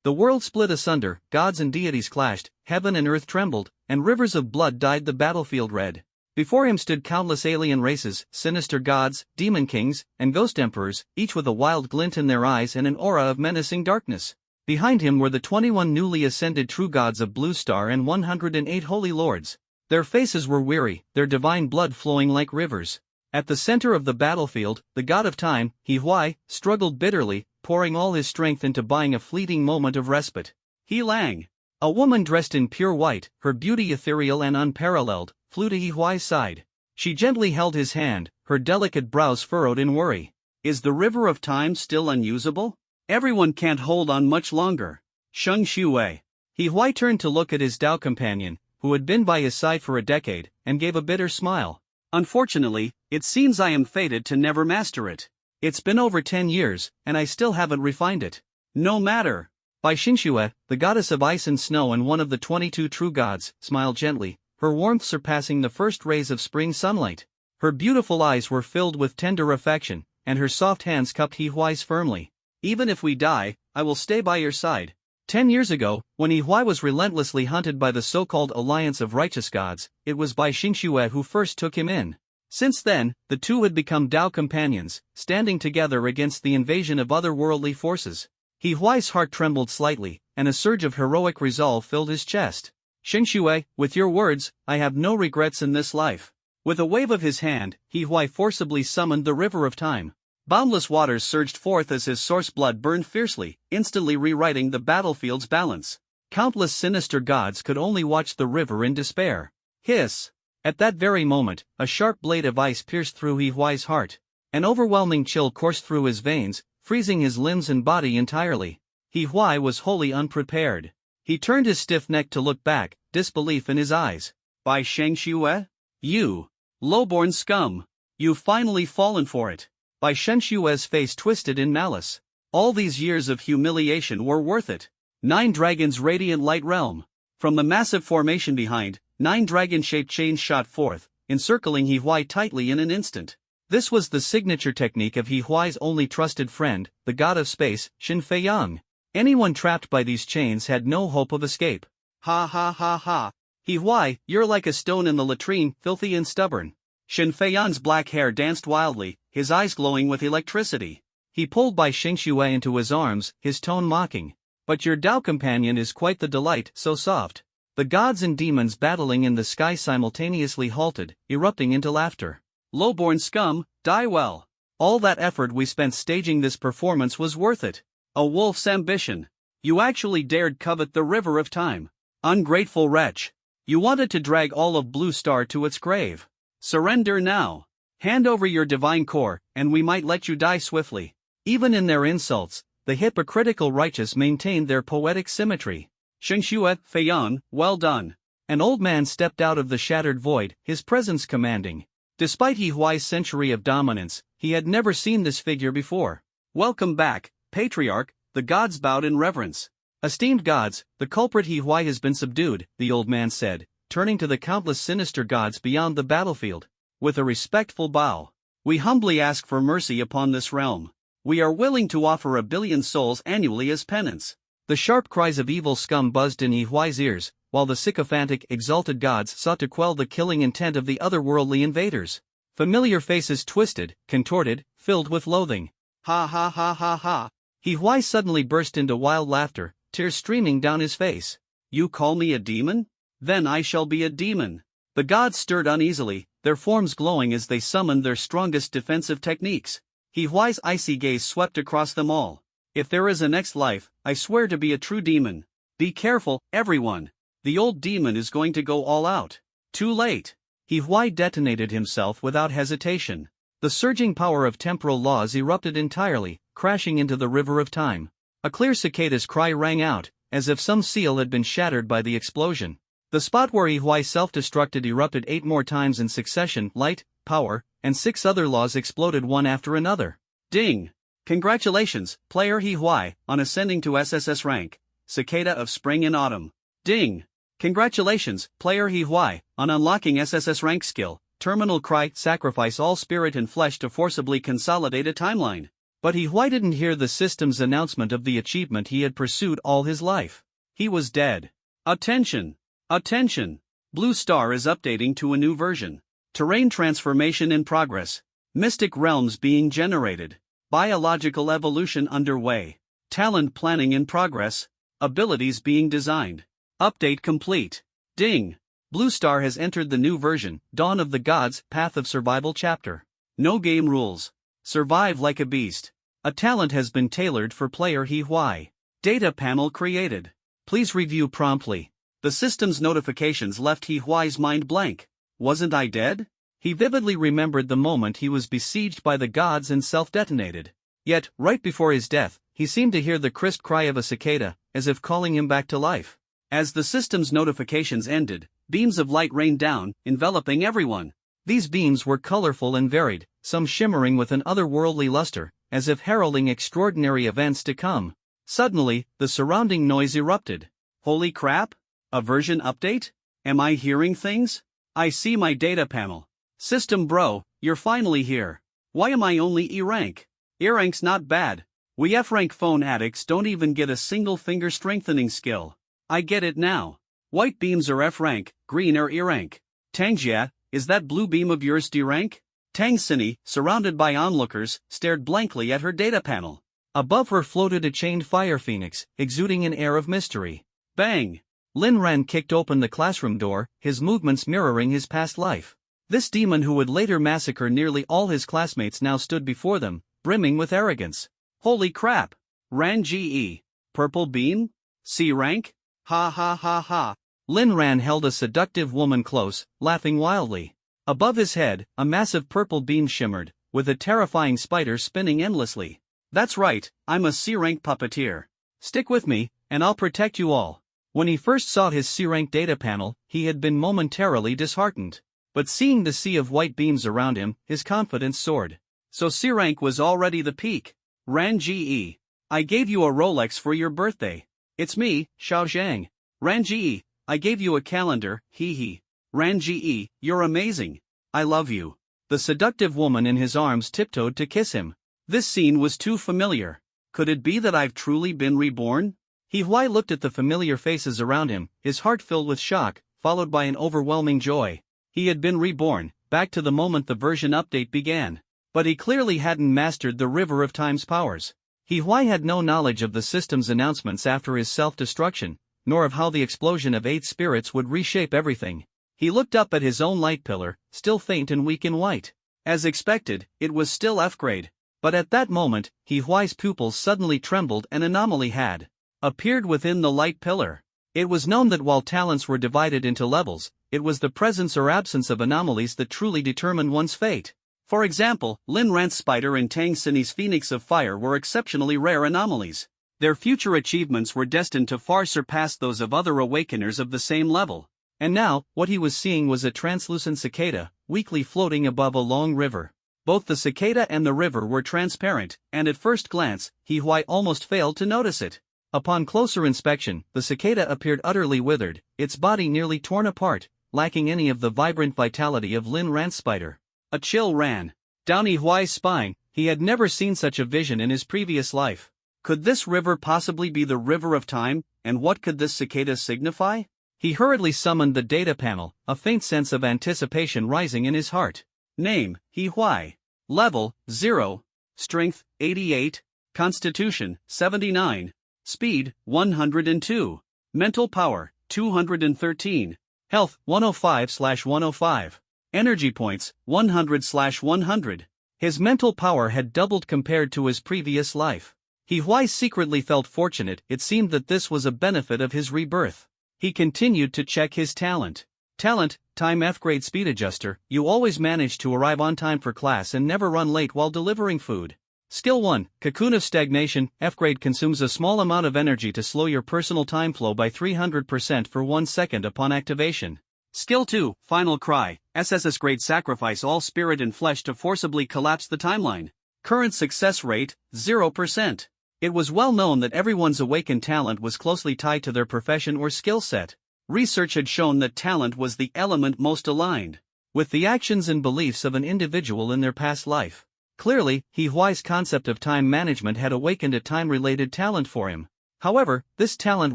The world split asunder, gods and deities clashed, heaven and earth trembled, and rivers of blood dyed the battlefield red. Before him stood countless alien races, sinister gods, demon kings, and ghost emperors, each with a wild glint in their eyes and an aura of menacing darkness. Behind him were the 21 newly ascended true gods of Blue Star and 108 holy lords. Their faces were weary, their divine blood flowing like rivers. At the center of the battlefield, the god of time, He Huai, struggled bitterly, pouring all his strength into buying a fleeting moment of respite. He Lang, a woman dressed in pure white, her beauty ethereal and unparalleled, flew to He Huai's side. She gently held his hand, her delicate brows furrowed in worry. Is the river of time still unusable? Everyone can't hold on much longer. Sheng Shuwei. He Huai turned to look at his Dao companion, who had been by his side for a decade, and gave a bitter smile. Unfortunately, it seems I am fated to never master it. It's been over 10 years, and I still haven't refined it. No matter. Bai Xingxue, the goddess of ice and snow and one of the 22 true gods, smiled gently, her warmth surpassing the first rays of spring sunlight. Her beautiful eyes were filled with tender affection, and her soft hands cupped He Huai's firmly. Even if we die, I will stay by your side. 10 years ago, when He Huai was relentlessly hunted by the so-called Alliance of Righteous Gods, it was Bai Xingxue who first took him in. Since then, the two had become Dao companions, standing together against the invasion of otherworldly forces. He Huai's heart trembled slightly, and a surge of heroic resolve filled his chest. Xingxue, with your words, I have no regrets in this life. With a wave of his hand, He Huai forcibly summoned the river of time. Boundless waters surged forth as his source blood burned fiercely, instantly rewriting the battlefield's balance. Countless sinister gods could only watch the river in despair. Hiss! At that very moment, a sharp blade of ice pierced through He Huai's heart. An overwhelming chill coursed through his veins, freezing his limbs and body entirely. He Huai was wholly unprepared. He turned his stiff neck to look back, disbelief in his eyes. Bai Xingxue? You! Lowborn scum! You've finally fallen for it. Bai Xingxue's face twisted in malice. All these years of humiliation were worth it. 9 dragons' radiant light realm. From the massive formation behind, 9 dragon-shaped chains shot forth, encircling He Huai tightly in an instant. This was the signature technique of He Huai's only trusted friend, the god of space, Shen Feiyang. Anyone trapped by these chains had no hope of escape. Ha ha ha ha. He Huai, you're like a stone in the latrine, filthy and stubborn. Shen Feiyang's black hair danced wildly, his eyes glowing with electricity. He pulled Bai Xingxue into his arms, his tone mocking. But your Dao companion is quite the delight, so soft. The gods and demons battling in the sky simultaneously halted, erupting into laughter. Lowborn scum, die well. All that effort we spent staging this performance was worth it. A wolf's ambition. You actually dared covet the river of time. Ungrateful wretch. You wanted to drag all of Blue Star to its grave. Surrender now. Hand over your divine core, and we might let you die swiftly. Even in their insults, the hypocritical righteous maintained their poetic symmetry. Xingxue, Feiyang, well done. An old man stepped out of the shattered void, his presence commanding. Despite He Huai's century of dominance, he had never seen this figure before. Welcome back, Patriarch, the gods bowed in reverence. Esteemed gods, the culprit He Huai has been subdued, the old man said, turning to the countless sinister gods beyond the battlefield. With a respectful bow, we humbly ask for mercy upon this realm. We are willing to offer 1 billion souls annually as penance. The sharp cries of evil scum buzzed in He Huai's ears, while the sycophantic, exalted gods sought to quell the killing intent of the otherworldly invaders. Familiar faces twisted, contorted, filled with loathing. Ha ha ha ha ha. He Huai suddenly burst into wild laughter, tears streaming down his face. You call me a demon? Then I shall be a demon. The gods stirred uneasily, their forms glowing as they summoned their strongest defensive techniques. He Huai's icy gaze swept across them all. If there is a next life, I swear to be a true demon. Be careful, everyone. The old demon is going to go all out. Too late. He Huai detonated himself without hesitation. The surging power of temporal laws erupted entirely, crashing into the river of time. A clear cicada's cry rang out, as if some seal had been shattered by the explosion. The spot where He Huai self-destructed erupted 8 more times in succession, light, power, and 6 other laws exploded one after another. Ding! Congratulations, player He Huai, on ascending to SSS rank, Cicada of Spring and Autumn. Ding! Congratulations, player He Huai, on unlocking SSS rank skill, Terminal Cry, sacrifice all spirit and flesh to forcibly consolidate a timeline. But Why didn't hear the system's announcement of the achievement he had pursued all his life. He was dead. Attention! Attention! Blue Star is updating to a new version. Terrain transformation in progress. Mystic realms being generated. Biological evolution underway. Talent planning in progress. Abilities being designed. Update complete. Ding! Blue Star has entered the new version, Dawn of the Gods, Path of Survival chapter. No game rules. Survive like a beast. A talent has been tailored for player Why. Data panel created. Please review promptly. The system's notifications left Why's mind blank. Wasn't I dead? He vividly remembered the moment he was besieged by the gods and self-detonated. Yet, right before his death, he seemed to hear the crisp cry of a cicada, as if calling him back to life. As the system's notifications ended, beams of light rained down, enveloping everyone. These beams were colorful and varied, some shimmering with an otherworldly luster, as if heralding extraordinary events to come. Suddenly, the surrounding noise erupted. Holy crap! A version update? Am I hearing things? I see my data panel. System bro, you're finally here. Why am I only E rank? E rank's not bad. We F rank phone addicts don't even get a single finger strengthening skill. I get it now. White beams are F rank, green are E rank. Tangjia, is that blue beam of yours D rank? Tang Sini, surrounded by onlookers, stared blankly at her data panel. Above her floated a chained fire phoenix, exuding an air of mystery. Bang! Lin Ran kicked open the classroom door, his movements mirroring his past life. This demon who would later massacre nearly all his classmates now stood before them, brimming with arrogance. Holy crap! Ran GE. Purple beam? C rank? Ha ha ha ha. Lin Ran held a seductive woman close, laughing wildly. Above his head, a massive purple beam shimmered, with a terrifying spider spinning endlessly. That's right, I'm a C-rank puppeteer. Stick with me, and I'll protect you all. When he first saw his C-rank data panel, he had been momentarily disheartened. But seeing the sea of white beams around him, his confidence soared. So C-rank was already the peak. Ran GE. I gave you a Rolex for your birthday. It's me, Xiao Zhang. Ran GE. I gave you a calendar, hee hee. Ran GE, you're amazing. I love you. The seductive woman in his arms tiptoed to kiss him. This scene was too familiar. Could it be that I've truly been reborn? Why looked at the familiar faces around him, his heart filled with shock, followed by an overwhelming joy. He had been reborn, back to the moment the version update began. But he clearly hadn't mastered the River of Time's powers. Why had no knowledge of the system's announcements after his self-destruction, nor of how the explosion of 8 spirits would reshape everything. He looked up at his own light pillar, still faint and weak in white. As expected, it was still F-grade. But at that moment, Why's pupils suddenly trembled and an anomaly had appeared within the light pillar. It was known that while talents were divided into levels, it was the presence or absence of anomalies that truly determined one's fate. For example, Lin Ran's spider and Tang Sini's phoenix of fire were exceptionally rare anomalies. Their future achievements were destined to far surpass those of other awakeners of the same level. And now, what he was seeing was a translucent cicada, weakly floating above a long river. Both the cicada and the river were transparent, and at first glance, Why almost failed to notice it. Upon closer inspection, the cicada appeared utterly withered, its body nearly torn apart, lacking any of the vibrant vitality of Lin Ran's spider. A chill ran down Why's spine. He had never seen such a vision in his previous life. Could this river possibly be the River of Time, and what could this cicada signify? He hurriedly summoned the data panel, a faint sense of anticipation rising in his heart. Name, Why. Level, 0. Strength, 88. Constitution, 79. Speed, 102. Mental power, 213. Health, 105/105. Energy points, 100/100. His mental power had doubled compared to his previous life. Why secretly felt fortunate. It seemed that this was a benefit of his rebirth. He continued to check his talent. Talent, Time F-grade speed adjuster, you always manage to arrive on time for class and never run late while delivering food. Skill 1, Cocoon of Stagnation, F-grade consumes a small amount of energy to slow your personal time flow by 300% for 1 second upon activation. Skill 2, Final Cry, SSS grade sacrifice all spirit and flesh to forcibly collapse the timeline. Current success rate, 0%. It was well known that everyone's awakened talent was closely tied to their profession or skill set. Research had shown that talent was the element most aligned with the actions and beliefs of an individual in their past life. Clearly, He Huai's concept of time management had awakened a time-related talent for him. However, this talent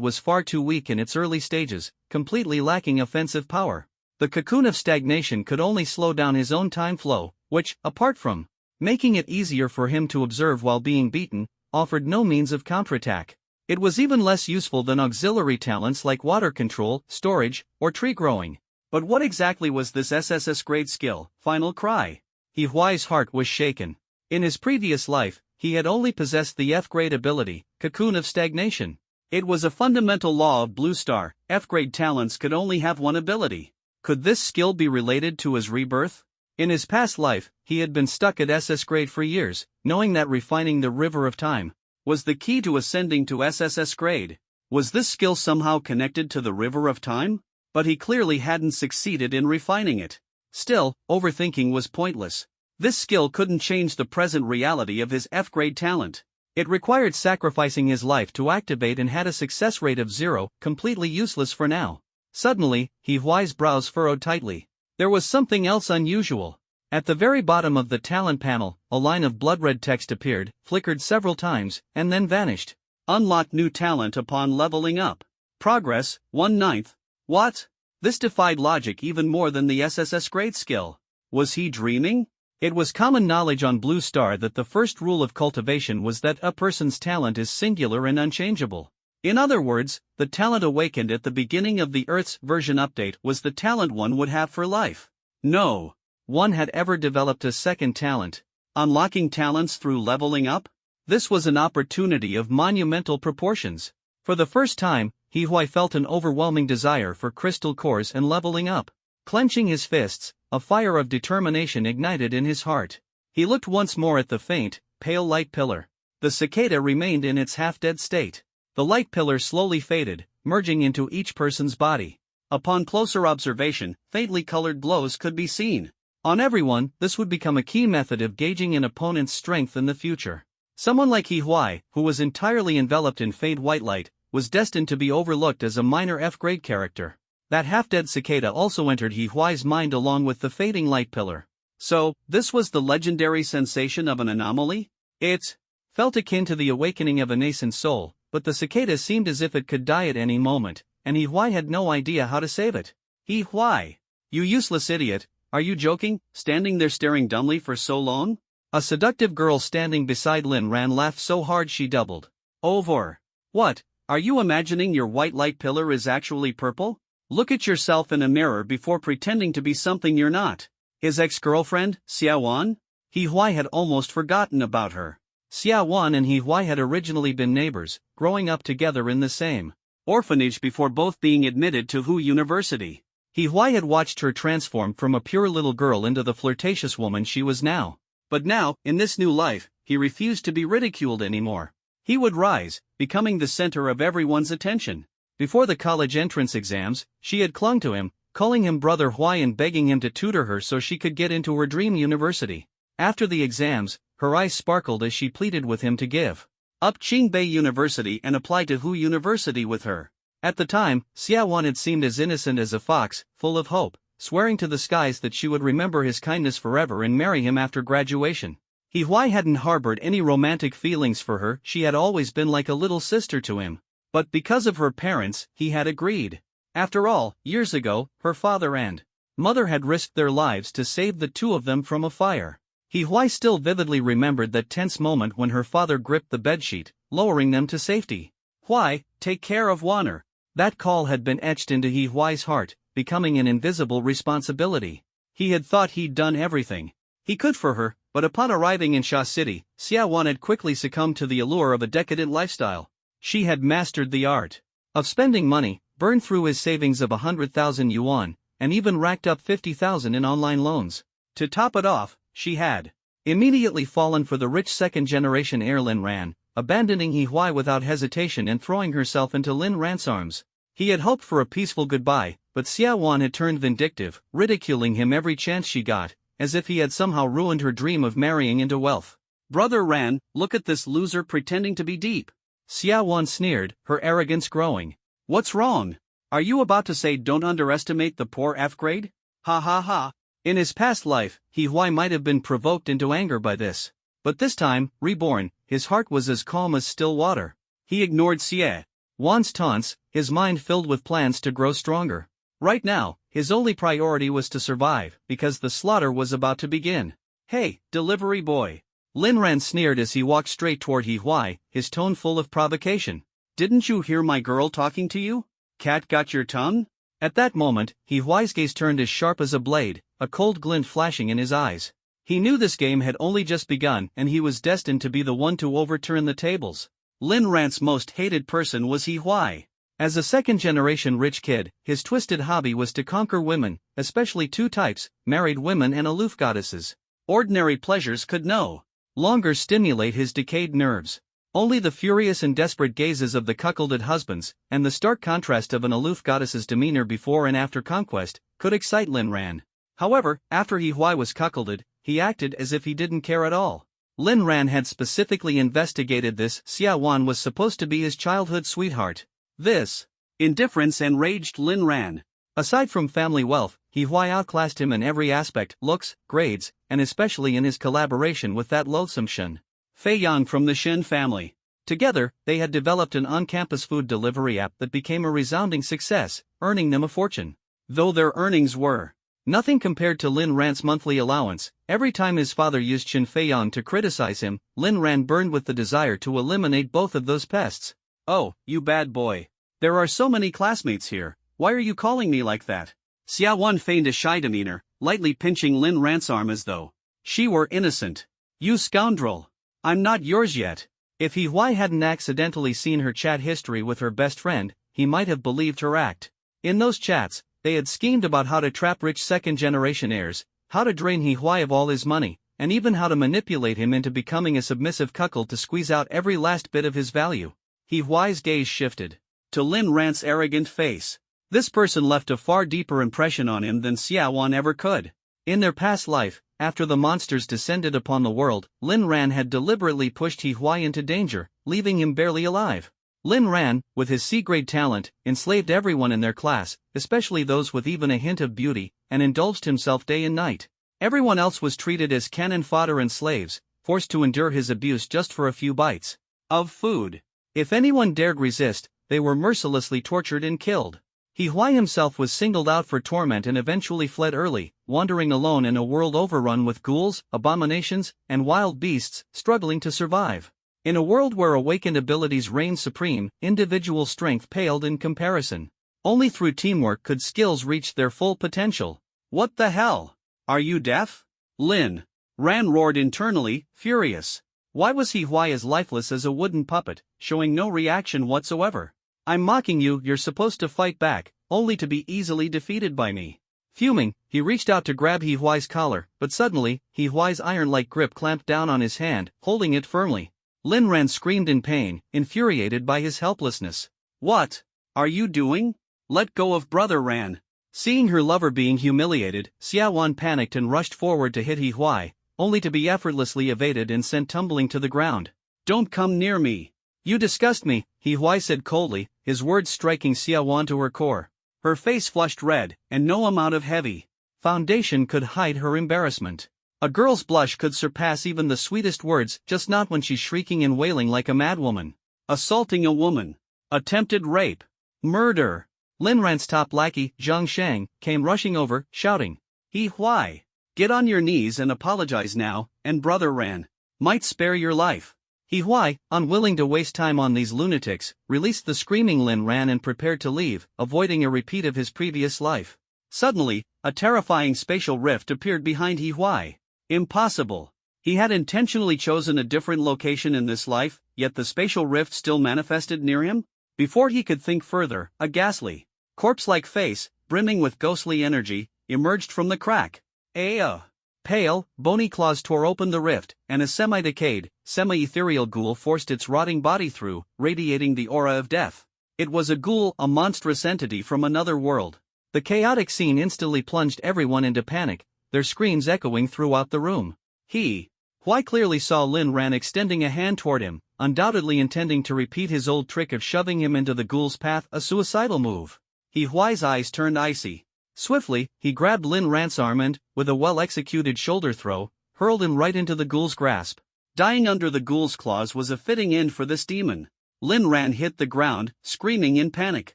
was far too weak in its early stages, completely lacking offensive power. The cocoon of stagnation could only slow down his own time flow, which, apart from making it easier for him to observe while being beaten, offered no means of counterattack. It was even less useful than auxiliary talents like water control, storage, or tree growing. But what exactly was this SSS grade skill? Final cry. He Huai's heart was shaken. In his previous life, he had only possessed the F-grade ability, cocoon of stagnation. It was a fundamental law of Blue Star, F-grade talents could only have one ability. Could this skill be related to his rebirth? In his past life, he had been stuck at SS grade for years, knowing that refining the river of time was the key to ascending to SSS grade. Was this skill somehow connected to the river of time? But he clearly hadn't succeeded in refining it. Still, overthinking was pointless. This skill couldn't change the present reality of his F-grade talent. It required sacrificing his life to activate and had a success rate of 0, completely useless for now. Suddenly, He Huai's brows furrowed tightly. There was something else unusual. At the very bottom of the talent panel, a line of blood-red text appeared, flickered several times, and then vanished. Unlock new talent upon leveling up. Progress, 1/9. What? This defied logic even more than the SSS grade skill. Was he dreaming? It was common knowledge on Blue Star that the first rule of cultivation was that a person's talent is singular and unchangeable. In other words, the talent awakened at the beginning of the Earth's version update was the talent one would have for life. No one had ever developed a second talent. Unlocking talents through leveling up? This was an opportunity of monumental proportions. For the first time, He Huai felt an overwhelming desire for crystal cores and leveling up. Clenching his fists, a fire of determination ignited in his heart. He looked once more at the faint, pale light pillar. The cicada remained in its half-dead state. The light pillar slowly faded, merging into each person's body. Upon closer observation, faintly colored glows could be seen. On everyone, this would become a key method of gauging an opponent's strength in the future. Someone like He Huai, who was entirely enveloped in faint white light, was destined to be overlooked as a minor F-grade character. That half-dead cicada also entered He Huai's mind along with the fading light pillar. So, this was the legendary sensation of an anomaly? It felt akin to the awakening of a nascent soul, but the cicada seemed as if it could die at any moment, and He Huai had no idea how to save it. He Huai! You useless idiot, are you joking, standing there staring dumbly for so long? A seductive girl standing beside Lin Ran laughed so hard she doubled over. What, are you imagining your white light pillar is actually purple? Look at yourself in a mirror before pretending to be something you're not. His ex-girlfriend, Xia Wan? He Huai had almost forgotten about her. Xia Wan and He Huai had originally been neighbors, growing up together in the same orphanage before both being admitted to Hu University. He Huai had watched her transform from a pure little girl into the flirtatious woman she was now. But now, in this new life, he refused to be ridiculed anymore. He would rise, becoming the center of everyone's attention. Before the college entrance exams, she had clung to him, calling him Brother Huai and begging him to tutor her so she could get into her dream university. After the exams, her eyes sparkled as she pleaded with him to give up Qingbei University and apply to Hu University with her. At the time, Xia Wan had seemed as innocent as a fox, full of hope, swearing to the skies that she would remember his kindness forever and marry him after graduation. He Huai hadn't harbored any romantic feelings for her, she had always been like a little sister to him. But because of her parents, he had agreed. After all, years ago, her father and mother had risked their lives to save the two of them from a fire. He Huai still vividly remembered that tense moment when her father gripped the bedsheet, lowering them to safety. Huai, take care of Wanner. That call had been etched into He Huai's heart, becoming an invisible responsibility. He had thought he'd done everything he could for her, but upon arriving in Sha City, Xia Wan had quickly succumbed to the allure of a decadent lifestyle. She had mastered the art of spending money, burned through his savings of 100,000 yuan, and even racked up 50,000 in online loans. To top it off, she had immediately fallen for the rich second-generation heir Lin Ran, abandoning He Huai without hesitation and throwing herself into Lin Ran's arms. He had hoped for a peaceful goodbye, but Xia Wan had turned vindictive, ridiculing him every chance she got, as if he had somehow ruined her dream of marrying into wealth. Brother Ran, look at this loser pretending to be deep. Xia Wan sneered, her arrogance growing. What's wrong? Are you about to say don't underestimate the poor F-grade? Ha ha ha. In his past life, He Huai might have been provoked into anger by this. But this time, reborn, his heart was as calm as still water. He ignored Xie Wan's taunts, his mind filled with plans to grow stronger. Right now, his only priority was to survive, because the slaughter was about to begin. "Hey, delivery boy." Lin Ran sneered as he walked straight toward He Huai, his tone full of provocation. "Didn't you hear my girl talking to you? Cat got your tongue?" At that moment, He Huai's gaze turned as sharp as a blade, a cold glint flashing in his eyes. He knew this game had only just begun and he was destined to be the one to overturn the tables. Lin Ran's most hated person was He Huai. As a second-generation rich kid, his twisted hobby was to conquer women, especially two types, married women and aloof goddesses. Ordinary pleasures could no longer stimulate his decayed nerves. Only the furious and desperate gazes of the cuckolded husbands, and the stark contrast of an aloof goddess's demeanor before and after conquest, could excite Lin Ran. However, after He Huai was cuckolded, he acted as if he didn't care at all. Lin Ran had specifically investigated this. Xie Wan was supposed to be his childhood sweetheart. This indifference enraged Lin Ran. Aside from family wealth, He Huai outclassed him in every aspect, looks, grades, and especially in his collaboration with that loathsome Shen Fei Yang from the Shen family. Together, they had developed an on-campus food delivery app that became a resounding success, earning them a fortune. Though their earnings were nothing compared to Lin Ran's monthly allowance, every time his father used Shen Fei Yang to criticize him, Lin Ran burned with the desire to eliminate both of those pests. "Oh, you bad boy. There are so many classmates here, why are you calling me like that?" Xie Wan feigned a shy demeanor, lightly pinching Lin Ran's arm as though she were innocent. "You scoundrel! I'm not yours yet." If He Huai hadn't accidentally seen her chat history with her best friend, he might have believed her act. In those chats, they had schemed about how to trap rich second-generation heirs, how to drain He Huai of all his money, and even how to manipulate him into becoming a submissive cuckold to squeeze out every last bit of his value. He Huai's gaze shifted to Lin Ran's arrogant face. This person left a far deeper impression on him than Xie Wan ever could. In their past life, after the monsters descended upon the world, Lin Ran had deliberately pushed He Huai into danger, leaving him barely alive. Lin Ran, with his C-grade talent, enslaved everyone in their class, especially those with even a hint of beauty, and indulged himself day and night. Everyone else was treated as cannon fodder and slaves, forced to endure his abuse just for a few bites of food. If anyone dared resist, they were mercilessly tortured and killed. He Huai himself was singled out for torment and eventually fled early, wandering alone in a world overrun with ghouls, abominations, and wild beasts, struggling to survive. In a world where awakened abilities reigned supreme, individual strength paled in comparison. Only through teamwork could skills reach their full potential. "What the hell? Are you deaf?" Lin Ran roared internally, furious. Why was He Huai as lifeless as a wooden puppet, showing no reaction whatsoever? "I'm mocking you, you're supposed to fight back, only to be easily defeated by me." Fuming, he reached out to grab He Huai's collar, but suddenly, He Huai's iron-like grip clamped down on his hand, holding it firmly. Lin Ran screamed in pain, infuriated by his helplessness. "What are you doing? Let go of Brother Ran." Seeing her lover being humiliated, Xie Wan panicked and rushed forward to hit He Huai, only to be effortlessly evaded and sent tumbling to the ground. "Don't come near me. You disgust me," He Huai said coldly, his words striking Xie Wan to her core. Her face flushed red, and no amount of heavy foundation could hide her embarrassment. A girl's blush could surpass even the sweetest words, just not when she's shrieking and wailing like a madwoman. Assaulting a woman. Attempted rape. Murder. Lin Ran's top lackey, Zhang Shang, came rushing over, shouting, "He Huai! Get on your knees and apologize now, and Brother Ran might spare your life." He Huai, unwilling to waste time on these lunatics, released the screaming Lin Ran and prepared to leave, avoiding a repeat of his previous life. Suddenly, a terrifying spatial rift appeared behind He Huai. Impossible. He had intentionally chosen a different location in this life, yet the spatial rift still manifested near him? Before he could think further, a ghastly, corpse-like face, brimming with ghostly energy, emerged from the crack. Pale, bony claws tore open the rift, and a semi-decayed, semi-ethereal ghoul forced its rotting body through, radiating the aura of death. It was a ghoul, a monstrous entity from another world. The chaotic scene instantly plunged everyone into panic, their screams echoing throughout the room. He Huai clearly saw Lin Ran extending a hand toward him, undoubtedly intending to repeat his old trick of shoving him into the ghoul's path, a suicidal move. He Huai's eyes turned icy. Swiftly, he grabbed Lin Ran's arm and, with a well-executed shoulder throw, hurled him right into the ghoul's grasp. Dying under the ghoul's claws was a fitting end for this demon. Lin Ran hit the ground, screaming in panic.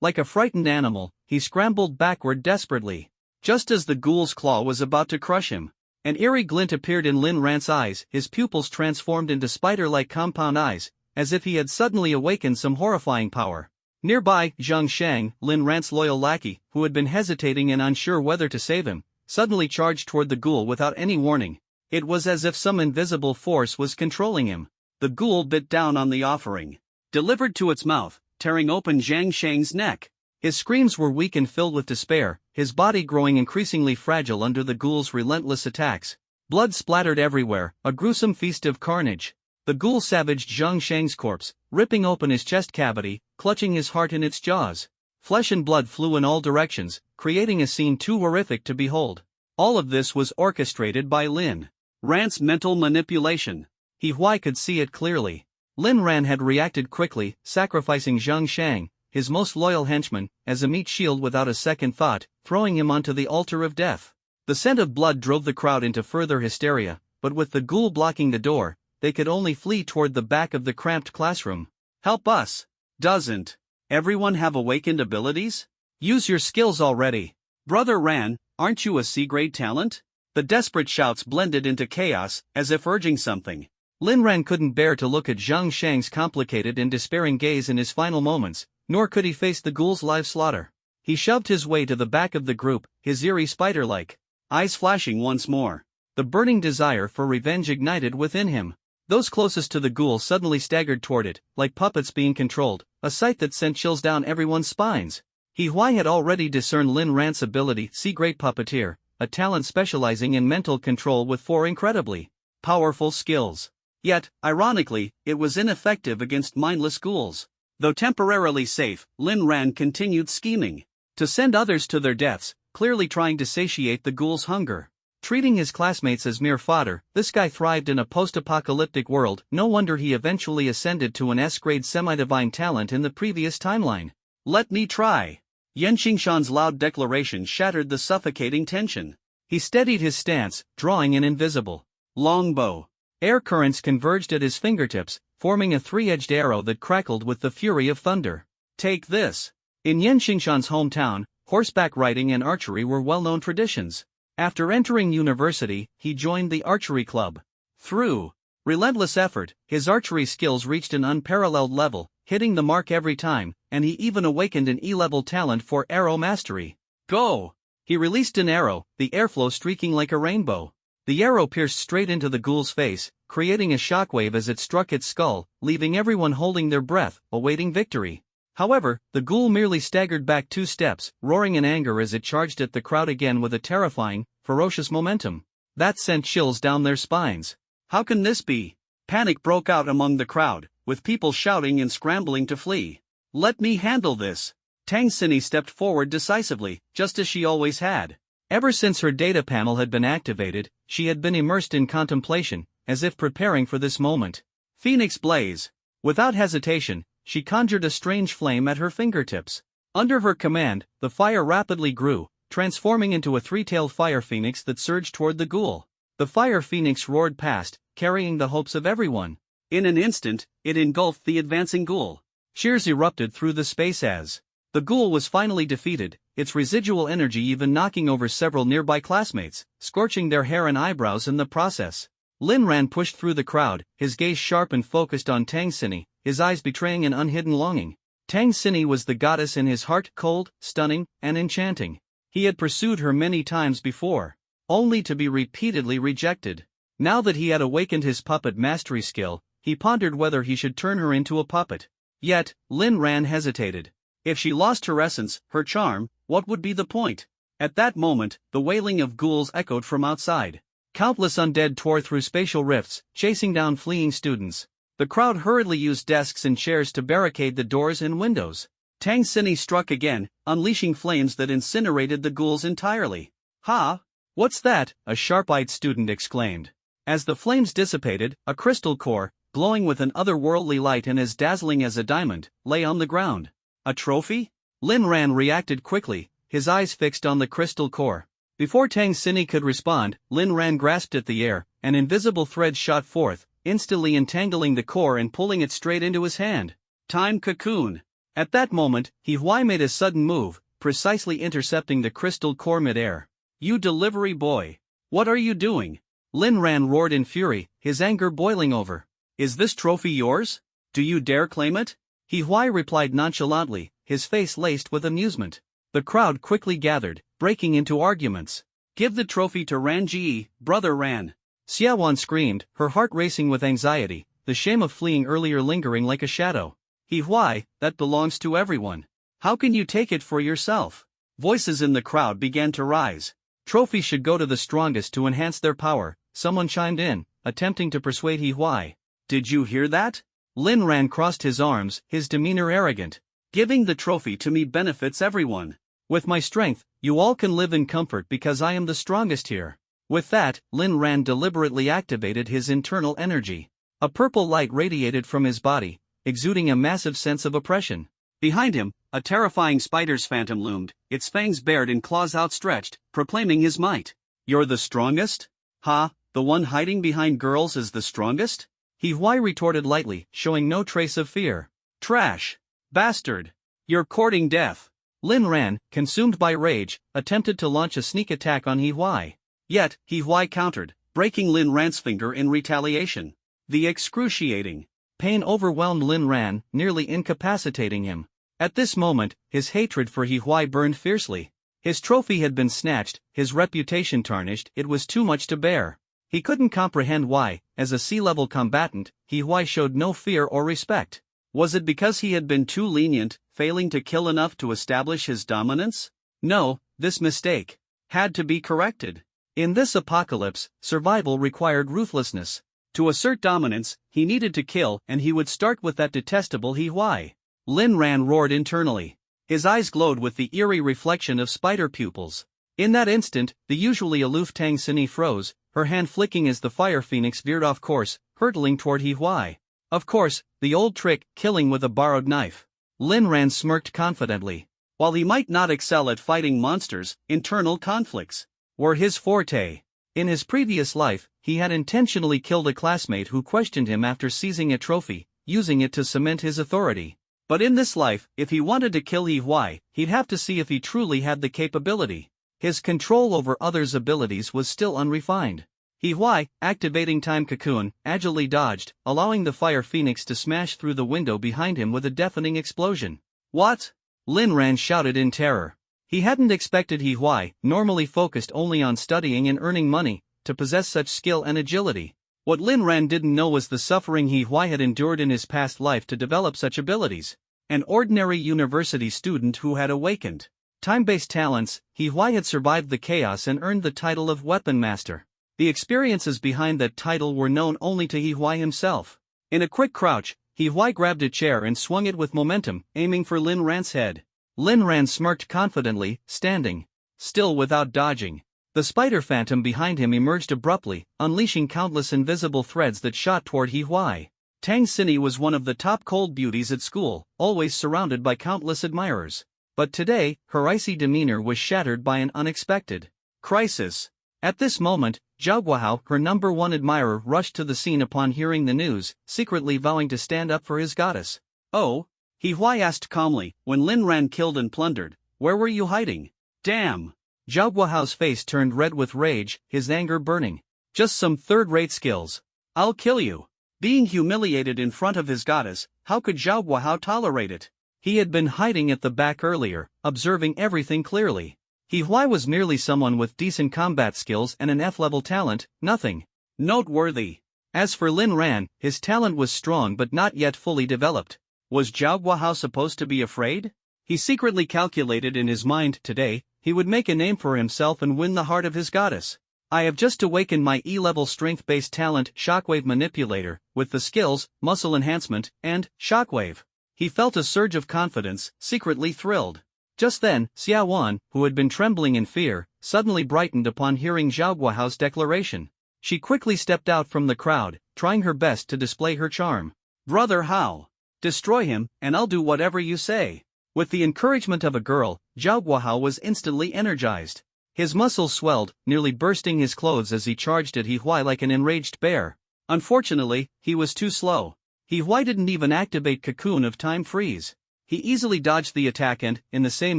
Like a frightened animal, he scrambled backward desperately. Just as the ghoul's claw was about to crush him, an eerie glint appeared in Lin Ran's eyes, his pupils transformed into spider-like compound eyes, as if he had suddenly awakened some horrifying power. Nearby, Zhang Shang, Lin Ran's loyal lackey, who had been hesitating and unsure whether to save him, suddenly charged toward the ghoul without any warning. It was as if some invisible force was controlling him. The ghoul bit down on the offering, delivered to its mouth, tearing open Zhang Shang's neck. His screams were weak and filled with despair, his body growing increasingly fragile under the ghoul's relentless attacks. Blood splattered everywhere, a gruesome feast of carnage. The ghoul savaged Zhang Shang's corpse, ripping open his chest cavity, clutching his heart in its jaws. Flesh and blood flew in all directions, creating a scene too horrific to behold. All of this was orchestrated by Lin Ran's mental manipulation. He could see it clearly. Lin Ran had reacted quickly, sacrificing Zhang Shang, his most loyal henchman, as a meat shield without a second thought, throwing him onto the altar of death. The scent of blood drove the crowd into further hysteria, but with the ghoul blocking the door, they could only flee toward the back of the cramped classroom. Help us! Doesn't everyone have awakened abilities? Use your skills already. Brother Ran, aren't you a C-grade talent? The desperate shouts blended into chaos, as if urging something. Lin Ran couldn't bear to look at Zhang Shang's complicated and despairing gaze in his final moments, nor could he face the ghoul's live slaughter. He shoved his way to the back of the group, his eerie spider-like eyes flashing once more. The burning desire for revenge ignited within him. Those closest to the ghoul suddenly staggered toward it, like puppets being controlled, a sight that sent chills down everyone's spines. He had already discerned Lin Ran's ability, C-grade puppeteer, a talent specializing in mental control with 4 incredibly powerful skills. Yet, ironically, it was ineffective against mindless ghouls. Though temporarily safe, Lin Ran continued scheming to send others to their deaths, clearly trying to satiate the ghoul's hunger. Treating his classmates as mere fodder, this guy thrived in a post-apocalyptic world. No wonder he eventually ascended to an S-grade semi-divine talent in the previous timeline. Let me try. Yan Qingshan's loud declaration shattered the suffocating tension. He steadied his stance, drawing an invisible longbow. Air currents converged at his fingertips, forming a 3-edged arrow that crackled with the fury of thunder. Take this. In Yan Qingshan's hometown, horseback riding and archery were well-known traditions. After entering university, he joined the archery club. Through relentless effort, his archery skills reached an unparalleled level, hitting the mark every time, and he even awakened an E-level talent for arrow mastery. Go! He released an arrow, the airflow streaking like a rainbow. The arrow pierced straight into the ghoul's face, creating a shockwave as it struck its skull, leaving everyone holding their breath, awaiting victory. However, the ghoul merely staggered back 2 steps, roaring in anger as it charged at the crowd again with a terrifying, ferocious momentum that sent chills down their spines. How can this be? Panic broke out among the crowd, with people shouting and scrambling to flee. Let me handle this. Tang Xinyi stepped forward decisively, just as she always had. Ever since her data panel had been activated, she had been immersed in contemplation, as if preparing for this moment. Phoenix Blaze. Without hesitation, she conjured a strange flame at her fingertips. Under her command, the fire rapidly grew, transforming into a 3-tailed fire phoenix that surged toward the ghoul. The fire phoenix roared past, carrying the hopes of everyone. In an instant, it engulfed the advancing ghoul. Cheers erupted through the space as the ghoul was finally defeated, its residual energy even knocking over several nearby classmates, scorching their hair and eyebrows in the process. Lin Ran pushed through the crowd, his gaze sharp and focused on Tang Xinyi, his eyes betraying an unhidden longing. Tang Xinyi was the goddess in his heart, cold, stunning, and enchanting. He had pursued her many times before, only to be repeatedly rejected. Now that he had awakened his puppet mastery skill, he pondered whether he should turn her into a puppet. Yet, Lin Ran hesitated. If she lost her essence, her charm, what would be the point? At that moment, the wailing of ghouls echoed from outside. Countless undead tore through spatial rifts, chasing down fleeing students. The crowd hurriedly used desks and chairs to barricade the doors and windows. Tang Xinyi struck again, unleashing flames that incinerated the ghouls entirely. Ha! What's that? A sharp-eyed student exclaimed. As the flames dissipated, a crystal core, glowing with an otherworldly light and as dazzling as a diamond, lay on the ground. A trophy? Lin Ran reacted quickly, his eyes fixed on the crystal core. Before Tang Xinyi could respond, Lin Ran grasped at the air, an invisible thread shot forth, instantly entangling the core and pulling it straight into his hand. Time cocoon. At that moment, He Huai made a sudden move, precisely intercepting the crystal core mid-air. You delivery boy! What are you doing? Lin Ran roared in fury, his anger boiling over. Is this trophy yours? Do you dare claim it? He Huai replied nonchalantly, his face laced with amusement. The crowd quickly gathered, breaking into arguments. Give the trophy to Ran Ji, brother Ran. Xiaowan screamed, her heart racing with anxiety, the shame of fleeing earlier lingering like a shadow. He Huai, that belongs to everyone. How can you take it for yourself? Voices in the crowd began to rise. Trophies should go to the strongest to enhance their power, someone chimed in, attempting to persuade He Huai. Did you hear that? Lin Ran crossed his arms, his demeanor arrogant. Giving the trophy to me benefits everyone. With my strength, you all can live in comfort because I am the strongest here. With that, Lin Ran deliberately activated his internal energy. A purple light radiated from his body, exuding a massive sense of oppression. Behind him, a terrifying spider's phantom loomed, its fangs bared and claws outstretched, proclaiming his might. You're the strongest? Ha, the one hiding behind girls is the strongest? He Huai retorted lightly, showing no trace of fear. Trash! Bastard! You're courting death! Lin Ran, consumed by rage, attempted to launch a sneak attack on He Huai. Yet, He Huai countered, breaking Lin Ran's finger in retaliation. The excruciating pain overwhelmed Lin Ran, nearly incapacitating him. At this moment, his hatred for He Huai burned fiercely. His trophy had been snatched, his reputation tarnished, it was too much to bear. He couldn't comprehend why, as a sea-level combatant, He Huai showed no fear or respect. Was it because he had been too lenient, failing to kill enough to establish his dominance? No, this mistake had to be corrected. In this apocalypse, survival required ruthlessness. To assert dominance, he needed to kill, and he would start with that detestable He Huai. Lin Ran roared internally. His eyes glowed with the eerie reflection of spider pupils. In that instant, the usually aloof Tang Xinyi froze, her hand flicking as the fire phoenix veered off course, hurtling toward He Huai. Of course, the old trick, killing with a borrowed knife. Lin Ran smirked confidently. While he might not excel at fighting monsters, internal conflicts were his forte. In his previous life, he had intentionally killed a classmate who questioned him after seizing a trophy, using it to cement his authority. But in this life, if he wanted to kill He Huai, he'd have to see if he truly had the capability. His control over others' abilities was still unrefined. He Huai, activating Time Cocoon, agilely dodged, allowing the fire phoenix to smash through the window behind him with a deafening explosion. What? Lin Ran shouted in terror. He hadn't expected He Huai, normally focused only on studying and earning money, to possess such skill and agility. What Lin Ran didn't know was the suffering He Huai had endured in his past life to develop such abilities. An ordinary university student who had awakened time-based talents, He Huai had survived the chaos and earned the title of Weapon Master. The experiences behind that title were known only to He Huai himself. In a quick crouch, He Huai grabbed a chair and swung it with momentum, aiming for Lin Ran's head. Lin Ran smirked confidently, standing still without dodging. The spider phantom behind him emerged abruptly, unleashing countless invisible threads that shot toward He Huai. Tang Xinyi was one of the top cold beauties at school, always surrounded by countless admirers. But today, her icy demeanor was shattered by an unexpected crisis. At this moment, Zhao Guohao, her number one admirer, rushed to the scene upon hearing the news, secretly vowing to stand up for his goddess. Oh? He Huai asked calmly, when Lin Ran killed and plundered, where were you hiding? Damn! Zhao Guohao's face turned red with rage, his anger burning. Just some third-rate skills. I'll kill you. Being humiliated in front of his goddess, how could Zhao Guohao tolerate it? He had been hiding at the back earlier, observing everything clearly. He Huai was merely someone with decent combat skills and an F-level talent, nothing noteworthy. As for Lin Ran, his talent was strong but not yet fully developed. Was Zhao Guohao supposed to be afraid? He secretly calculated in his mind today, he would make a name for himself and win the heart of his goddess. I have just awakened my E-level strength-based talent, Shockwave Manipulator, with the skills, Muscle Enhancement, and Shockwave. He felt a surge of confidence, secretly thrilled. Just then, Xiaowan, who had been trembling in fear, suddenly brightened upon hearing Zhao Guohao's declaration. She quickly stepped out from the crowd, trying her best to display her charm. Brother Hao! Destroy him, and I'll do whatever you say. With the encouragement of a girl, Zhao Guohao was instantly energized. His muscles swelled, nearly bursting his clothes as he charged at He Huai like an enraged bear. Unfortunately, he was too slow. He Huai didn't even activate Cocoon of Time Freeze. He easily dodged the attack and, in the same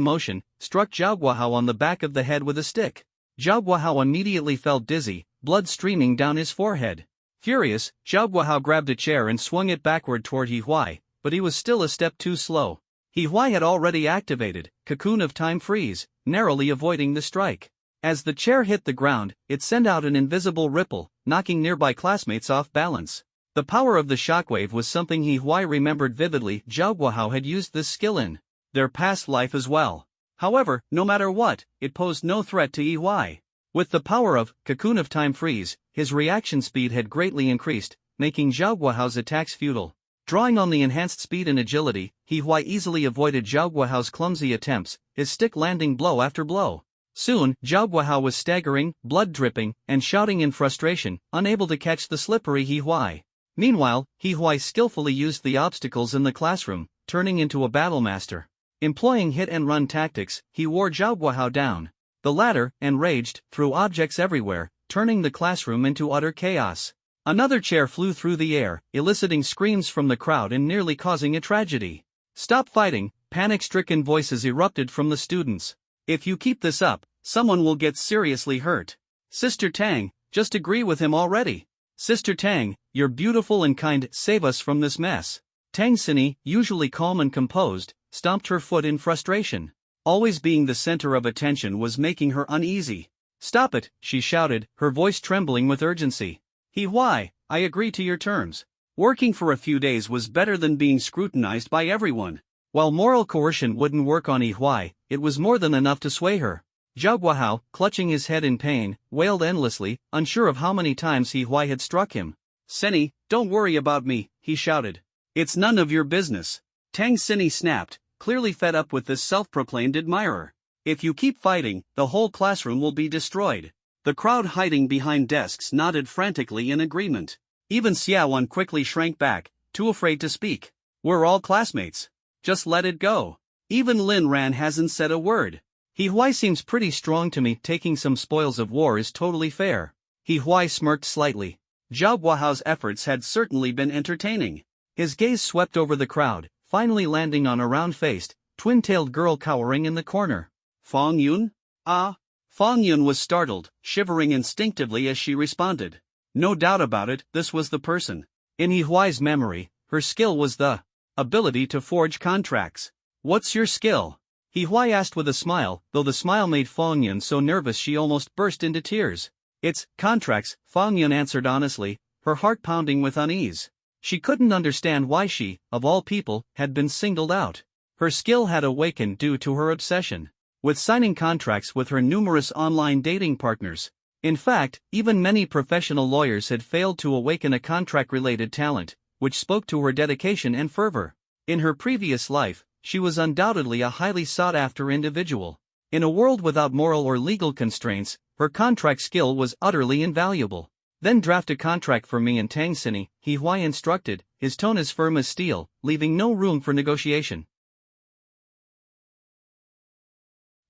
motion, struck Zhao Guohao on the back of the head with a stick. Zhao Guohao immediately felt dizzy, blood streaming down his forehead. Furious, Zhao Guohao grabbed a chair and swung it backward toward He Huai, but he was still a step too slow. He Huai had already activated Cocoon of Time Freeze, narrowly avoiding the strike. As the chair hit the ground, it sent out an invisible ripple, knocking nearby classmates off balance. The power of the shockwave was something He Huai remembered vividly. Zhao Guohao had used this skill in their past life as well. However, no matter what, it posed no threat to He Huai. With the power of Cocoon of Time Freeze, his reaction speed had greatly increased, making Zhao Guohao's attacks futile. Drawing on the enhanced speed and agility, He Huai easily avoided Zhao Guohao's clumsy attempts, his stick landing blow after blow. Soon, Zhao Guohao was staggering, blood dripping, and shouting in frustration, unable to catch the slippery He Huai. Meanwhile, He Huai skillfully used the obstacles in the classroom, turning into a battlemaster. Employing hit-and-run tactics, he wore Zhao Guohao down. The latter, enraged, threw objects everywhere, turning the classroom into utter chaos. Another chair flew through the air, eliciting screams from the crowd and nearly causing a tragedy. "Stop fighting!" Panic-stricken voices erupted from the students. "If you keep this up, someone will get seriously hurt." "Sister Tang, just agree with him already." "Sister Tang, you're beautiful and kind, save us from this mess." Tang Xinyi, usually calm and composed, stomped her foot in frustration. Always being the center of attention was making her uneasy. "Stop it," she shouted, her voice trembling with urgency. "He Huai, I agree to your terms." Working for a few days was better than being scrutinized by everyone. While moral coercion wouldn't work on He Huai, it was more than enough to sway her. Zhao Guohao, clutching his head in pain, wailed endlessly, unsure of how many times He Huai had struck him. "Xinyi, don't worry about me," he shouted. "It's none of your business." Tang Xinyi snapped, clearly fed up with this self-proclaimed admirer. "If you keep fighting, the whole classroom will be destroyed." The crowd hiding behind desks nodded frantically in agreement. Even Xiaowan quickly shrank back, too afraid to speak. "We're all classmates. Just let it go." Even Lin Ran hasn't said a word. "He Huai seems pretty strong to me. Taking some spoils of war is totally fair." He Huai smirked slightly. Zhao Guohao's efforts had certainly been entertaining. His gaze swept over the crowd, finally landing on a round-faced, twin-tailed girl cowering in the corner. "Fang Yun? Ah?" Fang Yun was startled, shivering instinctively as she responded. No doubt about it, this was the person. In He Huai's memory, her skill was the ability to forge contracts. "What's your skill?" He Huai asked with a smile, though the smile made Fang Yun so nervous she almost burst into tears. "It's contracts," Fang Yun answered honestly, her heart pounding with unease. She couldn't understand why she, of all people, had been singled out. Her skill had awakened due to her obsession with signing contracts with her numerous online dating partners. In fact, even many professional lawyers had failed to awaken a contract-related talent, which spoke to her dedication and fervor. In her previous life, she was undoubtedly a highly sought-after individual. In a world without moral or legal constraints, her contract skill was utterly invaluable. "Then draft a contract for me and Tang Xinyi," He Huai instructed, his tone as firm as steel, leaving no room for negotiation.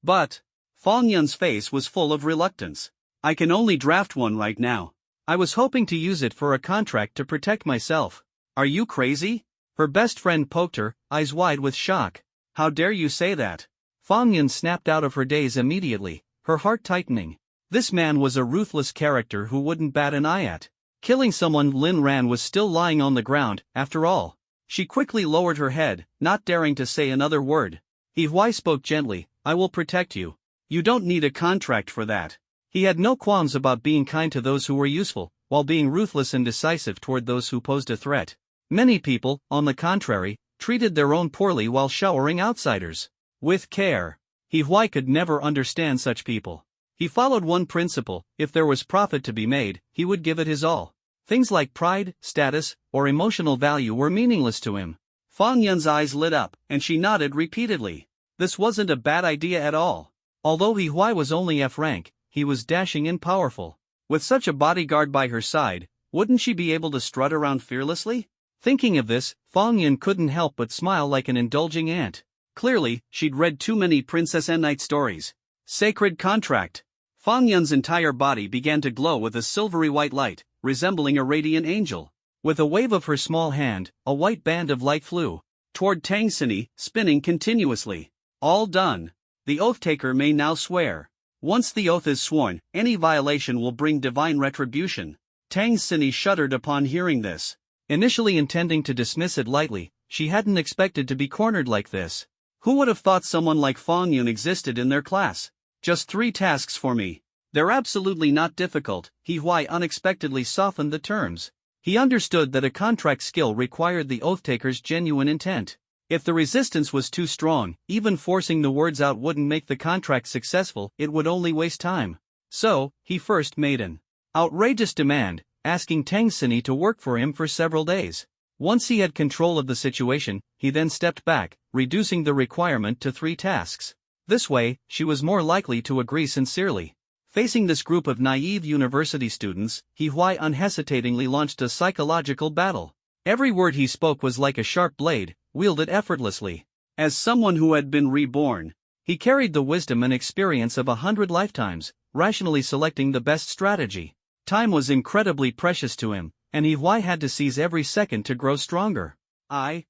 "But," Fang Yun's face was full of reluctance. "I can only draft one right now. I was hoping to use it for a contract to protect myself." "Are you crazy?" Her best friend poked her, eyes wide with shock. "How dare you say that?" Fang Yun snapped out of her daze immediately, her heart tightening. This man was a ruthless character who wouldn't bat an eye at killing someone. Lin Ran was still lying on the ground, after all. She quickly lowered her head, not daring to say another word. He Huai spoke gently, "I will protect you. You don't need a contract for that." He had no qualms about being kind to those who were useful, while being ruthless and decisive toward those who posed a threat. Many people, on the contrary, treated their own poorly while showering outsiders with care. He Huai could never understand such people. He followed one principle: if there was profit to be made, he would give it his all. Things like pride, status, or emotional value were meaningless to him. Fang Yun's eyes lit up, and she nodded repeatedly. This wasn't a bad idea at all. Although He Huai was only F rank, he was dashing and powerful. With such a bodyguard by her side, wouldn't she be able to strut around fearlessly? Thinking of this, Fang Yun couldn't help but smile like an indulging aunt. Clearly, she'd read too many Princess and Knight stories. Sacred contract. Fang Yun's entire body began to glow with a silvery white light, resembling a radiant angel. With a wave of her small hand, a white band of light flew toward Tang Xinyi, spinning continuously. All done. The oath-taker may now swear. Once the oath is sworn, any violation will bring divine retribution. Tang Xinyi shuddered upon hearing this. Initially intending to dismiss it lightly, she hadn't expected to be cornered like this. Who would have thought someone like Fang Yun existed in their class? Just 3 tasks for me. They're absolutely not difficult. He Huai unexpectedly softened the terms. He understood that a contract skill required the oath-taker's genuine intent. If the resistance was too strong, even forcing the words out wouldn't make the contract successful, it would only waste time. So, he first made an outrageous demand, asking Tang Xinyi to work for him for several days. Once he had control of the situation, he then stepped back, reducing the requirement to 3 tasks. This way, she was more likely to agree sincerely. Facing this group of naive university students, He Huai unhesitatingly launched a psychological battle. Every word he spoke was like a sharp blade, wielded effortlessly. As someone who had been reborn, he carried the wisdom and experience of 100 lifetimes, rationally selecting the best strategy. Time was incredibly precious to him, and He Huai had to seize every second to grow stronger. I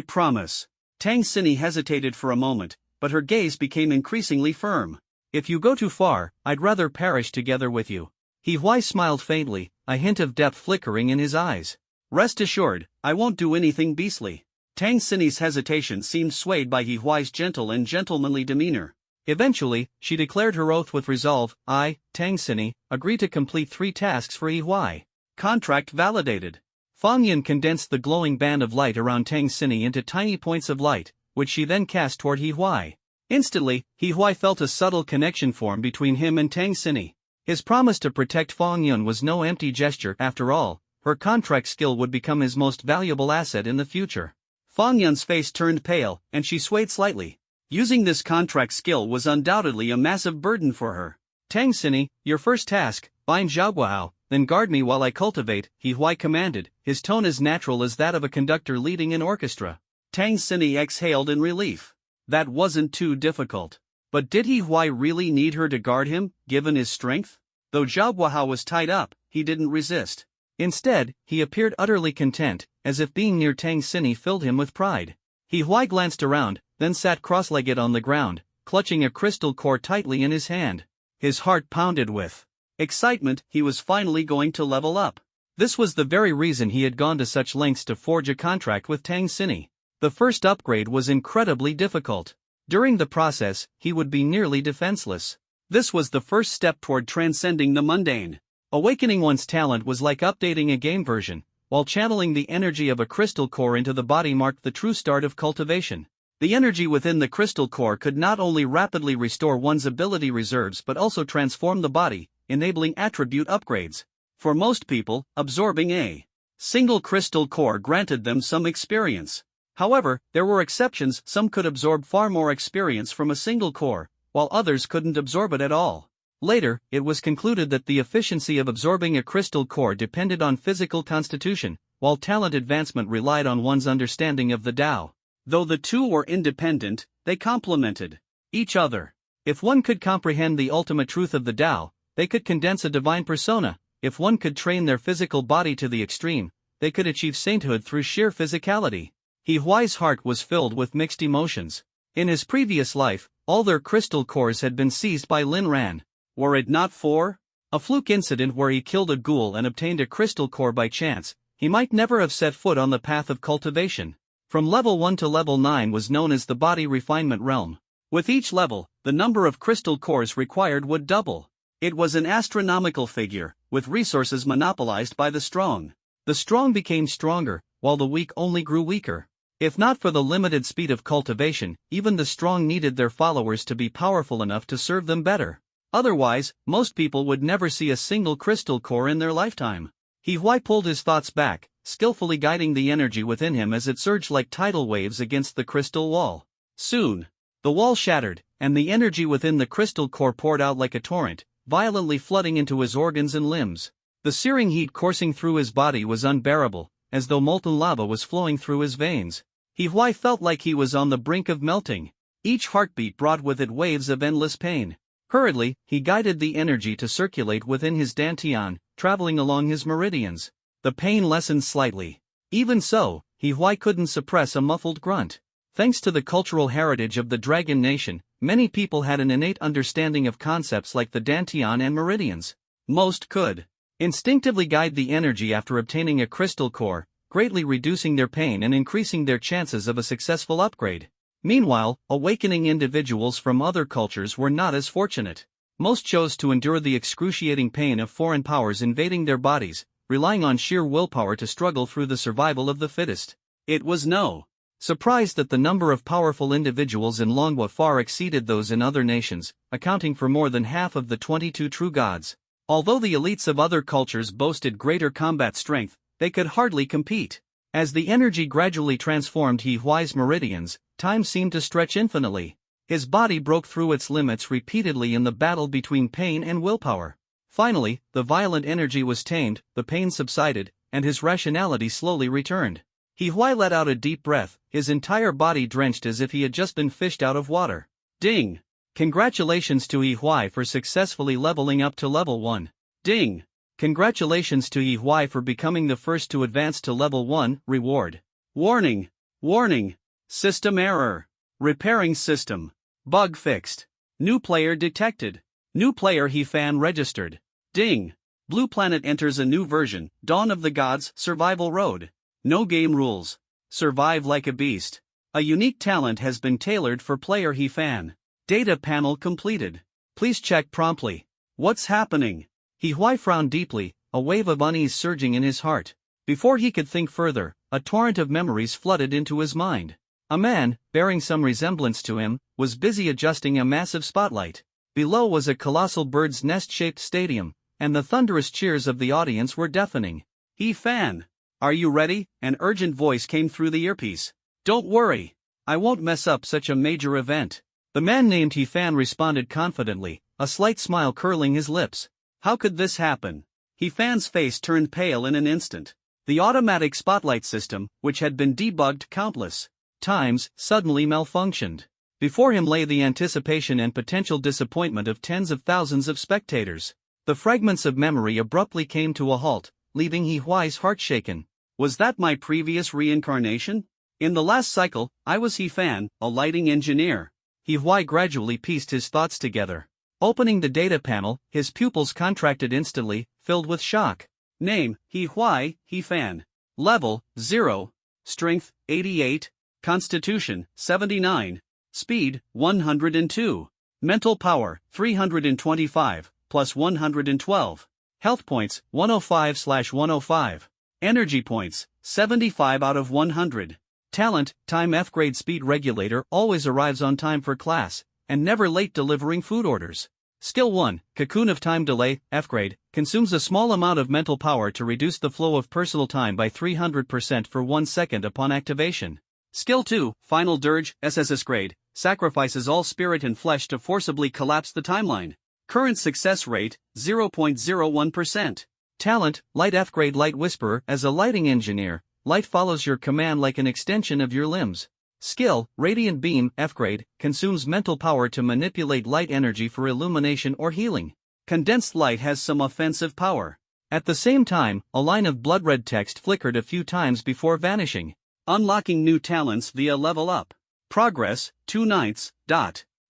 promise. Tang Xinyi hesitated for a moment, but her gaze became increasingly firm. If you go too far, I'd rather perish together with you. He Huai smiled faintly, a hint of depth flickering in his eyes. Rest assured, I won't do anything beastly. Tang Xinyi's hesitation seemed swayed by He Huai's gentle and gentlemanly demeanor. Eventually, she declared her oath with resolve. I, Tang Xinyi, agree to complete 3 tasks for He Huai. Contract validated. Fang Yun condensed the glowing band of light around Tang Xinyi into tiny points of light, which she then cast toward He Huai. Instantly, He Huai felt a subtle connection form between him and Tang Xinyi. His promise to protect Fang Yun was no empty gesture. After all, her contract skill would become his most valuable asset in the future. Fang Yun's face turned pale, and she swayed slightly. Using this contract skill was undoubtedly a massive burden for her. Tang Xinyi, your first task, bind Zhaoguahao, then guard me while I cultivate, He Huai commanded, his tone as natural as that of a conductor leading an orchestra. Tang Xinyi exhaled in relief. That wasn't too difficult. But did He Huai really need her to guard him, given his strength? Though Zhaoguahao was tied up, he didn't resist. Instead, he appeared utterly content, as if being near Tang Xinyi filled him with pride. He Huai glanced around, then sat cross-legged on the ground, clutching a crystal core tightly in his hand. His heart pounded with excitement. He was finally going to level up. This was the very reason he had gone to such lengths to forge a contract with Tang Xinyi. The first upgrade was incredibly difficult. During the process, he would be nearly defenseless. This was the first step toward transcending the mundane. Awakening one's talent was like updating a game version, while channeling the energy of a crystal core into the body marked the true start of cultivation. The energy within the crystal core could not only rapidly restore one's ability reserves but also transform the body, enabling attribute upgrades. For most people, absorbing a single crystal core granted them some experience. However, there were exceptions. Some could absorb far more experience from a single core, while others couldn't absorb it at all. Later, it was concluded that the efficiency of absorbing a crystal core depended on physical constitution, while talent advancement relied on one's understanding of the Tao. Though the two were independent, they complemented each other. If one could comprehend the ultimate truth of the Tao, they could condense a divine persona. If one could train their physical body to the extreme, they could achieve sainthood through sheer physicality. He Huai's heart was filled with mixed emotions. In his previous life, all their crystal cores had been seized by Lin Ran. Were it not for a fluke incident where he killed a ghoul and obtained a crystal core by chance, he might never have set foot on the path of cultivation. From level 1 to level 9 was known as the body refinement realm. With each level, the number of crystal cores required would double. It was an astronomical figure, with resources monopolized by the strong. The strong became stronger, while the weak only grew weaker. If not for the limited speed of cultivation, even the strong needed their followers to be powerful enough to serve them better. Otherwise, most people would never see a single crystal core in their lifetime. He Huai pulled his thoughts back, skillfully guiding the energy within him as it surged like tidal waves against the crystal wall. Soon, the wall shattered, and the energy within the crystal core poured out like a torrent, violently flooding into his organs and limbs. The searing heat coursing through his body was unbearable, as though molten lava was flowing through his veins. He Huai felt like he was on the brink of melting. Each heartbeat brought with it waves of endless pain. Hurriedly, he guided the energy to circulate within his dantian, traveling along his meridians. The pain lessened slightly. Even so, He couldn't suppress a muffled grunt. Thanks to the cultural heritage of the Dragon Nation, many people had an innate understanding of concepts like the dantian and meridians. Most could instinctively guide the energy after obtaining a crystal core, greatly reducing their pain and increasing their chances of a successful upgrade. Meanwhile, awakening individuals from other cultures were not as fortunate. Most chose to endure the excruciating pain of foreign powers invading their bodies, relying on sheer willpower to struggle through the survival of the fittest. It was no surprise that the number of powerful individuals in Longwa far exceeded those in other nations, accounting for more than half of the 22 true gods. Although the elites of other cultures boasted greater combat strength, they could hardly compete. As the energy gradually transformed Huai's meridians, time seemed to stretch infinitely. His body broke through its limits repeatedly in the battle between pain and willpower. Finally, the violent energy was tamed, the pain subsided, and his rationality slowly returned. Huai let out a deep breath, his entire body drenched as if he had just been fished out of water. Ding! Congratulations to Huai for successfully leveling up to level 1. Ding! Congratulations to Huai for becoming the first to advance to level 1, reward. Warning! Warning! System error. Repairing system. Bug fixed. New player detected. New player Hefan registered. Ding! Blue Planet enters a new version, Dawn of the Gods, Survival Road. No game rules. Survive like a beast. A unique talent has been tailored for player Hefan. Data panel completed. Please check promptly. What's happening? Huai frowned deeply, a wave of unease surging in his heart. Before he could think further, a torrent of memories flooded into his mind. A man, bearing some resemblance to him, was busy adjusting a massive spotlight. Below was a colossal bird's nest-shaped stadium, and the thunderous cheers of the audience were deafening. Hefan! Are you ready? An urgent voice came through the earpiece. Don't worry. I won't mess up such a major event. The man named Hefan responded confidently, a slight smile curling his lips. How could this happen? Hefan's face turned pale in an instant. The automatic spotlight system, which had been debugged countless times, suddenly malfunctioned. Before him lay the anticipation and potential disappointment of tens of thousands of spectators. The fragments of memory abruptly came to a halt, leaving Huai's heart shaken. Was that my previous reincarnation? In the last cycle, I was Hefan, a lighting engineer. Huai gradually pieced his thoughts together. Opening the data panel, his pupils contracted instantly, filled with shock. Name, Huai, Hefan. Level, 0. Strength, 88. Constitution, 79. Speed, 102. Mental power, 325, plus 112. Health points, 105/105. Energy points, 75 out of 100. Talent, time F-grade speed regulator always arrives on time for class, and never late delivering food orders. Skill 1, Cocoon of Time Delay, F-grade, consumes a small amount of mental power to reduce the flow of personal time by 300% for 1 second upon activation. Skill 2, Final Dirge, SSS grade, sacrifices all spirit and flesh to forcibly collapse the timeline. Current success rate, 0.01%. Talent, Light F-grade Light Whisperer. As a lighting engineer, light follows your command like an extension of your limbs. Skill, Radiant Beam, F-grade, consumes mental power to manipulate light energy for illumination or healing. Condensed light has some offensive power. At the same time, a line of blood-red text flickered a few times before vanishing. Unlocking new talents via level up. Progress, 2/9.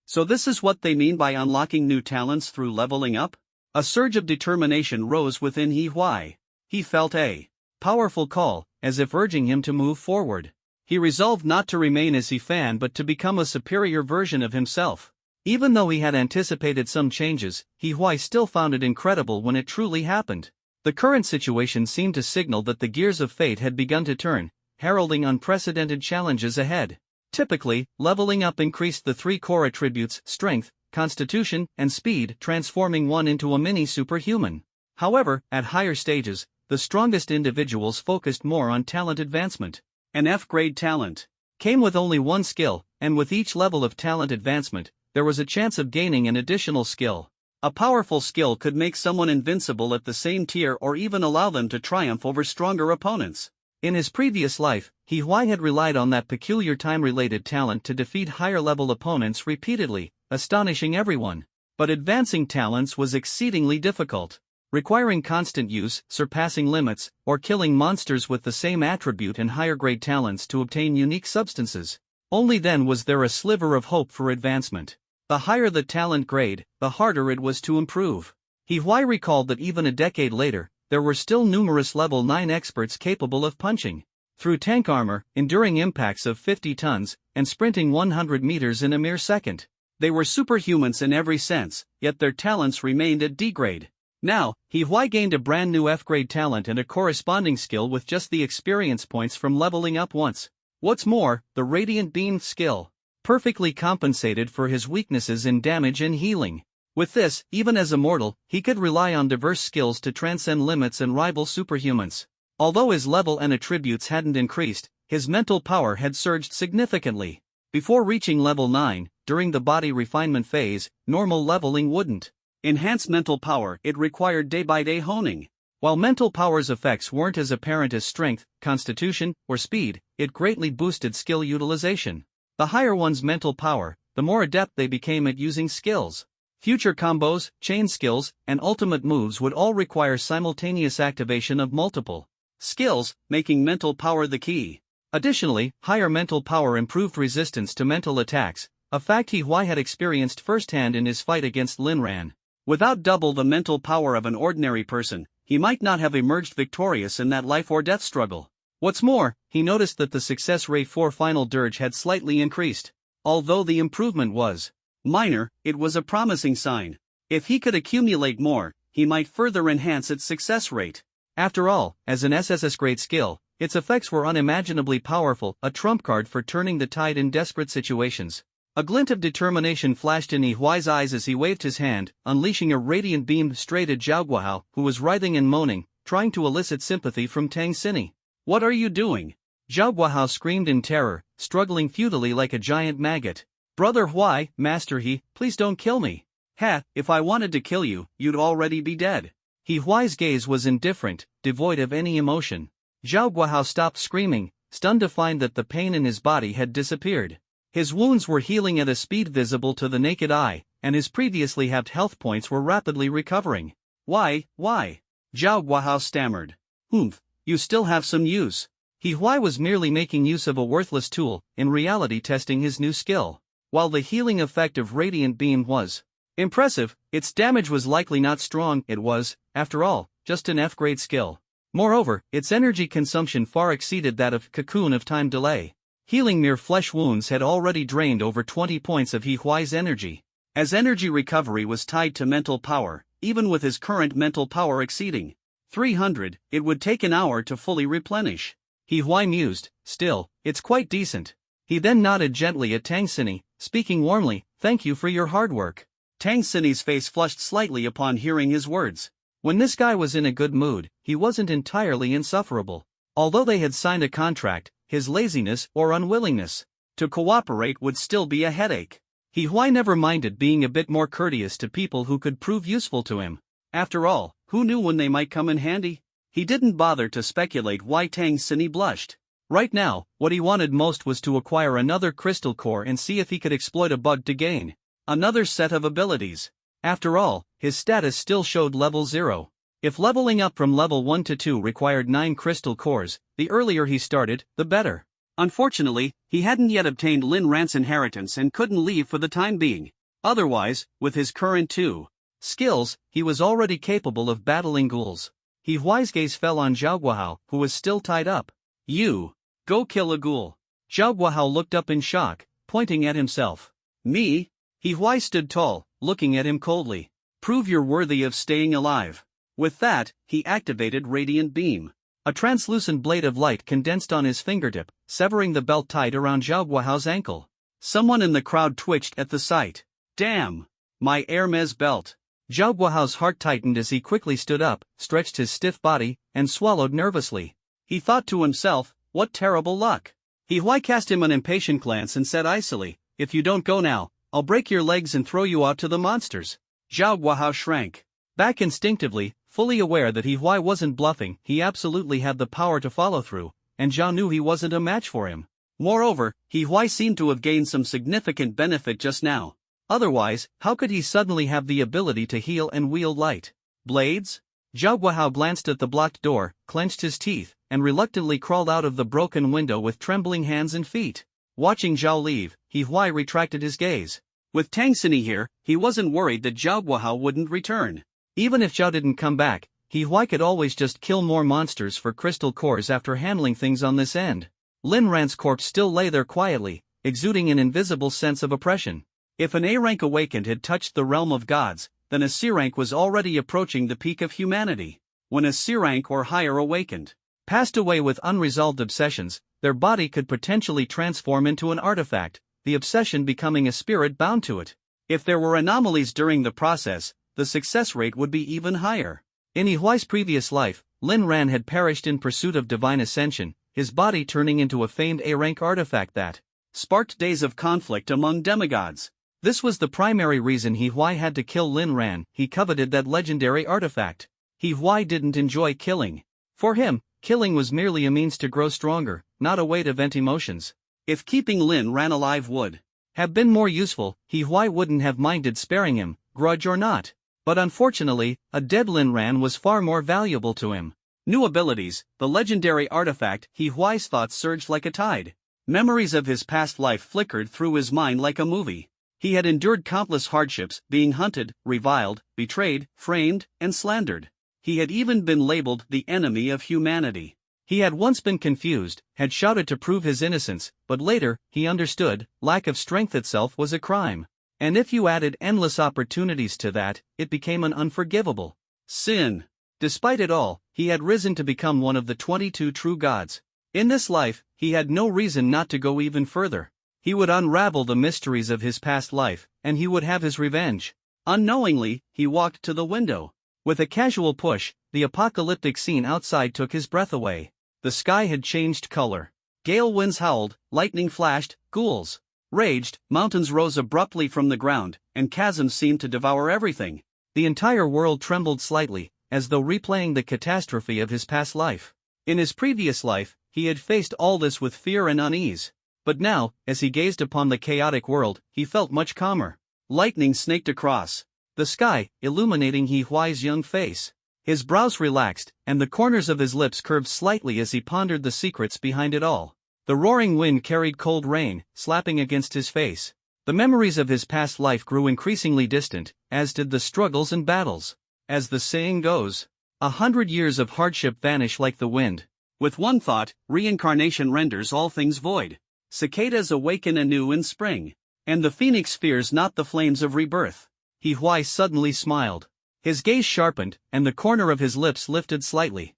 So this is what they mean by unlocking new talents through leveling up? A surge of determination rose within Huai. He felt a powerful call, as if urging him to move forward. He resolved not to remain as Hefan but to become a superior version of himself. Even though he had anticipated some changes, Huai still found it incredible when it truly happened. The current situation seemed to signal that the gears of fate had begun to turn, heralding unprecedented challenges ahead. Typically, leveling up increased the 3 core attributes, strength, constitution, and speed, transforming one into a mini-superhuman. However, at higher stages, the strongest individuals focused more on talent advancement. An F-grade talent came with only 1 skill, and with each level of talent advancement, there was a chance of gaining an additional skill. A powerful skill could make someone invincible at the same tier or even allow them to triumph over stronger opponents. In his previous life, Huai had relied on that peculiar time-related talent to defeat higher-level opponents repeatedly, astonishing everyone. But advancing talents was exceedingly difficult, requiring constant use, surpassing limits, or killing monsters with the same attribute and higher grade talents to obtain unique substances. Only then was there a sliver of hope for advancement. The higher the talent grade, the harder it was to improve. Huai recalled that even a decade later, there were still numerous level 9 experts capable of punching through tank armor, enduring impacts of 50 tons, and sprinting 100 meters in a mere second. They were superhumans in every sense, yet their talents remained at D grade. Now, Huai gained a brand new F grade talent and a corresponding skill with just the experience points from leveling up once. What's more, the Radiant Beam skill perfectly compensated for his weaknesses in damage and healing. With this, even as a mortal, he could rely on diverse skills to transcend limits and rival superhumans. Although his level and attributes hadn't increased, his mental power had surged significantly. Before reaching level 9, during the body refinement phase, normal leveling wouldn't enhance mental power, it required day-by-day honing. While mental power's effects weren't as apparent as strength, constitution, or speed, it greatly boosted skill utilization. The higher one's mental power, the more adept they became at using skills. Future combos, chain skills, and ultimate moves would all require simultaneous activation of multiple skills, making mental power the key. Additionally, higher mental power improved resistance to mental attacks, a fact Huai had experienced firsthand in his fight against Lin Ran. Without double the mental power of an ordinary person, he might not have emerged victorious in that life-or-death struggle. What's more, he noticed that the success rate for Final Dirge had slightly increased. Although the improvement was minor, it was a promising sign. If he could accumulate more, he might further enhance its success rate. After all, as an SSS grade skill, its effects were unimaginably powerful, a trump card for turning the tide in desperate situations. A glint of determination flashed in Huai's eyes as he waved his hand, unleashing a radiant beam straight at Zhao Guohao, who was writhing and moaning, trying to elicit sympathy from Tang Xini. "What are you doing?" Zhao Guohao screamed in terror, struggling futilely like a giant maggot. "Brother Huai, Master He, please don't kill me." "Ha, if I wanted to kill you, you'd already be dead." Huai's gaze was indifferent, devoid of any emotion. Zhao Guohao stopped screaming, stunned to find that the pain in his body had disappeared. His wounds were healing at a speed visible to the naked eye, and his previously halved health points were rapidly recovering. Why? Zhao Guohao stammered. You still have some use." Huai was merely making use of a worthless tool, in reality testing his new skill. While the healing effect of Radiant Beam was impressive, its damage was likely not strong. It was, after all, just an F-grade skill. Moreover, its energy consumption far exceeded that of Cocoon of Time Delay. Healing mere flesh wounds had already drained over 20 points of Huai's energy. As energy recovery was tied to mental power, even with his current mental power exceeding 300, it would take an hour to fully replenish. Huai mused, "Still, it's quite decent." He then nodded gently at Tang Xini, speaking warmly, "Thank you for your hard work." Tang Xini's face flushed slightly upon hearing his words. When this guy was in a good mood, he wasn't entirely insufferable. Although they had signed a contract, his laziness or unwillingness to cooperate would still be a headache. Huai never minded being a bit more courteous to people who could prove useful to him. After all, who knew when they might come in handy? He didn't bother to speculate why Tang Xini blushed. Right now, what he wanted most was to acquire another crystal core and see if he could exploit a bug to gain another set of abilities. After all, his status still showed level 0. If leveling up from level 1 to 2 required 9 crystal cores, the earlier he started, the better. Unfortunately, he hadn't yet obtained Lin Ran's inheritance and couldn't leave for the time being. Otherwise, with his current 2 skills, he was already capable of battling ghouls. Huai's gaze fell on Zhao Guohao, who was still tied up. "You, go kill a ghoul." Zhao Guohao looked up in shock, pointing at himself. "Me?" Huai stood tall, looking at him coldly. "Prove you're worthy of staying alive." With that, he activated Radiant Beam. A translucent blade of light condensed on his fingertip, severing the belt tied around Zhao Guohao's ankle. Someone in the crowd twitched at the sight. "Damn! My Hermes belt!" Zhao Guohao's heart tightened as he quickly stood up, stretched his stiff body, and swallowed nervously. He thought to himself, what terrible luck. Huai cast him an impatient glance and said icily, "If you don't go now, I'll break your legs and throw you out to the monsters." Zhao Guohao shrank back instinctively, fully aware that Huai wasn't bluffing. He absolutely had the power to follow through, and Zhao knew he wasn't a match for him. Moreover, Huai seemed to have gained some significant benefit just now. Otherwise, how could he suddenly have the ability to heal and wield light blades? Zhao Guohao glanced at the blocked door, clenched his teeth, and reluctantly crawled out of the broken window with trembling hands and feet. Watching Zhao leave, He Huai retracted his gaze. With Tang Xini here, he wasn't worried that Zhao Guohao wouldn't return. Even if Zhao didn't come back, He Huai could always just kill more monsters for crystal cores after handling things on this end. Lin Ran's corpse still lay there quietly, exuding an invisible sense of oppression. If an A-rank awakened had touched the realm of gods, then a C-rank was already approaching the peak of humanity. When a C-rank or higher awakened, passed away with unresolved obsessions, their body could potentially transform into an artifact, the obsession becoming a spirit bound to it. If there were anomalies during the process, the success rate would be even higher. In He Huai's previous life, Lin Ran had perished in pursuit of divine ascension, his body turning into a famed A-rank artifact that sparked days of conflict among demigods. This was the primary reason He Huai had to kill Lin Ran. He coveted that legendary artifact. He Huai didn't enjoy killing. For him, killing was merely a means to grow stronger, not a way to vent emotions. If keeping Lin Ran alive would have been more useful, He Huai wouldn't have minded sparing him, grudge or not. But unfortunately, a dead Lin Ran was far more valuable to him. New abilities, the legendary artifact. He Huai's thoughts surged like a tide. Memories of his past life flickered through his mind like a movie. He had endured countless hardships, being hunted, reviled, betrayed, framed, and slandered. He had even been labeled the enemy of humanity. He had once been confused, had shouted to prove his innocence, but later, he understood, lack of strength itself was a crime. And if you added endless opportunities to that, it became an unforgivable sin. Despite it all, he had risen to become one of the 22 true gods. In this life, he had no reason not to go even further. He would unravel the mysteries of his past life, and he would have his revenge. Unknowingly, he walked to the window. With a casual push, the apocalyptic scene outside took his breath away. The sky had changed color. Gale winds howled, lightning flashed, ghouls raged, mountains rose abruptly from the ground, and chasms seemed to devour everything. The entire world trembled slightly, as though replaying the catastrophe of his past life. In his previous life, he had faced all this with fear and unease. But now, as he gazed upon the chaotic world, he felt much calmer. Lightning snaked across the sky, illuminating He Huai's young face. His brows relaxed, and the corners of his lips curved slightly as he pondered the secrets behind it all. The roaring wind carried cold rain, slapping against his face. The memories of his past life grew increasingly distant, as did the struggles and battles. As the saying goes, 100 years of hardship vanish like the wind. With one thought, reincarnation renders all things void. Cicadas awaken anew in spring. And the phoenix fears not the flames of rebirth. He Huai suddenly smiled. His gaze sharpened, and the corner of his lips lifted slightly.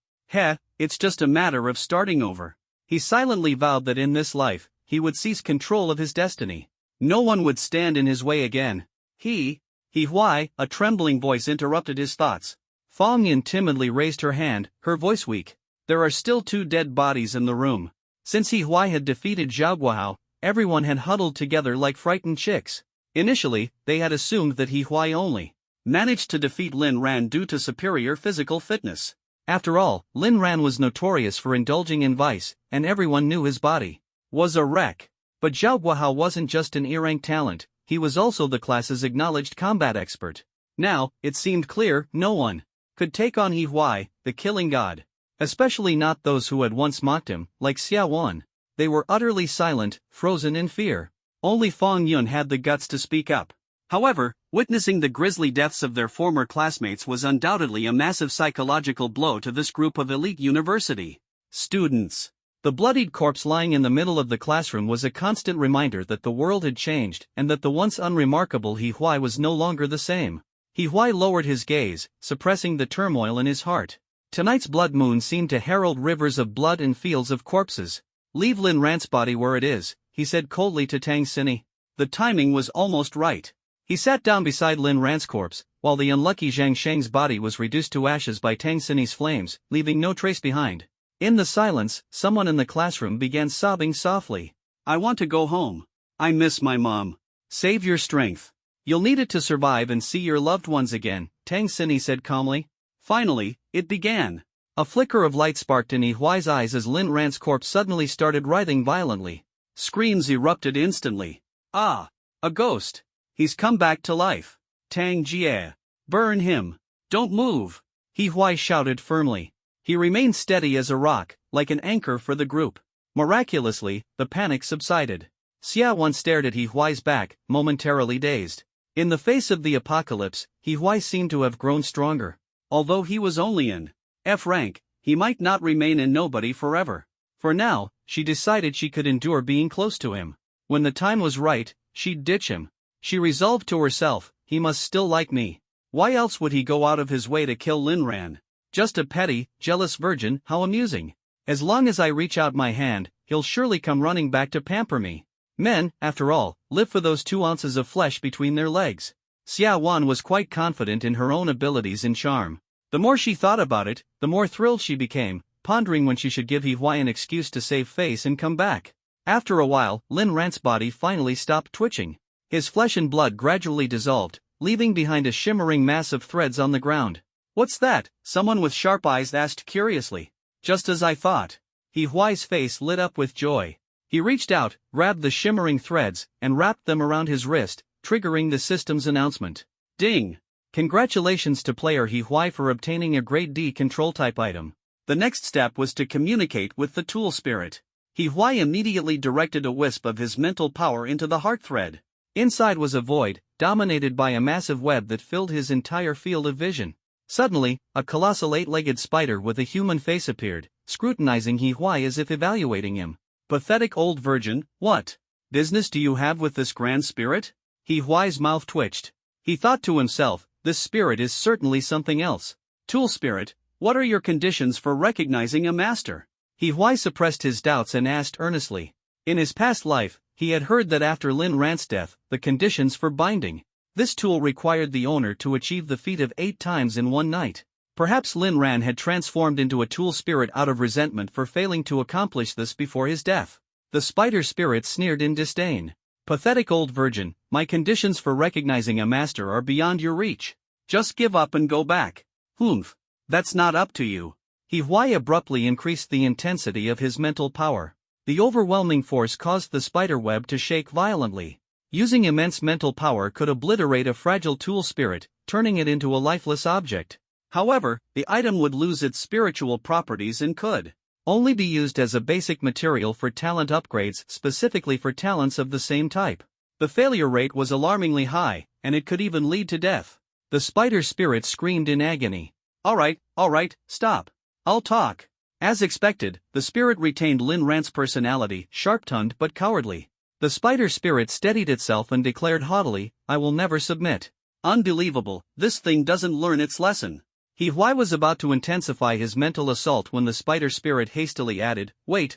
It's just a matter of starting over. He silently vowed that in this life, he would seize control of his destiny. No one would stand in his way again. He Huai, a trembling voice interrupted his thoughts. Fang Yin timidly raised her hand, her voice weak. There are still 2 dead bodies in the room. Since He Huai had defeated Zhao Guohao, everyone had huddled together like frightened chicks. Initially, they had assumed that He Huai only managed to defeat Lin Ran due to superior physical fitness. After all, Lin Ran was notorious for indulging in vice, and everyone knew his body was a wreck. But Zhao Guohao wasn't just an E-rank talent, he was also the class's acknowledged combat expert. Now, it seemed clear, no one could take on He Huai, the killing god. Especially not those who had once mocked him, like Xiao Wan. They were utterly silent, frozen in fear. Only Fang Yun had the guts to speak up. However, witnessing the grisly deaths of their former classmates was undoubtedly a massive psychological blow to this group of elite university students. The bloodied corpse lying in the middle of the classroom was a constant reminder that the world had changed and that the once unremarkable He Huai was no longer the same. He Huai lowered his gaze, suppressing the turmoil in his heart. Tonight's blood moon seemed to herald rivers of blood and fields of corpses. Leave Lin Ran's body where it is, he said coldly to Tang Xini. The timing was almost right. He sat down beside Lin Ran's corpse, while the unlucky Zhang Sheng's body was reduced to ashes by Tang Xini's flames, leaving no trace behind. In the silence, someone in the classroom began sobbing softly. I want to go home. I miss my mom. Save your strength. You'll need it to survive and see your loved ones again, Tang Xini said calmly. Finally, it began. A flicker of light sparked in He Huai's eyes as Lin Ran's corpse suddenly started writhing violently. Screams erupted instantly. Ah! A ghost! He's come back to life. Tang Jie. Burn him. Don't move. He Huai shouted firmly. He remained steady as a rock, like an anchor for the group. Miraculously, the panic subsided. Xia Wan stared at He Huai's back, momentarily dazed. In the face of the apocalypse, He Huai seemed to have grown stronger. Although he was only in F rank, he might not remain in nobody forever. For now, she decided she could endure being close to him. When the time was right, she'd ditch him. She resolved to herself, he must still like me. Why else would he go out of his way to kill Lin Ran? Just a petty, jealous virgin, how amusing. As long as I reach out my hand, he'll surely come running back to pamper me. Men, after all, live for those 2 ounces of flesh between their legs. Xia Wan was quite confident in her own abilities and charm. The more she thought about it, the more thrilled she became, pondering when she should give He Huai an excuse to save face and come back. After a while, Lin Ran's body finally stopped twitching. His flesh and blood gradually dissolved, leaving behind a shimmering mass of threads on the ground. What's that? Someone with sharp eyes asked curiously. Just as I thought. He Huai's face lit up with joy. He reached out, grabbed the shimmering threads, and wrapped them around his wrist, triggering the system's announcement. Ding! Congratulations to player He Huai for obtaining a Grade D control-type item. The next step was to communicate with the tool spirit. He Huai immediately directed a wisp of his mental power into the heart thread. Inside was a void, dominated by a massive web that filled his entire field of vision. Suddenly, a colossal 8-legged spider with a human face appeared, scrutinizing He Huai as if evaluating him. Pathetic old virgin, what business do you have with this grand spirit? He Huai's mouth twitched. He thought to himself, this spirit is certainly something else. Tool spirit, what are your conditions for recognizing a master? He Huai suppressed his doubts and asked earnestly. In his past life, he had heard that after Lin Ran's death, the conditions for binding this tool required the owner to achieve the feat of 8 times in one night. Perhaps Lin Ran had transformed into a tool spirit out of resentment for failing to accomplish this before his death. The spider spirit sneered in disdain. Pathetic old virgin, my conditions for recognizing a master are beyond your reach. Just give up and go back. Humph. That's not up to you. He Huai abruptly increased the intensity of his mental power. The overwhelming force caused the spider web to shake violently. Using immense mental power could obliterate a fragile tool spirit, turning it into a lifeless object. However, the item would lose its spiritual properties and could only be used as a basic material for talent upgrades, specifically for talents of the same type. The failure rate was alarmingly high, and it could even lead to death. The spider spirit screamed in agony. All right, stop. I'll talk. As expected, the spirit retained Lin Ran's personality, sharp-tongued but cowardly. The spider spirit steadied itself and declared haughtily, I will never submit. Unbelievable, this thing doesn't learn its lesson. He Huai was about to intensify his mental assault when the spider spirit hastily added, Wait,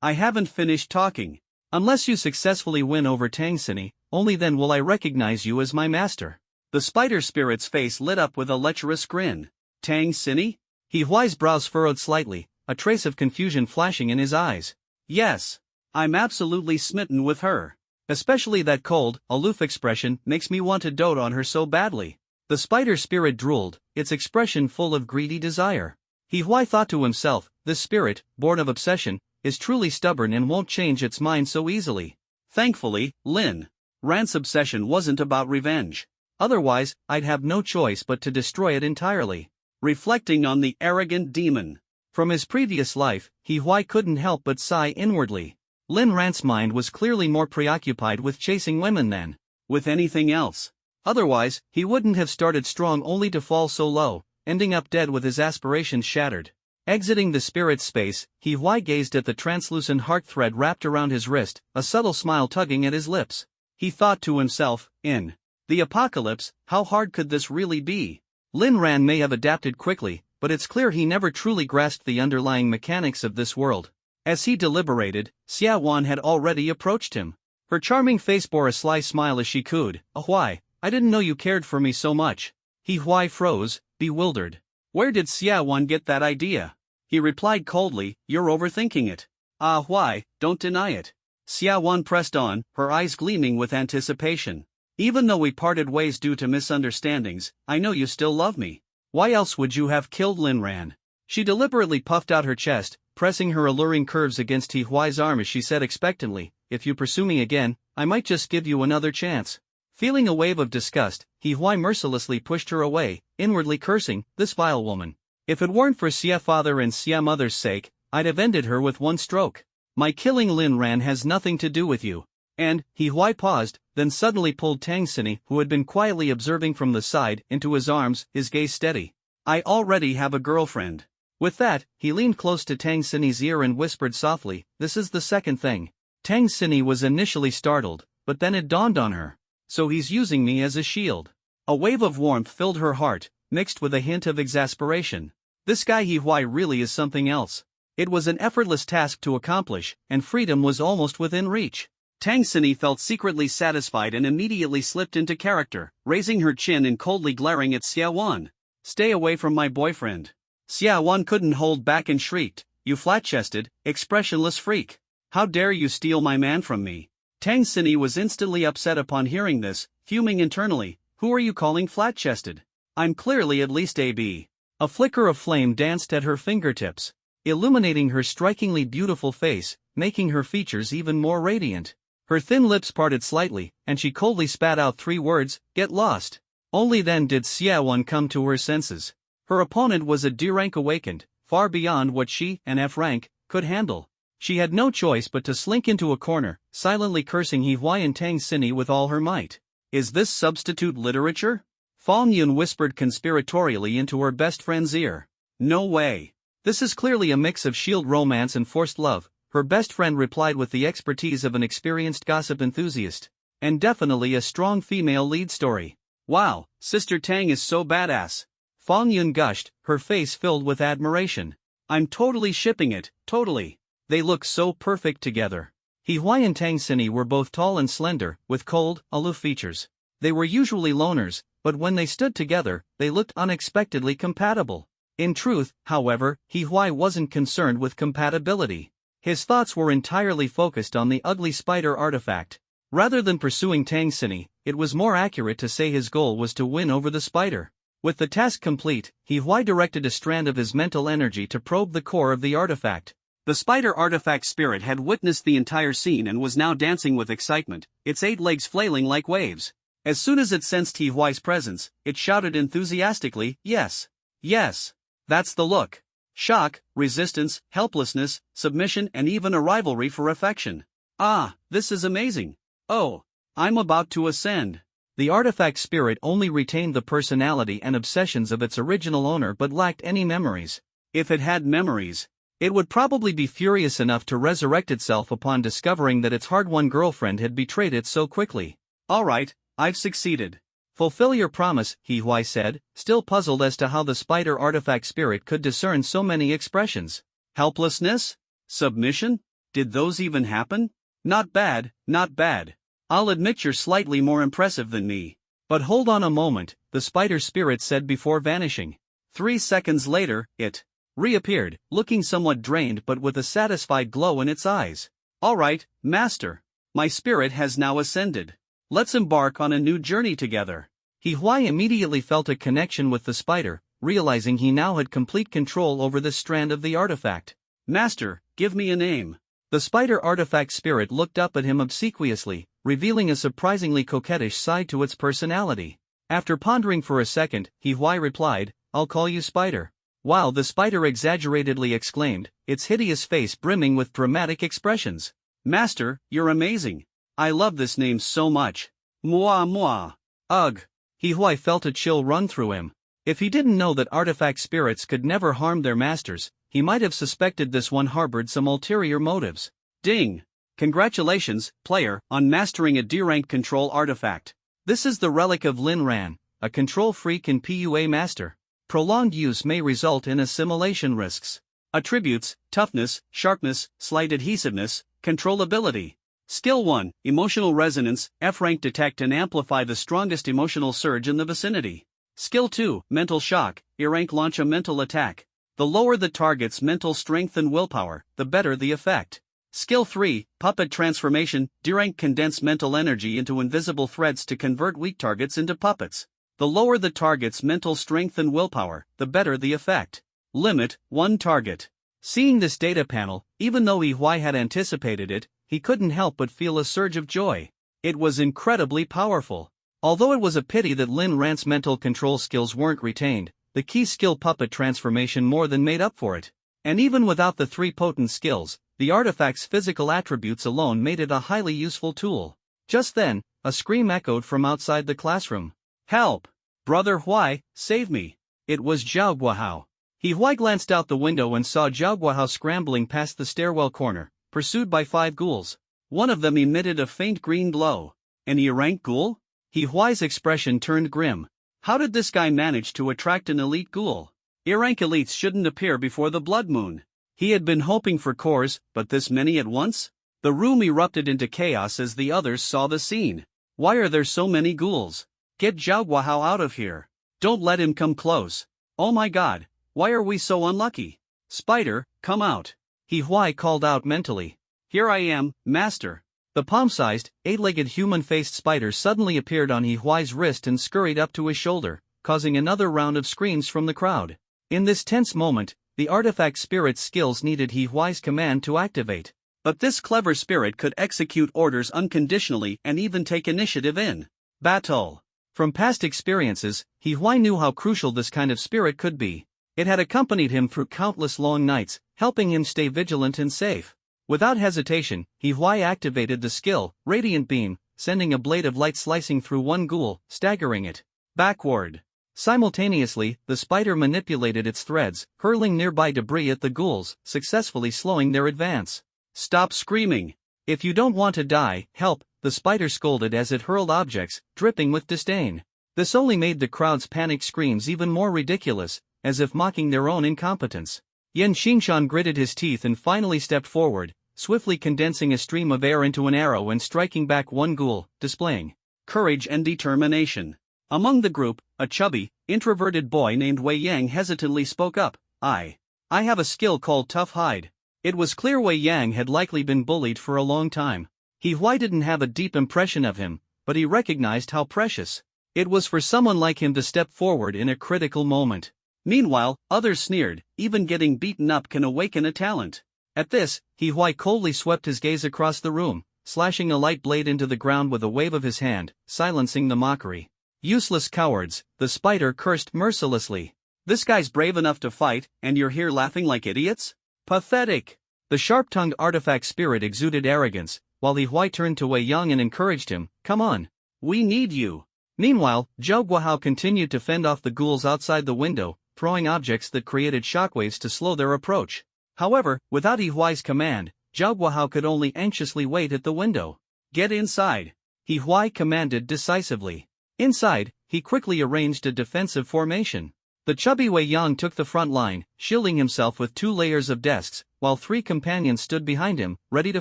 I haven't finished talking. Unless you successfully win over Tang Xini, only then will I recognize you as my master. The spider spirit's face lit up with a lecherous grin. Tang Xini? He Huai's brows furrowed slightly, a trace of confusion flashing in his eyes. Yes. I'm absolutely smitten with her. Especially that cold, aloof expression makes me want to dote on her so badly. The spider spirit drooled, its expression full of greedy desire. He Huai thought to himself, this spirit, born of obsession, is truly stubborn and won't change its mind so easily. Thankfully, Lin Ran's obsession wasn't about revenge. Otherwise, I'd have no choice but to destroy it entirely. Reflecting on the arrogant demon from his previous life, He Huai couldn't help but sigh inwardly. Lin Ran's mind was clearly more preoccupied with chasing women than with anything else. Otherwise, he wouldn't have started strong only to fall so low, ending up dead with his aspirations shattered. Exiting the spirit's space, He Huai gazed at the translucent heart thread wrapped around his wrist, a subtle smile tugging at his lips. He thought to himself, in the apocalypse, how hard could this really be? Lin Ran may have adapted quickly, but it's clear he never truly grasped the underlying mechanics of this world. As he deliberated, Xia Wan had already approached him. Her charming face bore a sly smile as she cooed, Huai, I didn't know you cared for me so much. He Huai froze, bewildered. Where did Xia Wan get that idea? He replied coldly, You're overthinking it. Huai, don't deny it. Xia Wan pressed on, her eyes gleaming with anticipation. Even though we parted ways due to misunderstandings, I know you still love me. Why else would you have killed Lin Ran? She deliberately puffed out her chest, pressing her alluring curves against He Huai's arm as she said expectantly, If you pursue me again, I might just give you another chance. Feeling a wave of disgust, He Huai mercilessly pushed her away, inwardly cursing, this vile woman. If it weren't for Xia father and Xia mother's sake, I'd have ended her with one stroke. My killing Lin Ran has nothing to do with you. And, He Huai paused, then suddenly pulled Tang Xinyi, who had been quietly observing from the side, into his arms, his gaze steady. I already have a girlfriend. With that, he leaned close to Tang Xinyi's ear and whispered softly, this is the second thing. Tang Xinyi was initially startled, but then it dawned on her. So he's using me as a shield. A wave of warmth filled her heart, mixed with a hint of exasperation. This guy He Huai really is something else. It was an effortless task to accomplish, and freedom was almost within reach. Tang Xinyi felt secretly satisfied and immediately slipped into character, raising her chin and coldly glaring at Xia Wan. Stay away from my boyfriend. Xia Wan couldn't hold back and shrieked, you flat-chested, expressionless freak. How dare you steal my man from me? Tang Xinyi was instantly upset upon hearing this, fuming internally, who are you calling flat-chested? I'm clearly at least AB. A flicker of flame danced at her fingertips, illuminating her strikingly beautiful face, making her features even more radiant. Her thin lips parted slightly, and she coldly spat out 3 words, get lost. Only then did Xia Wan come to her senses. Her opponent was a D rank awakened, far beyond what she, an F rank, could handle. She had no choice but to slink into a corner, silently cursing He Huai and Tang Xinyi with all her might. Is this substitute literature? Fang Yun whispered conspiratorially into her best friend's ear. No way. This is clearly a mix of shield romance and forced love, her best friend replied with the expertise of an experienced gossip enthusiast. And definitely a strong female lead story. Wow, Sister Tang is so badass. Fang Yun gushed, her face filled with admiration. I'm totally shipping it, totally. They look so perfect together. He Huai and Tang Xinyi were both tall and slender, with cold, aloof features. They were usually loners, but when they stood together, they looked unexpectedly compatible. In truth, however, He Huai wasn't concerned with compatibility. His thoughts were entirely focused on the ugly spider artifact. Rather than pursuing Tang Xinyi, it was more accurate to say his goal was to win over the spider. With the task complete, He Huai directed a strand of his mental energy to probe the core of the artifact. The spider artifact spirit had witnessed the entire scene and was now dancing with excitement, its 8 legs flailing like waves. As soon as it sensed He Huai's presence, it shouted enthusiastically, yes. Yes. That's the look. Shock, resistance, helplessness, submission and even a rivalry for affection. Ah, this is amazing. Oh, I'm about to ascend. The artifact spirit only retained the personality and obsessions of its original owner but lacked any memories. If it had memories, it would probably be furious enough to resurrect itself upon discovering that its hard-won girlfriend had betrayed it so quickly. Alright, I've succeeded. Fulfill your promise, He Huai said, still puzzled as to how the spider artifact spirit could discern so many expressions. Helplessness? Submission? Did those even happen? Not bad, not bad. I'll admit you're slightly more impressive than me. But hold on a moment, the spider spirit said before vanishing. 3 seconds later, it reappeared, looking somewhat drained but with a satisfied glow in its eyes. Alright, Master. My spirit has now ascended. Let's embark on a new journey together. He Huai immediately felt a connection with the spider, realizing he now had complete control over this strand of the artifact. Master, give me a name. The spider artifact spirit looked up at him obsequiously, revealing a surprisingly coquettish side to its personality. After pondering for a second, He Huai replied, I'll call you Spider. Wow, the spider exaggeratedly exclaimed, its hideous face brimming with dramatic expressions. Master, you're amazing. I love this name so much. Moi moi. Ugh. He Huai felt a chill run through him. If he didn't know that artifact spirits could never harm their masters, he might have suspected this one harbored some ulterior motives. Ding. Congratulations, player, on mastering a D-rank control artifact. This is the relic of Lin Ran, a control freak and PUA master. Prolonged use may result in assimilation risks. Attributes, toughness, sharpness, slight adhesiveness, controllability. Skill 1, Emotional Resonance, F-rank detect and amplify the strongest emotional surge in the vicinity. Skill 2, Mental Shock, E-rank launch a mental attack. The lower the target's mental strength and willpower, the better the effect. Skill 3, Puppet Transformation, D-rank condense mental energy into invisible threads to convert weak targets into puppets. The lower the target's mental strength and willpower, the better the effect. Limit, 1 target. Seeing this data panel, even though He Huai had anticipated it, he couldn't help but feel a surge of joy. It was incredibly powerful. Although it was a pity that Lin Ran's mental control skills weren't retained, the key skill puppet transformation more than made up for it. And even without the 3 potent skills, the artifact's physical attributes alone made it a highly useful tool. Just then, a scream echoed from outside the classroom. "Help! Brother Huai, save me!" It was Zhao Guohao. Huai glanced out the window and saw Zhao Guohao scrambling past the stairwell corner, pursued by 5 ghouls. One of them emitted a faint green glow. An E-rank ghoul? Huai's expression turned grim. How did this guy manage to attract an elite ghoul? E-rank elites shouldn't appear before the blood moon. He had been hoping for cores, but this many at once? The room erupted into chaos as the others saw the scene. Why are there so many ghouls? Get Zhao Guohao out of here. Don't let him come close. Oh my god, why are we so unlucky? Spider, come out. Huai called out mentally. Here I am, master. The palm-sized, 8-legged human-faced spider suddenly appeared on Huai's wrist and scurried up to his shoulder, causing another round of screams from the crowd. In this tense moment, the artifact spirit's skills needed Huai's command to activate. But this clever spirit could execute orders unconditionally and even take initiative in battle. From past experiences, Huai knew how crucial this kind of spirit could be. It had accompanied him through countless long nights, helping him stay vigilant and safe. Without hesitation, Huai activated the skill, Radiant Beam, sending a blade of light slicing through one ghoul, staggering it backward. Simultaneously, the spider manipulated its threads, hurling nearby debris at the ghouls, successfully slowing their advance. Stop screaming! If you don't want to die, help, the spider scolded as it hurled objects, dripping with disdain. This only made the crowd's panicked screams even more ridiculous, as if mocking their own incompetence. Yan Xingshan gritted his teeth and finally stepped forward, swiftly condensing a stream of air into an arrow and striking back one ghoul, displaying courage and determination. Among the group, a chubby, introverted boy named Wei Yang hesitantly spoke up. I have a skill called Tough Hide. It was clear Wei Yang had likely been bullied for a long time. Huai didn't have a deep impression of him, but he recognized how precious it was for someone like him to step forward in a critical moment. Meanwhile, others sneered, even getting beaten up can awaken a talent. At this, Huai coldly swept his gaze across the room, slashing a light blade into the ground with a wave of his hand, silencing the mockery. Useless cowards, the spider cursed mercilessly. This guy's brave enough to fight, and you're here laughing like idiots? Pathetic! The sharp-tongued artifact spirit exuded arrogance, while Huai turned to Wei Yang and encouraged him, come on. We need you. Meanwhile, Zhao Guohao continued to fend off the ghouls outside the window, throwing objects that created shockwaves to slow their approach. However, without Huai's command, Zhao Guohao could only anxiously wait at the window. Get inside. Huai commanded decisively. Inside, he quickly arranged a defensive formation. The chubby Wei Yang took the front line, shielding himself with 2 layers of desks, while 3 companions stood behind him, ready to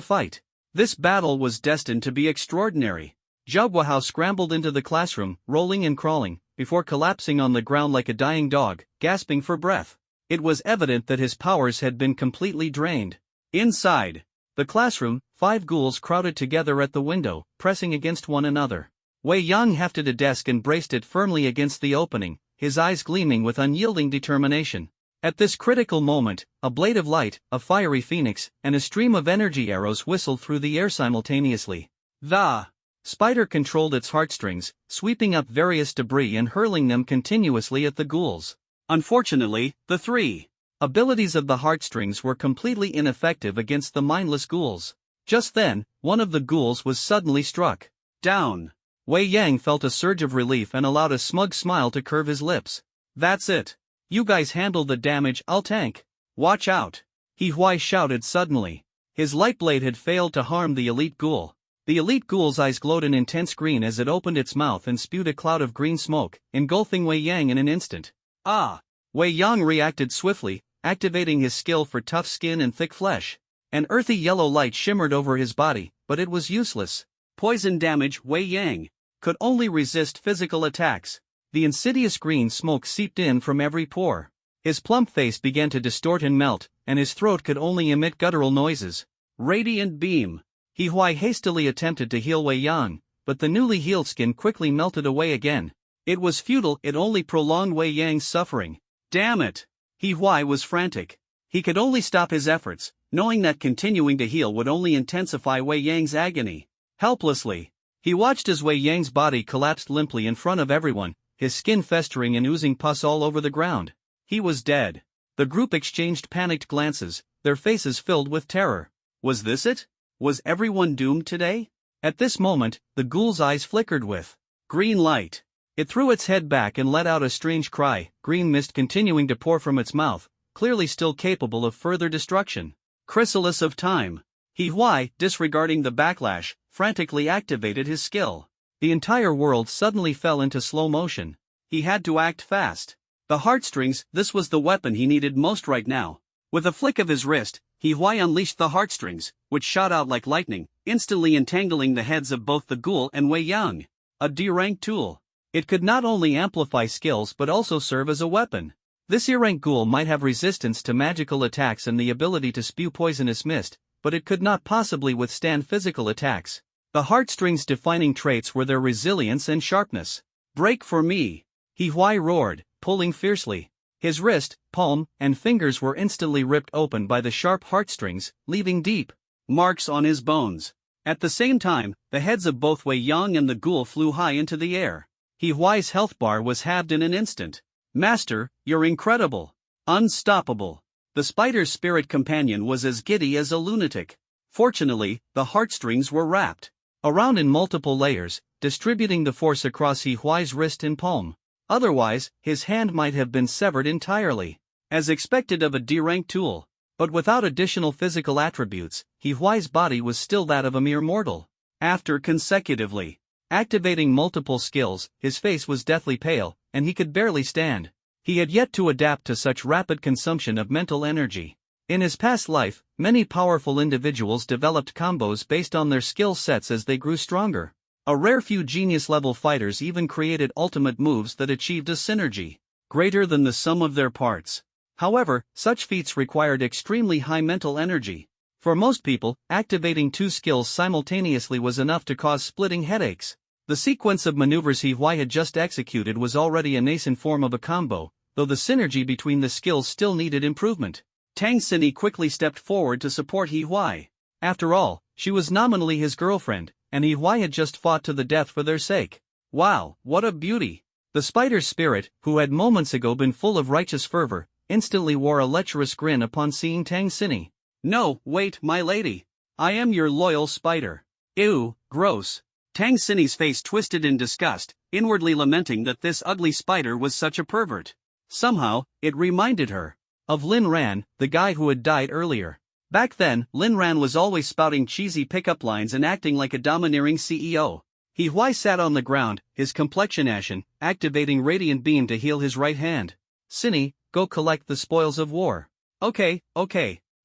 fight. This battle was destined to be extraordinary. Zhao Guohao scrambled into the classroom, rolling and crawling, before collapsing on the ground like a dying dog, gasping for breath. It was evident that his powers had been completely drained. Inside the classroom, 5 ghouls crowded together at the window, pressing against one another. Wei Yang hefted a desk and braced it firmly against the opening, his eyes gleaming with unyielding determination. At this critical moment, a blade of light, a fiery phoenix, and a stream of energy arrows whistled through the air simultaneously. The spider controlled its heartstrings, sweeping up various debris and hurling them continuously at the ghouls. Unfortunately, the 3 abilities of the heartstrings were completely ineffective against the mindless ghouls. Just then, one of the ghouls was suddenly struck down. Wei Yang felt a surge of relief and allowed a smug smile to curve his lips. That's it. You guys handle the damage, I'll tank. Watch out. Huai shouted suddenly. His light blade had failed to harm the elite ghoul. The elite ghoul's eyes glowed an intense green as it opened its mouth and spewed a cloud of green smoke, engulfing Wei Yang in an instant. Ah! Wei Yang reacted swiftly, activating his skill for tough skin and thick flesh. An earthy yellow light shimmered over his body, but it was useless. Poison damage. Wei Yang could only resist physical attacks. The insidious green smoke seeped in from every pore. His plump face began to distort and melt, and his throat could only emit guttural noises. Radiant Beam. Huai hastily attempted to heal Wei Yang, but the newly healed skin quickly melted away again. It was futile, it only prolonged Wei Yang's suffering. Damn it! Huai was frantic. He could only stop his efforts, knowing that continuing to heal would only intensify Wei Yang's agony. Helplessly, He watched as Wei Yang's body collapsed limply in front of everyone, his skin festering and oozing pus all over the ground. He was dead. The group exchanged panicked glances, their faces filled with terror. Was this it? Was everyone doomed today? At this moment, the ghoul's eyes flickered with green light. It threw its head back and let out a strange cry, green mist continuing to pour from its mouth, clearly still capable of further destruction. Chrysalis of time. He Huai, disregarding the backlash, frantically activated his skill. The entire world suddenly fell into slow motion. He had to act fast. The heartstrings, this was the weapon he needed most right now. With a flick of his wrist, He Huai unleashed the heartstrings, which shot out like lightning, instantly entangling the heads of both the ghoul and Wei Yang. A D-rank tool. It could not only amplify skills but also serve as a weapon. This E-rank ghoul might have resistance to magical attacks and the ability to spew poisonous mist, but it could not possibly withstand physical attacks. The heartstrings' defining traits were their resilience and sharpness. Break for me! He Huai roared, pulling fiercely. His wrist, palm, and fingers were instantly ripped open by the sharp heartstrings, leaving deep marks on his bones. At the same time, the heads of both Wei Yang and the ghoul flew high into the air. He Huai's health bar was halved in an instant. Master, you're incredible. Unstoppable. The spider's spirit companion was as giddy as a lunatic. Fortunately, the heartstrings were wrapped around in multiple layers, distributing the force across He Huai's wrist and palm. Otherwise, his hand might have been severed entirely. As expected of a D-rank tool. But without additional physical attributes, He Huai's body was still that of a mere mortal. After consecutively activating multiple skills, his face was deathly pale, and he could barely stand. He had yet to adapt to such rapid consumption of mental energy. In his past life, many powerful individuals developed combos based on their skill sets as they grew stronger. A rare few genius-level fighters even created ultimate moves that achieved a synergy greater than the sum of their parts. However, such feats required extremely high mental energy. For most people, activating two skills simultaneously was enough to cause splitting headaches. The sequence of maneuvers He Huai had just executed was already a nascent form of a combo, though the synergy between the skills still needed improvement. Tang Xinyi quickly stepped forward to support He Huai. After all, she was nominally his girlfriend, and He Huai had just fought to the death for their sake. Wow, what a beauty! The spider's spirit, who had moments ago been full of righteous fervor, instantly wore a lecherous grin upon seeing Tang Xinyi. No, wait, my lady. I am your loyal spider. Ew, gross. Tang Xinyi's face twisted in disgust, inwardly lamenting that this ugly spider was such a pervert. Somehow, it reminded her of Lin Ran, the guy who had died earlier. Back then, Lin Ran was always spouting cheesy pickup lines and acting like a domineering CEO. He Huai sat on the ground, his complexion ashen, activating Radiant Beam to heal his right hand. Xinyi, go collect the spoils of war. Okay.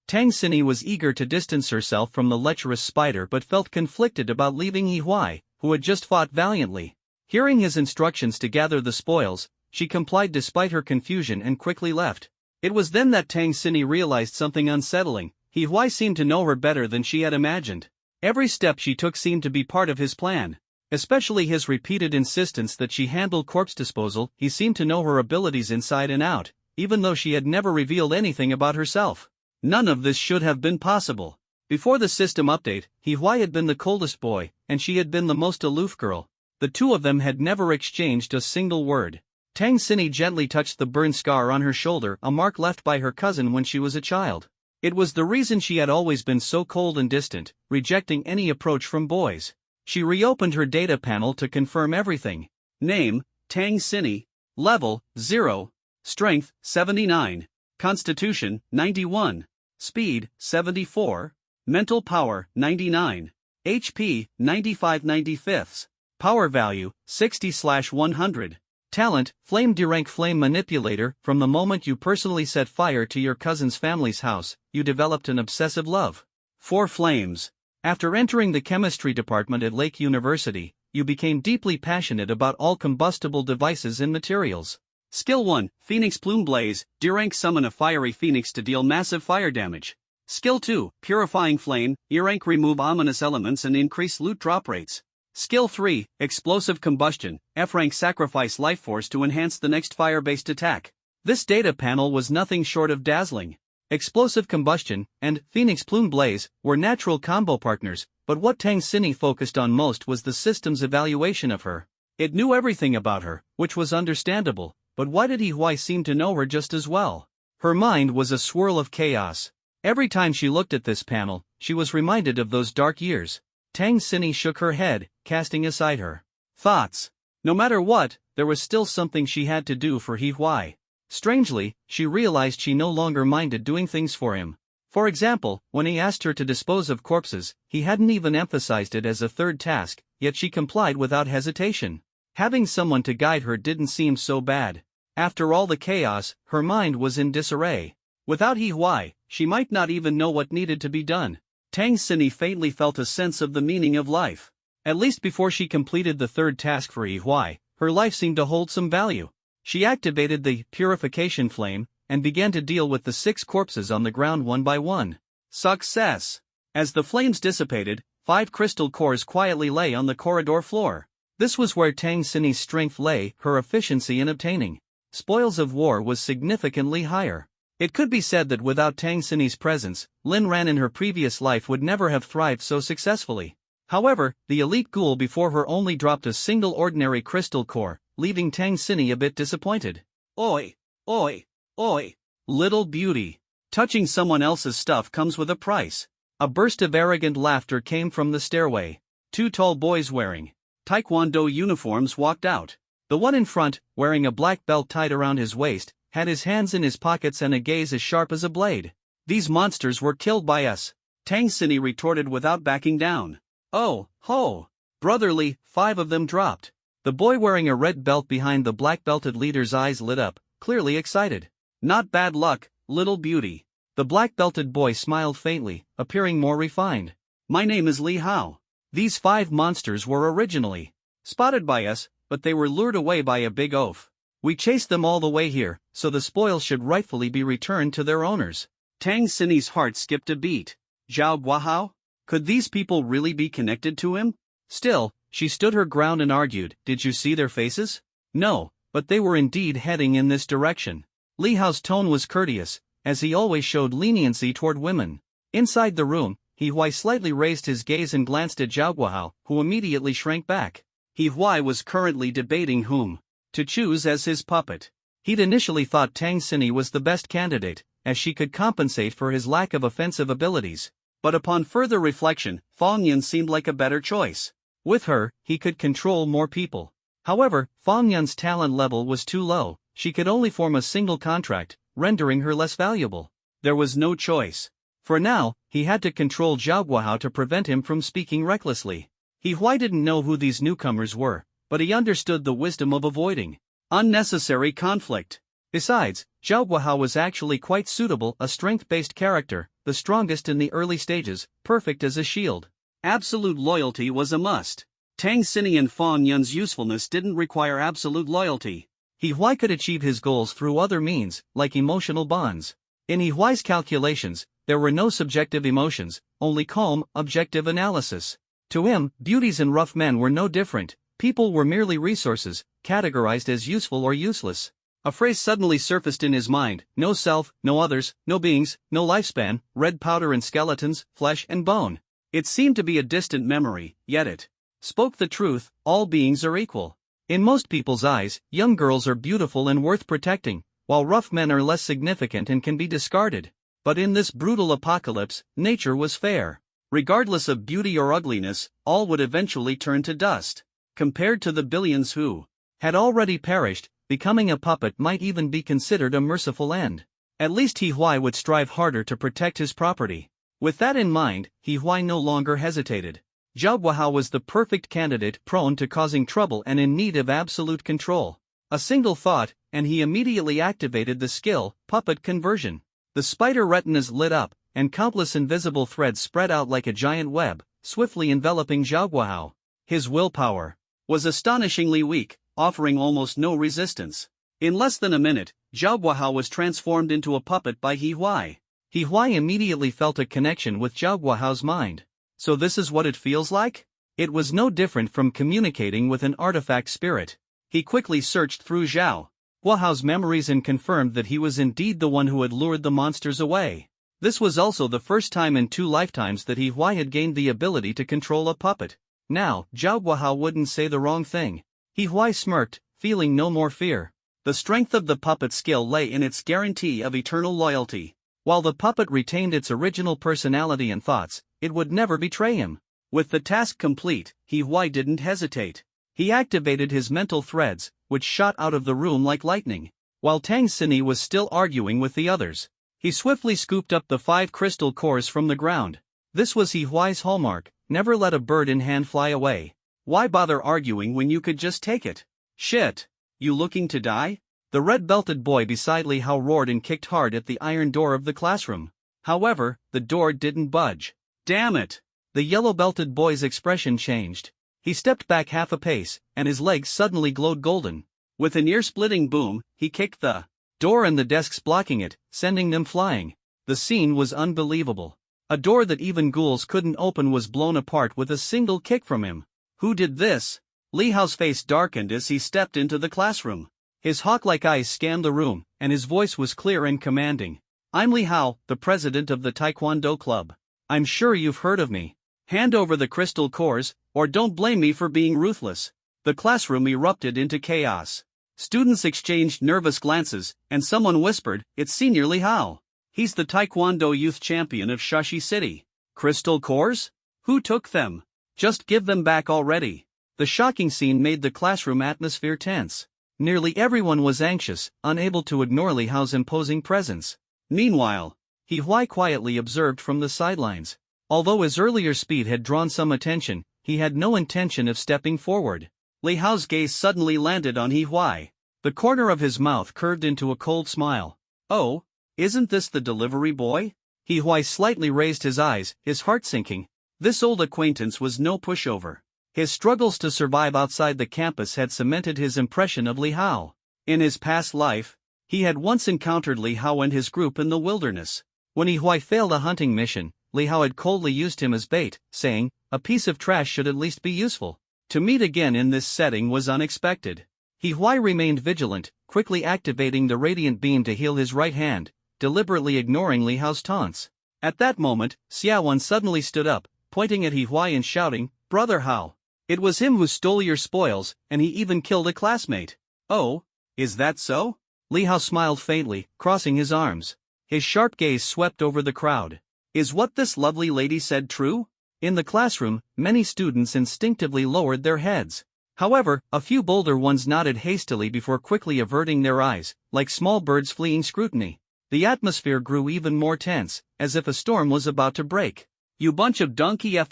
Tang Xinyi was eager to distance herself from the lecherous spider but felt conflicted about leaving He Huai, who had just fought valiantly. Hearing his instructions to gather the spoils, she complied despite her confusion and quickly left. It was then that Tang Xinyi realized something unsettling. He Huai seemed to know her better than she had imagined. Every step she took seemed to be part of his plan. Especially his repeated insistence that she handle corpse disposal. He seemed to know her abilities inside and out, even though she had never revealed anything about herself. None of this should have been possible. Before the system update, He Huai had been the coldest boy, and she had been the most aloof girl. The two of them had never exchanged a single word. Tang Xinyi gently touched the burn scar on her shoulder, a mark left by her cousin when she was a child. It was the reason she had always been so cold and distant, rejecting any approach from boys. She reopened her data panel to confirm everything. Name, Tang Xinyi. Level, 0. Strength, 79. Constitution, 91. Speed, 74. Mental power, 99. HP, 95/95. Power value, 60/100. Talent, Flame D-rank Flame Manipulator. From the moment you personally set fire to your cousin's family's house, you developed an obsessive love for flames. After entering the chemistry department at Lake University, you became deeply passionate about all combustible devices and materials. Skill 1, Phoenix Plume Blaze, D-rank summon a fiery phoenix to deal massive fire damage. Skill 2, Purifying Flame, E-rank remove ominous elements and increase loot drop rates. Skill 3, Explosive Combustion, F-rank sacrifice life force to enhance the next fire-based attack. This data panel was nothing short of dazzling. Explosive Combustion and Phoenix Plume Blaze were natural combo partners, But what Tang Xinyi focused on most was the system's evaluation of her. It knew everything about her, which was understandable, but why did He Huai seem to know her just as well? Her mind was a swirl of chaos. Every time she looked at this panel, she was reminded of those dark years. Tang Xinyi shook her head, casting aside her thoughts. No matter what, there was still something she had to do for He Huai. Strangely, she realized she no longer minded doing things for him. For example, when he asked her to dispose of corpses, he hadn't even emphasized it as a third task, yet she complied without hesitation. Having someone to guide her didn't seem so bad. After all the chaos, her mind was in disarray. Without He Huai, she might not even know what needed to be done. Tang Xinyi faintly felt a sense of the meaning of life. At least before she completed the third task for He Huai, her life seemed to hold some value. She activated the purification flame and began to deal with the 6 corpses on the ground one by one. Success! As the flames dissipated, 5 crystal cores quietly lay on the corridor floor. This was where Tang Xinyi's strength lay. Her efficiency in obtaining spoils of war was significantly higher. It could be said that without Tang Xinyi's presence, Lin Ran in her previous life would never have thrived so successfully. However, the elite ghoul before her only dropped a single ordinary crystal core, leaving Tang Xinyi a bit disappointed. Oi! Oi! Oi! Little beauty! Touching someone else's stuff comes with a price. A burst of arrogant laughter came from the stairway. 2 tall boys wearing taekwondo uniforms walked out. The one in front, wearing a black belt tied around his waist, had his hands in his pockets and a gaze as sharp as a blade. These monsters were killed by us, Tang Xinyi retorted without backing down. Oh, ho! Brotherly, 5 of them dropped. The boy wearing a red belt behind the black-belted leader's eyes lit up, clearly excited. Not bad luck, little beauty. The black-belted boy smiled faintly, appearing more refined. My name is Li Hao. These 5 monsters were originally spotted by us, but they were lured away by a big oaf. We chased them all the way here, so the spoils should rightfully be returned to their owners. Tang Xinyi's heart skipped a beat. Zhao Guahao? Could these people really be connected to him? Still, she stood her ground and argued, did you see their faces? No, but they were indeed heading in this direction. Li Hao's tone was courteous, as he always showed leniency toward women. Inside the room, He Huai slightly raised his gaze and glanced at Zhao Guahao, who immediately shrank back. He Huai was currently debating whom to choose as his puppet. He'd initially thought Tang Xinyi was the best candidate, as she could compensate for his lack of offensive abilities. But upon further reflection, Fang Yun seemed like a better choice. With her, he could control more people. However, Fang Yun's talent level was too low. She could only form a single contract, rendering her less valuable. There was no choice. For now, he had to control Zhao Guahao to prevent him from speaking recklessly. He Huai didn't know who these newcomers were, but he understood the wisdom of avoiding unnecessary conflict. Besides, Zhao Guahao was actually quite suitable, a strength-based character, the strongest in the early stages, perfect as a shield. Absolute loyalty was a must. Tang Xinyi and Fang Yun's usefulness didn't require absolute loyalty. He Huai could achieve his goals through other means, like emotional bonds. In He Huai's calculations, there were no subjective emotions, only calm, objective analysis. To him, beauties and rough men were no different. People were merely resources, categorized as useful or useless. A phrase suddenly surfaced in his mind: no self, no others, no beings, no lifespan, red powder and skeletons, flesh and bone. It seemed to be a distant memory, yet it spoke the truth: all beings are equal. In most people's eyes, young girls are beautiful and worth protecting, while rough men are less significant and can be discarded. But in this brutal apocalypse, nature was fair. Regardless of beauty or ugliness, all would eventually turn to dust. Compared to the billions who had already perished, becoming a puppet might even be considered a merciful end. At least He Huai would strive harder to protect his property. With that in mind, He Huai no longer hesitated. Zhao Guahao was the perfect candidate, prone to causing trouble and in need of absolute control. A single thought, and he immediately activated the skill, puppet conversion. The spider retinas lit up, and countless invisible threads spread out like a giant web, swiftly enveloping Zhao Guahao. His willpower was astonishingly weak, offering almost no resistance. In less than a minute, Zhao Guahao was transformed into a puppet by He Huai. He Huai immediately felt a connection with Zhao Guahao's mind. So this is what it feels like? It was no different from communicating with an artifact spirit. He quickly searched through Zhao Guahao's memories and confirmed that he was indeed the one who had lured the monsters away. This was also the first time in 2 lifetimes that He Huai had gained the ability to control a puppet. Now, Zhao Guohao wouldn't say the wrong thing. He Huai smirked, feeling no more fear. The strength of the puppet's skill lay in its guarantee of eternal loyalty. While the puppet retained its original personality and thoughts, it would never betray him. With the task complete, He Huai didn't hesitate. He activated his mental threads, which shot out of the room like lightning. While Tang Xinyi was still arguing with the others, he swiftly scooped up the 5 crystal cores from the ground. This was He Huai's hallmark: never let a bird in hand fly away. Why bother arguing when you could just take it? Shit! You looking to die? The red-belted boy beside Li Hao roared and kicked hard at the iron door of the classroom. However, the door didn't budge. Damn it! The yellow-belted boy's expression changed. He stepped back half a pace, and his legs suddenly glowed golden. With an ear-splitting boom, he kicked the door and the desks blocking it, sending them flying. The scene was unbelievable. A door that even ghouls couldn't open was blown apart with a single kick from him. Who did this? Li Hao's face darkened as he stepped into the classroom. His hawk-like eyes scanned the room, and his voice was clear and commanding. I'm Li Hao, the president of the Taekwondo Club. I'm sure you've heard of me. Hand over the crystal cores, or don't blame me for being ruthless. The classroom erupted into chaos. Students exchanged nervous glances, and someone whispered, "It's Senior Li Hao. He's the Taekwondo youth champion of Shashi City." Crystal cores? Who took them? Just give them back already. The shocking scene made the classroom atmosphere tense. Nearly everyone was anxious, unable to ignore Li Hao's imposing presence. Meanwhile, He Huai quietly observed from the sidelines. Although his earlier speed had drawn some attention, he had no intention of stepping forward. Li Hao's gaze suddenly landed on He Huai. The corner of his mouth curved into a cold smile. Oh, isn't this the delivery boy? He Huai slightly raised his eyes, his heart sinking. This old acquaintance was no pushover. His struggles to survive outside the campus had cemented his impression of Li Hao. In his past life, he had once encountered Li Hao and his group in the wilderness. When He Huai failed a hunting mission, Li Hao had coldly used him as bait, saying, "A piece of trash should at least be useful." To meet again in this setting was unexpected. He Huai remained vigilant, quickly activating the radiant beam to heal his right hand, deliberately ignoring Li Hao's taunts. At that moment, Xiaowan suddenly stood up, pointing at He Huai and shouting, "Brother Hao! It was him who stole your spoils, and he even killed a classmate." "Oh, is that so?" Li Hao smiled faintly, crossing his arms. His sharp gaze swept over the crowd. "Is what this lovely lady said true?" In the classroom, many students instinctively lowered their heads. However, a few bolder ones nodded hastily before quickly averting their eyes, like small birds fleeing scrutiny. The atmosphere grew even more tense, as if a storm was about to break. "You bunch of donkey ing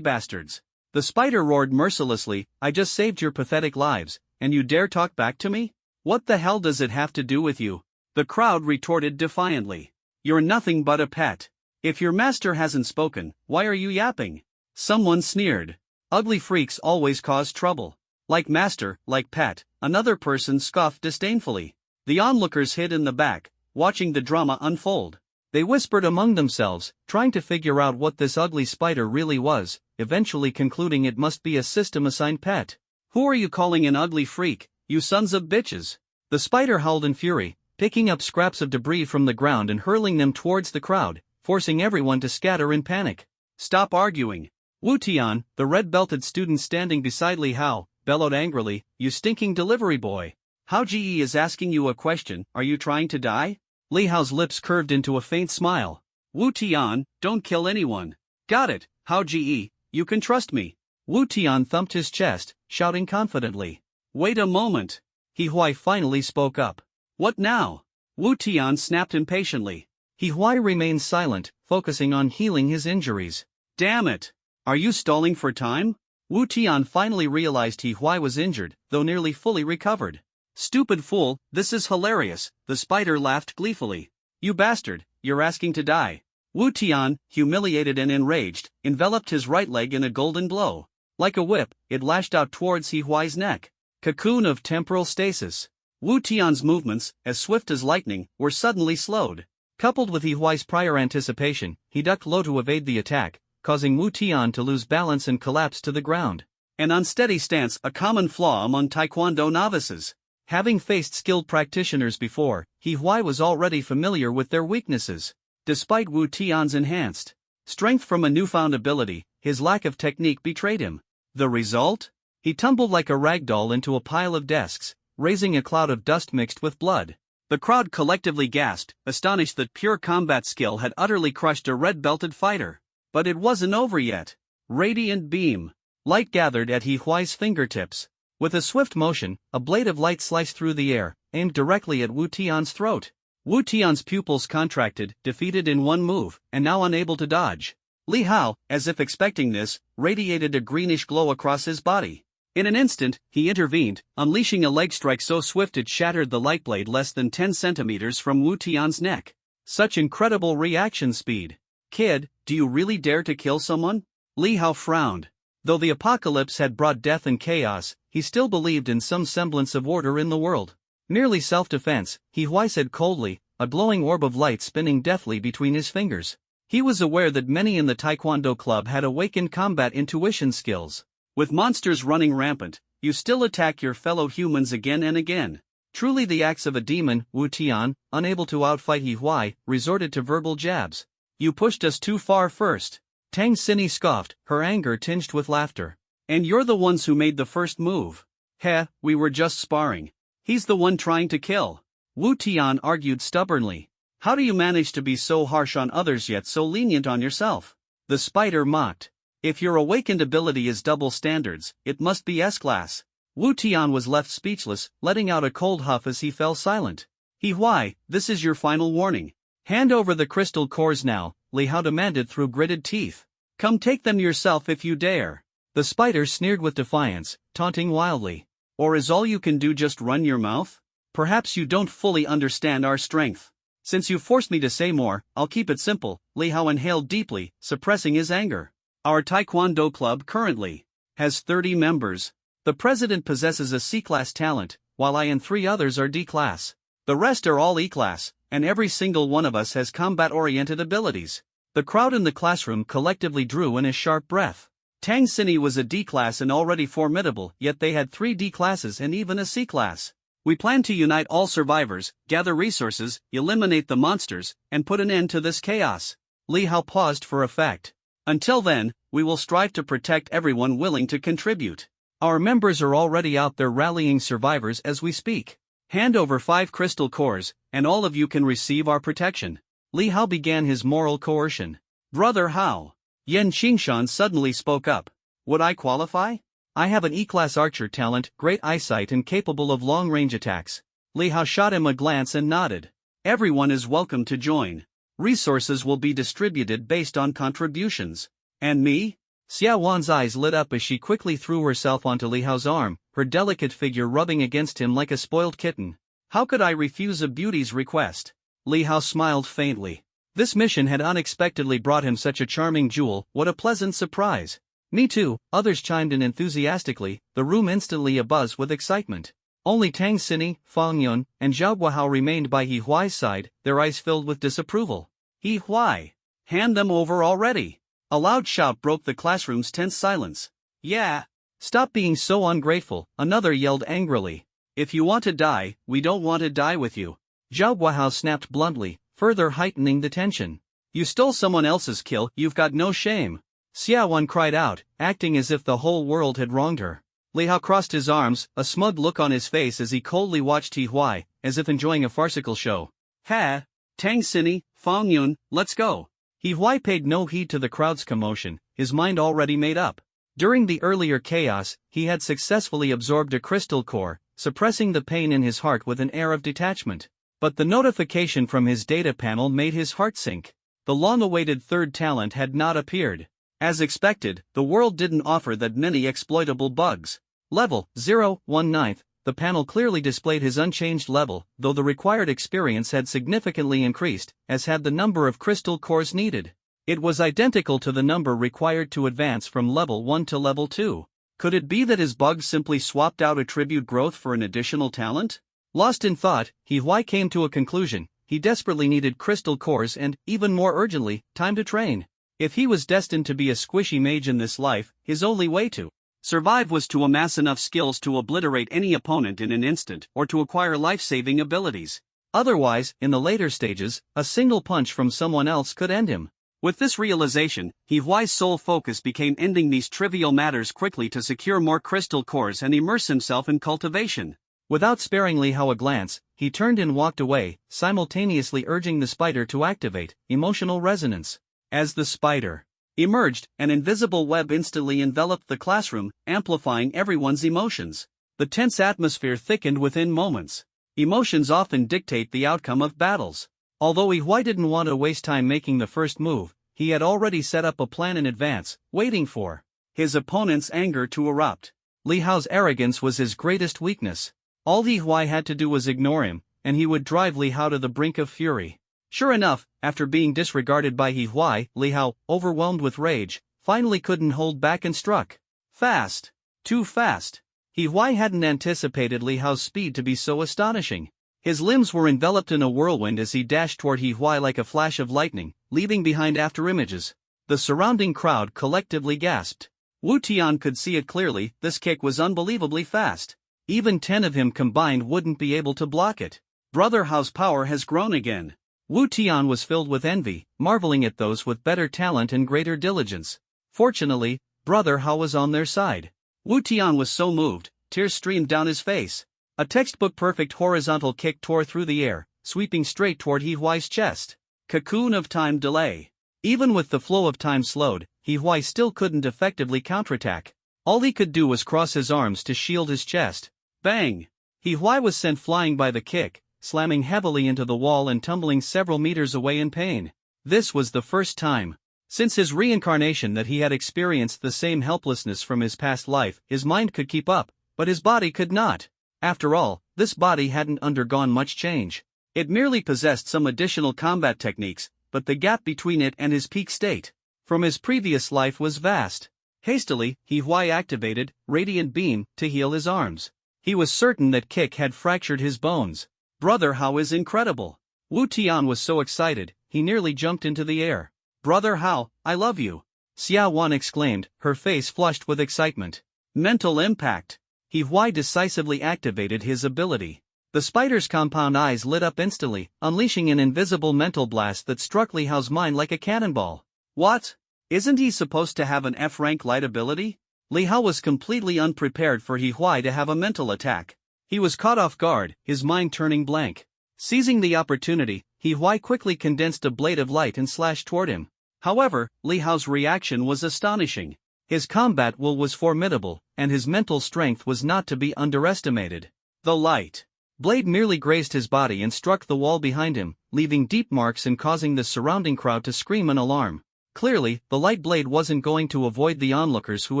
bastards." The spider roared mercilessly, "I just saved your pathetic lives, and you dare talk back to me? What the hell does it have to do with you?" The crowd retorted defiantly. "You're nothing but a pet. If your master hasn't spoken, why are you yapping?" Someone sneered. "Ugly freaks always cause trouble. Like master, like pet," another person scoffed disdainfully. The onlookers hid in the back, watching the drama unfold. They whispered among themselves, trying to figure out what this ugly spider really was, eventually concluding it must be a system-assigned pet. "Who are you calling an ugly freak, you sons of bitches?" The spider howled in fury, picking up scraps of debris from the ground and hurling them towards the crowd, forcing everyone to scatter in panic. "Stop arguing." Wu Tian, the red-belted student standing beside Li Hao, bellowed angrily, "You stinking delivery boy. Hao Ji is asking you a question, are you trying to die?" Li Hao's lips curved into a faint smile. "Wu Tian, don't kill anyone." "Got it, Hao Ji, you can trust me." Wu Tian thumped his chest, shouting confidently. "Wait a moment." He Huai finally spoke up. "What now?" Wu Tian snapped impatiently. He Huai remained silent, focusing on healing his injuries. "Damn it! Are you stalling for time?" Wu Tian finally realized He Huai was injured, though nearly fully recovered. "Stupid fool, this is hilarious," the spider laughed gleefully. "You bastard, you're asking to die." Wu Tian, humiliated and enraged, enveloped his right leg in a golden blow. Like a whip, it lashed out towards He Huai's neck. Cocoon of temporal stasis. Wu Tian's movements, as swift as lightning, were suddenly slowed. Coupled with He Huai's prior anticipation, he ducked low to evade the attack, causing Wu Tian to lose balance and collapse to the ground. An unsteady stance, a common flaw among Taekwondo novices. Having faced skilled practitioners before, He Huai was already familiar with their weaknesses. Despite Wu Tian's enhanced strength from a newfound ability, his lack of technique betrayed him. The result? He tumbled like a ragdoll into a pile of desks, raising a cloud of dust mixed with blood. The crowd collectively gasped, astonished that pure combat skill had utterly crushed a red-belted fighter. But it wasn't over yet. Radiant beam. Light gathered at He Huai's fingertips. With a swift motion, a blade of light sliced through the air, aimed directly at Wu Tian's throat. Wu Tian's pupils contracted, defeated in one move, and now unable to dodge. Li Hao, as if expecting this, radiated a greenish glow across his body. In an instant, he intervened, unleashing a leg strike so swift it shattered the light blade less than 10 centimeters from Wu Tian's neck. Such incredible reaction speed. Kid, do you really dare to kill someone? Li Hao frowned. Though the apocalypse had brought death and chaos, he still believed in some semblance of order in the world. Merely self-defense, He Huai said coldly, a glowing orb of light spinning deftly between his fingers. He was aware that many in the Taekwondo club had awakened combat intuition skills. With monsters running rampant, you still attack your fellow humans again and again. Truly the acts of a demon. Wu Tian, unable to outfight He Huai, resorted to verbal jabs. You pushed us too far first. Tang Xini scoffed, her anger tinged with laughter. And you're the ones who made the first move. Heh, we were just sparring. He's the one trying to kill. Wu Tian argued stubbornly. How do you manage to be so harsh on others yet so lenient on yourself? The spider mocked. If your awakened ability is double standards, it must be S-class. Wu Tian was left speechless, letting out a cold huff as he fell silent. He Huai, this is your final warning. Hand over the crystal cores now, Li Hao demanded through gritted teeth. Come take them yourself if you dare. The spider sneered with defiance, taunting wildly. Or is all you can do just run your mouth? Perhaps you don't fully understand our strength. Since you forced me to say more, I'll keep it simple. Li Hao inhaled deeply, suppressing his anger. Our Taekwondo club currently has 30 members. The president possesses a C-class talent, while I and 3 others are D-class. The rest are all E-class, and every single one of us has combat-oriented abilities. The crowd in the classroom collectively drew in a sharp breath. Tang Xini was a D-class and already formidable, yet they had 3 D-classes and even a C-class. We plan to unite all survivors, gather resources, eliminate the monsters, and put an end to this chaos. Li Hao paused for effect. Until then, we will strive to protect everyone willing to contribute. Our members are already out there rallying survivors as we speak. Hand over 5 crystal cores, and all of you can receive our protection. Li Hao began his moral coercion. Brother Hao. Yan Qingshan suddenly spoke up. Would I qualify? I have an E-class archer talent, great eyesight and capable of long-range attacks. Li Hao shot him a glance and nodded. Everyone is welcome to join. Resources will be distributed based on contributions. And me? Xia Wan's eyes lit up as she quickly threw herself onto Li Hao's arm, her delicate figure rubbing against him like a spoiled kitten. How could I refuse a beauty's request? Li Hao smiled faintly. This mission had unexpectedly brought him such a charming jewel. What a pleasant surprise. Me too, others chimed in enthusiastically, the room instantly abuzz with excitement. Only Tang Xini, Fang Yun, and Zhao Guohao remained by He Huai's side, their eyes filled with disapproval. He Huai! Hand them over already! A loud shout broke the classroom's tense silence. Yeah! Stop being so ungrateful, another yelled angrily. If you want to die, we don't want to die with you. Zhao Guohao snapped bluntly, further heightening the tension. You stole someone else's kill, you've got no shame. Xia Wan cried out, acting as if the whole world had wronged her. Li Hao crossed his arms, a smug look on his face as he coldly watched He Huai, as if enjoying a farcical show. Ha! Tang Xini, Fang Yun, let's go. He Huai paid no heed to the crowd's commotion, his mind already made up. During the earlier chaos, he had successfully absorbed a crystal core, suppressing the pain in his heart with an air of detachment. But the notification from his data panel made his heart sink. The long-awaited third talent had not appeared. As expected, the world didn't offer that many exploitable bugs. Level 019, the panel clearly displayed his unchanged level, though the required experience had significantly increased, as had the number of crystal cores needed. It was identical to the number required to advance from level 1 to level 2. Could it be that his bugs simply swapped out attribute growth for an additional talent? Lost in thought, He Huai came to a conclusion. He desperately needed crystal cores and, even more urgently, time to train. If he was destined to be a squishy mage in this life, his only way to Survive was to amass enough skills to obliterate any opponent in an instant or to acquire life-saving abilities. Otherwise, in the later stages, a single punch from someone else could end him. With this realization, He Huai's sole focus became ending these trivial matters quickly to secure more crystal cores and immerse himself in cultivation. Without sparing Li Hao a glance, he turned and walked away, simultaneously urging the spider to activate emotional resonance. As the spider emerged, an invisible web instantly enveloped the classroom, amplifying everyone's emotions. The tense atmosphere thickened within moments. Emotions often dictate the outcome of battles. Although Li Huai didn't want to waste time making the first move, he had already set up a plan in advance, waiting for his opponent's anger to erupt. Li Hao's arrogance was his greatest weakness. All Li Huai had to do was ignore him, and he would drive Li Hao to the brink of fury. Sure enough, after being disregarded by Li Huai, Li Hao, overwhelmed with rage, finally couldn't hold back and struck. Fast. Too fast. Li Huai hadn't anticipated Li Hao's speed to be so astonishing. His limbs were enveloped in a whirlwind as he dashed toward Li Huai like a flash of lightning, leaving behind afterimages. The surrounding crowd collectively gasped. Wu Tian could see it clearly, this kick was unbelievably fast. Even 10 of him combined wouldn't be able to block it. Brother Hao's power has grown again. Wu Tian was filled with envy, marveling at those with better talent and greater diligence. Fortunately, Brother Hao was on their side. Wu Tian was so moved, tears streamed down his face. A textbook-perfect horizontal kick tore through the air, sweeping straight toward Li Huai's chest. Cocoon of time delay. Even with the flow of time slowed, Li Huai still couldn't effectively counterattack. All he could do was cross his arms to shield his chest. Bang! Li Huai was sent flying by the kick, slamming heavily into the wall and tumbling several meters away in pain. This was the first time since his reincarnation that he had experienced the same helplessness from his past life. His mind could keep up, but his body could not. After all, this body hadn't undergone much change. It merely possessed some additional combat techniques, but the gap between it and his peak state from his previous life was vast. Hastily, Li Huai activated Radiant Beam to heal his arms. He was certain that kick had fractured his bones. Brother Hao is incredible. Wu Tian was so excited, he nearly jumped into the air. Brother Hao, I love you. Xia Wan exclaimed, her face flushed with excitement. Mental impact. Li Huai decisively activated his ability. The spider's compound eyes lit up instantly, unleashing an invisible mental blast that struck Li Hao's mind like a cannonball. What? Isn't he supposed to have an F-rank light ability? Li Hao was completely unprepared for Li Huai to have a mental attack. He was caught off guard, his mind turning blank. Seizing the opportunity, Li Huai quickly condensed a blade of light and slashed toward him. However, Li Hao's reaction was astonishing. His combat will was formidable, and his mental strength was not to be underestimated. The light blade merely grazed his body and struck the wall behind him, leaving deep marks and causing the surrounding crowd to scream in alarm. Clearly, the light blade wasn't going to avoid the onlookers who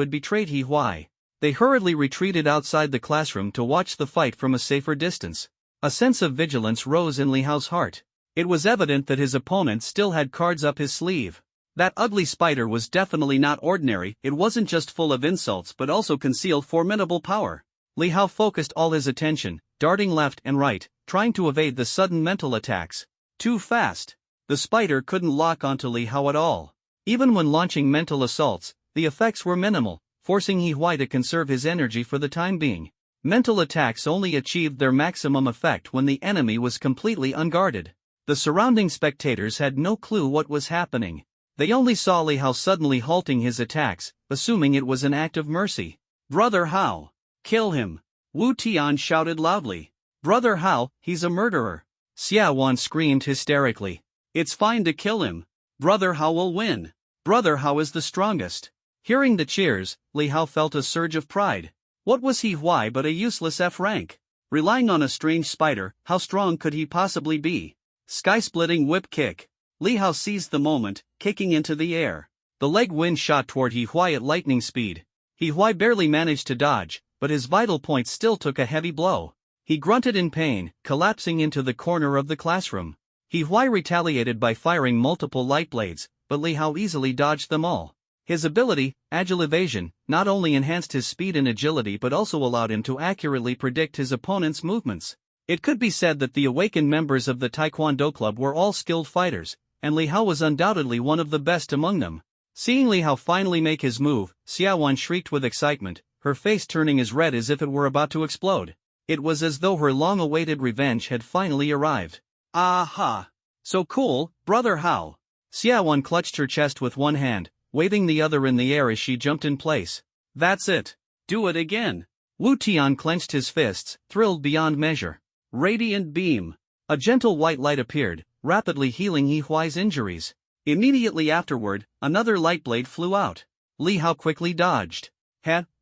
had betrayed Li Huai. They hurriedly retreated outside the classroom to watch the fight from a safer distance. A sense of vigilance rose in Li Hao's heart. It was evident that his opponent still had cards up his sleeve. That ugly spider was definitely not ordinary. It wasn't just full of insults but also concealed formidable power. Li Hao focused all his attention, darting left and right, trying to evade the sudden mental attacks. Too fast. The spider couldn't lock onto Li Hao at all. Even when launching mental assaults, the effects were minimal, forcing Li Huai to conserve his energy for the time being. Mental attacks only achieved their maximum effect when the enemy was completely unguarded. The surrounding spectators had no clue what was happening. They only saw Li Hao suddenly halting his attacks, assuming it was an act of mercy. Brother Hao! Kill him! Wu Tian shouted loudly. Brother Hao, he's a murderer! Xia Wan screamed hysterically. It's fine to kill him. Brother Hao will win. Brother Hao is the strongest. Hearing the cheers, Li Hao felt a surge of pride. What was Li Huai but a useless F-rank? Relying on a strange spider, how strong could he possibly be? Sky-splitting whip kick. Li Hao seized the moment, kicking into the air. The leg wind shot toward Li Huai at lightning speed. Li Huai barely managed to dodge, but his vital points still took a heavy blow. He grunted in pain, collapsing into the corner of the classroom. Li Huai retaliated by firing multiple light blades, but Li Hao easily dodged them all. His ability, Agile Evasion, not only enhanced his speed and agility but also allowed him to accurately predict his opponent's movements. It could be said that the awakened members of the Taekwondo Club were all skilled fighters, and Li Hao was undoubtedly one of the best among them. Seeing Li Hao finally make his move, Xia Wan shrieked with excitement, her face turning as red as if it were about to explode. It was as though her long-awaited revenge had finally arrived. Aha! So cool, Brother Hao. Xiaowan clutched her chest with one hand, waving the other in the air as she jumped in place. That's it. Do it again. Wu Tian clenched his fists, thrilled beyond measure. Radiant beam. A gentle white light appeared, rapidly healing He Huai's injuries. Immediately afterward, another light blade flew out. Li Hao quickly dodged.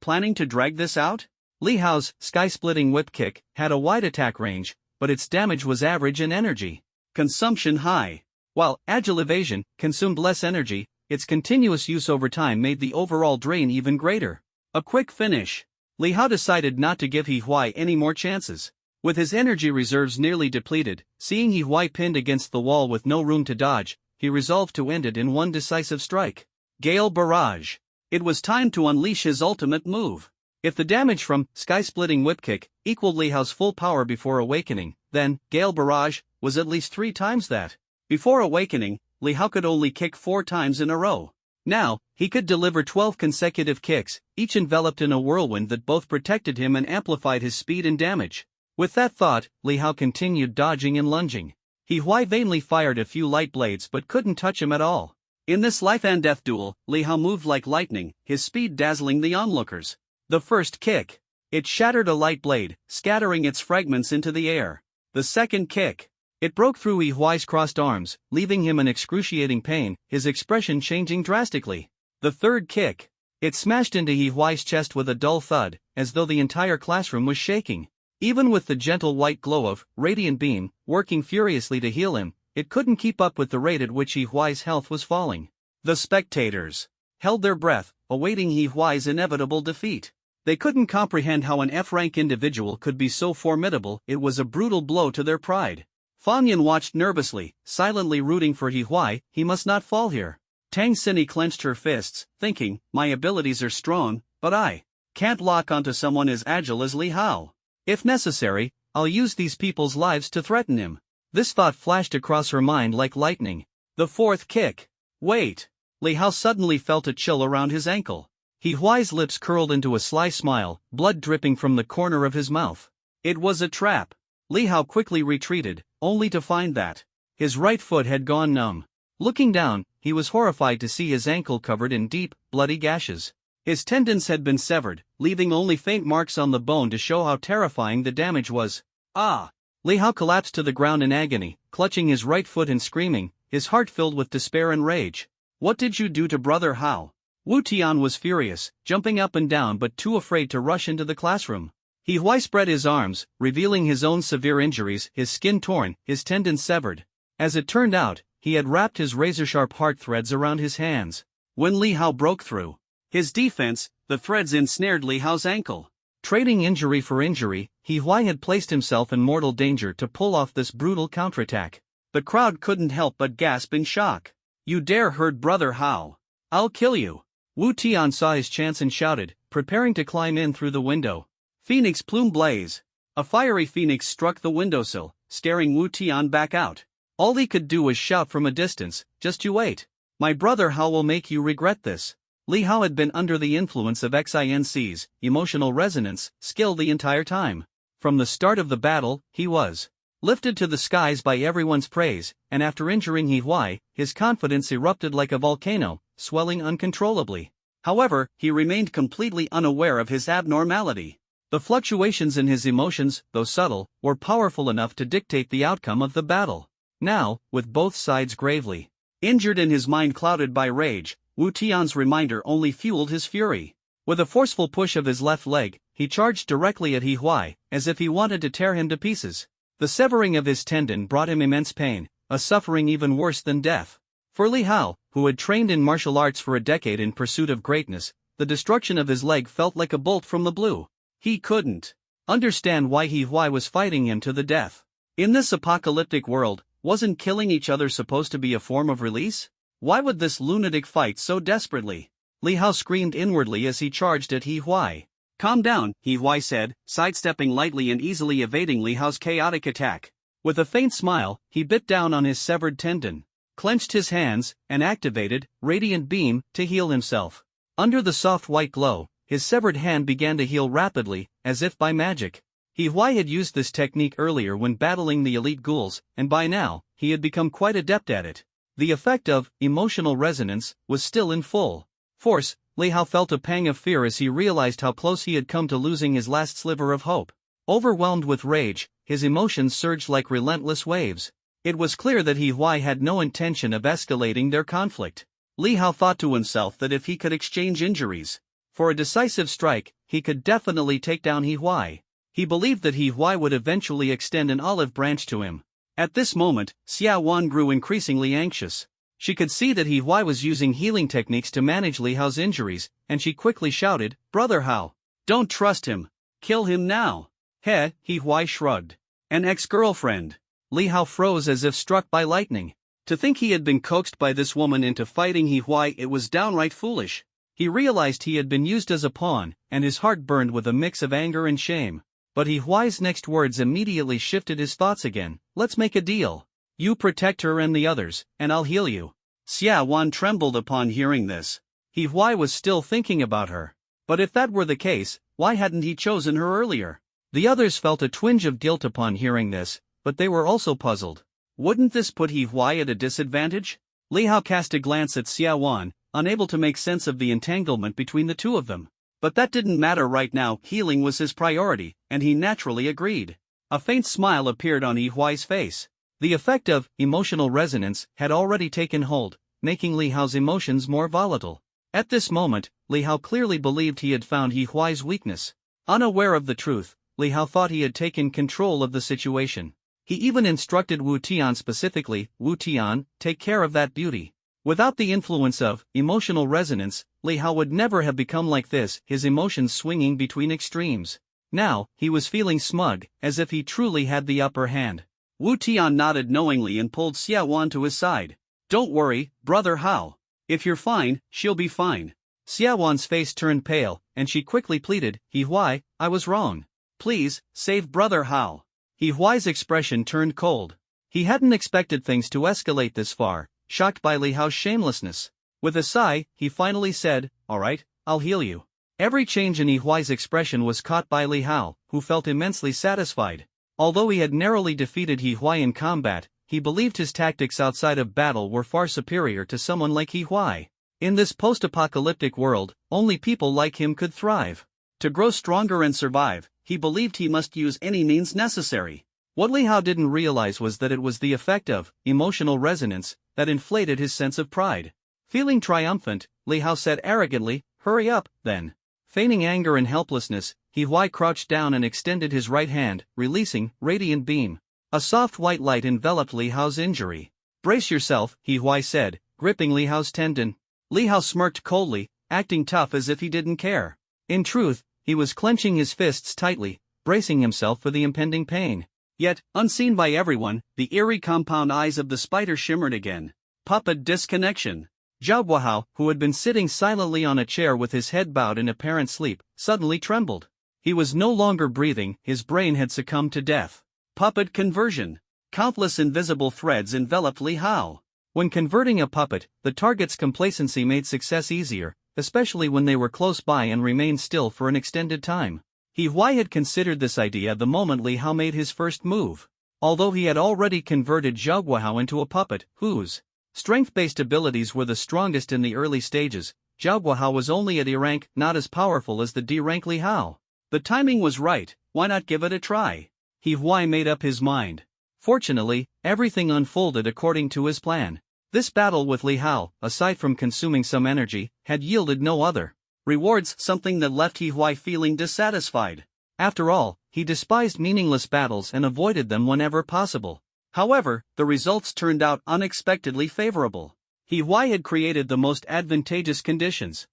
Planning to drag this out? Li Hao's sky-splitting whip kick had a wide attack range, but its damage was average in energy consumption high. While agile evasion consumed less energy, its continuous use over time made the overall drain even greater. A quick finish. Li Hao decided not to give He Huai any more chances. With his energy reserves nearly depleted, seeing He Huai pinned against the wall with no room to dodge, he resolved to end it in one decisive strike. Gale Barrage. It was time to unleash his ultimate move. If the damage from sky-splitting whip kick equaled Li Hao's full power before awakening, then Gale Barrage was at least 3 times that. Before awakening, Li Hao could only kick 4 times in a row. Now, he could deliver 12 consecutive kicks, each enveloped in a whirlwind that both protected him and amplified his speed and damage. With that thought, Li Hao continued dodging and lunging. He Huai vainly fired a few light blades but couldn't touch him at all. In this life-and-death duel, Li Hao moved like lightning, his speed dazzling the onlookers. The first kick. It shattered a light blade, scattering its fragments into the air. The second kick. It broke through He Huai's crossed arms, leaving him in excruciating pain, his expression changing drastically. The third kick. It smashed into He Huai's chest with a dull thud, as though the entire classroom was shaking. Even with the gentle white glow of Radiant Beam working furiously to heal him, it couldn't keep up with the rate at which He Huai's health was falling. The spectators held their breath, awaiting He Huai's inevitable defeat. They couldn't comprehend how an F-rank individual could be so formidable. It was a brutal blow to their pride. Fanyan watched nervously, silently rooting for He Huai. He must not fall here. Tang Xinyi clenched her fists, thinking, my abilities are strong, but I can't lock onto someone as agile as Li Hao. If necessary, I'll use these people's lives to threaten him. This thought flashed across her mind like lightning. The fourth kick. Wait. Li Hao suddenly felt a chill around his ankle. He Huai's lips curled into a sly smile, blood dripping from the corner of his mouth. It was a trap. Li Hao quickly retreated, only to find that his right foot had gone numb. Looking down, he was horrified to see his ankle covered in deep, bloody gashes. His tendons had been severed, leaving only faint marks on the bone to show how terrifying the damage was. Ah! Li Hao collapsed to the ground in agony, clutching his right foot and screaming, his heart filled with despair and rage. What did you do to Brother Hao? Wu Tian was furious, jumping up and down but too afraid to rush into the classroom. He Huai spread his arms, revealing his own severe injuries, his skin torn, his tendons severed. As it turned out, he had wrapped his razor-sharp heart threads around his hands. When Li Hao broke through his defense, the threads ensnared Li Hao's ankle. Trading injury for injury, He Huai had placed himself in mortal danger to pull off this brutal counterattack. The crowd couldn't help but gasp in shock. You dare hurt Brother Hao? I'll kill you. Wu Tian saw his chance and shouted, preparing to climb in through the window. Phoenix plume blaze. A fiery phoenix struck the windowsill, staring Wu Tian back out. All he could do was shout from a distance, just you wait. My Brother Hao will make you regret this. Li Hao had been under the influence of XINC's emotional resonance skill the entire time. From the start of the battle, he was lifted to the skies by everyone's praise, and after injuring He Huai, his confidence erupted like a volcano, swelling uncontrollably. However, he remained completely unaware of his abnormality. The fluctuations in his emotions, though subtle, were powerful enough to dictate the outcome of the battle. Now, with both sides gravely injured and his mind clouded by rage, Wu Tian's reminder only fueled his fury. With a forceful push of his left leg, he charged directly at He Huai, as if he wanted to tear him to pieces. The severing of his tendon brought him immense pain, a suffering even worse than death. For Li Hao, who had trained in martial arts for a decade in pursuit of greatness, the destruction of his leg felt like a bolt from the blue. He couldn't understand why He Huai was fighting him to the death. In this apocalyptic world, wasn't killing each other supposed to be a form of release? Why would this lunatic fight so desperately? Li Hao screamed inwardly as he charged at He Huai. Calm down, He Huai said, sidestepping lightly and easily evading Li Hao's chaotic attack. With a faint smile, he bit down on his severed tendon, clenched his hands, and activated Radiant Beam to heal himself. Under the soft white glow, his severed hand began to heal rapidly, as if by magic. He Huai had used this technique earlier when battling the elite ghouls, and by now, he had become quite adept at it. The effect of emotional resonance was still in full force. Li Hao felt a pang of fear as he realized how close he had come to losing his last sliver of hope. Overwhelmed with rage, his emotions surged like relentless waves. It was clear that He Huai had no intention of escalating their conflict. Li Hao thought to himself that if he could exchange injuries for a decisive strike, he could definitely take down He Huai. He believed that He Huai would eventually extend an olive branch to him. At this moment, Xia Wan grew increasingly anxious. She could see that He Huai was using healing techniques to manage Li Hao's injuries, and she quickly shouted, "Brother Hao! Don't trust him! Kill him now!" He Huai shrugged. An ex-girlfriend. Li Hao froze as if struck by lightning. To think he had been coaxed by this woman into fighting He Huai, it was downright foolish. He realized he had been used as a pawn, and his heart burned with a mix of anger and shame. But He Huai's next words immediately shifted his thoughts again. "Let's make a deal. You protect her and the others, and I'll heal you." Xia Wan trembled upon hearing this. He Huai was still thinking about her. But if that were the case, why hadn't he chosen her earlier? The others felt a twinge of guilt upon hearing this, but they were also puzzled. Wouldn't this put He Huai at a disadvantage? Li Hao cast a glance at Xia Wan, unable to make sense of the entanglement between the two of them. But that didn't matter right now. Healing was his priority, and he naturally agreed. A faint smile appeared on He Huai's face. The effect of emotional resonance had already taken hold, making Li Hao's emotions more volatile. At this moment, Li Hao clearly believed he had found He Huai's weakness. Unaware of the truth, Li Hao thought he had taken control of the situation. He even instructed Wu Tian specifically, "Wu Tian, take care of that beauty." Without the influence of emotional resonance, Li Hao would never have become like this, his emotions swinging between extremes. Now, he was feeling smug, as if he truly had the upper hand. Wu Tian nodded knowingly and pulled Xia Wan to his side. "Don't worry, Brother Hao. If you're fine, she'll be fine." Xia Wan's face turned pale, and she quickly pleaded, "He Huai, I was wrong. Please, save Brother Hao." He Huai's expression turned cold. He hadn't expected things to escalate this far, shocked by Li Hao's shamelessness. With a sigh, he finally said, "All right, I'll heal you." Every change in He Huai's expression was caught by Li Hao, who felt immensely satisfied. Although he had narrowly defeated He Huai in combat, he believed his tactics outside of battle were far superior to someone like He Huai. In this post-apocalyptic world, only people like him could thrive. To grow stronger and survive, he believed he must use any means necessary. What Li Hao didn't realize was that it was the effect of emotional resonance that inflated his sense of pride. Feeling triumphant, Li Hao said arrogantly, "Hurry up, then." Feigning anger and helplessness, He Huai crouched down and extended his right hand, releasing radiant beam. A soft white light enveloped Li Hao's injury. "Brace yourself," He Huai said, gripping Li Hao's tendon. Li Hao smirked coldly, acting tough as if he didn't care. In truth, he was clenching his fists tightly, bracing himself for the impending pain. Yet, unseen by everyone, the eerie compound eyes of the spider shimmered again. Puppet disconnection. Zhao Guohao, who had been sitting silently on a chair with his head bowed in apparent sleep, suddenly trembled. He was no longer breathing, his brain had succumbed to death. Puppet conversion. Countless invisible threads enveloped Li Hao. When converting a puppet, the target's complacency made success easier, especially when they were close by and remained still for an extended time. He Huai had considered this idea the moment Li Hao made his first move. Although he had already converted Zhao Guohao into a puppet, whose strength-based abilities were the strongest in the early stages, Zhao Guohao was only at E rank, not as powerful as the D rank Li Hao. The timing was right, why not give it a try? He Huai made up his mind. Fortunately, everything unfolded according to his plan. This battle with Li Hao, aside from consuming some energy, had yielded no other rewards, something that left He Huai feeling dissatisfied. After all, he despised meaningless battles and avoided them whenever possible. However, the results turned out unexpectedly favorable. He Huai had created the most advantageous conditions.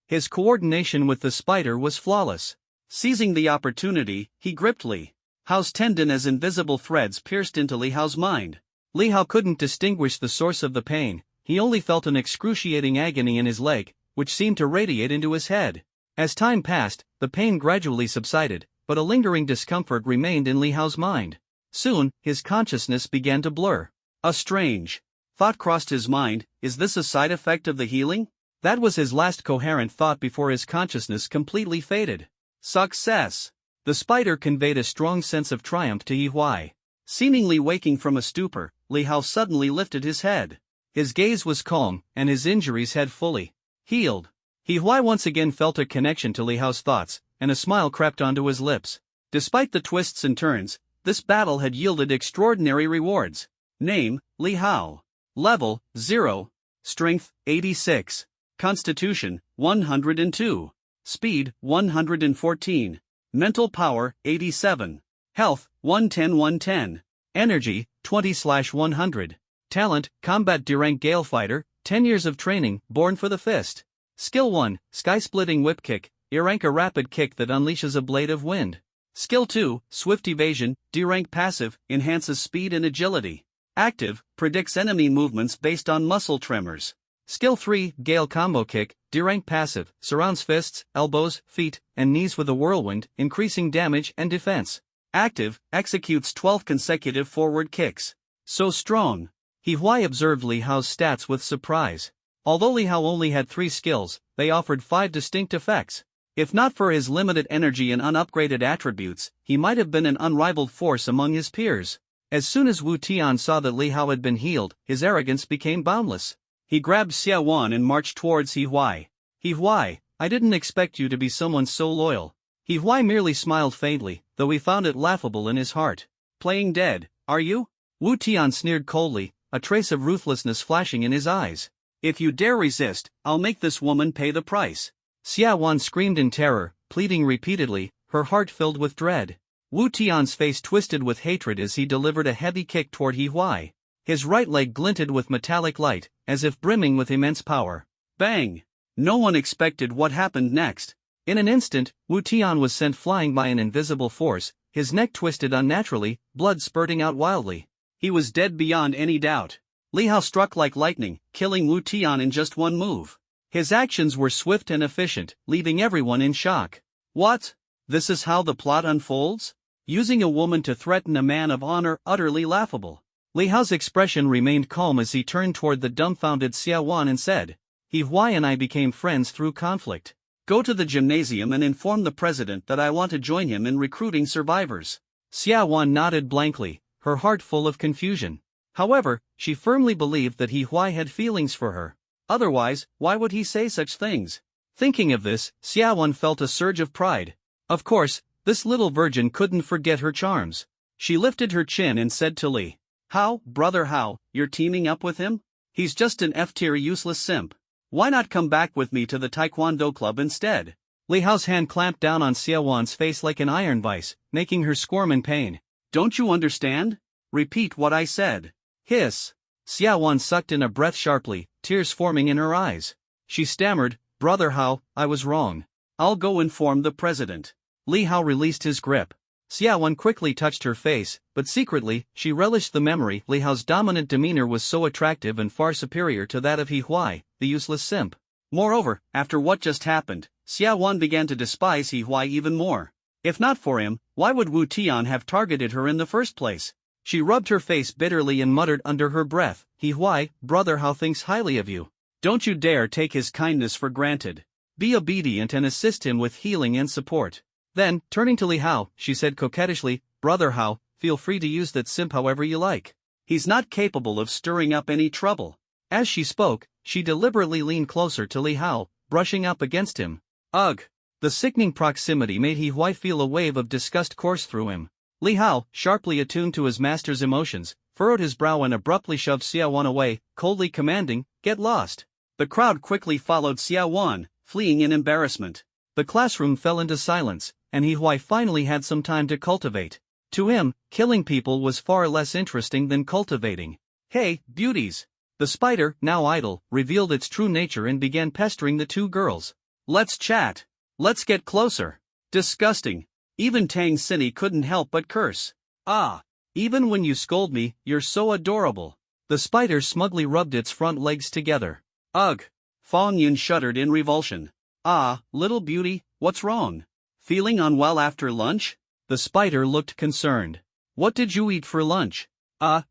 His coordination with the spider was flawless. Seizing the opportunity, he gripped Li Hao's tendon as invisible threads pierced into Li Hao's mind. Li Hao couldn't distinguish the source of the pain, he only felt an excruciating agony in his leg, which seemed to radiate into his head. As time passed, the pain gradually subsided, but a lingering discomfort remained in Li Hao's mind. Soon, his consciousness began to blur. A strange thought crossed his mind, is this a side effect of the healing? That was his last coherent thought before his consciousness completely faded. Success! The spider conveyed a strong sense of triumph to Yi Huai. Seemingly waking from a stupor, Li Hao suddenly lifted his head. His gaze was calm, and his injuries had fully healed. Yi Huai once again felt a connection to Li Hao's thoughts, and a smile crept onto his lips. Despite the twists and turns, this battle had yielded extraordinary rewards. Name, Li Hao. Level, 0. Strength, 86. Constitution, 102. Speed, 114. Mental power, 87. Health, 110. Energy, 20/100. Talent, Combat D-Rank Gale Fighter, 10 years of training, born for the fist. Skill 1, Sky-Splitting Whip Kick, E-Rank a rapid kick that unleashes a blade of wind. Skill 2, Swift Evasion, D-Rank Passive, enhances speed and agility. Active, predicts enemy movements based on muscle tremors. Skill 3, Gale Combo Kick, D-Rank Passive, surrounds fists, elbows, feet, and knees with a whirlwind, increasing damage and defense. Active, executes 12 consecutive forward kicks. So strong. Yi Huai observed Li Hao's stats with surprise. Although Li Hao only had 3 skills, they offered 5 distinct effects. If not for his limited energy and unupgraded attributes, he might have been an unrivaled force among his peers. As soon as Wu Tian saw that Li Hao had been healed, his arrogance became boundless. He grabbed Xia Wan and marched towards Yi Huai. Yi Huai, I didn't expect you to be someone so loyal. Yi Huai merely smiled faintly, though he found it laughable in his heart. Playing dead, are you? Wu Tian sneered coldly, a trace of ruthlessness flashing in his eyes. If you dare resist, I'll make this woman pay the price. Xia Wan screamed in terror, pleading repeatedly, her heart filled with dread. Wu Tian's face twisted with hatred as he delivered a heavy kick toward Yi Huai. His right leg glinted with metallic light, as if brimming with immense power. Bang! No one expected what happened next. In an instant, Wu Tian was sent flying by an invisible force, his neck twisted unnaturally, blood spurting out wildly. He was dead beyond any doubt. Li Hao struck like lightning, killing Wu Tian in just one move. His actions were swift and efficient, leaving everyone in shock. What? This is how the plot unfolds? Using a woman to threaten a man of honor, utterly laughable. Li Hao's expression remained calm as he turned toward the dumbfounded Xia Wan and said, Yi Huai and I became friends through conflict. Go to the gymnasium and inform the president that I want to join him in recruiting survivors. Xia Wan nodded blankly, her heart full of confusion. However, she firmly believed that Yi Huai had feelings for her. Otherwise, why would he say such things? Thinking of this, Xia Wan felt a surge of pride. Of course, this little virgin couldn't forget her charms. She lifted her chin and said to Li Hao, Brother Hao, you're teaming up with him? He's just an F-tier useless simp. Why not come back with me to the Taekwondo club instead? Li Hao's hand clamped down on Xia Wan's face like an iron vice, making her squirm in pain. Don't you understand? Repeat what I said. Hiss. Xia Wan sucked in a breath sharply, tears forming in her eyes. She stammered, Brother Hao, I was wrong. I'll go inform the president. Li Hao released his grip. Xia Wan quickly touched her face, but secretly, she relished the memory. Li Hao's dominant demeanor was so attractive and far superior to that of Yi Huai, the useless simp. Moreover, after what just happened, Xia Wan began to despise Yi Huai even more. If not for him, why would Wu Tian have targeted her in the first place? She rubbed her face bitterly and muttered under her breath, Yi Huai, Brother Hao thinks highly of you. Don't you dare take his kindness for granted. Be obedient and assist him with healing and support. Then, turning to Li Hao, she said coquettishly, Brother Hao, feel free to use that simp however you like. He's not capable of stirring up any trouble. As she spoke, she deliberately leaned closer to Li Hao, brushing up against him. Ugh! The sickening proximity made Yi Huai feel a wave of disgust course through him. Li Hao, sharply attuned to his master's emotions, furrowed his brow and abruptly shoved Xia Wan away, coldly commanding, Get lost. The crowd quickly followed Xia Wan, fleeing in embarrassment. The classroom fell into silence, and Yi Huai finally had some time to cultivate. To him, killing people was far less interesting than cultivating. Hey, beauties! The spider, now idle, revealed its true nature and began pestering the two girls. Let's chat. Let's get closer. Disgusting. Even Tang Xinyi couldn't help but curse. Ah! Even when you scold me, you're so adorable. The spider smugly rubbed its front legs together. Ugh! Fang Yun shuddered in revulsion. Ah, little beauty, what's wrong? Feeling unwell after lunch? The spider looked concerned. What did you eat for lunch?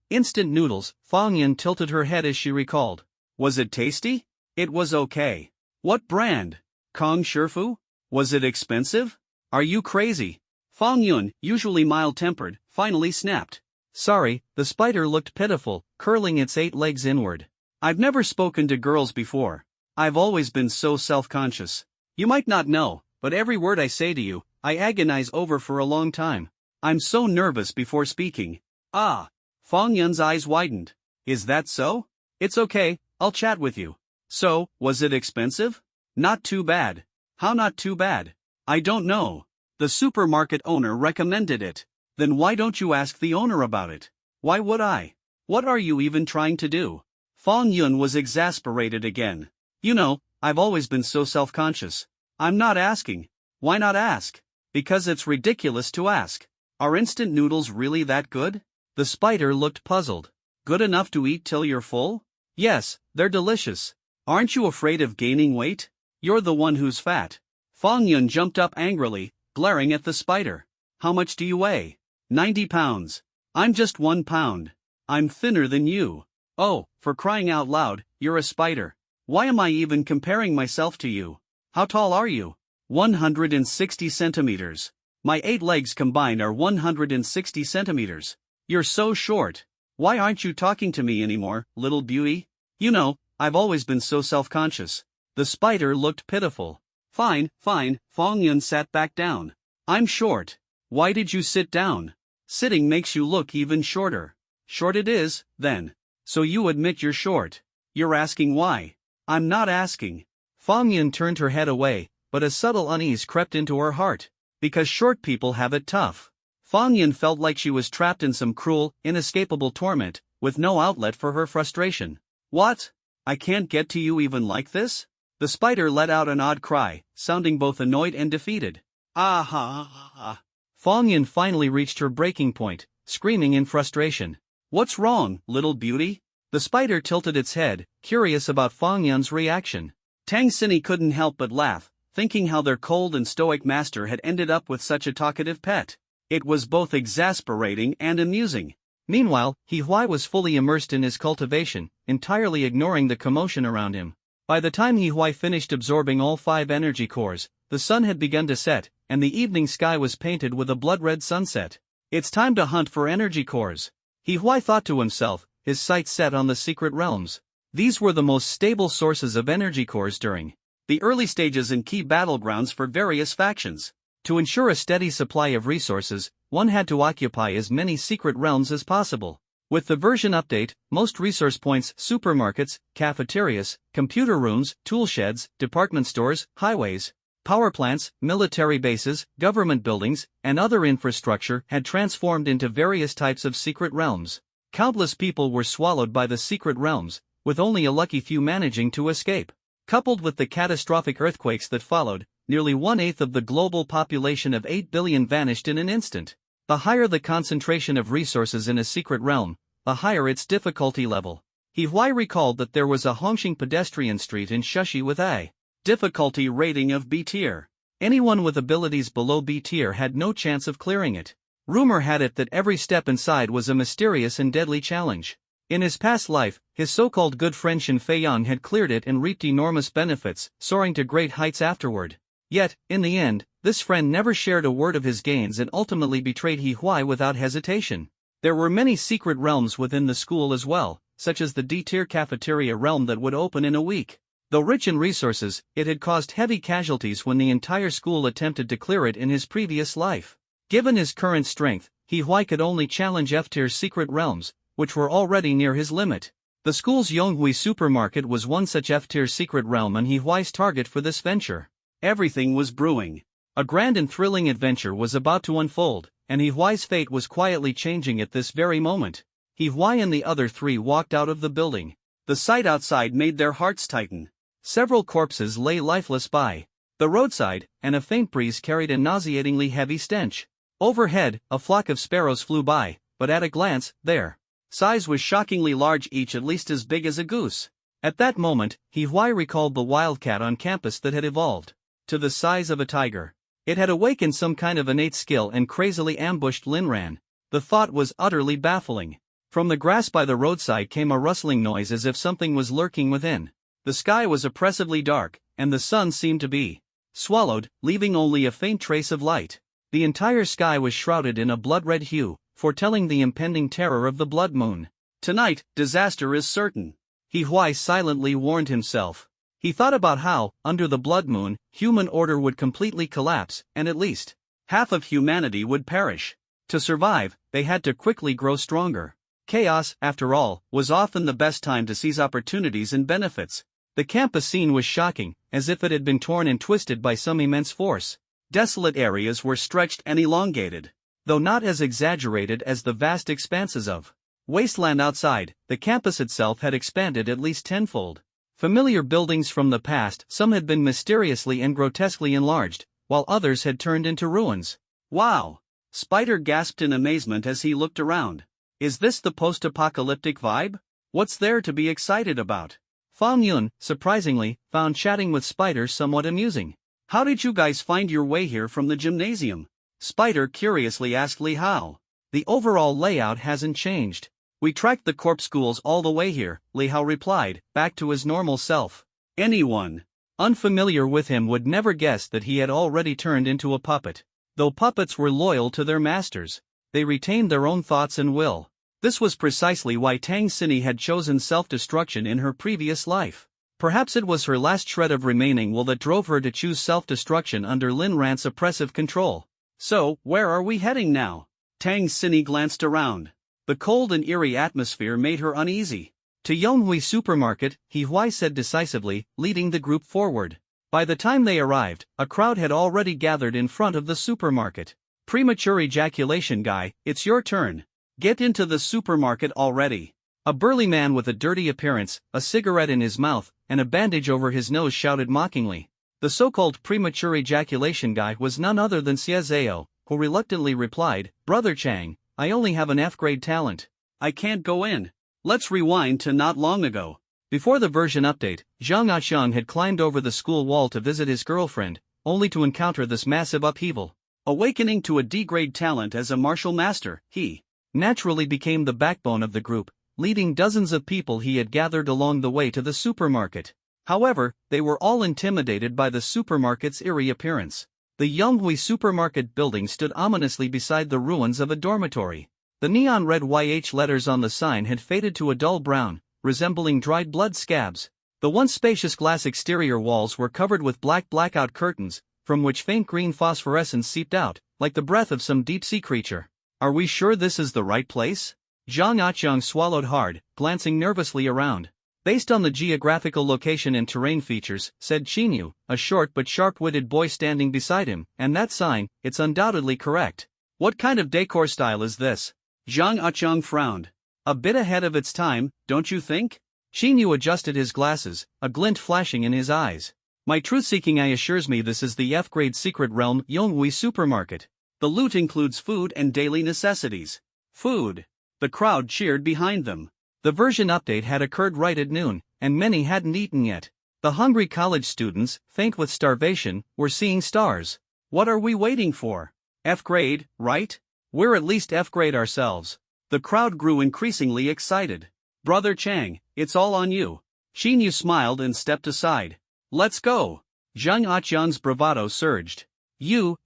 Instant noodles. Fang Yun tilted her head as she recalled. Was it tasty? It was okay. What brand? Kong Shifu? Was it expensive? Are you crazy? Fong Yun, usually mild-tempered, finally snapped. Sorry, the spider looked pitiful, curling its 8 legs inward. I've never spoken to girls before. I've always been so self-conscious. You might not know, but every word I say to you, I agonize over for a long time. I'm so nervous before speaking. Ah. Fong Yun's eyes widened. Is that so? It's okay, I'll chat with you. So, was it expensive? Not too bad. How not too bad? I don't know. The supermarket owner recommended it. Then why don't you ask the owner about it? Why would I? What are you even trying to do? Fong Yun was exasperated again. You know, I've always been so self-conscious. I'm not asking. Why not ask? Because it's ridiculous to ask. Are instant noodles really that good? The spider looked puzzled. Good enough to eat till you're full? Yes, they're delicious. Aren't you afraid of gaining weight? You're the one who's fat. Fong Yun jumped up angrily, glaring at the spider. How much do you weigh? 90 pounds. I'm just 1 pound. I'm thinner than you. Oh, for crying out loud, you're a spider. Why am I even comparing myself to you? How tall are you? 160 centimeters. My 8 legs combined are 160 centimeters. You're so short. Why aren't you talking to me anymore, little beauty? You know, I've always been so self-conscious. The spider looked pitiful. Fine, fine, Fong Yun sat back down. I'm short. Why did you sit down? Sitting makes you look even shorter. Short it is, then. So you admit you're short. You're asking why. I'm not asking. Fong Yun turned her head away, but a subtle unease crept into her heart. Because short people have it tough. Fong Yun felt like she was trapped in some cruel, inescapable torment, with no outlet for her frustration. What? I can't get to you even like this? The spider let out an odd cry, sounding both annoyed and defeated. Ah ha ha ha. Fong Yun finally reached her breaking point, screaming in frustration. What's wrong, little beauty? The spider tilted its head, curious about Fong Yun's reaction. Tang Xinyi couldn't help but laugh, thinking how their cold and stoic master had ended up with such a talkative pet. It was both exasperating and amusing. Meanwhile, He Huai was fully immersed in his cultivation, entirely ignoring the commotion around him. By the time He Huai finished absorbing all 5 energy cores, the sun had begun to set, and the evening sky was painted with a blood-red sunset. It's time to hunt for energy cores. He Huai thought to himself, his sights set on the secret realms. These were the most stable sources of energy cores during the early stages and key battlegrounds for various factions. To ensure a steady supply of resources, one had to occupy as many secret realms as possible. With the version update, most resource points, supermarkets, cafeterias, computer rooms, tool sheds, department stores, highways, power plants, military bases, government buildings, and other infrastructure had transformed into various types of secret realms. Countless people were swallowed by the secret realms, with only a lucky few managing to escape. Coupled with the catastrophic earthquakes that followed, nearly 1/8 of the global population of 8 billion vanished in an instant. The higher the concentration of resources in a secret realm, the higher its difficulty level. He Huai recalled that there was a Hongxing pedestrian street in Shushi with a difficulty rating of B tier. Anyone with abilities below B tier had no chance of clearing it. Rumor had it that every step inside was a mysterious and deadly challenge. In his past life, his so-called good friend Shin Feiyang had cleared it and reaped enormous benefits, soaring to great heights afterward. Yet, in the end, this friend never shared a word of his gains and ultimately betrayed He Huai without hesitation. There were many secret realms within the school as well, such as the D-tier cafeteria realm that would open in a week. Though rich in resources, it had caused heavy casualties when the entire school attempted to clear it in his previous life. Given his current strength, He Huai could only challenge F-tier secret realms, which were already near his limit. The school's Yonghui supermarket was one such F-tier secret realm and He Huai's target for this venture. Everything was brewing. A grand and thrilling adventure was about to unfold, and He Huai's fate was quietly changing at this very moment. He Huai and the other 3 walked out of the building. The sight outside made their hearts tighten. Several corpses lay lifeless by the roadside, and a faint breeze carried a nauseatingly heavy stench. Overhead, a flock of sparrows flew by, but at a glance, their size was shockingly large, each at least as big as a goose. At that moment, He Huai recalled the wildcat on campus that had evolved to the size of a tiger. It had awakened some kind of innate skill and crazily ambushed Lin Ran. The thought was utterly baffling. From the grass by the roadside came a rustling noise as if something was lurking within. The sky was oppressively dark, and the sun seemed to be swallowed, leaving only a faint trace of light. The entire sky was shrouded in a blood-red hue, foretelling the impending terror of the blood moon. Tonight, disaster is certain. He Huai silently warned himself. He thought about how, under the blood moon, human order would completely collapse, and at least half of humanity would perish. To survive, they had to quickly grow stronger. Chaos, after all, was often the best time to seize opportunities and benefits. The campus scene was shocking, as if it had been torn and twisted by some immense force. Desolate areas were stretched and elongated. Though not as exaggerated as the vast expanses of wasteland outside, the campus itself had expanded at least tenfold. Familiar buildings from the past, some had been mysteriously and grotesquely enlarged, while others had turned into ruins. Wow! Spider gasped in amazement as he looked around. Is this the post-apocalyptic vibe? What's there to be excited about? Fang Yun, surprisingly, found chatting with Spider somewhat amusing. How did you guys find your way here from the gymnasium? Spider curiously asked Li Hao. The overall layout hasn't changed. We tracked the corp schools all the way here, Li Hao replied, back to his normal self. Anyone unfamiliar with him would never guess that he had already turned into a puppet. Though puppets were loyal to their masters, they retained their own thoughts and will. This was precisely why Tang Xinyi had chosen self-destruction in her previous life. Perhaps it was her last shred of remaining will that drove her to choose self-destruction under Lin Ran's oppressive control. So, where are we heading now? Tang Xinyi glanced around. The cold and eerie atmosphere made her uneasy. To Yonghui Supermarket, He Huai said decisively, leading the group forward. By the time they arrived, a crowd had already gathered in front of the supermarket. Premature ejaculation guy, it's your turn. Get into the supermarket already. A burly man with a dirty appearance, a cigarette in his mouth, and a bandage over his nose shouted mockingly. The so-called premature ejaculation guy was none other than Xie Zhao, who reluctantly replied, Brother Chang, I only have an F-grade talent. I can't go in. Let's rewind to not long ago. Before the version update, Zhang Aqiang had climbed over the school wall to visit his girlfriend, only to encounter this massive upheaval. Awakening to a D-grade talent as a martial master, he naturally became the backbone of the group, leading dozens of people he had gathered along the way to the supermarket. However, they were all intimidated by the supermarket's eerie appearance. The Yonghui supermarket building stood ominously beside the ruins of a dormitory. The neon red YH letters on the sign had faded to a dull brown, resembling dried blood scabs. The once spacious glass exterior walls were covered with black blackout curtains, from which faint green phosphorescence seeped out, like the breath of some deep-sea creature. Are we sure this is the right place? Zhang Aqiang swallowed hard, glancing nervously around. Based on the geographical location and terrain features, said Qinyu, a short but sharp-witted boy standing beside him, and that sign, it's undoubtedly correct. What kind of decor style is this? Zhang Aqiang frowned. A bit ahead of its time, don't you think? Qinyu adjusted his glasses, a glint flashing in his eyes. My truth-seeking eye assures me this is the F-grade secret realm Yonghui supermarket. The loot includes food and daily necessities. Food. The crowd cheered behind them. The version update had occurred right at noon, and many hadn't eaten yet. The hungry college students, faint with starvation, were seeing stars. What are we waiting for? F-grade, right? We're at least F-grade ourselves. The crowd grew increasingly excited. Brother Chang, it's all on you. Qinyu smiled and stepped aside. Let's go. Zhang Aqiang's bravado surged. You,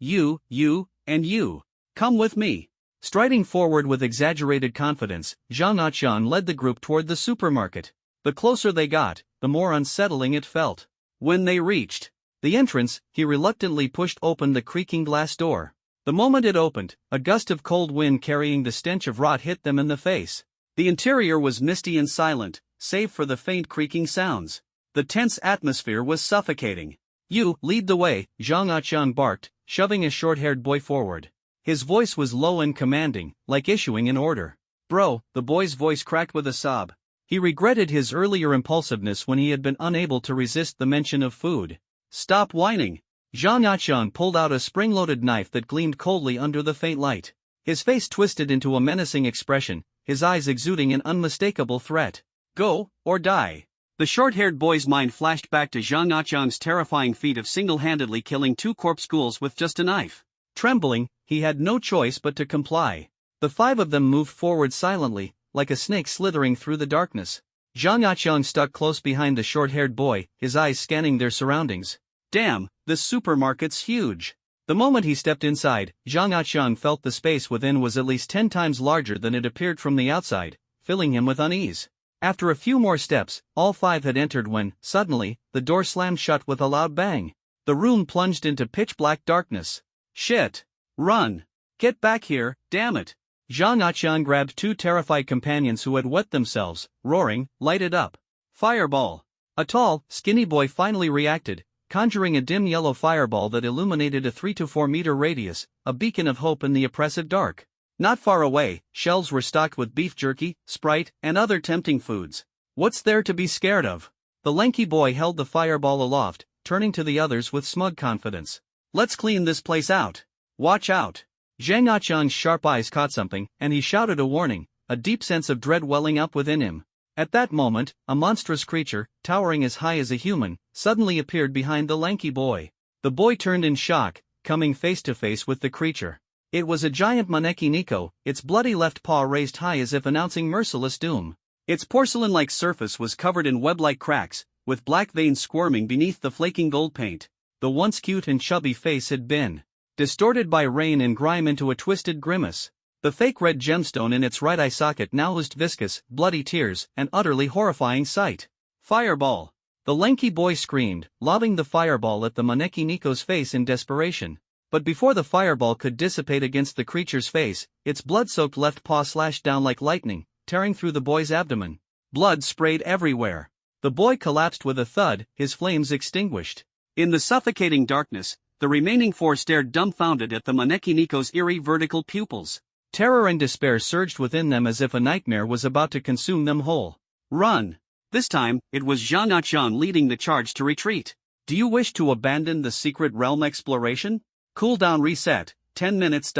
and you. Come with me. Striding forward with exaggerated confidence, Zhang Aqiang led the group toward the supermarket. The closer they got, the more unsettling it felt. When they reached the entrance, he reluctantly pushed open the creaking glass door. The moment it opened, a gust of cold wind carrying the stench of rot hit them in the face. The interior was misty and silent, save for the faint creaking sounds. The tense atmosphere was suffocating. You, lead the way, Zhang Aqiang barked, shoving a short-haired boy forward. His voice was low and commanding, like issuing an order. Bro, the boy's voice cracked with a sob. He regretted his earlier impulsiveness when he had been unable to resist the mention of food. Stop whining. Zhang Aqiang pulled out a spring-loaded knife that gleamed coldly under the faint light. His face twisted into a menacing expression, his eyes exuding an unmistakable threat. Go, or die. The short-haired boy's mind flashed back to Zhang Aqiang's terrifying feat of single-handedly killing 2 corpse ghouls with just a knife. Trembling, he had no choice but to comply. The 5 of them moved forward silently, like a snake slithering through the darkness. Zhang Aqiang stuck close behind the short-haired boy, his eyes scanning their surroundings. Damn, this supermarket's huge. The moment he stepped inside, Zhang Aqiang felt the space within was at least 10 times larger than it appeared from the outside, filling him with unease. After a few more steps, all 5 had entered when, suddenly, the door slammed shut with a loud bang. The room plunged into pitch-black darkness. Shit! Run! Get back here, damn it! Zhang Aqiang grabbed 2 terrified companions who had wet themselves, roaring, lighted up. Fireball! A tall, skinny boy finally reacted, conjuring a dim yellow fireball that illuminated a 3 to 4 meter radius, a beacon of hope in the oppressive dark. Not far away, shelves were stocked with beef jerky, Sprite, and other tempting foods. What's there to be scared of? The lanky boy held the fireball aloft, turning to the others with smug confidence. Let's clean this place out. Watch out. Zhang Aqiang's sharp eyes caught something, and he shouted a warning, a deep sense of dread welling up within him. At that moment, a monstrous creature, towering as high as a human, suddenly appeared behind the lanky boy. The boy turned in shock, coming face to face with the creature. It was a giant Maneki Nico, its bloody left paw raised high as if announcing merciless doom. Its porcelain-like surface was covered in web-like cracks, with black veins squirming beneath the flaking gold paint. The once cute and chubby face had been distorted by rain and grime into a twisted grimace. The fake red gemstone in its right eye socket now oozed viscous, bloody tears, an utterly horrifying sight. Fireball! The lanky boy screamed, lobbing the fireball at the Maneki Nico's face in desperation. But before the fireball could dissipate against the creature's face, its blood-soaked left paw slashed down like lightning, tearing through the boy's abdomen. Blood sprayed everywhere. The boy collapsed with a thud, his flames extinguished. In the suffocating darkness, the remaining 4 stared dumbfounded at the Maneki Nico's eerie vertical pupils. Terror and despair surged within them as if a nightmare was about to consume them whole. Run! This time, it was Zhang Aqiang leading the charge to retreat. Do you wish to abandon the secret realm exploration? Cooldown reset, 10 minutes.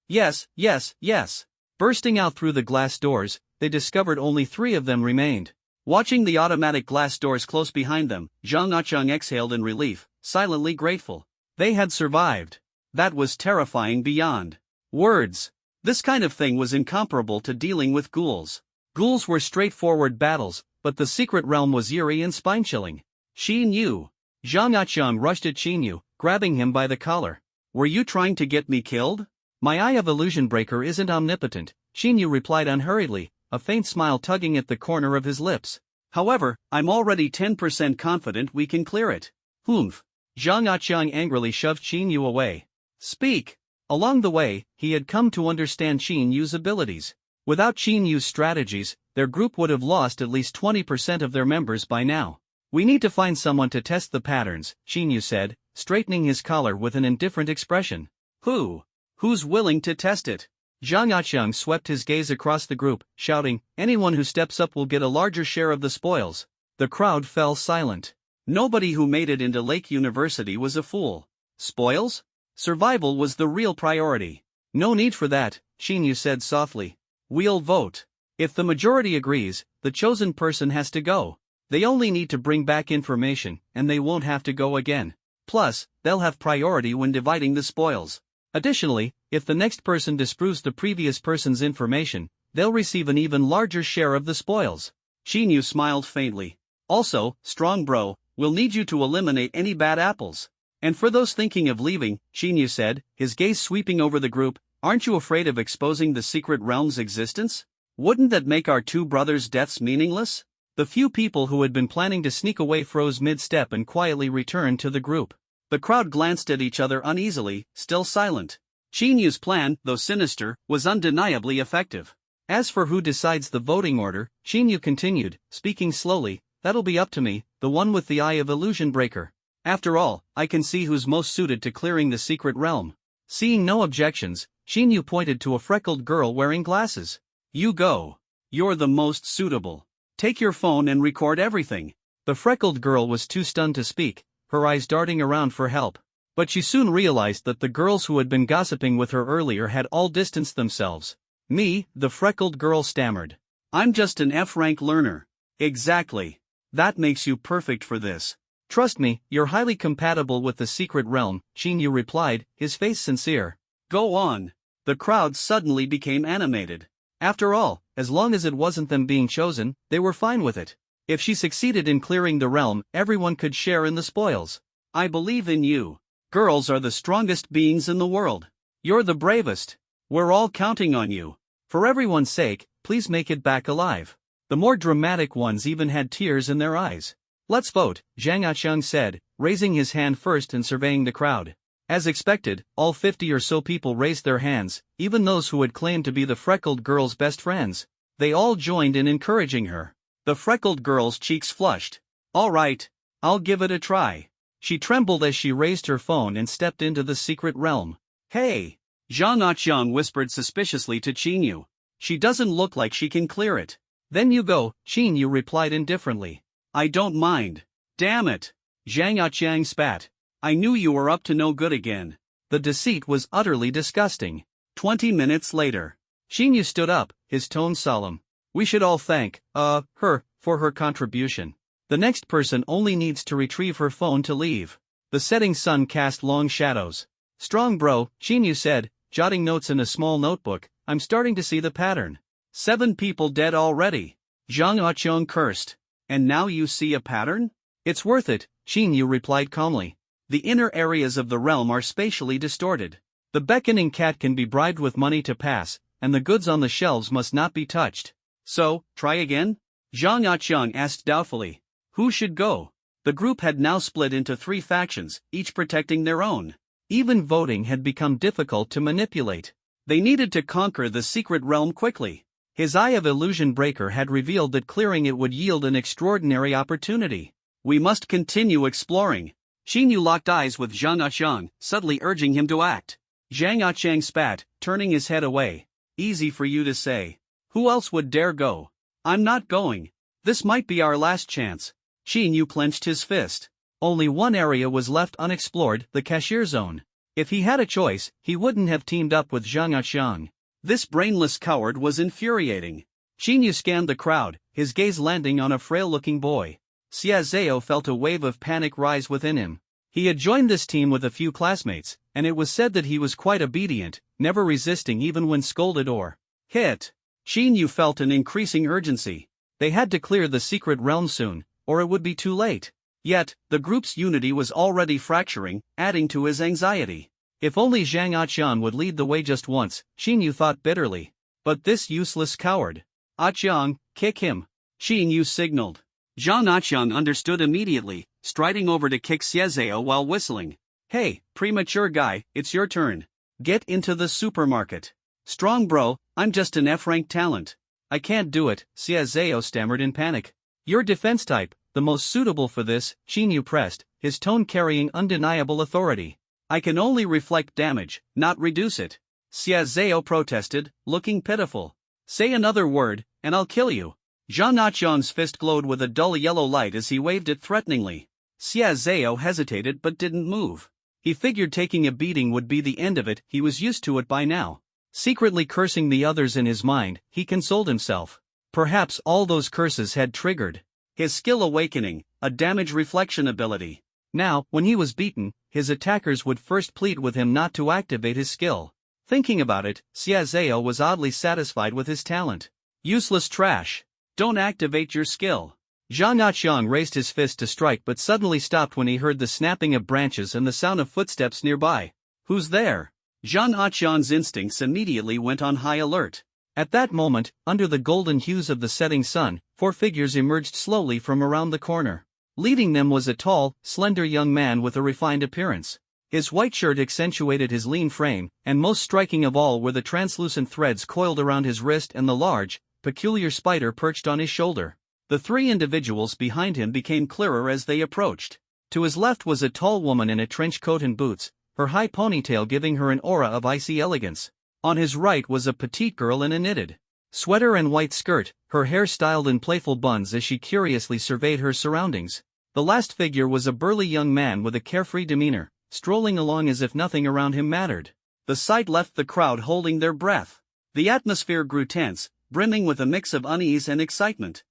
Yes, yes, yes. Bursting out through the glass doors, they discovered only 3 of them remained. Watching the automatic glass doors close behind them, Zhang Aqiang exhaled in relief, silently grateful. They had survived. That was terrifying beyond words. This kind of thing was incomparable to dealing with ghouls. Ghouls were straightforward battles, but the secret realm was eerie and spine-chilling. Xin Yu. Zhang Aqiang rushed at Xin Yu, grabbing him by the collar. Were you trying to get me killed? My eye of illusion breaker isn't omnipotent, Xin Yu replied unhurriedly, a faint smile tugging at the corner of his lips. However, I'm already 10% confident we can clear it. Humph. Zhang Aqiang angrily shoved Xin Yu away. Speak. Along the way, he had come to understand Xin Yu's abilities. Without Xin Yu's strategies, their group would have lost at least 20% of their members by now. We need to find someone to test the patterns, Xin Yu said, straightening his collar with an indifferent expression. Who? Who's willing to test it? Zhang Aqiang swept his gaze across the group, shouting, anyone who steps up will get a larger share of the spoils. The crowd fell silent. Nobody who made it into Lake University was a fool. Spoils? Survival was the real priority. No need for that, Xin Yu said softly. We'll vote. If the majority agrees, the chosen person has to go. They only need to bring back information, and they won't have to go again. Plus, they'll have priority when dividing the spoils. Additionally, if the next person disproves the previous person's information, they'll receive an even larger share of the spoils. Xin Yu smiled faintly. Also, strong bro, we'll need you to eliminate any bad apples. And for those thinking of leaving, Xin Yu said, his gaze sweeping over the group, aren't you afraid of exposing the secret realm's existence? Wouldn't that make our 2 brothers' deaths meaningless? The few people who had been planning to sneak away froze mid-step and quietly returned to the group. The crowd glanced at each other uneasily, still silent. Xin Yu's plan, though sinister, was undeniably effective. As for who decides the voting order, Xin Yu continued, speaking slowly, that'll be up to me, the one with the eye of illusion breaker. After all, I can see who's most suited to clearing the secret realm. Seeing no objections, Xin Yu pointed to a freckled girl wearing glasses. You go. You're the most suitable. Take your phone and record everything. The freckled girl was too stunned to speak, her eyes darting around for help. But she soon realized that the girls who had been gossiping with her earlier had all distanced themselves. Me, the freckled girl stammered. I'm just an F-rank learner. Exactly. That makes you perfect for this. Trust me, you're highly compatible with the secret realm, Xin Yu replied, his face sincere. Go on. The crowd suddenly became animated. After all, as long as it wasn't them being chosen, they were fine with it. If she succeeded in clearing the realm, everyone could share in the spoils. I believe in you. Girls are the strongest beings in the world. You're the bravest. We're all counting on you. For everyone's sake, please make it back alive. The more dramatic ones even had tears in their eyes. Let's vote, Zhang Aqiang said, raising his hand first and surveying the crowd. As expected, all 50 or so people raised their hands, even those who had claimed to be the freckled girl's best friends. They all joined in encouraging her. The freckled girl's cheeks flushed. All right, I'll give it a try. She trembled as she raised her phone and stepped into the secret realm. Hey! Zhang Aqiang whispered suspiciously to Qinyu. She doesn't look like she can clear it. Then you go, Qinyu replied indifferently. I don't mind. Damn it! Zhang Aqiang spat. I knew you were up to no good again. The deceit was utterly disgusting. 20 minutes later. Qinyu stood up, his tone solemn. We should all thank, her, for her contribution. The next person only needs to retrieve her phone to leave. The setting sun cast long shadows. Strong bro, Qinyu said, jotting notes in a small notebook. I'm starting to see the pattern. 7 people dead already. Zhang Aqiang cursed. And now you see a pattern? It's worth it, Qinyu replied calmly. The inner areas of the realm are spatially distorted. The beckoning cat can be bribed with money to pass, and the goods on the shelves must not be touched. So, try again? Zhang Aqiang asked doubtfully. Who should go? The group had now split into 3 factions, each protecting their own. Even voting had become difficult to manipulate. They needed to conquer the secret realm quickly. His eye of illusion breaker had revealed that clearing it would yield an extraordinary opportunity. We must continue exploring. Qinyu locked eyes with Zhang Aqiang, subtly urging him to act. Zhang Aqiang spat, turning his head away. Easy for you to say. Who else would dare go? I'm not going. This might be our last chance. Qinyu clenched his fist. Only one area was left unexplored, the cashier zone. If he had a choice, he wouldn't have teamed up with Zhang Aqiang. This brainless coward was infuriating. Qinyu scanned the crowd, his gaze landing on a frail-looking boy. Xia Zhao felt a wave of panic rise within him. He had joined this team with a few classmates, and it was said that he was quite obedient, never resisting even when scolded or hit. Qinyu felt an increasing urgency. They had to clear the secret realm soon, or it would be too late. Yet, the group's unity was already fracturing, adding to his anxiety. If only Zhang Aqiang would lead the way just once, Qinyu thought bitterly. But this useless coward. Aqiang, kick him. Qinyu signaled. Zhang Aqiang understood immediately, striding over to kick Xia Zhao while whistling. Hey, premature guy, it's your turn. Get into the supermarket. Strong bro, I'm just an F-rank talent. I can't do it, Xia Zhao stammered in panic. Your defense type, the most suitable for this, Qinyu pressed, his tone carrying undeniable authority. I can only reflect damage, not reduce it. Xia Zhao protested, looking pitiful. Say another word, and I'll kill you. Zhang Aqiang's fist glowed with a dull yellow light as he waved it threateningly. Xia Zhao hesitated but didn't move. He figured taking a beating would be the end of it, he was used to it by now. Secretly cursing the others in his mind, he consoled himself. Perhaps all those curses had triggered his skill awakening, a damage reflection ability. Now, when he was beaten, his attackers would first plead with him not to activate his skill. Thinking about it, Xia Zhao was oddly satisfied with his talent. Useless trash. Don't activate your skill. Zhang Aqiang raised his fist to strike but suddenly stopped when he heard the snapping of branches and the sound of footsteps nearby. Who's there? Zhang Aqiang's instincts immediately went on high alert. At that moment, under the golden hues of the setting sun, 4 figures emerged slowly from around the corner. Leading them was a tall, slender young man with a refined appearance. His white shirt accentuated his lean frame, and most striking of all were the translucent threads coiled around his wrist and the large, peculiar spider perched on his shoulder. The 3 individuals behind him became clearer as they approached. To his left was a tall woman in a trench coat and boots, her high ponytail giving her an aura of icy elegance. On his right was a petite girl in a knitted sweater and white skirt, her hair styled in playful buns as she curiously surveyed her surroundings. The last figure was a burly young man with a carefree demeanor, strolling along as if nothing around him mattered. The sight left the crowd holding their breath. The atmosphere grew tense, brimming with a mix of unease and excitement.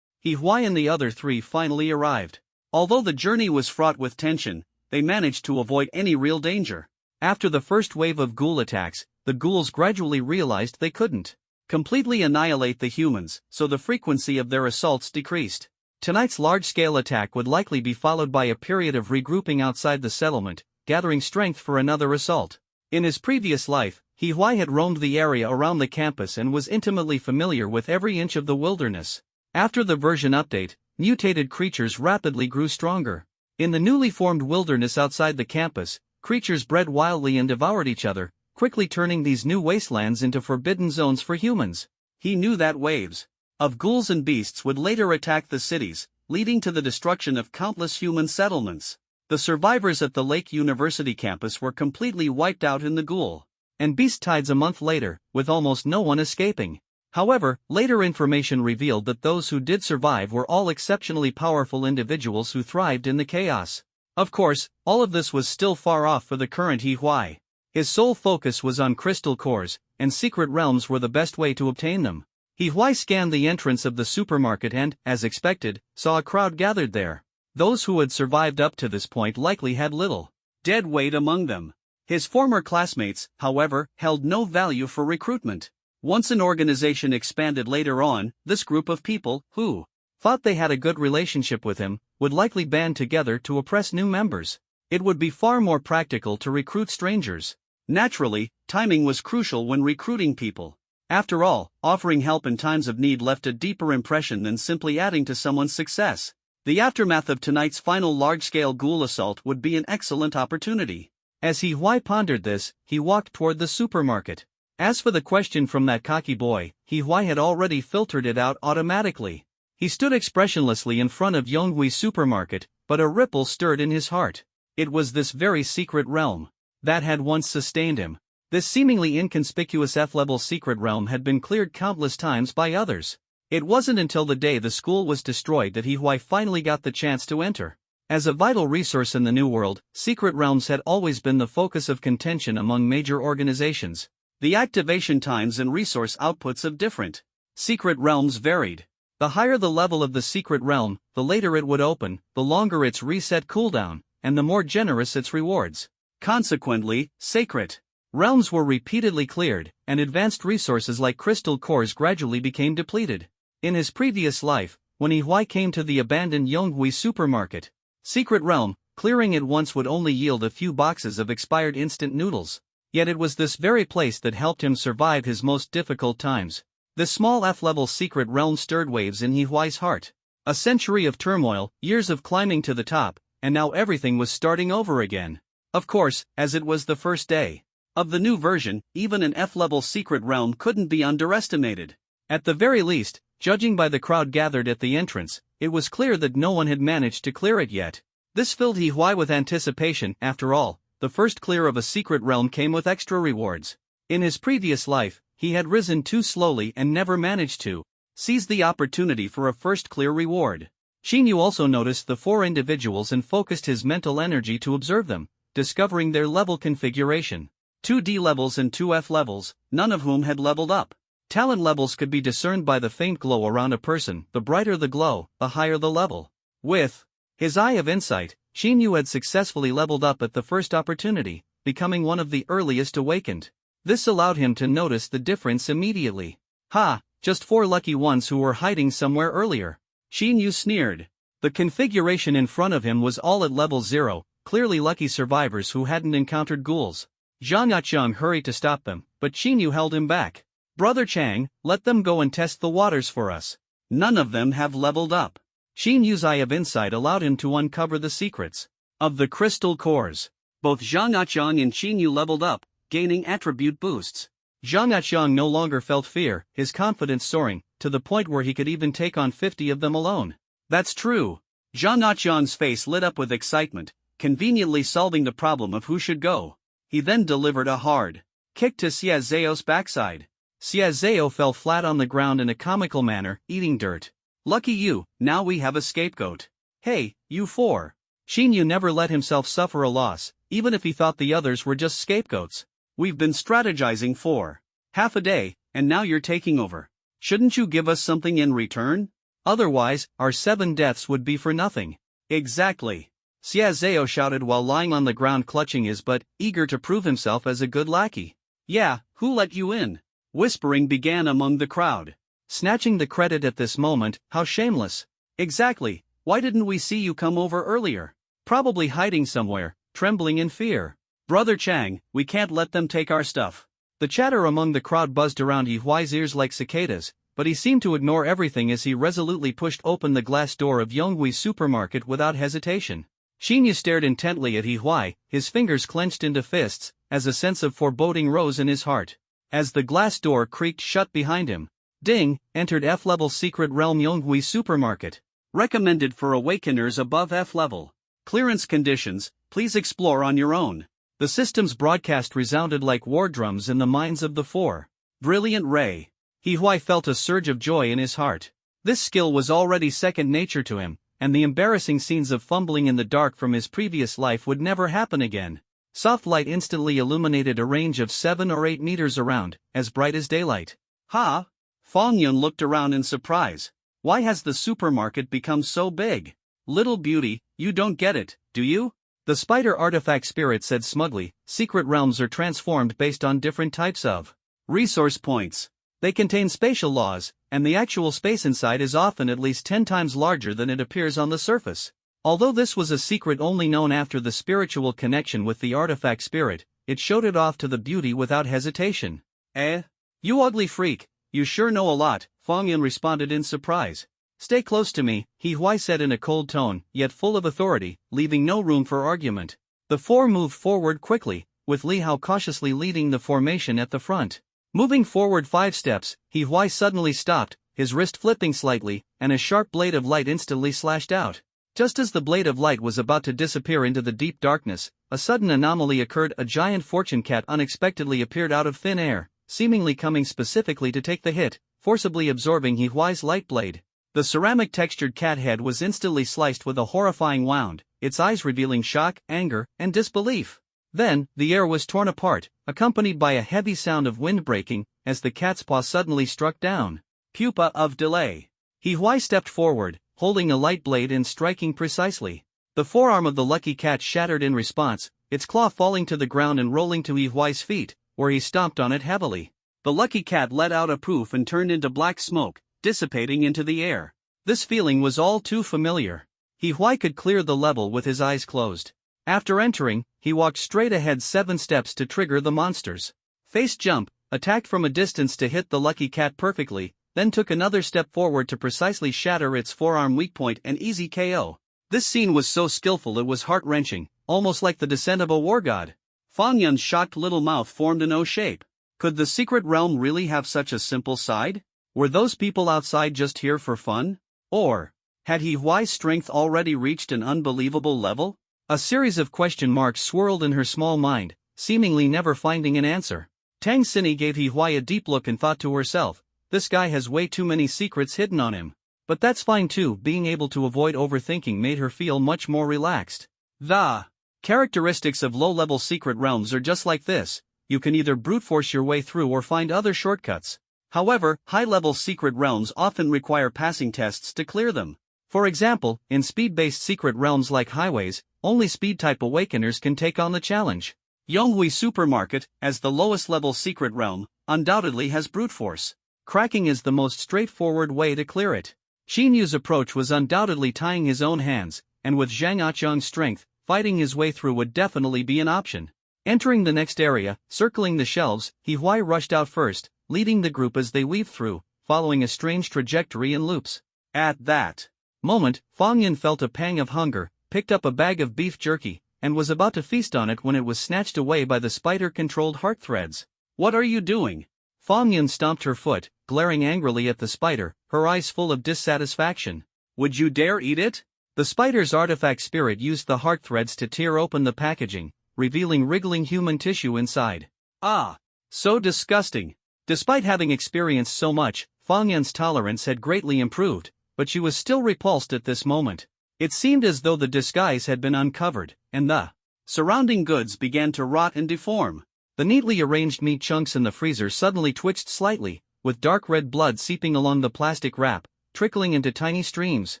He Huai and the other 3 finally arrived. Although the journey was fraught with tension, they managed to avoid any real danger. After the first wave of ghoul attacks, the ghouls gradually realized they couldn't completely annihilate the humans, so the frequency of their assaults decreased. Tonight's large-scale attack would likely be followed by a period of regrouping outside the settlement, gathering strength for another assault. In his previous life, He-Huai had roamed the area around the campus and was intimately familiar with every inch of the wilderness. After the version update, mutated creatures rapidly grew stronger. In the newly formed wilderness outside the campus, creatures bred wildly and devoured each other, quickly turning these new wastelands into forbidden zones for humans. He knew that waves of ghouls and beasts would later attack the cities, leading to the destruction of countless human settlements. The survivors at the Lake University campus were completely wiped out in the ghoul and beast tides a month later, with almost no one escaping. However, later information revealed that those who did survive were all exceptionally powerful individuals who thrived in the chaos. Of course, all of this was still far off for the current He-Huai. His sole focus was on crystal cores, and secret realms were the best way to obtain them. He-Huai scanned the entrance of the supermarket and, as expected, saw a crowd gathered there. Those who had survived up to this point likely had little dead weight among them. His former classmates, however, held no value for recruitment. Once an organization expanded later on, this group of people, who thought they had a good relationship with him, would likely band together to oppress new members. It would be far more practical to recruit strangers. Naturally, timing was crucial when recruiting people. After all, offering help in times of need left a deeper impression than simply adding to someone's success. The aftermath of tonight's final large-scale ghoul assault would be an excellent opportunity. As He-Huai pondered this, he walked toward the supermarket. As for the question from that cocky boy, He-Huai had already filtered it out automatically. He stood expressionlessly in front of Yonghui supermarket, but a ripple stirred in his heart. It was this very secret realm that had once sustained him. This seemingly inconspicuous F-level secret realm had been cleared countless times by others. It wasn't until the day the school was destroyed that He-Huai finally got the chance to enter. As a vital resource in the New World, secret realms had always been the focus of contention among major organizations. The activation times and resource outputs of different secret realms varied. The higher the level of the secret realm, the later it would open, the longer its reset cooldown, and the more generous its rewards. Consequently, sacred realms were repeatedly cleared, and advanced resources like crystal cores gradually became depleted. In his previous life, when He-Huai came to the abandoned Yonghui supermarket secret realm, clearing it once would only yield a few boxes of expired instant noodles. Yet it was this very place that helped him survive his most difficult times. This small F-level secret realm stirred waves in He-Huai's heart. A century of turmoil, years of climbing to the top, and now everything was starting over again. Of course, as it was the first day of the new version, even an F-level secret realm couldn't be underestimated. At the very least, judging by the crowd gathered at the entrance, it was clear that no one had managed to clear it yet. This filled He-Huai with anticipation. After all, the first clear of a secret realm came with extra rewards. In his previous life, he had risen too slowly and never managed to seize the opportunity for a first clear reward. Xinyu also noticed the four individuals and focused his mental energy to observe them, discovering their level configuration. 2 D levels and 2 F levels, none of whom had leveled up. Talent levels could be discerned by the faint glow around a person. The brighter the glow, the higher the level. With his eye of insight, Xinyu had successfully leveled up at the first opportunity, becoming one of the earliest awakened. This allowed him to notice the difference immediately. Ha, just 4 lucky ones who were hiding somewhere earlier. Xinyu sneered. The configuration in front of him was all at level 0, clearly lucky survivors who hadn't encountered ghouls. Zhang Yacheng hurried to stop them, but Xinyu held him back. Brother Chang, let them go and test the waters for us. None of them have leveled up. Xinyu's eye of insight allowed him to uncover the secrets of the crystal cores. Both Zhang Yacheng and Xinyu leveled up, gaining attribute boosts. Zhang Yacheng no longer felt fear, his confidence soaring, to the point where he could even take on 50 of them alone. That's true. Zhang Yacheng's face lit up with excitement, conveniently solving the problem of who should go. He then delivered a hard kick to Xia Zhao's backside. Xia Zhao fell flat on the ground in a comical manner, eating dirt. Lucky you, now we have a scapegoat. Hey, you 4. Xinyu never let himself suffer a loss, even if he thought the others were just scapegoats. We've been strategizing for half a day, and now you're taking over. Shouldn't you give us something in return? Otherwise, our 7 deaths would be for nothing. Exactly. Xia Zhao shouted while lying on the ground clutching his butt, eager to prove himself as a good lackey. Yeah, who let you in? Whispering began among the crowd. Snatching the credit at this moment, how shameless. Exactly, why didn't we see you come over earlier? Probably hiding somewhere, trembling in fear. Brother Chang, we can't let them take our stuff. The chatter among the crowd buzzed around Yi Huai's ears like cicadas, but he seemed to ignore everything as he resolutely pushed open the glass door of Yonghui's supermarket without hesitation. Xinyu stared intently at Yi Huai, his fingers clenched into fists, as a sense of foreboding rose in his heart. As the glass door creaked shut behind him, Ding entered F-level Secret Realm Yonghui supermarket. Recommended for awakeners above F-level. Clearance conditions, please explore on your own. The system's broadcast resounded like war drums in the minds of the four. Brilliant Ray. Yi Huai felt a surge of joy in his heart. This skill was already second nature to him, and the embarrassing scenes of fumbling in the dark from his previous life would never happen again. Soft light instantly illuminated a range of 7 or 8 meters around, as bright as daylight. Ha! Fang Yun looked around in surprise. Why has the supermarket become so big? Little beauty, you don't get it, do you? The spider artifact spirit said smugly, secret realms are transformed based on different types of resource points. They contain spatial laws, and the actual space inside is often at least 10 times larger than it appears on the surface. Although this was a secret only known after the spiritual connection with the artifact spirit, it showed it off to the beauty without hesitation. You ugly freak, you sure know a lot, Fang Yun responded in surprise. Stay close to me, Yi Huai said in a cold tone, yet full of authority, leaving no room for argument. The four moved forward quickly, with Li Hao cautiously leading the formation at the front. Moving forward 5 steps, Yi Huai suddenly stopped, his wrist flipping slightly, and a sharp blade of light instantly slashed out. Just as the blade of light was about to disappear into the deep darkness, a sudden anomaly occurred. A giant fortune cat unexpectedly appeared out of thin air, seemingly coming specifically to take the hit, forcibly absorbing Yi Huai's light blade. The ceramic-textured cat head was instantly sliced with a horrifying wound, its eyes revealing shock, anger, and disbelief. Then, the air was torn apart, accompanied by a heavy sound of wind breaking, as the cat's paw suddenly struck down. Pupa of delay. Yi Huai stepped forward, holding a light blade and striking precisely. The forearm of the lucky cat shattered in response, its claw falling to the ground and rolling to Yi Huai's feet, where he stomped on it heavily. The lucky cat let out a poof and turned into black smoke, dissipating into the air. This feeling was all too familiar. Yi Huai could clear the level with his eyes closed. After entering, he walked straight ahead 7 steps to trigger the monster's face jump, attacked from a distance to hit the lucky cat perfectly, then took another step forward to precisely shatter its forearm weak point and easy KO. This scene was so skillful it was heart-wrenching, almost like the descent of a war god. Fang Yun's shocked little mouth formed an O shape. Could the secret realm really have such a simple side? Were those people outside just here for fun? Or had Yi Huai's strength already reached an unbelievable level? A series of question marks swirled in her small mind, seemingly never finding an answer. Tang Xinyi gave Yi Huai a deep look and thought to herself, this guy has way too many secrets hidden on him. But that's fine too. Being able to avoid overthinking made her feel much more relaxed. The characteristics of low-level secret realms are just like this, you can either brute force your way through or find other shortcuts. However, high-level secret realms often require passing tests to clear them. For example, in speed-based secret realms like highways, only speed-type awakeners can take on the challenge. Yonghui Supermarket, as the lowest-level secret realm, undoubtedly has brute force. Cracking is the most straightforward way to clear it. Xinyu's approach was undoubtedly tying his own hands, and with Zhang Achong's strength, fighting his way through would definitely be an option. Entering the next area, circling the shelves, Yi Huai rushed out first, leading the group as they weaved through, following a strange trajectory in loops. At that moment, Fang Yun felt a pang of hunger, picked up a bag of beef jerky, and was about to feast on it when it was snatched away by the spider-controlled heart threads. What are you doing? Fang Yun stomped her foot, glaring angrily at the spider, her eyes full of dissatisfaction. Would you dare eat it? The spider's artifact spirit used the heart threads to tear open the packaging, revealing wriggling human tissue inside. Ah, so disgusting. Despite having experienced so much, Fang Yun's tolerance had greatly improved, but she was still repulsed at this moment. It seemed as though the disguise had been uncovered, and the surrounding goods began to rot and deform. The neatly arranged meat chunks in the freezer suddenly twitched slightly, with dark red blood seeping along the plastic wrap, trickling into tiny streams.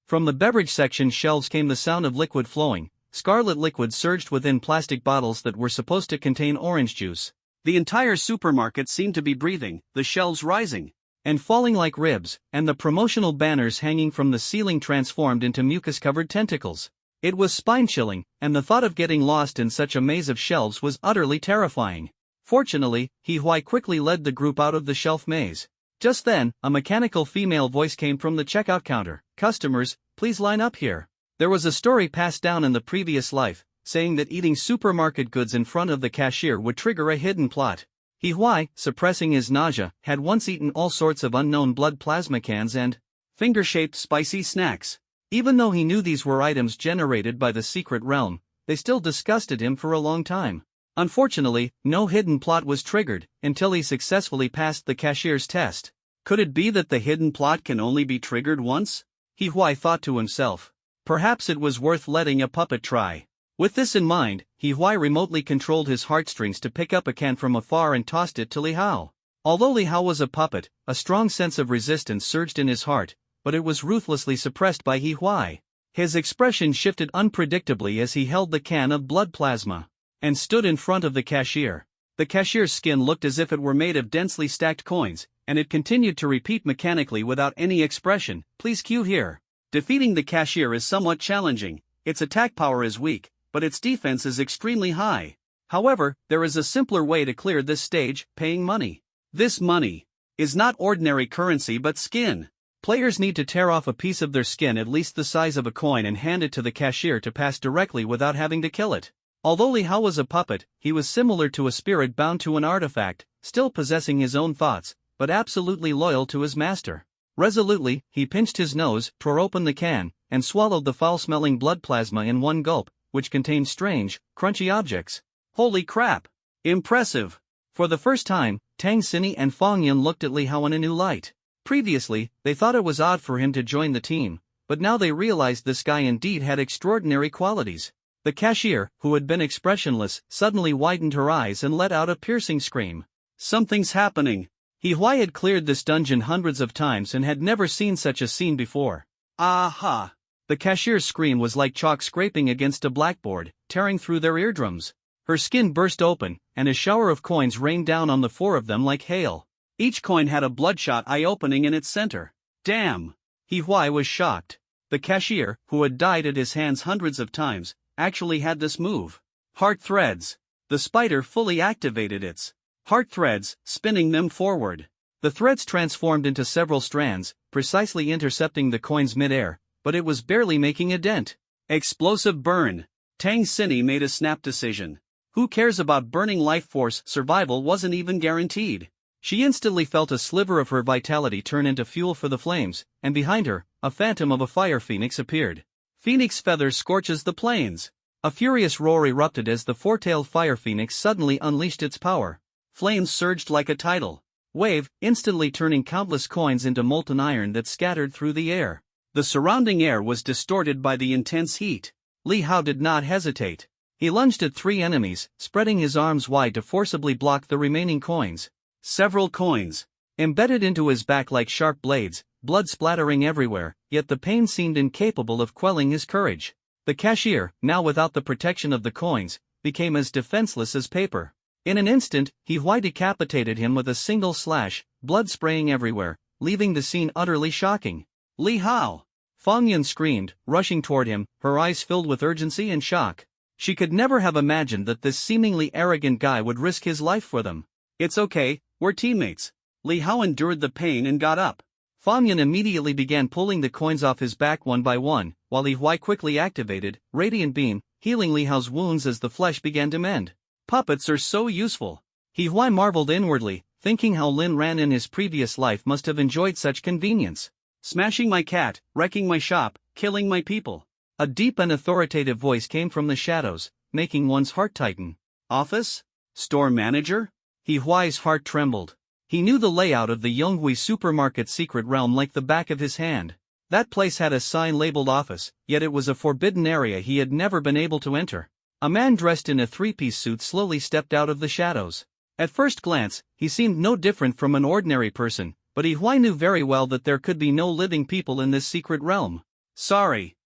From the beverage section shelves came the sound of liquid flowing. Scarlet liquid surged within plastic bottles that were supposed to contain orange juice. The entire supermarket seemed to be breathing, the shelves rising and falling like ribs, and the promotional banners hanging from the ceiling transformed into mucus-covered tentacles. It was spine-chilling, and the thought of getting lost in such a maze of shelves was utterly terrifying. Fortunately, He-Huai quickly led the group out of the shelf maze. Just then, a mechanical female voice came from the checkout counter. "Customers, please line up here." There was a story passed down in the previous life, saying that eating supermarket goods in front of the cashier would trigger a hidden plot. He-Huai, suppressing his nausea, had once eaten all sorts of unknown blood plasma cans and finger-shaped spicy snacks. Even though he knew these were items generated by the secret realm, they still disgusted him for a long time. Unfortunately, no hidden plot was triggered until he successfully passed the cashier's test. Could it be that the hidden plot can only be triggered once? He-Huai thought to himself. Perhaps it was worth letting a puppet try. With this in mind, He-Huai remotely controlled his heartstrings to pick up a can from afar and tossed it to Li Hao. Although Li Hao was a puppet, a strong sense of resistance surged in his heart, but it was ruthlessly suppressed by He-Huai. His expression shifted unpredictably as he held the can of blood plasma and stood in front of the cashier. The cashier's skin looked as if it were made of densely stacked coins, and it continued to repeat mechanically without any expression, "Please queue here." Defeating the cashier is somewhat challenging. Its attack power is weak, but its defense is extremely high. However, there is a simpler way to clear this stage: paying money. This money is not ordinary currency but skin. Players need to tear off a piece of their skin at least the size of a coin and hand it to the cashier to pass directly without having to kill it. Although Li Hao was a puppet, he was similar to a spirit bound to an artifact, still possessing his own thoughts, but absolutely loyal to his master. Resolutely, he pinched his nose, tore open the can, and swallowed the foul-smelling blood plasma in one gulp, which contained strange, crunchy objects. Holy crap! Impressive! For the first time, Tang Xini and Fong Yun looked at Li Hao in a new light. Previously, they thought it was odd for him to join the team, but now they realized this guy indeed had extraordinary qualities. The cashier, who had been expressionless, suddenly widened her eyes and let out a piercing scream. Something's happening. He-Huai had cleared this dungeon hundreds of times and had never seen such a scene before. Aha! The cashier's scream was like chalk scraping against a blackboard, tearing through their eardrums. Her skin burst open, and a shower of coins rained down on the four of them like hail. Each coin had a bloodshot eye opening in its center. Damn! He-Huai was shocked. The cashier, who had died at his hands hundreds of times, actually had this move. Heart threads. The spider fully activated its heart threads, spinning them forward. The threads transformed into several strands, precisely intercepting the coins mid-air, but it was barely making a dent. Explosive burn. Tang Xini made a snap decision. Who cares about burning life force? Survival wasn't even guaranteed. She instantly felt a sliver of her vitality turn into fuel for the flames, and behind her, a phantom of a fire phoenix appeared. Phoenix feather scorches the plains. A furious roar erupted as the four-tailed fire phoenix suddenly unleashed its power. Flames surged like a tidal wave, instantly turning countless coins into molten iron that scattered through the air. The surrounding air was distorted by the intense heat. Li Hao did not hesitate. He lunged at three enemies, spreading his arms wide to forcibly block the remaining coins. Several coins embedded into his back like sharp blades, blood splattering everywhere, yet the pain seemed incapable of quelling his courage. The cashier, now without the protection of the coins, became as defenseless as paper. In an instant, He-Huai decapitated him with a single slash, blood spraying everywhere, leaving the scene utterly shocking. Li Hao! Fong Yun screamed, rushing toward him, her eyes filled with urgency and shock. She could never have imagined that this seemingly arrogant guy would risk his life for them. It's okay, we're teammates. Li Hao endured the pain and got up. Fong Yun immediately began pulling the coins off his back one by one, while He-Huai quickly activated Radiant Beam, healing Li Hao's wounds as the flesh began to mend. Puppets are so useful. He-Huai marveled inwardly, thinking how Lin Ran in his previous life must have enjoyed such convenience. Smashing my cat, wrecking my shop, killing my people. A deep and authoritative voice came from the shadows, making one's heart tighten. Office? Store manager? He-Huai's heart trembled. He knew the layout of the Yonghui supermarket secret realm like the back of his hand. That place had a sign labeled office, yet it was a forbidden area he had never been able to enter. A man dressed in a three-piece suit slowly stepped out of the shadows. At first glance, he seemed no different from an ordinary person, but He-Huai knew very well that there could be no living people in this secret realm. Sorry.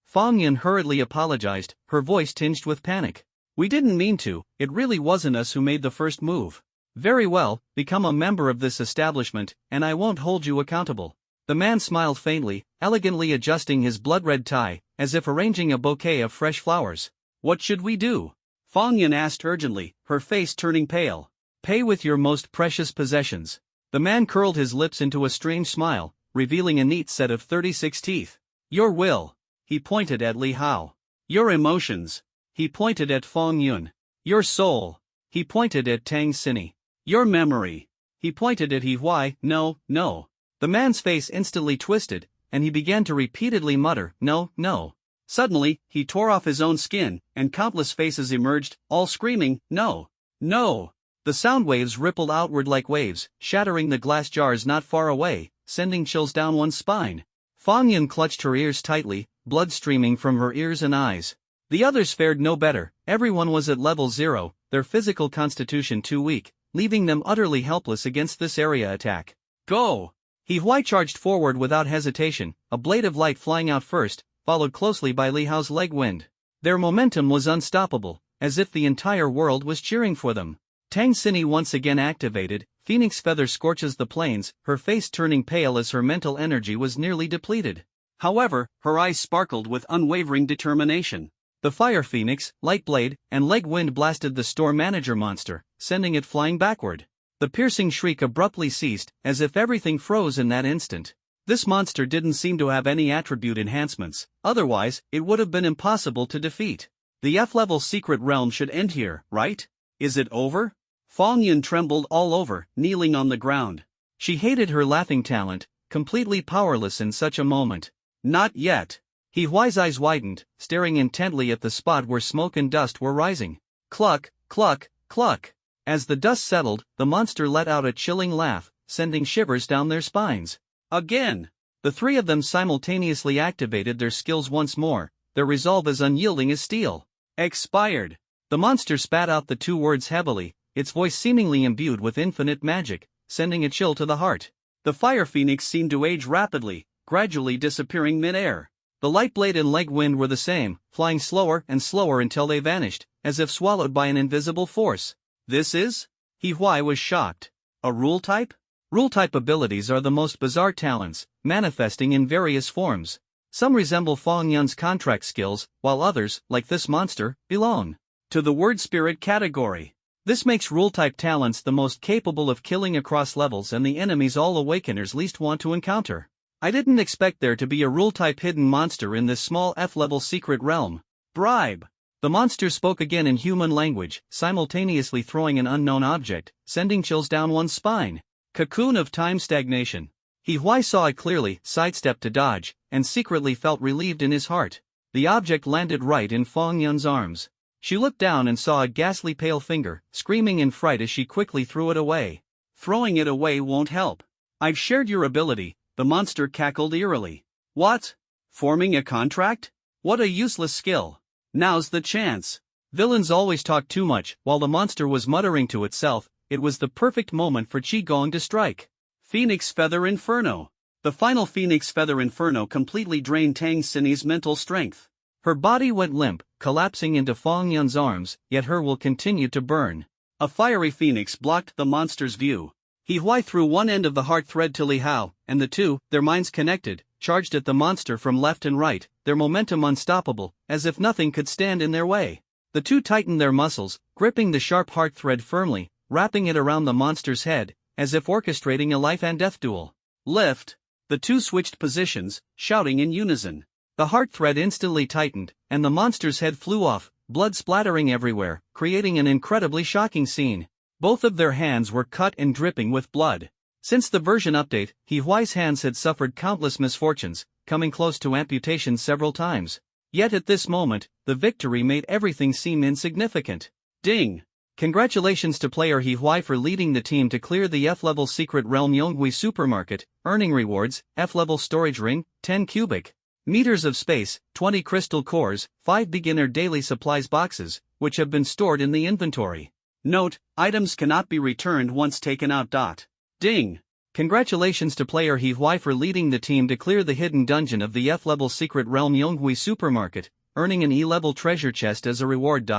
Fong Yun hurriedly apologized, her voice tinged with panic. We didn't mean to, it really wasn't us who made the first move. Very well, become a member of this establishment, and I won't hold you accountable. The man smiled faintly, elegantly adjusting his blood-red tie, as if arranging a bouquet of fresh flowers. What should we do? Fong Yun asked urgently, her face turning pale. Pay with your most precious possessions. The man curled his lips into a strange smile, revealing a neat set of 36 teeth. Your will. He pointed at Li Hao. Your emotions. He pointed at Fong Yun. Your soul. He pointed at Tang Xini. Your memory. He pointed at He Huai. No, no. The man's face instantly twisted, and he began to repeatedly mutter, no, no. Suddenly, he tore off his own skin, and countless faces emerged, all screaming, no, no. The sound waves rippled outward like waves, shattering the glass jars not far away, sending chills down one's spine. Fong Yun clutched her ears tightly, blood streaming from her ears and eyes. The others fared no better, everyone was at level 0, their physical constitution too weak, leaving them utterly helpless against this area attack. Go! He Huai charged forward without hesitation, a blade of light flying out first, followed closely by Li Hao's leg wind. Their momentum was unstoppable, as if the entire world was cheering for them. Tang Xini once again activated, Phoenix Feather scorches the plains, her face turning pale as her mental energy was nearly depleted. However, her eyes sparkled with unwavering determination. The Fire Phoenix, Light Blade, and Leg Wind blasted the store manager monster, sending it flying backward. The piercing shriek abruptly ceased, as if everything froze in that instant. This monster didn't seem to have any attribute enhancements, otherwise, it would have been impossible to defeat. The F-level secret realm should end here, right? Is it over? Fong Yun trembled all over, kneeling on the ground. She hated her laughing talent, completely powerless in such a moment. Not yet. He Huai's eyes widened, staring intently at the spot where smoke and dust were rising. Cluck, cluck, cluck. As the dust settled, the monster let out a chilling laugh, sending shivers down their spines. Again! The three of them simultaneously activated their skills once more, their resolve as unyielding as steel. Expired. The monster spat out the two words heavily, its voice seemingly imbued with infinite magic, sending a chill to the heart. The Fire Phoenix seemed to age rapidly, gradually disappearing mid-air. The Light Blade and Leg Wind were the same, flying slower and slower until they vanished, as if swallowed by an invisible force. This is? He Huai was shocked. A rule type? Rule type abilities are the most bizarre talents, manifesting in various forms. Some resemble Fong Yun's contract skills, while others, like this monster, belong to the word spirit category. This makes rule type talents the most capable of killing across levels and the enemies all awakeners least want to encounter. I didn't expect there to be a rule type hidden monster in this small F-level secret realm. Bribe. The monster spoke again in human language, simultaneously throwing an unknown object, sending chills down one's spine. Cocoon of time stagnation. He Huai saw it clearly, sidestepped to dodge, and secretly felt relieved in his heart. The object landed right in Fong Yun's arms. She looked down and saw a ghastly pale finger, screaming in fright as she quickly threw it away. Throwing it away won't help. I've shared your ability, the monster cackled eerily. What? Forming a contract? What a useless skill. Now's the chance. Villains always talk too much. While the monster was muttering to itself, it was the perfect moment for Qigong to strike. Phoenix Feather Inferno. The final Phoenix Feather Inferno completely drained Tang Xini's mental strength. Her body went limp, collapsing into Fong Yun's arms, yet her will continued to burn. A fiery phoenix blocked the monster's view. He Huai threw one end of the heart thread to Li Hao, and the two, their minds connected, charged at the monster from left and right, their momentum unstoppable, as if nothing could stand in their way. The two tightened their muscles, gripping the sharp heart thread firmly, wrapping it around the monster's head, as if orchestrating a life and death duel. Lift! The two switched positions, shouting in unison. The heart thread instantly tightened, and the monster's head flew off, blood splattering everywhere, creating an incredibly shocking scene. Both of their hands were cut and dripping with blood. Since the version update, He Huai's hands had suffered countless misfortunes, coming close to amputation several times. Yet at this moment, the victory made everything seem insignificant. Ding! Congratulations to player He Huai for leading the team to clear the F-level secret realm Yonghui supermarket, earning rewards, F-level storage ring, 10 cubic meters of space, 20 crystal cores, 5 beginner daily supplies boxes, which have been stored in the inventory. Note, items cannot be returned once taken out. Ding! Congratulations to player He Huai for leading the team to clear the hidden dungeon of the F-level secret realm Yonghui supermarket, earning an E-level treasure chest as a reward.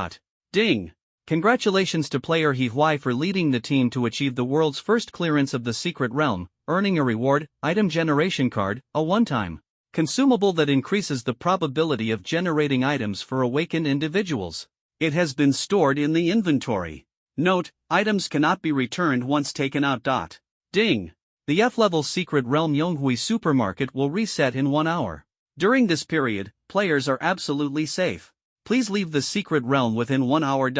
Ding! Congratulations to player He Huai for leading the team to achieve the world's first clearance of the secret realm, earning a reward, item generation card, a one-time consumable that increases the probability of generating items for awakened individuals. It has been stored in the inventory. Note, items cannot be returned once taken out. Ding! The F-level secret realm Yonghui supermarket will reset in 1 hour. During this period, players are absolutely safe. Please leave the secret realm within 1 hour.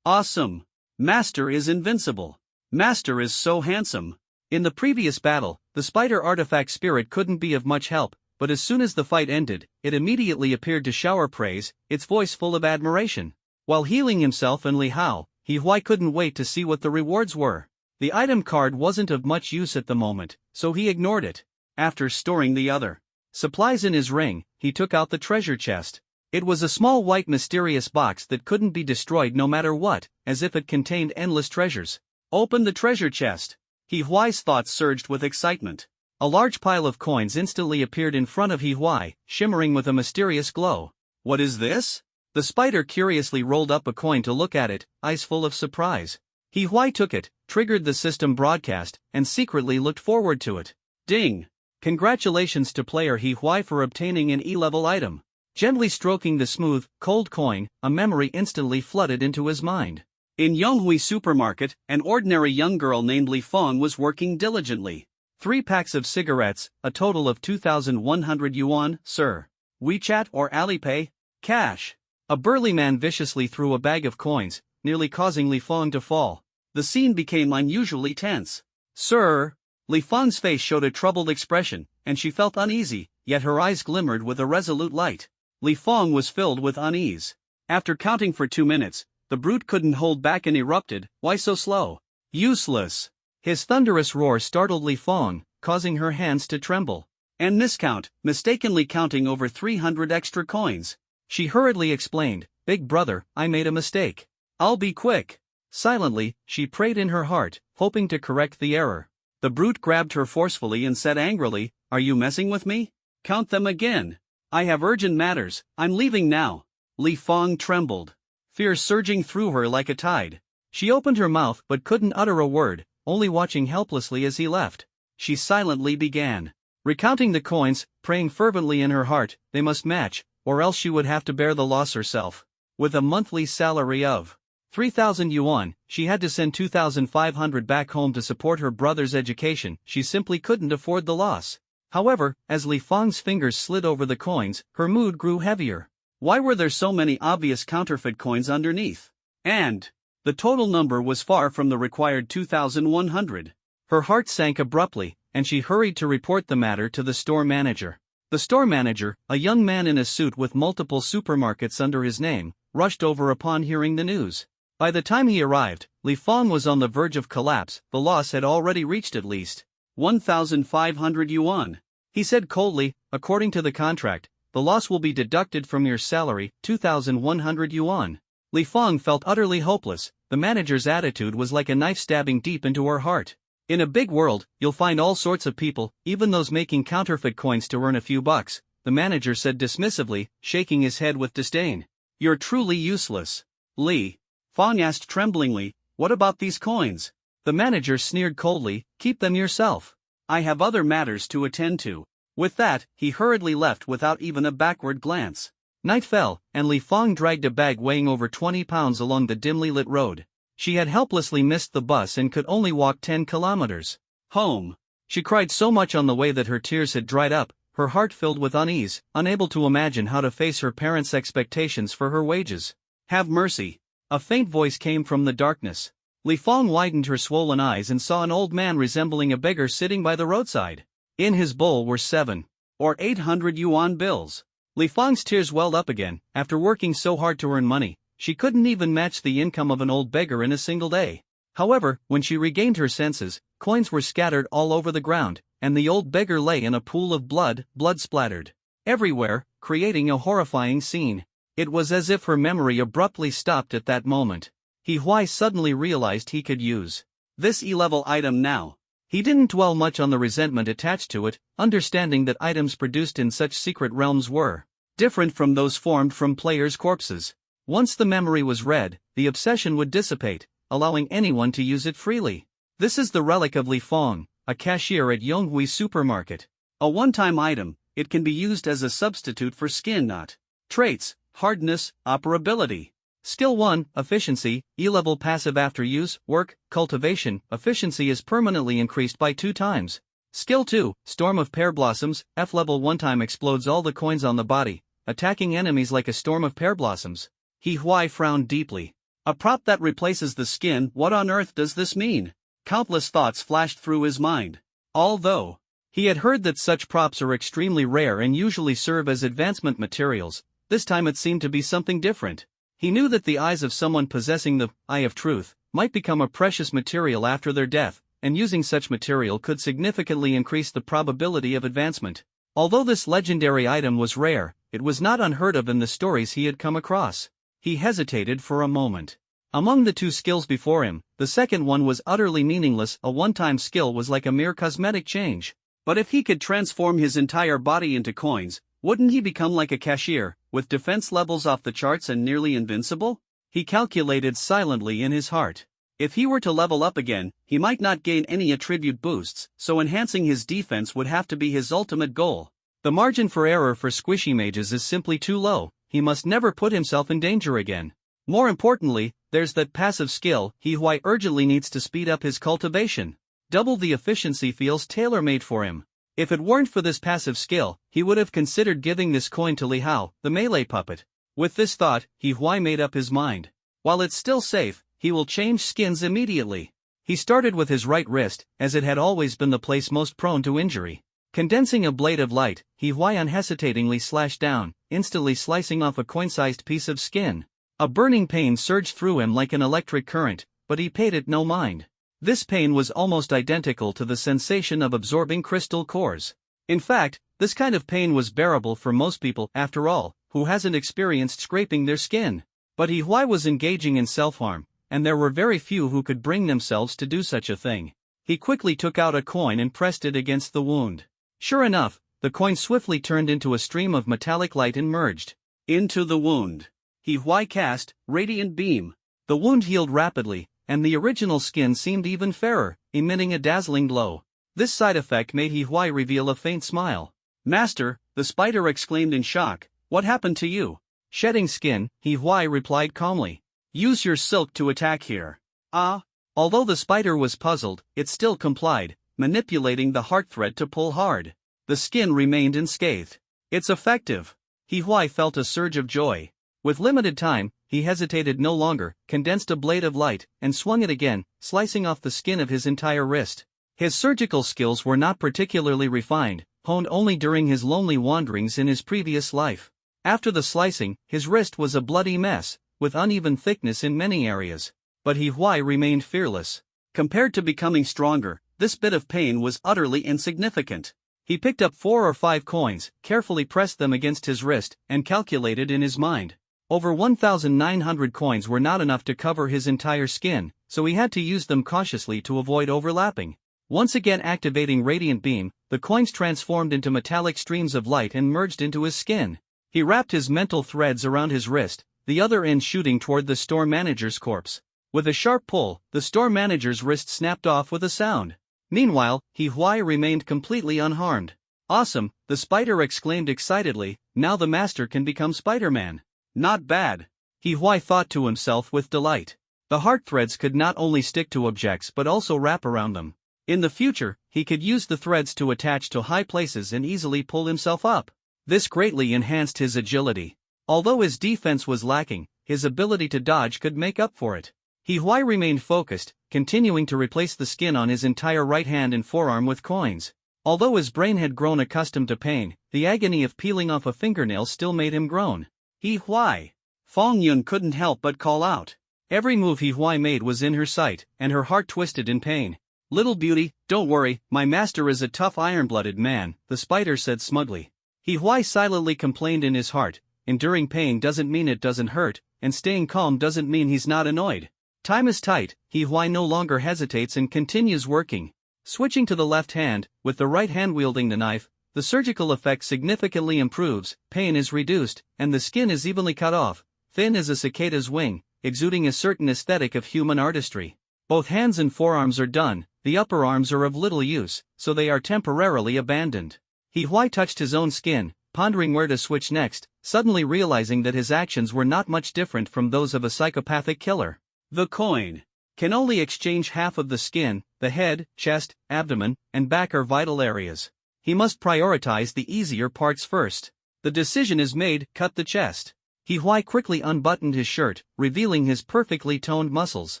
Awesome! Master is invincible. Master is so handsome. In the previous battle, the spider artifact spirit couldn't be of much help, but as soon as the fight ended, it immediately appeared to shower praise, its voice full of admiration. While healing himself and Li Hao, He Huai couldn't wait to see what the rewards were. The item card wasn't of much use at the moment, so he ignored it. After storing the other supplies in his ring, he took out the treasure chest. It was a small white mysterious box that couldn't be destroyed no matter what, as if it contained endless treasures. Open the treasure chest. He Huai's thoughts surged with excitement. A large pile of coins instantly appeared in front of He Huai, shimmering with a mysterious glow. What is this? The spider curiously rolled up a coin to look at it, eyes full of surprise. He Huai took it, triggered the system broadcast, and secretly looked forward to it. Ding! Congratulations to player He Huai for obtaining an E-level item. Gently stroking the smooth, cold coin, a memory instantly flooded into his mind. In Yonghui supermarket, an ordinary young girl named Li Fong was working diligently. 3 packs of cigarettes, a total of 2,100 yuan, sir. WeChat or Alipay? Cash. A burly man viciously threw a bag of coins, nearly causing Li Fong to fall. The scene became unusually tense. Sir! Li Fong's face showed a troubled expression, and she felt uneasy, yet her eyes glimmered with a resolute light. Li Fong was filled with unease. After counting for 2 minutes, the brute couldn't hold back and erupted. Why so slow? Useless! His thunderous roar startled Li Fong, causing her hands to tremble. And miscount, mistakenly counting over 300 extra coins. She hurriedly explained, "Big brother, I made a mistake. I'll be quick." Silently, she prayed in her heart, hoping to correct the error. The brute grabbed her forcefully and said angrily, "Are you messing with me? Count them again. I have urgent matters, I'm leaving now." Li Fong trembled, fear surging through her like a tide. She opened her mouth but couldn't utter a word, only watching helplessly as he left. She silently began recounting the coins, praying fervently in her heart, they must match, or else she would have to bear the loss herself. With a monthly salary of 3,000 yuan, she had to send 2,500 back home to support her brother's education. She simply couldn't afford the loss. However, as Li Fong's fingers slid over the coins, her mood grew heavier. Why were there so many obvious counterfeit coins underneath? And the total number was far from the required 2,100. Her heart sank abruptly, and she hurried to report the matter to the store manager. The store manager, a young man in a suit with multiple supermarkets under his name, rushed over upon hearing the news. By the time he arrived, Li Fong was on the verge of collapse. The loss had already reached at least 1,500 yuan. He said coldly, "According to the contract, the loss will be deducted from your salary, 2,100 yuan. Li Fong felt utterly hopeless. The manager's attitude was like a knife stabbing deep into her heart. In a big world, you'll find all sorts of people, even those making counterfeit coins to earn a few bucks, the manager said dismissively, shaking his head with disdain. You're truly useless. Li Fong asked tremblingly, what about these coins? The manager sneered coldly, keep them yourself. I have other matters to attend to. With that, he hurriedly left without even a backward glance. Night fell, and Li Fong dragged a bag weighing over 20 pounds along the dimly lit road. She had helplessly missed the bus and could only walk 10 kilometers. Home. She cried so much on the way that her tears had dried up, her heart filled with unease, unable to imagine how to face her parents' expectations for her wages. Have mercy. A faint voice came from the darkness. Li Fong widened her swollen eyes and saw an old man resembling a beggar sitting by the roadside. In his bowl were 7 or 800 yuan bills. Li Fong's tears welled up again. After working so hard to earn money, she couldn't even match the income of an old beggar in a single day. However, when she regained her senses, coins were scattered all over the ground, and the old beggar lay in a pool of blood splattered everywhere, creating a horrifying scene. It was as if her memory abruptly stopped at that moment. He Huai suddenly realized he could use this E-level item now. He didn't dwell much on the resentment attached to it, understanding that items produced in such secret realms were different from those formed from players' corpses. Once the memory was read, the obsession would dissipate, allowing anyone to use it freely. This is the relic of Li Fong, a cashier at Yonghui supermarket. A one-time item, it can be used as a substitute for skin knot. Traits: hardness, operability. Skill 1, Efficiency, E-level passive after use, work, cultivation, efficiency is permanently increased by 2 times. Skill 2, Storm of Pear Blossoms, F-level 1 time explodes all the coins on the body, attacking enemies like a storm of pear blossoms. He Huai frowned deeply. A prop that replaces the skin, what on earth does this mean? Countless thoughts flashed through his mind. Although he had heard that such props are extremely rare and usually serve as advancement materials, this time it seemed to be something different. He knew that the eyes of someone possessing the Eye of Truth might become a precious material after their death, and using such material could significantly increase the probability of advancement. Although this legendary item was rare, it was not unheard of in the stories he had come across. He hesitated for a moment. Among the 2 skills before him, the second one was utterly meaningless. A one-time skill was like a mere cosmetic change. But if he could transform his entire body into coins, wouldn't he become like a cashier, with defense levels off the charts and nearly invincible? He calculated silently in his heart. If he were to level up again, he might not gain any attribute boosts, so enhancing his defense would have to be his ultimate goal. The margin for error for squishy mages is simply too low. He must never put himself in danger again. More importantly, there's that passive skill. He Huai urgently needs to speed up his cultivation. Double the efficiency feels tailor-made for him. If it weren't for this passive skill, he would have considered giving this coin to Li Hao, the melee puppet. With this thought, He Huai made up his mind. While it's still safe, he will change skins immediately. He started with his right wrist, as it had always been the place most prone to injury. Condensing a blade of light, He Huai unhesitatingly slashed down, instantly slicing off a coin-sized piece of skin. A burning pain surged through him like an electric current, but he paid it no mind. This pain was almost identical to the sensation of absorbing crystal cores. In fact, this kind of pain was bearable for most people, after all, who hasn't experienced scraping their skin. But He Huai was engaging in self-harm, and there were very few who could bring themselves to do such a thing. He quickly took out a coin and pressed it against the wound. Sure enough, the coin swiftly turned into a stream of metallic light and merged into the wound. He Huai cast Radiant Beam. The wound healed rapidly, and the original skin seemed even fairer, emitting a dazzling glow. This side effect made He Huai reveal a faint smile. "Master," the spider exclaimed in shock, "what happened to you?" Shedding skin, He Huai replied calmly. "Use your silk to attack here." Ah! Although the spider was puzzled, it still complied, manipulating the heart thread to pull hard. The skin remained unscathed. "It's effective." He Huai felt a surge of joy. With limited time, he hesitated no longer, condensed a blade of light, and swung it again, slicing off the skin of his entire wrist. His surgical skills were not particularly refined, honed only during his lonely wanderings in his previous life. After the slicing, his wrist was a bloody mess, with uneven thickness in many areas. But He Huai remained fearless. Compared to becoming stronger, this bit of pain was utterly insignificant. He picked up 4 or 5 coins, carefully pressed them against his wrist, and calculated in his mind. Over 1,900 coins were not enough to cover his entire skin, so he had to use them cautiously to avoid overlapping. Once again activating Radiant Beam, the coins transformed into metallic streams of light and merged into his skin. He wrapped his mental threads around his wrist, the other end shooting toward the store manager's corpse. With a sharp pull, the store manager's wrist snapped off with a sound. Meanwhile, He Huai remained completely unharmed. "Awesome," the spider exclaimed excitedly, "now the master can become Spider-Man." "Not bad," He Huai thought to himself with delight. The heart threads could not only stick to objects but also wrap around them. In the future, he could use the threads to attach to high places and easily pull himself up. This greatly enhanced his agility. Although his defense was lacking, his ability to dodge could make up for it. He Huai remained focused, continuing to replace the skin on his entire right hand and forearm with coins. Although his brain had grown accustomed to pain, the agony of peeling off a fingernail still made him groan. "He Huai!" Fong Yun couldn't help but call out. Every move He Huai made was in her sight, and her heart twisted in pain. "Little beauty, don't worry, my master is a tough iron-blooded man," the spider said smugly. He Huai silently complained in his heart, enduring pain doesn't mean it doesn't hurt, and staying calm doesn't mean he's not annoyed. Time is tight, He Huai no longer hesitates and continues working. Switching to the left hand, with the right hand wielding the knife, the surgical effect significantly improves, pain is reduced, and the skin is evenly cut off, thin as a cicada's wing, exuding a certain aesthetic of human artistry. Both hands and forearms are done, the upper arms are of little use, so they are temporarily abandoned. He Huai touched his own skin, pondering where to switch next, suddenly realizing that his actions were not much different from those of a psychopathic killer. The coin can only exchange half of the skin. The head, chest, abdomen, and back are vital areas. He must prioritize the easier parts first. The decision is made: cut the chest. He Huai quickly unbuttoned his shirt, revealing his perfectly toned muscles.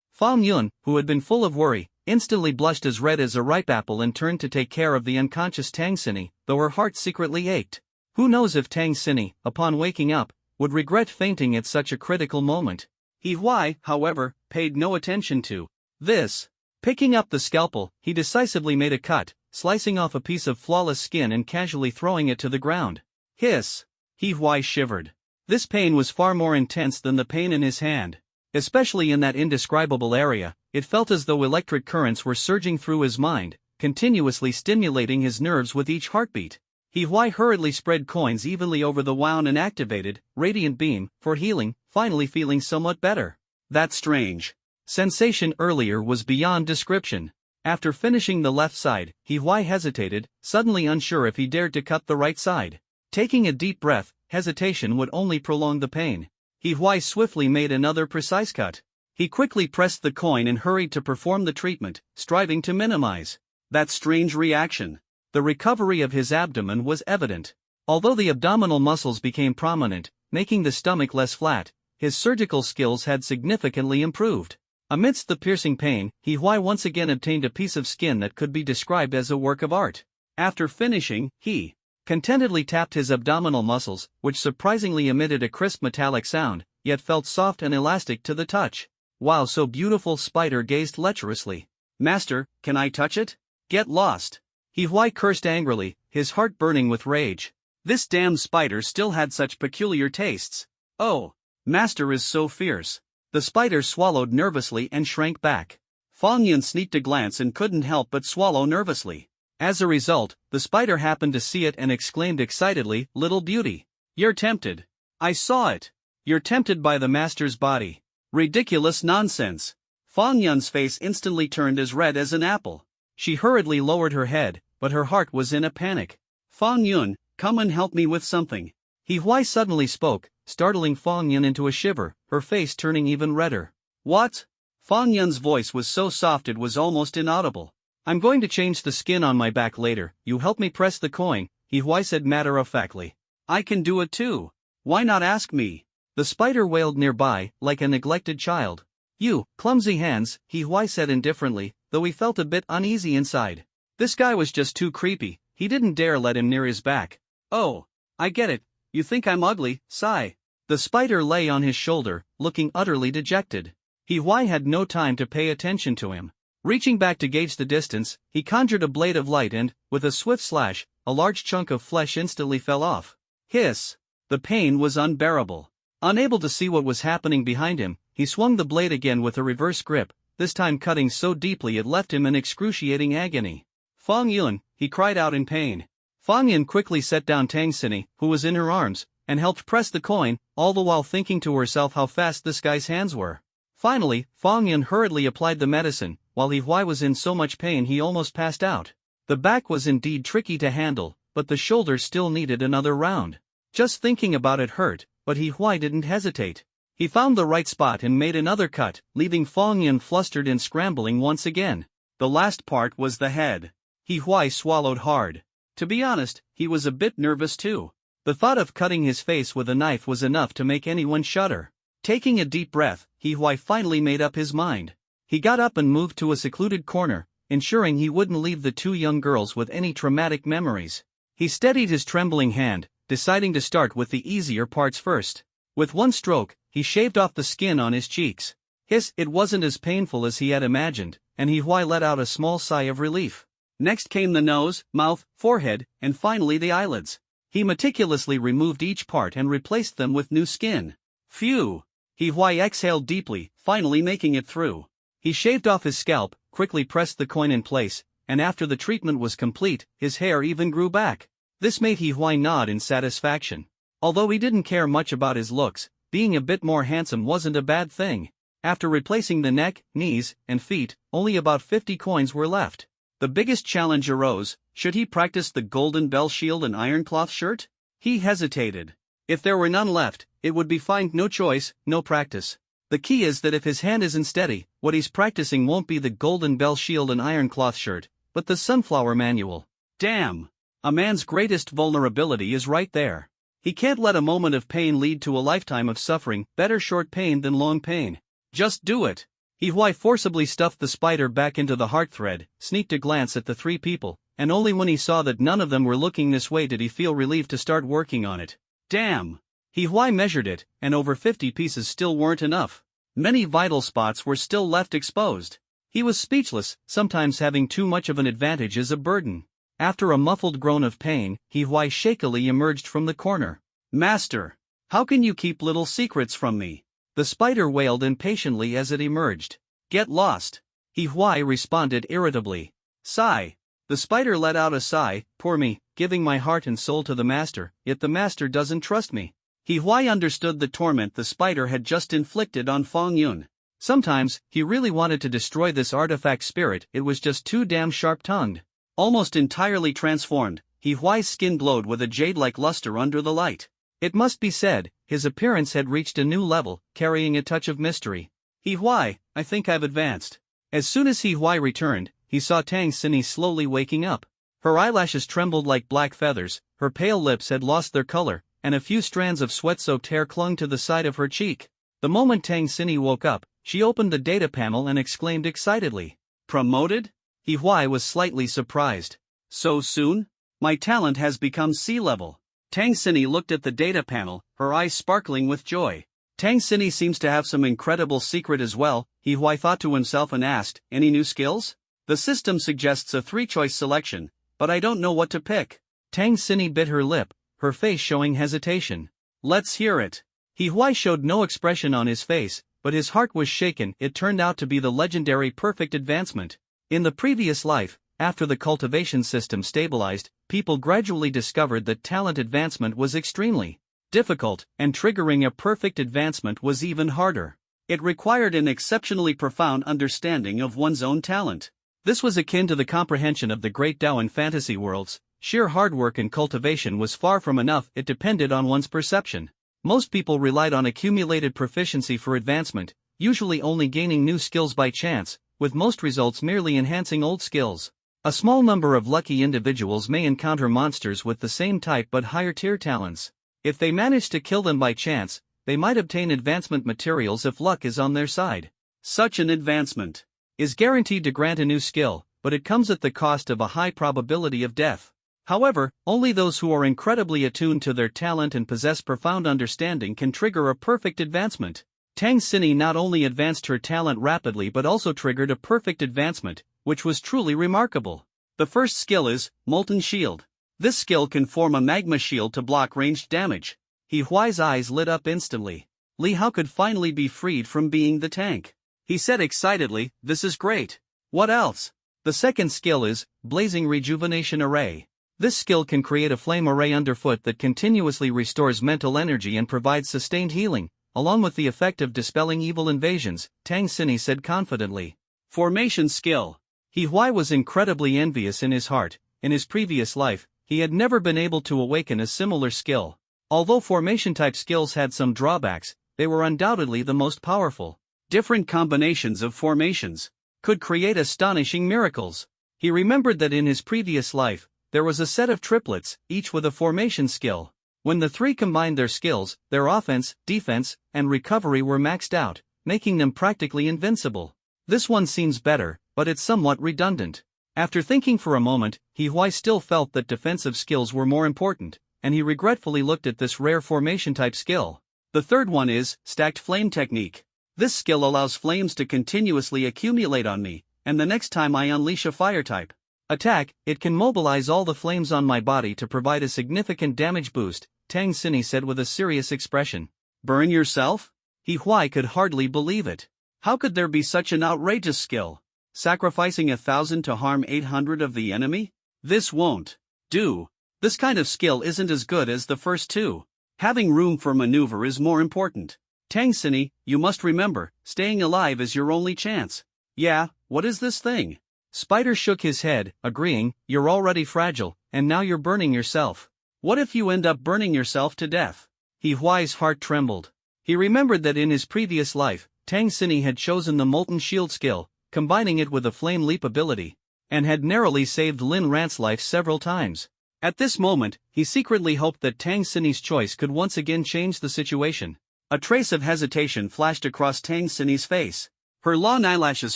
Fang Yun, who had been full of worry, instantly blushed as red as a ripe apple and turned to take care of the unconscious Tang Xinyi, though her heart secretly ached. Who knows if Tang Xinyi, upon waking up, would regret fainting at such a critical moment. He Huai, however, paid no attention to this. Picking up the scalpel, he decisively made a cut, slicing off a piece of flawless skin and casually throwing it to the ground. Hiss! He Huai shivered. This pain was far more intense than the pain in his hand. Especially in that indescribable area, it felt as though electric currents were surging through his mind, continuously stimulating his nerves with each heartbeat. He Huai hurriedly spread coins evenly over the wound and activated Radiant Beam for healing, finally feeling somewhat better. That strange sensation earlier was beyond description. After finishing the left side, He Huai hesitated, suddenly unsure if he dared to cut the right side. Taking a deep breath, hesitation would only prolong the pain. He Huai swiftly made another precise cut. He quickly pressed the coin and hurried to perform the treatment, striving to minimize that strange reaction. The recovery of his abdomen was evident. Although the abdominal muscles became prominent, making the stomach less flat, his surgical skills had significantly improved. Amidst the piercing pain, He Huai once again obtained a piece of skin that could be described as a work of art. After finishing, he contentedly tapped his abdominal muscles, which surprisingly emitted a crisp metallic sound, yet felt soft and elastic to the touch. Wow, so beautiful! Spider gazed lecherously. Master, can I touch it? Get lost! He Huai cursed angrily, his heart burning with rage. This damn spider still had such peculiar tastes. Oh, master is so fierce. The spider swallowed nervously and shrank back. Fang Yun sneaked a glance and couldn't help but swallow nervously. As a result, the spider happened to see it and exclaimed excitedly, "Little beauty. You're tempted. I saw it. You're tempted by the master's body." Ridiculous nonsense. Fang Yun's face instantly turned as red as an apple. She hurriedly lowered her head, but her heart was in a panic. Fang Yun, come and help me with something. He Huai suddenly spoke, startling Fang Yun into a shiver, her face turning even redder. What? Fang Yun's voice was so soft it was almost inaudible. I'm going to change the skin on my back later, you help me press the coin, He Huai said matter-of-factly. I can do it too. Why not ask me? The spider wailed nearby, like a neglected child. You, clumsy hands, He Huai said indifferently, though he felt a bit uneasy inside. This guy was just too creepy, he didn't dare let him near his back. Oh, I get it, you think I'm ugly, sigh. The spider lay on his shoulder, looking utterly dejected. He Huai had no time to pay attention to him. Reaching back to gauge the distance, he conjured a blade of light and, with a swift slash, a large chunk of flesh instantly fell off. Hiss! The pain was unbearable. Unable to see what was happening behind him, he swung the blade again with a reverse grip, this time cutting so deeply it left him in excruciating agony. Fang Yun, he cried out in pain. Fang Yun quickly set down Tang Xinyi, who was in her arms, and helped press the coin, all the while thinking to herself how fast this guy's hands were. Finally, Fang Yun hurriedly applied the medicine, while He Huai was in so much pain he almost passed out. The back was indeed tricky to handle, but the shoulder still needed another round. Just thinking about it hurt, but He Huai didn't hesitate. He found the right spot and made another cut, leaving Fang Yun flustered and scrambling once again. The last part was the head. He Huai swallowed hard. To be honest, he was a bit nervous too. The thought of cutting his face with a knife was enough to make anyone shudder. Taking a deep breath, He Huai finally made up his mind. He got up and moved to a secluded corner, ensuring he wouldn't leave the two young girls with any traumatic memories. He steadied his trembling hand, deciding to start with the easier parts first. With one stroke, he shaved off the skin on his cheeks. It wasn't as painful as he had imagined, and He Huai let out a small sigh of relief. Next came the nose, mouth, forehead, and finally the eyelids. He meticulously removed each part and replaced them with new skin. Phew! He Huai exhaled deeply, finally making it through. He shaved off his scalp, quickly pressed the coin in place, and after the treatment was complete, his hair even grew back. This made He Huai nod in satisfaction. Although he didn't care much about his looks, being a bit more handsome wasn't a bad thing. After replacing the neck, knees, and feet, only about 50 coins were left. The biggest challenge arose: should he practice the golden bell shield and ironcloth shirt? He hesitated. If there were none left, it would be fine, no choice, no practice. The key is that if his hand isn't steady, what he's practicing won't be the golden bell shield and ironcloth shirt, but the sunflower manual. Damn! A man's greatest vulnerability is right there. He can't let a moment of pain lead to a lifetime of suffering. Better short pain than long pain. Just do it. He forcibly stuffed the spider back into the heart thread, sneaked a glance at the three people, and only when he saw that none of them were looking this way did he feel relieved to start working on it. Damn! He measured it, and over 50 pieces still weren't enough. Many vital spots were still left exposed. He was speechless. Sometimes having too much of an advantage is a burden. After a muffled groan of pain, he shakily emerged from the corner. Master! How can you keep little secrets from me? The spider wailed impatiently as it emerged. Get lost! He responded irritably. Sigh. The spider let out a sigh. Poor me, giving my heart and soul to the master, yet the master doesn't trust me. He understood the torment the spider had just inflicted on Fong Yun. Sometimes, he really wanted to destroy this artifact spirit, it was just too damn sharp-tongued. Almost entirely transformed, Huai's skin glowed with a jade-like luster under the light. It must be said, his appearance had reached a new level, carrying a touch of mystery. I think I've advanced. As soon as Huai returned, he saw Tang Xinyi slowly waking up. Her eyelashes trembled like black feathers, her pale lips had lost their color, and a few strands of sweat-soaked hair clung to the side of her cheek. The moment Tang Xinyi woke up, she opened the data panel and exclaimed excitedly. Promoted? Huai was slightly surprised. So soon? My talent has become sea-level. Tang Xinyi looked at the data panel, her eyes sparkling with joy. Tang Xinyi seems to have some incredible secret as well, Huai thought to himself and asked, any new skills? The system suggests a 3-choice selection, but I don't know what to pick. Tang Xinyi bit her lip, her face showing hesitation. Let's hear it. Huai showed no expression on his face, but his heart was shaken. It turned out to be the legendary perfect advancement. In the previous life, after the cultivation system stabilized, people gradually discovered that talent advancement was extremely difficult, and triggering a perfect advancement was even harder. It required an exceptionally profound understanding of one's own talent. This was akin to the comprehension of the great Tao in fantasy worlds. Sheer hard work and cultivation was far from enough, it depended on one's perception. Most people relied on accumulated proficiency for advancement, usually only gaining new skills by chance, with most results merely enhancing old skills. A small number of lucky individuals may encounter monsters with the same type but higher tier talents. If they manage to kill them by chance, they might obtain advancement materials if luck is on their side. Such an advancement is guaranteed to grant a new skill, but it comes at the cost of a high probability of death. However, only those who are incredibly attuned to their talent and possess profound understanding can trigger a perfect advancement. Tang Xinyi not only advanced her talent rapidly but also triggered a perfect advancement, which was truly remarkable. The first skill is Molten Shield. This skill can form a magma shield to block ranged damage. Huai's eyes lit up instantly. Li Hao could finally be freed from being the tank. He said excitedly, this is great. What else? The second skill is Blazing Rejuvenation Array. This skill can create a flame array underfoot that continuously restores mental energy and provides sustained healing, along with the effect of dispelling evil invasions, Tang Xinyi said confidently. Formation skill. Huai was incredibly envious in his heart. In his previous life, he had never been able to awaken a similar skill. Although formation-type skills had some drawbacks, they were undoubtedly the most powerful. Different combinations of formations could create astonishing miracles. He remembered that in his previous life, there was a set of triplets, each with a formation skill. When the three combined their skills, their offense, defense, and recovery were maxed out, making them practically invincible. This one seems better, but it's somewhat redundant. After thinking for a moment, Huai still felt that defensive skills were more important, and he regretfully looked at this rare formation-type skill. The third one is Stacked Flame Technique. This skill allows flames to continuously accumulate on me, and the next time I unleash a fire-type attack, it can mobilize all the flames on my body to provide a significant damage boost, Tang Xinyi said with a serious expression. Burn yourself? Huai could hardly believe it. How could there be such an outrageous skill? Sacrificing 1,000 to harm 800 of the enemy? This won't do. This kind of skill isn't as good as the first two. Having room for maneuver is more important. Tang Xini, you must remember, staying alive is your only chance. Yeah, what is this thing? Spider shook his head, agreeing, you're already fragile, and now you're burning yourself. What if you end up burning yourself to death? He Huai's heart trembled. He remembered that in his previous life, Tang Xini had chosen the Molten Shield skill, combining it with a Flame Leap ability, and had narrowly saved Lin Rant's life several times. At this moment, he secretly hoped that Tang Xini's choice could once again change the situation. A trace of hesitation flashed across Tang Xini's face. Her long eyelashes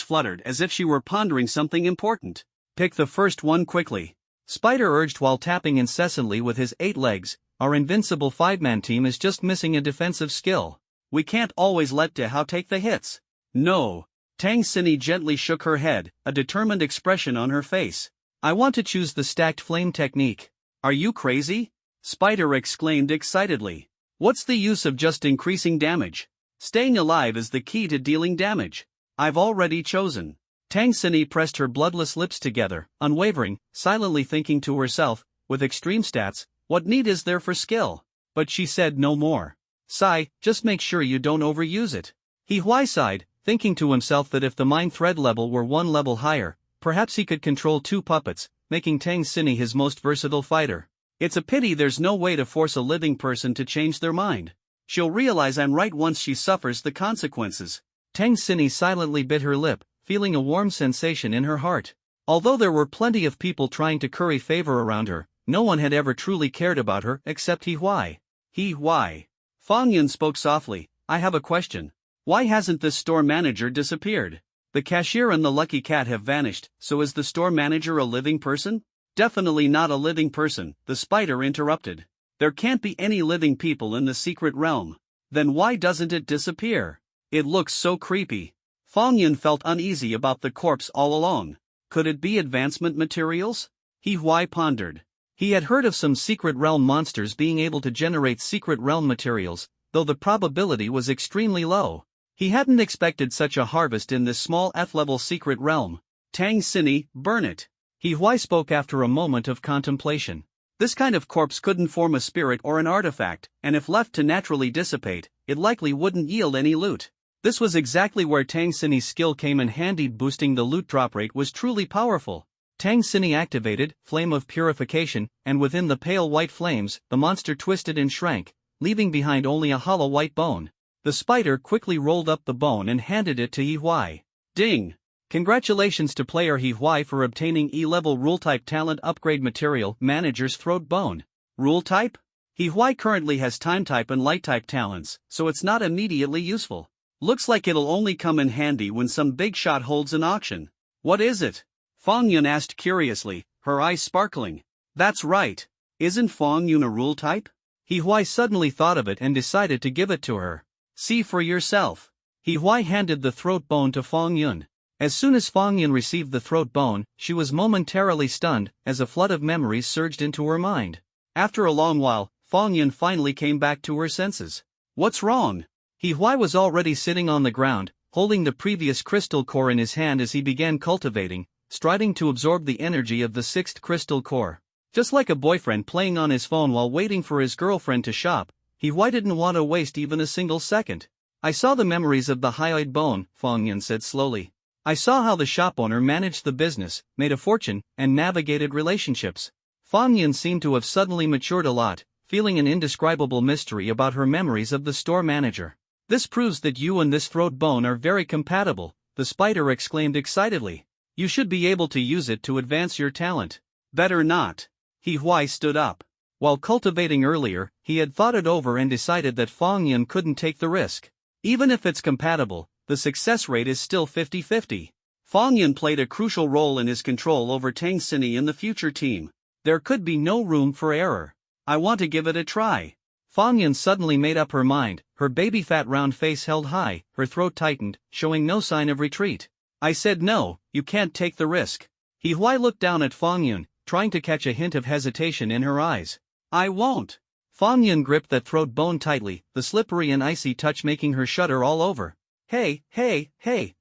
fluttered as if she were pondering something important. Pick the first one quickly. Spider urged while tapping incessantly with his 8 legs. Our invincible 5-man team is just missing a defensive skill. We can't always let De Hao take the hits. No. Tang Xini gently shook her head, a determined expression on her face. I want to choose the stacked flame technique. Are you crazy? Spider exclaimed excitedly. What's the use of just increasing damage? Staying alive is the key to dealing damage. I've already chosen. Tang Xini pressed her bloodless lips together, unwavering, silently thinking to herself, with extreme stats, what need is there for skill? But she said no more. Sigh, just make sure you don't overuse it. He Huai sighed, thinking to himself that if the mind thread level were 1 level higher, perhaps he could control 2 puppets, making Tang Xini his most versatile fighter. It's a pity there's no way to force a living person to change their mind. She'll realize I'm right once she suffers the consequences. Tang Xini silently bit her lip, feeling a warm sensation in her heart. Although there were plenty of people trying to curry favor around her, no one had ever truly cared about her except He Huai. He Huai. Fang Yun spoke softly, I have a question. Why hasn't this store manager disappeared? The cashier and the lucky cat have vanished, so is the store manager a living person? Definitely not a living person, the spider interrupted. There can't be any living people in the secret realm. Then why doesn't it disappear? It looks so creepy. Fang Yun felt uneasy about the corpse all along. Could it be advancement materials? He Huai pondered. He had heard of some secret realm monsters being able to generate secret realm materials, though the probability was extremely low. He hadn't expected such a harvest in this small F-level secret realm. Tang Xini, burn it. He Huai spoke after a moment of contemplation. This kind of corpse couldn't form a spirit or an artifact, and if left to naturally dissipate, it likely wouldn't yield any loot. This was exactly where Tang Xini's skill came in handy. Boosting the loot drop rate was truly powerful. Tang Xini activated Flame of Purification, and within the pale white flames, the monster twisted and shrank, leaving behind only a hollow white bone. The spider quickly rolled up the bone and handed it to He Huai. Ding! Congratulations to player He Huai for obtaining E-level rule-type talent upgrade material, Manager's Throat Bone. Rule type? He Huai currently has time-type and light-type talents, so it's not immediately useful. Looks like it'll only come in handy when some big shot holds an auction. What is it? Fang Yun asked curiously, her eyes sparkling. That's right. Isn't Fang Yun a rule type? He Huai suddenly thought of it and decided to give it to her. See for yourself. He Huai handed the throat bone to Fang Yun. As soon as Fang Yun received the throat bone, she was momentarily stunned, as a flood of memories surged into her mind. After a long while, Fang Yun finally came back to her senses. What's wrong? He Huai was already sitting on the ground, holding the previous crystal core in his hand as he began cultivating, striding to absorb the energy of the 6th crystal core. Just like a boyfriend playing on his phone while waiting for his girlfriend to shop, He Huai didn't want to waste even a single second. I saw the memories of the hyoid bone, Fang Yun said slowly. I saw how the shop owner managed the business, made a fortune, and navigated relationships. Fang Yun seemed to have suddenly matured a lot, feeling an indescribable mystery about her memories of the store manager. This proves that you and this throat bone are very compatible, the spider exclaimed excitedly. You should be able to use it to advance your talent. Better not. He Huai stood up. While cultivating earlier, he had thought it over and decided that Fang Yun couldn't take the risk. Even if it's compatible, the success rate is still 50-50. Fang Yun played a crucial role in his control over Tang Xini in the future team. There could be no room for error. I want to give it a try. Fang Yun suddenly made up her mind, her baby fat round face held high, her throat tightened, showing no sign of retreat. I said no, you can't take the risk. He Huai looked down at Fang Yun, trying to catch a hint of hesitation in her eyes. I won't. Fang Yun gripped that throat bone tightly, the slippery and icy touch making her shudder all over. Hey,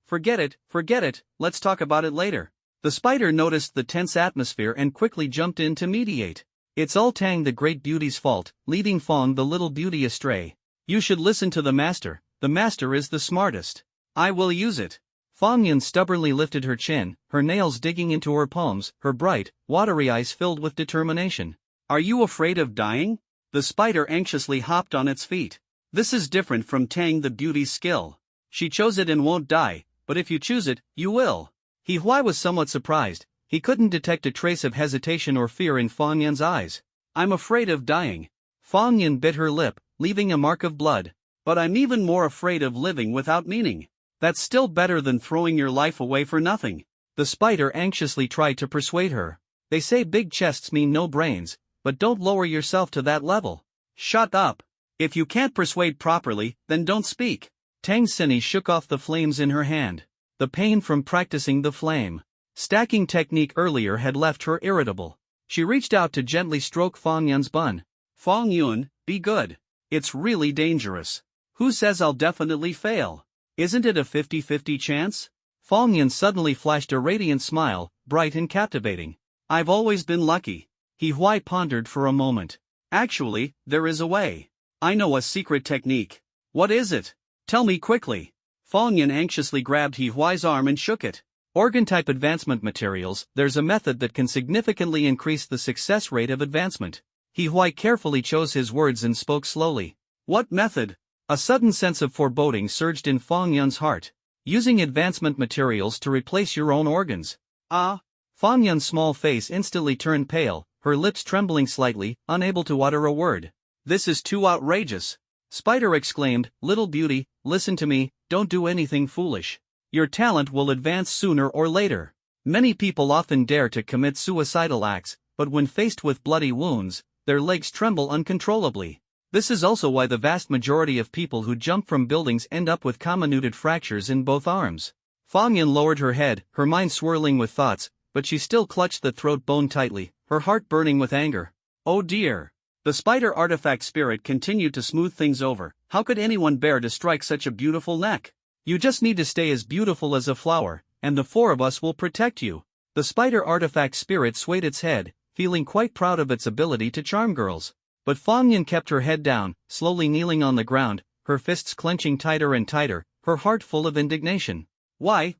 forget it, let's talk about it later. The spider noticed the tense atmosphere and quickly jumped in to mediate. It's all Tang the Great Beauty's fault, leading Fong the little beauty astray. You should listen to the master is the smartest. I will use it. Fong Yun stubbornly lifted her chin, her nails digging into her palms, her bright, watery eyes filled with determination. Are you afraid of dying? The spider anxiously hopped on its feet. This is different from Tang the Beauty's skill. She chose it and won't die, but if you choose it, you will. He Huai was somewhat surprised. He couldn't detect a trace of hesitation or fear in Fong Yun's eyes. I'm afraid of dying. Fong Yun bit her lip, leaving a mark of blood. But I'm even more afraid of living without meaning. That's still better than throwing your life away for nothing. The spider anxiously tried to persuade her. They say big chests mean no brains, but don't lower yourself to that level. Shut up. If you can't persuade properly, then don't speak. Tang Xini shook off the flames in her hand. The pain from practicing the flame stacking technique earlier had left her irritable. She reached out to gently stroke Fong Yun's bun. Fong Yun, be good. It's really dangerous. Who says I'll definitely fail? Isn't it a 50-50 chance? Fong Yun suddenly flashed a radiant smile, bright and captivating. I've always been lucky. He Huai pondered for a moment. Actually, there is a way. I know a secret technique. What is it? Tell me quickly. Fong Yun anxiously grabbed He Huai's arm and shook it. Organ-type advancement materials. There's a method that can significantly increase the success rate of advancement. He Huai carefully chose his words and spoke slowly. What method? A sudden sense of foreboding surged in Fong Yun's heart. Using advancement materials to replace your own organs. Ah! Fong Yun's small face instantly turned pale, her lips trembling slightly, unable to utter a word. This is too outrageous. Spider exclaimed, Little beauty, listen to me, don't do anything foolish. Your talent will advance sooner or later. Many people often dare to commit suicidal acts, but when faced with bloody wounds, their legs tremble uncontrollably. This is also why the vast majority of people who jump from buildings end up with comminuted fractures in both arms. Fong Yun lowered her head, her mind swirling with thoughts, but she still clutched the throat bone tightly, her heart burning with anger. Oh dear! The spider artifact spirit continued to smooth things over. How could anyone bear to strike such a beautiful neck? You just need to stay as beautiful as a flower, and the four of us will protect you. The spider artifact spirit swayed its head, feeling quite proud of its ability to charm girls. But Fong Yun kept her head down, slowly kneeling on the ground, her fists clenching tighter and tighter, her heart full of indignation. Why?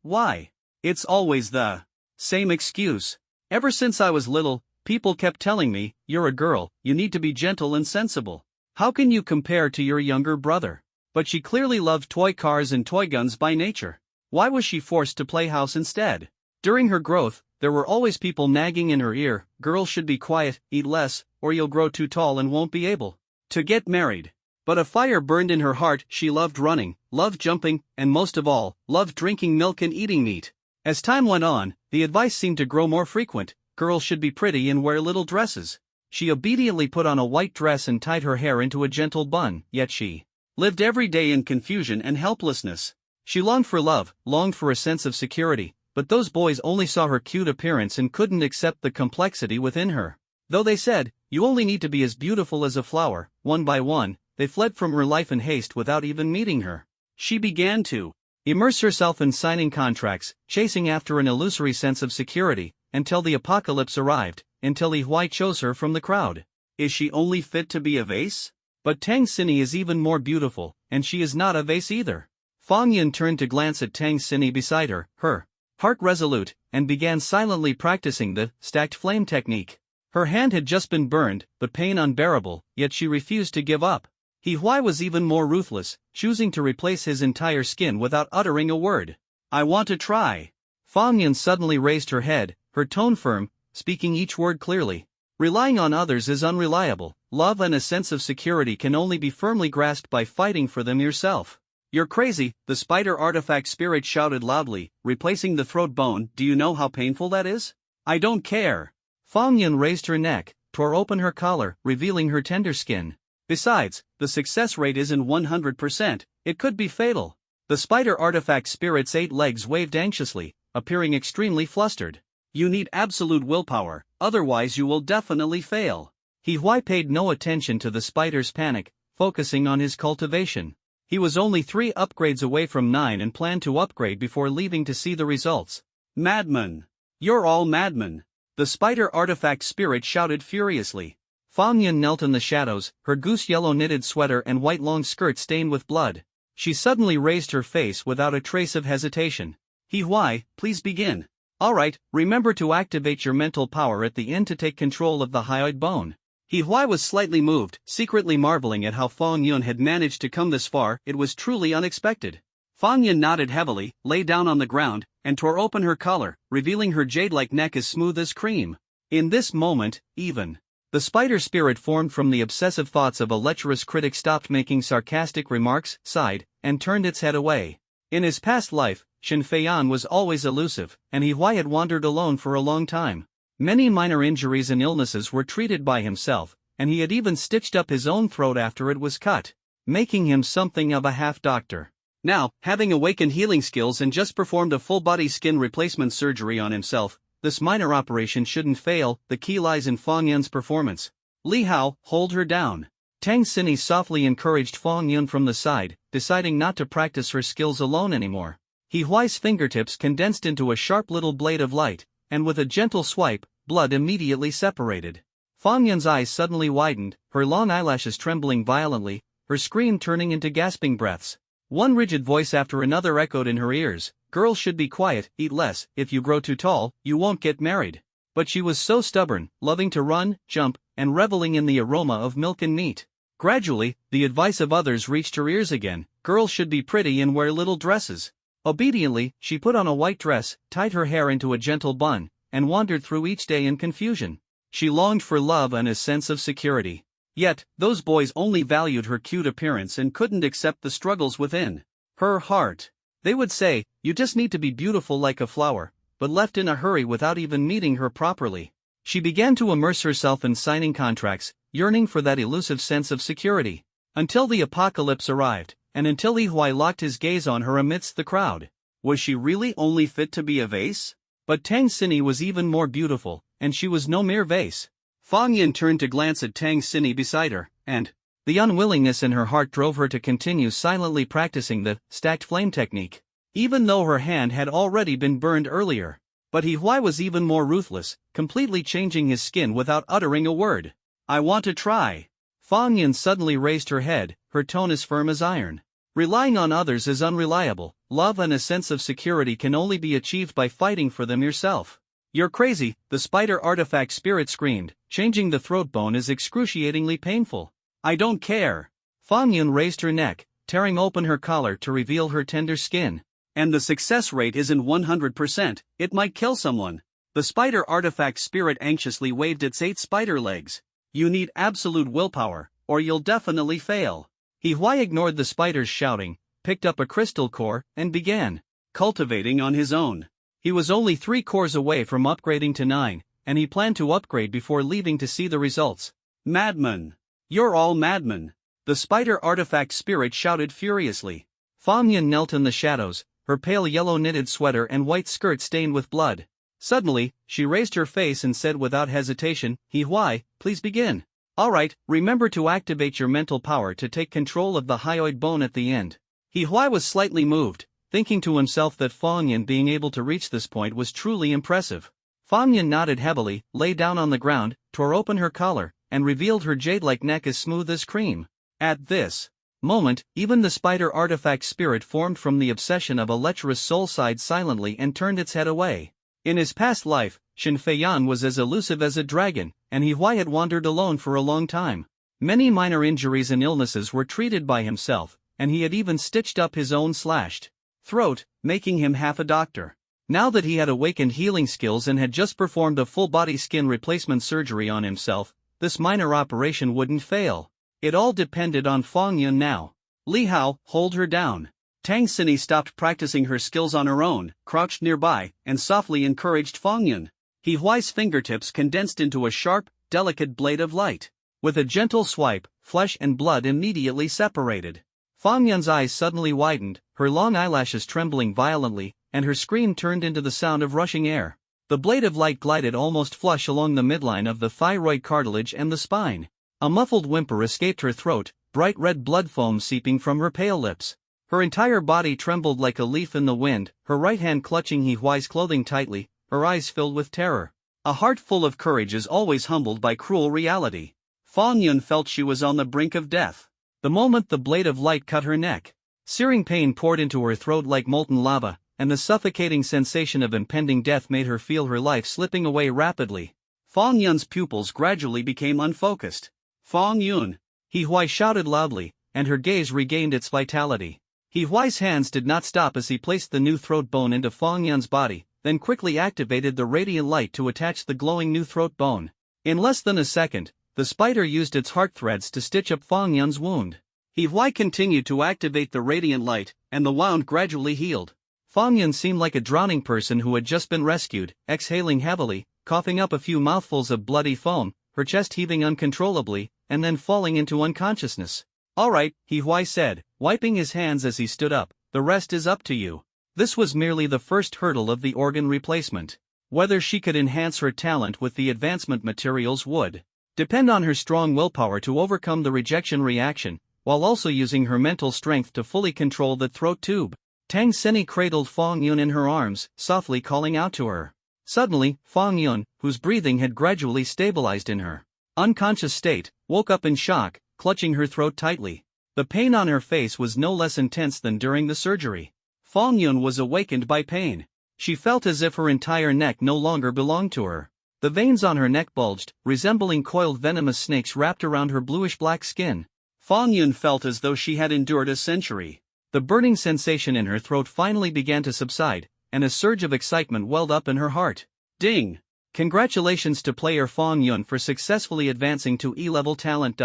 It's always the same excuse. Ever since I was little, people kept telling me, you're a girl, you need to be gentle and sensible. How can you compare to your younger brother? But she clearly loved toy cars and toy guns by nature. Why was she forced to play house instead? During her growth, there were always people nagging in her ear, girls should be quiet, eat less, or you'll grow too tall and won't be able to get married. But a fire burned in her heart. She loved running, loved jumping, and most of all, loved drinking milk and eating meat. As time went on, the advice seemed to grow more frequent. Girls should be pretty and wear little dresses. She obediently put on a white dress and tied her hair into a gentle bun, yet she lived every day in confusion and helplessness. She longed for love, longed for a sense of security, but those boys only saw her cute appearance and couldn't accept the complexity within her. Though they said, you only need to be as beautiful as a flower, one by one, they fled from her life in haste without even meeting her. She began to immerse herself in signing contracts, chasing after an illusory sense of security, until the apocalypse arrived, until Li Huai chose her from the crowd. Is she only fit to be a vase? But Tang Xini is even more beautiful, and she is not a vase either. Fong Yun turned to glance at Tang Xini beside her, her heart resolute, and began silently practicing the stacked flame technique. Her hand had just been burned, but pain unbearable, yet she refused to give up. He Huai was even more ruthless, choosing to replace his entire skin without uttering a word. I want to try. Fong Yun suddenly raised her head, her tone firm, speaking each word clearly. Relying on others is unreliable. Love and a sense of security can only be firmly grasped by fighting for them yourself. You're crazy, the spider artifact spirit shouted loudly, replacing the throat bone. Do you know how painful that is? I don't care. Fong Yun raised her neck, tore open her collar, revealing her tender skin. Besides, the success rate isn't 100%, it could be fatal. The spider artifact spirit's 8 legs waved anxiously, appearing extremely flustered. You need absolute willpower, otherwise you will definitely fail. He Huai paid no attention to the spider's panic, focusing on his cultivation. He was only 3 upgrades away from 9 and planned to upgrade before leaving to see the results. Madman! You're all madmen! The spider artifact spirit shouted furiously. Fang Yun knelt in the shadows, her goose-yellow knitted sweater and white long skirt stained with blood. She suddenly raised her face without a trace of hesitation. He Huai, please begin. Alright, remember to activate your mental power at the end to take control of the hyoid bone. He Huai was slightly moved, secretly marveling at how Fang Yun had managed to come this far. It was truly unexpected. Fang Yun nodded heavily, lay down on the ground, and tore open her collar, revealing her jade-like neck as smooth as cream. In this moment, even the spider spirit formed from the obsessive thoughts of a lecherous critic stopped making sarcastic remarks, sighed, and turned its head away. In his past life, Shen Feiyan was always elusive, and He Huai had wandered alone for a long time. Many minor injuries and illnesses were treated by himself, and he had even stitched up his own throat after it was cut, making him something of a half-doctor. Now, having awakened healing skills and just performed a full-body skin replacement surgery on himself, this minor operation shouldn't fail. The key lies in Fang Yun's performance. Li Hao, hold her down. Tang Xinyi softly encouraged Fang Yun from the side, deciding not to practice her skills alone anymore. He Huai's fingertips condensed into a sharp little blade of light, and with a gentle swipe, blood immediately separated. Fang Yun's eyes suddenly widened, her long eyelashes trembling violently, her scream turning into gasping breaths. One rigid voice after another echoed in her ears. Girls should be quiet, eat less, if you grow too tall, you won't get married. But she was so stubborn, loving to run, jump, and reveling in the aroma of milk and meat. Gradually, the advice of others reached her ears again. Girls should be pretty and wear little dresses. Obediently, she put on a white dress, tied her hair into a gentle bun, and wandered through each day in confusion. She longed for love and a sense of security. Yet, those boys only valued her cute appearance and couldn't accept the struggles within her heart. They would say, you just need to be beautiful like a flower, but left in a hurry without even meeting her properly. She began to immerse herself in signing contracts, yearning for that elusive sense of security. Until the apocalypse arrived, and until Li Huai locked his gaze on her amidst the crowd. Was she really only fit to be a vase? But Tang Xinyi was even more beautiful, and she was no mere vase. Fang Yun turned to glance at Tang Xinyi beside her, and the unwillingness in her heart drove her to continue silently practicing the stacked flame technique, even though her hand had already been burned earlier. But He Huai was even more ruthless, completely changing his skin without uttering a word. I want to try. Fang Yun suddenly raised her head, her tone as firm as iron. Relying on others is unreliable. Love and a sense of security can only be achieved by fighting for them yourself. You're crazy, the spider artifact spirit screamed. Changing the throat bone is excruciatingly painful. I don't care. Fang Yun raised her neck, tearing open her collar to reveal her tender skin. And the success rate isn't 100%, it might kill someone. The spider artifact spirit anxiously waved its 8 spider legs. You need absolute willpower, or you'll definitely fail. He Huai ignored the spider's shouting, picked up a crystal core, and began cultivating on his own. He was only 3 cores away from upgrading to 9, and he planned to upgrade before leaving to see the results. Madman! You're all madmen! The spider artifact spirit shouted furiously. Fang Yun knelt in the shadows, her pale yellow knitted sweater and white skirt stained with blood. Suddenly, she raised her face and said without hesitation, He Huai, please begin. Alright, remember to activate your mental power to take control of the hyoid bone at the end. He Huai was slightly moved, thinking to himself that Fang Yun being able to reach this point was truly impressive. Fang Yun nodded heavily, lay down on the ground, tore open her collar, and revealed her jade-like neck as smooth as cream. At this moment, even the spider artifact spirit formed from the obsession of a lecherous soul sighed silently and turned its head away. In his past life, Shen Feiyan was as elusive as a dragon, and He Huai had wandered alone for a long time. Many minor injuries and illnesses were treated by himself, and he had even stitched up his own slashed throat, making him half a doctor. Now that he had awakened healing skills and had just performed a full-body skin replacement surgery on himself, this minor operation wouldn't fail. It all depended on Fang Yun now. Li Hao, hold her down. Tang Xinyi stopped practicing her skills on her own, crouched nearby, and softly encouraged Fang Yun. He Huai's fingertips condensed into a sharp, delicate blade of light. With a gentle swipe, flesh and blood immediately separated. Fang Yun's eyes suddenly widened, her long eyelashes trembling violently, and her scream turned into the sound of rushing air. The blade of light glided almost flush along the midline of the thyroid cartilage and the spine. A muffled whimper escaped her throat, bright red blood foam seeping from her pale lips. Her entire body trembled like a leaf in the wind, her right hand clutching He Huai's clothing tightly, her eyes filled with terror. A heart full of courage is always humbled by cruel reality. Fang Yun felt she was on the brink of death. The moment the blade of light cut her neck, searing pain poured into her throat like molten lava, and the suffocating sensation of impending death made her feel her life slipping away rapidly. Fang Yun's pupils gradually became unfocused. "Fang Yun!" He Huai shouted loudly, and her gaze regained its vitality. He Huai's hands did not stop as he placed the new throat bone into Fang Yun's body, then quickly activated the radiant light to attach the glowing new throat bone. In less than a second, the spider used its heart threads to stitch up Fang Yun's wound. He Huai continued to activate the radiant light, and the wound gradually healed. Fang Yun seemed like a drowning person who had just been rescued, exhaling heavily, coughing up a few mouthfuls of bloody foam, her chest heaving uncontrollably, and then falling into unconsciousness. "All right," He Huai said, wiping his hands as he stood up, "the rest is up to you." This was merely the first hurdle of the organ replacement. Whether she could enhance her talent with the advancement materials would depend on her strong willpower to overcome the rejection reaction, while also using her mental strength to fully control the throat tube. Tang Seni cradled Fang Yun in her arms, softly calling out to her. Suddenly, Fang Yun, whose breathing had gradually stabilized in her unconscious state, woke up in shock, clutching her throat tightly. The pain on her face was no less intense than during the surgery. Fang Yun was awakened by pain. She felt as if her entire neck no longer belonged to her. The veins on her neck bulged, resembling coiled venomous snakes wrapped around her bluish-black skin. Fang Yun felt as though she had endured a century. The burning sensation in her throat finally began to subside, and a surge of excitement welled up in her heart. Ding! Congratulations to player Fang Yun for successfully advancing to E-level talent.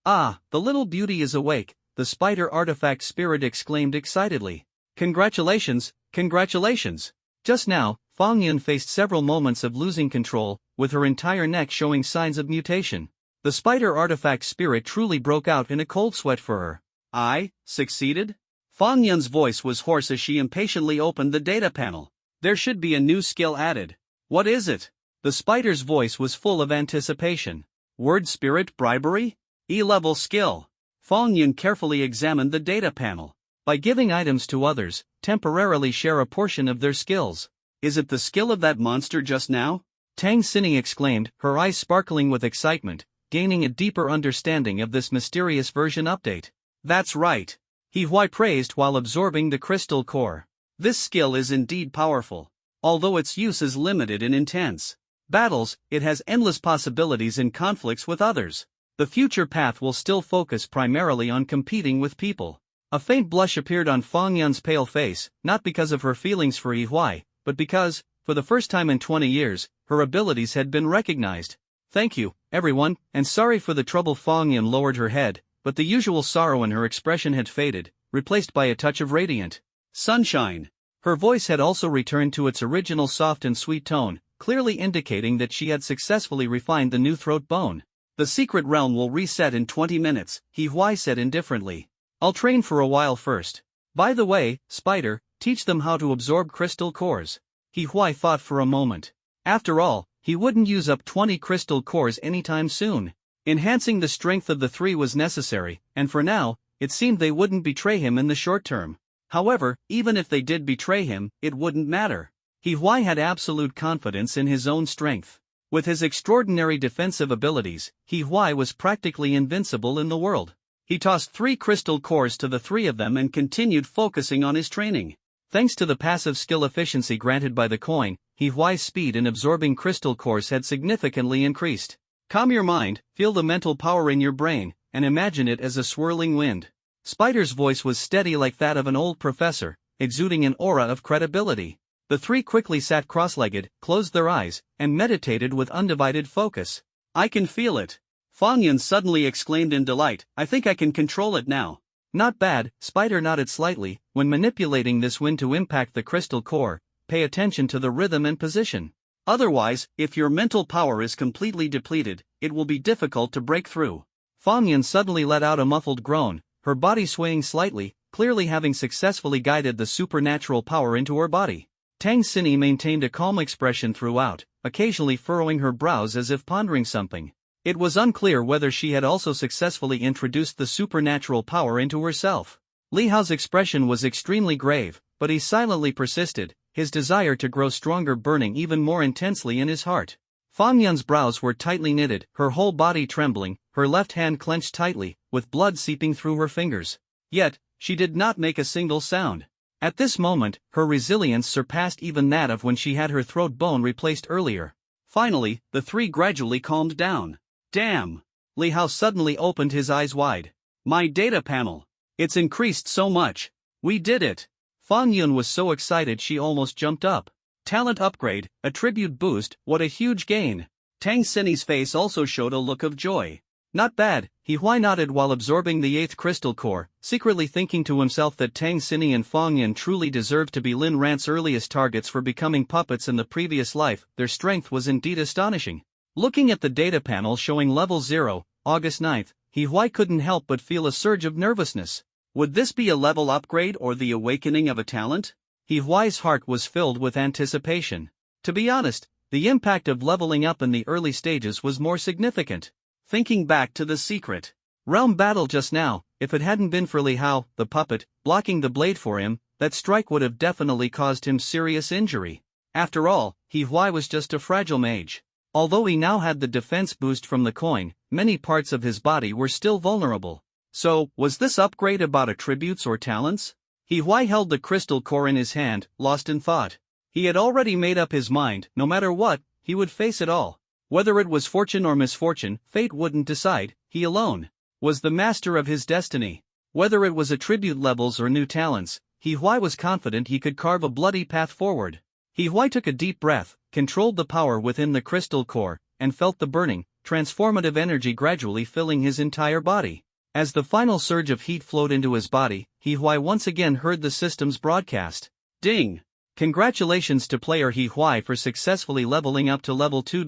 "Ah, the little beauty is awake," the spider artifact spirit exclaimed excitedly. "Congratulations, congratulations!" Just now, Fang Yun faced several moments of losing control, with her entire neck showing signs of mutation. The spider artifact spirit truly broke out in a cold sweat for her. "I succeeded?" Fang Yun's voice was hoarse as she impatiently opened the data panel. "There should be a new skill added. What is it?" The spider's voice was full of anticipation. "Word spirit bribery? E-level skill." Fang Yun carefully examined the data panel. By giving items to others, temporarily share a portion of their skills. "Is it the skill of that monster just now?" Tang Sini exclaimed, her eyes sparkling with excitement, gaining a deeper understanding of this mysterious version update. "That's right," He Huai praised while absorbing the crystal core. "This skill is indeed powerful. Although its use is limited in intense battles, it has endless possibilities in conflicts with others. The future path will still focus primarily on competing with people." A faint blush appeared on Fang Yun's pale face, not because of her feelings for He Huai, but because, for the first time in 20 years, her abilities had been recognized. "Thank you, everyone, and sorry for the trouble." Fang Yun lowered her head, but the usual sorrow in her expression had faded, replaced by a touch of radiant sunshine. Her voice had also returned to its original soft and sweet tone, clearly indicating that she had successfully refined the new throat bone. "The secret realm will reset in 20 minutes, He Huai said indifferently. "I'll train for a while first. By the way, Spider, teach them how to absorb crystal cores." He Huai thought for a moment. After all, he wouldn't use up 20 crystal cores anytime soon. Enhancing the strength of the three was necessary, and for now, it seemed they wouldn't betray him in the short term. However, even if they did betray him, it wouldn't matter. He Huai had absolute confidence in his own strength. With his extraordinary defensive abilities, He Huai was practically invincible in the world. He tossed 3 crystal cores to the 3 of them and continued focusing on his training. Thanks to the passive skill efficiency granted by the coin, He Huai's speed in absorbing crystal cores had significantly increased. Calm your mind, feel the mental power in your brain, and imagine it as a swirling wind. Spider's voice was steady like that of an old professor, exuding an aura of credibility. The 3 quickly sat cross-legged, closed their eyes, and meditated with undivided focus. "I can feel it." Fang Yun suddenly exclaimed in delight, "I think I can control it now." "Not bad," Spider nodded slightly. "When manipulating this wind to impact the crystal core, pay attention to the rhythm and position. Otherwise, if your mental power is completely depleted, it will be difficult to break through." Fang Yun suddenly let out a muffled groan, her body swaying slightly, clearly having successfully guided the supernatural power into her body. Tang Sini maintained a calm expression throughout, occasionally furrowing her brows as if pondering something. It was unclear whether she had also successfully introduced the supernatural power into herself. Li Hao's expression was extremely grave, but he silently persisted, his desire to grow stronger burning even more intensely in his heart. Fang Yun's brows were tightly knitted, her whole body trembling, her left hand clenched tightly, with blood seeping through her fingers. Yet, she did not make a single sound. At this moment, her resilience surpassed even that of when she had her throat bone replaced earlier. Finally, the three gradually calmed down. Damn! Li Hao suddenly opened his eyes wide. My data panel! It's increased so much! We did it! Fang Yun was so excited she almost jumped up. Talent upgrade, attribute boost, what a huge gain! Tang Xinyi's face also showed a look of joy. Not bad, He Huai nodded while absorbing the 8th crystal core, secretly thinking to himself that Tang Xinyi and Fang Yun truly deserved to be Lin Ran's earliest targets for becoming puppets in the previous life. Their strength was indeed astonishing. Looking at the data panel showing level 0, August 9th, He Huai couldn't help but feel a surge of nervousness. Would this be a level upgrade or the awakening of a talent? He Huai's heart was filled with anticipation. To be honest, the impact of leveling up in the early stages was more significant. Thinking back to the secret realm battle just now, if it hadn't been for Li Hao, the puppet, blocking the blade for him, that strike would have definitely caused him serious injury. After all, He Huai was just a fragile mage. Although he now had the defense boost from the coin, many parts of his body were still vulnerable. So, was this upgrade about attributes or talents? He Huai held the crystal core in his hand, lost in thought. He had already made up his mind, no matter what, he would face it all. Whether it was fortune or misfortune, fate wouldn't decide, he alone was the master of his destiny. Whether it was attribute levels or new talents, He Huai was confident he could carve a bloody path forward. He Huai took a deep breath, controlled the power within the crystal core, and felt the burning, transformative energy gradually filling his entire body. As the final surge of heat flowed into his body, He Huai once again heard the system's broadcast. Ding! Congratulations to player He Huai for successfully leveling up to level 2.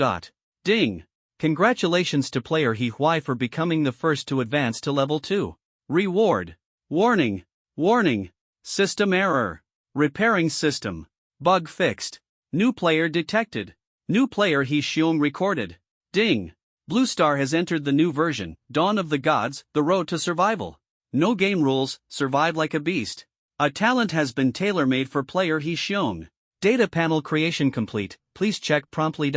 Ding! Congratulations to player He Huai for becoming the first to advance to level 2. Reward! Warning! Warning! System error! Repairing system. Bug fixed. New player detected. New player He Xiong recorded. Ding! Blue Star has entered the new version, Dawn of the Gods, the road to survival. No game rules, survive like a beast. A talent has been tailor-made for player He Xiong. Data panel creation complete, please check promptly.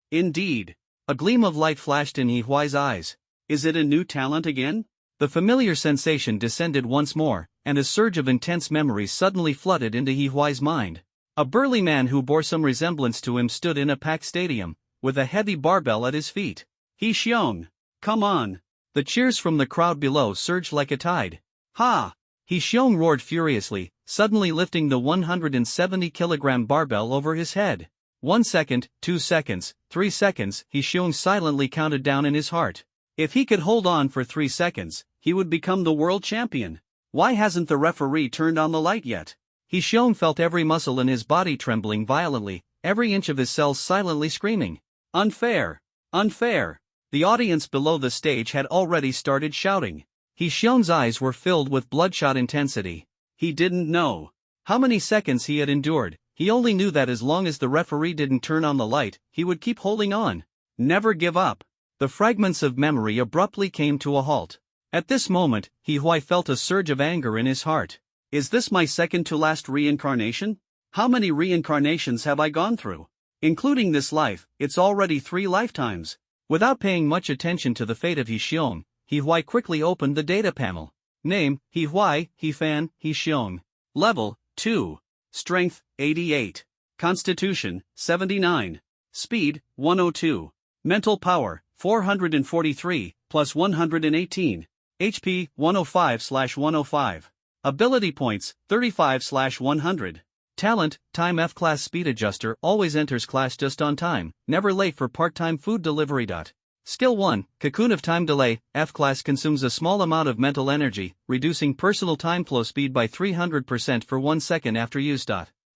Indeed. A gleam of light flashed in He Huai's eyes. Is it a new talent again? The familiar sensation descended once more, and a surge of intense memories suddenly flooded into He Huai's mind. A burly man who bore some resemblance to him stood in a packed stadium, with a heavy barbell at his feet. He Xiong, come on! The cheers from the crowd below surged like a tide. Ha! He Xiong roared furiously, suddenly lifting the 170-kilogram barbell over his head. 1 second, 2 seconds, 3 seconds, He Xiong silently counted down in his heart. If he could hold on for 3 seconds, he would become the world champion. Why hasn't the referee turned on the light yet? He Xiong felt every muscle in his body trembling violently, every inch of his cells silently screaming. Unfair! Unfair! The audience below the stage had already started shouting. He Xiong's eyes were filled with bloodshot intensity. He didn't know how many seconds he had endured. He only knew that as long as the referee didn't turn on the light, he would keep holding on. Never give up. The fragments of memory abruptly came to a halt. At this moment, He Huai felt a surge of anger in his heart. Is this my second to last reincarnation? How many reincarnations have I gone through? Including this life, it's already 3 lifetimes. Without paying much attention to the fate of He Xiong, He Huai quickly opened the data panel. Name, He Huai, He Fan, He Xiong. Level, 2. Strength, 88. Constitution, 79. Speed, 102. Mental power, 443, plus 118. HP, 105/105. Ability points, 35/100. Talent, Time F-Class Speed Adjuster always enters class just on time, never late for part-time food delivery. Skill 1, Cocoon of Time Delay, F-Class consumes a small amount of mental energy, reducing personal time flow speed by 300% for 1 second after use.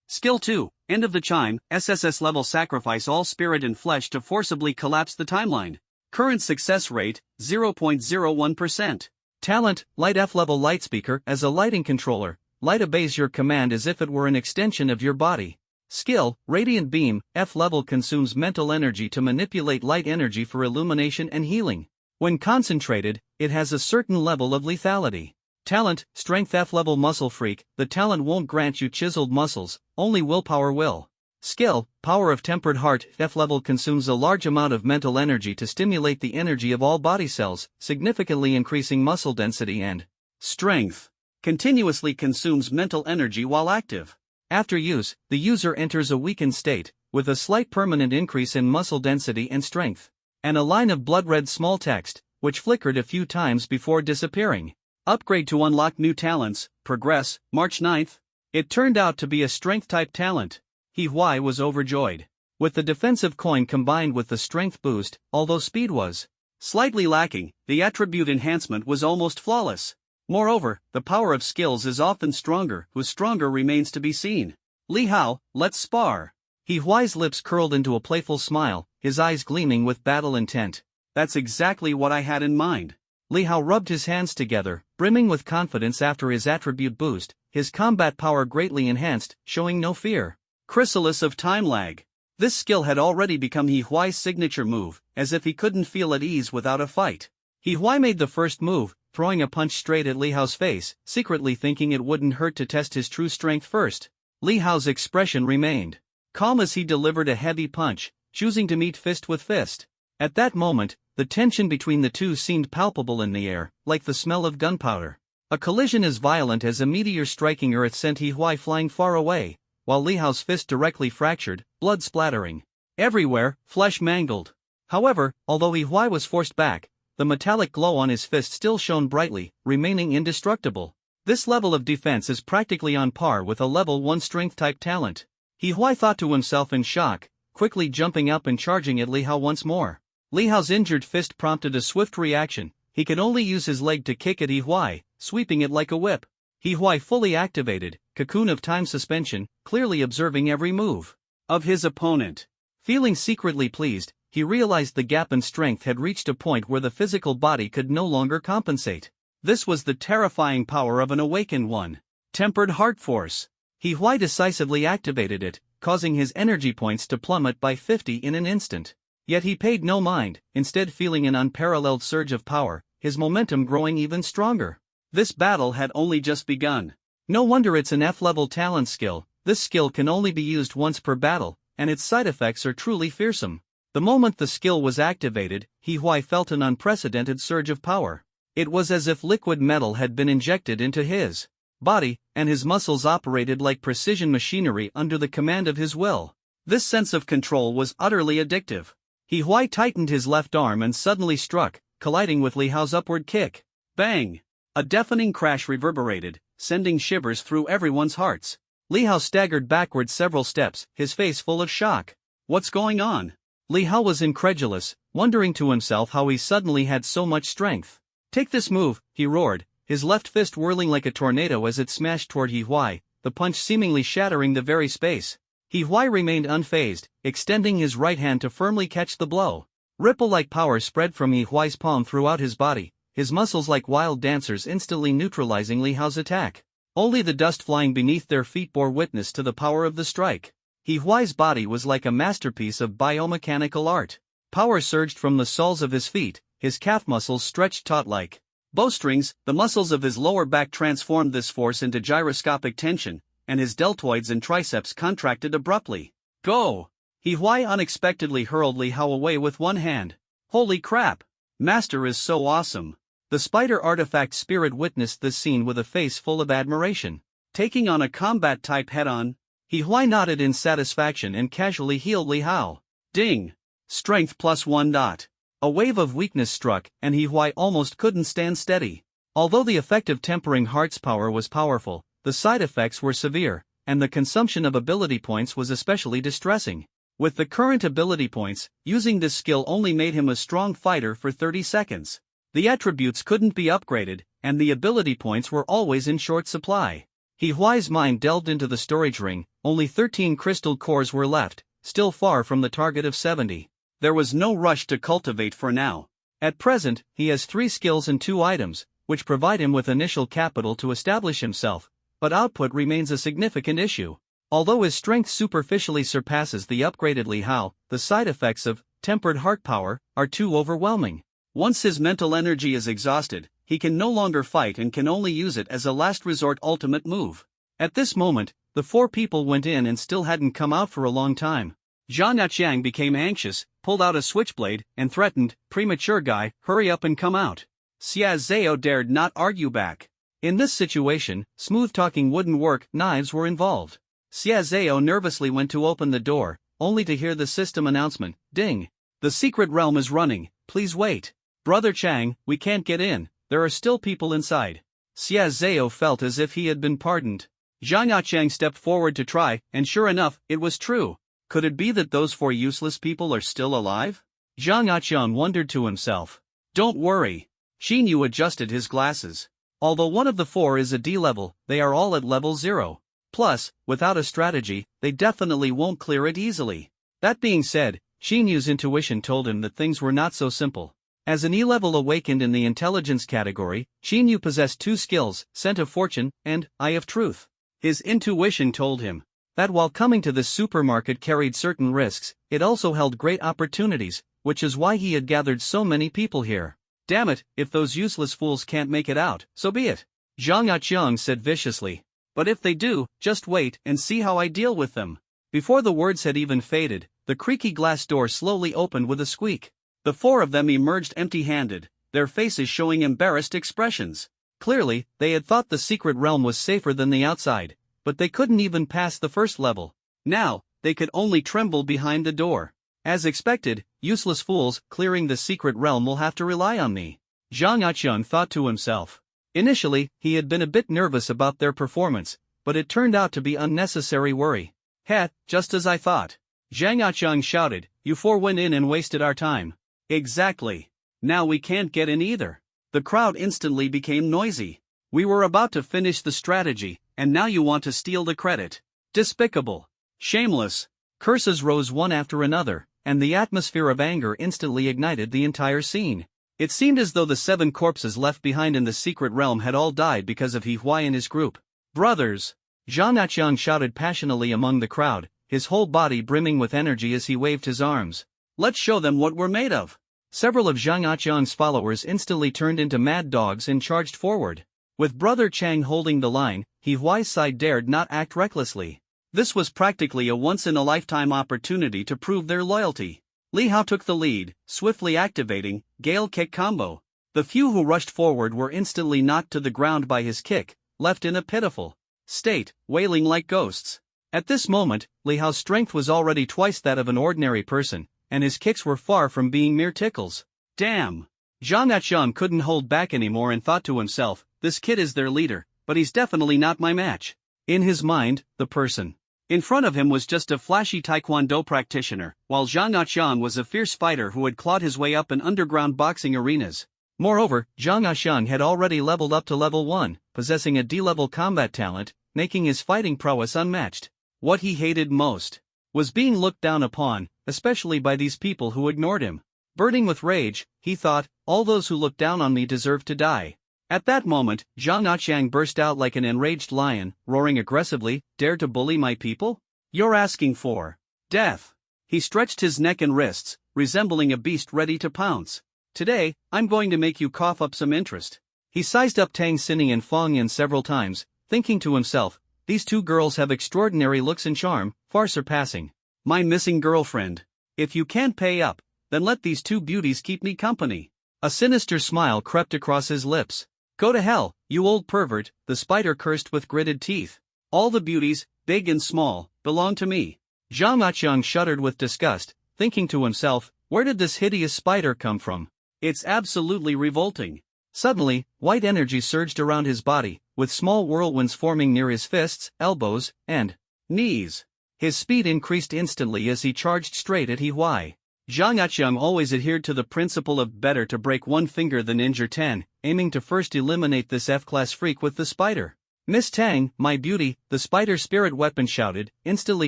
Skill 2, End of the Chime, SSS level sacrifice all spirit and flesh to forcibly collapse the timeline. Current success rate, 0.01%. Talent, Light F-Level Light Speaker, as a lighting controller, light obeys your command as if it were an extension of your body. Skill, Radiant Beam, F-Level consumes mental energy to manipulate light energy for illumination and healing. When concentrated, it has a certain level of lethality. Talent, Strength F-Level Muscle Freak, the talent won't grant you chiseled muscles, only willpower will. Skill, Power of Tempered Heart. F level consumes a large amount of mental energy to stimulate the energy of all body cells, significantly increasing muscle density and strength. Continuously consumes mental energy while active. After use, the user enters a weakened state, with a slight permanent increase in muscle density and strength, and a line of blood-red small text, which flickered a few times before disappearing. Upgrade to unlock new talents. Progress. March 9th. It turned out to be a strength-type talent. He was overjoyed. With the defensive coin combined with the strength boost, although speed was slightly lacking, the attribute enhancement was almost flawless. Moreover, the power of skills is often stronger, whose stronger remains to be seen. Li Hao, let's spar. Huai's lips curled into a playful smile, his eyes gleaming with battle intent. That's exactly what I had in mind. Li Hao rubbed his hands together, brimming with confidence after his attribute boost, his combat power greatly enhanced, showing no fear. Chrysalis of Time Lag. This skill had already become Huai's signature move, as if he couldn't feel at ease without a fight. Huai made the first move, throwing a punch straight at Li Hao's face, secretly thinking it wouldn't hurt to test his true strength first. Li Hao's expression remained calm as he delivered a heavy punch, choosing to meet fist with fist. At that moment, the tension between the two seemed palpable in the air, like the smell of gunpowder. A collision as violent as a meteor striking Earth sent Huai flying far away, while Li Hao's fist directly fractured, blood splattering everywhere, flesh mangled. However, although Huai was forced back, the metallic glow on his fist still shone brightly, remaining indestructible. This level of defense is practically on par with a level 1 strength-type talent. Huai thought to himself in shock, quickly jumping up and charging at Li Hao once more. Li Hao's injured fist prompted a swift reaction. He could only use his leg to kick at Huai, sweeping it like a whip. Huai fully activated, cocoon of time suspension, clearly observing every move of his opponent. Feeling secretly pleased, he realized the gap in strength had reached a point where the physical body could no longer compensate. This was the terrifying power of an awakened one. Tempered Heart Force. Huai decisively activated it, causing his energy points to plummet by 50 in an instant. Yet he paid no mind, instead feeling an unparalleled surge of power, his momentum growing even stronger. This battle had only just begun. No wonder it's an F-level talent skill. This skill can only be used once per battle, and its side effects are truly fearsome. The moment the skill was activated, Huai felt an unprecedented surge of power. It was as if liquid metal had been injected into his body, and his muscles operated like precision machinery under the command of his will. This sense of control was utterly addictive. Huai tightened his left arm and suddenly struck, colliding with Li Hao's upward kick. Bang! A deafening crash reverberated, sending shivers through everyone's hearts. Li Hao staggered backward several steps, his face full of shock. What's going on? Li Hao was incredulous, wondering to himself how he suddenly had so much strength. Take this move, he roared, his left fist whirling like a tornado as it smashed toward Huai, the punch seemingly shattering the very space. Huai remained unfazed, extending his right hand to firmly catch the blow. Ripple-like power spread from Huai's palm throughout his body, his muscles like wild dancers instantly neutralizing Li Hao's attack. Only the dust flying beneath their feet bore witness to the power of the strike. Huai's body was like a masterpiece of biomechanical art. Power surged from the soles of his feet, his calf muscles stretched taut-like bowstrings. The muscles of his lower back transformed this force into gyroscopic tension, and his deltoids and triceps contracted abruptly. Go! Huai unexpectedly hurled Li Hao away with one hand. Holy crap! Master is so awesome! The spider artifact spirit witnessed this scene with a face full of admiration. Taking on a combat type head-on, Huai nodded in satisfaction and casually healed Li Hao. Ding! Strength +1. A wave of weakness struck, and Huai almost couldn't stand steady. Although the effect of tempering heart's power was powerful, the side effects were severe, and the consumption of ability points was especially distressing. With the current ability points, using this skill only made him a strong fighter for 30 seconds. The attributes couldn't be upgraded, and the ability points were always in short supply. Huai's mind delved into the storage ring. Only 13 crystal cores were left, still far from the target of 70. There was no rush to cultivate for now. At present, he has 3 skills and 2 items, which provide him with initial capital to establish himself, but output remains a significant issue. Although his strength superficially surpasses the upgraded Li Hao, the side effects of tempered heart power are too overwhelming. Once his mental energy is exhausted, he can no longer fight and can only use it as a last resort ultimate move. At this moment, The 4 people went in and still hadn't come out for a long time. Zhang Yaqiang became anxious, pulled out a switchblade, and threatened, "Premature guy, hurry up and come out." Xia Zhao dared not argue back. In this situation, smooth-talking wouldn't work, knives were involved. Xia Zhao nervously went to open the door, only to hear the system announcement, "Ding! The secret realm is running, please wait. Brother Chang, we can't get in, there are still people inside." Xia Zhao felt as if he had been pardoned. Zhang Yaqiang stepped forward to try, and sure enough, it was true. Could it be that those 4 useless people are still alive? Zhang Yaqiang wondered to himself. Don't worry. Xin Yu adjusted his glasses. Although one of the 4 is a D level, they are all at level 0. Plus, without a strategy, they definitely won't clear it easily. That being said, Xin Yu's intuition told him that things were not so simple. As an E-level awakened in the intelligence category, Xin Yu possessed 2 skills, Scent of Fortune and Eye of Truth. His intuition told him that while coming to this supermarket carried certain risks, it also held great opportunities, which is why he had gathered so many people here. Damn it, if those useless fools can't make it out, so be it. Zhang Yaqiang said viciously. But if they do, just wait and see how I deal with them. Before the words had even faded, the creaky glass door slowly opened with a squeak. The 4 of them emerged empty-handed, their faces showing embarrassed expressions. Clearly, they had thought the secret realm was safer than the outside, but they couldn't even pass the first level. Now, they could only tremble behind the door. As expected, useless fools clearing the secret realm will have to rely on me, Zhang Yaqiang thought to himself. Initially, he had been a bit nervous about their performance, but it turned out to be unnecessary worry. "Heh, just as I thought." Zhang Yaqiang shouted, "You 4 went in and wasted our time." "Exactly. Now we can't get in either." The crowd instantly became noisy. "We were about to finish the strategy, and now you want to steal the credit. Despicable. Shameless." Curses rose one after another, and the atmosphere of anger instantly ignited the entire scene. It seemed as though the 7 corpses left behind in the secret realm had all died because of He Huai and his group. "Brothers!" Zhang Yaqiang shouted passionately among the crowd, his whole body brimming with energy as he waved his arms. "Let's show them what we're made of." Several of Zhang Yaqiang's followers instantly turned into mad dogs and charged forward. With Brother Chang holding the line, He Huai's side dared not act recklessly. This was practically a once-in-a-lifetime opportunity to prove their loyalty. Li Hao took the lead, swiftly activating Gale Kick combo. The few who rushed forward were instantly knocked to the ground by his kick, left in a pitiful state, wailing like ghosts. At this moment, Li Hao's strength was already twice that of an ordinary person, and his kicks were far from being mere tickles. Damn! Zhang Yaqiang couldn't hold back anymore and thought to himself, "This kid is their leader, but he's definitely not my match." In his mind, the person in front of him was just a flashy taekwondo practitioner, while Zhang Yaqiang was a fierce fighter who had clawed his way up in underground boxing arenas. Moreover, Zhang Yaqiang had already leveled up to level 1, possessing a D-level combat talent, making his fighting prowess unmatched. What he hated most was being looked down upon, especially by these people who ignored him. Burning with rage, he thought, "All those who look down on me deserve to die." At that moment, Zhang Yaqiang burst out like an enraged lion, roaring aggressively, "Dare to bully my people? You're asking for death." He stretched his neck and wrists, resembling a beast ready to pounce. "Today, I'm going to make you cough up some interest." He sized up Tang Xinyi and Fang Yin several times, thinking to himself, "These 2 girls have extraordinary looks and charm, far surpassing my missing girlfriend. If you can't pay up, then let these 2 beauties keep me company." A sinister smile crept across his lips. "Go to hell, you old pervert," the spider cursed with gritted teeth. "All the beauties, big and small, belong to me." Zhang Yaqiang shuddered with disgust, thinking to himself, "Where did this hideous spider come from? It's absolutely revolting." Suddenly, white energy surged around his body, with small whirlwinds forming near his fists, elbows, and knees. His speed increased instantly as he charged straight at He Huai. Zhang Yaqiang always adhered to the principle of better to break 1 finger than injure 10, aiming to first eliminate this F-class freak with the spider. "Miss Tang, my beauty," the spider spirit weapon shouted, instantly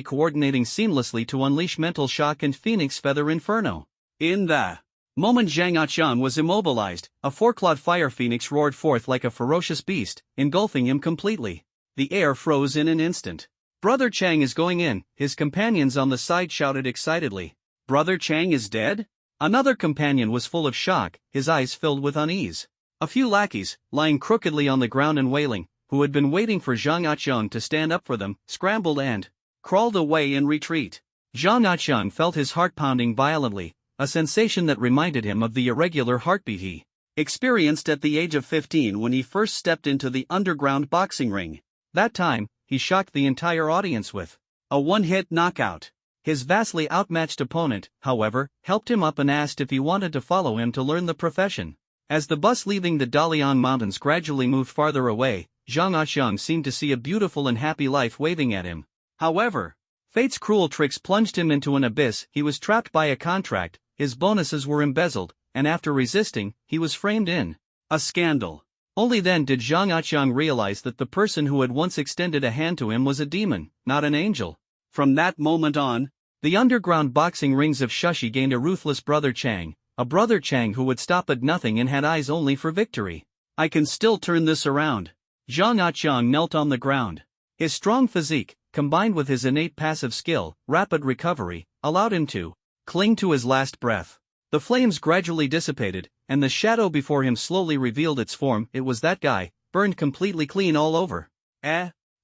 coordinating seamlessly to unleash mental shock and phoenix feather inferno. In the moment Zhang Yaqiang was immobilized, a 4-clawed fire phoenix roared forth like a ferocious beast, engulfing him completely. The air froze in an instant. "Brother Chang is going in," his companions on the side shouted excitedly. "Brother Chang is dead?" Another companion was full of shock, his eyes filled with unease. A few lackeys, lying crookedly on the ground and wailing, who had been waiting for Zhang Aqiang to stand up for them, scrambled and crawled away in retreat. Zhang Aqiang felt his heart pounding violently, a sensation that reminded him of the irregular heartbeat he experienced at the age of 15 when he first stepped into the underground boxing ring. That time, he shocked the entire audience with a one-hit knockout. His vastly outmatched opponent, however, helped him up and asked if he wanted to follow him to learn the profession. As the bus leaving the Dalian Mountains gradually moved farther away, Zhang Aqiang seemed to see a beautiful and happy life waving at him. However, fate's cruel tricks plunged him into an abyss. He was trapped by a contract, his bonuses were embezzled, and after resisting, he was framed in a scandal. Only then did Zhang Aqiang realize that the person who had once extended a hand to him was a demon, not an angel. From that moment on, the underground boxing rings of Shushi gained a ruthless brother Chang, a brother Chang who would stop at nothing and had eyes only for victory. I can still turn this around. Zhang Aqiang knelt on the ground. His strong physique, combined with his innate passive skill, rapid recovery, allowed him to cling to his last breath. The flames gradually dissipated, and the shadow before him slowly revealed its form. It was that guy, burned completely clean all over.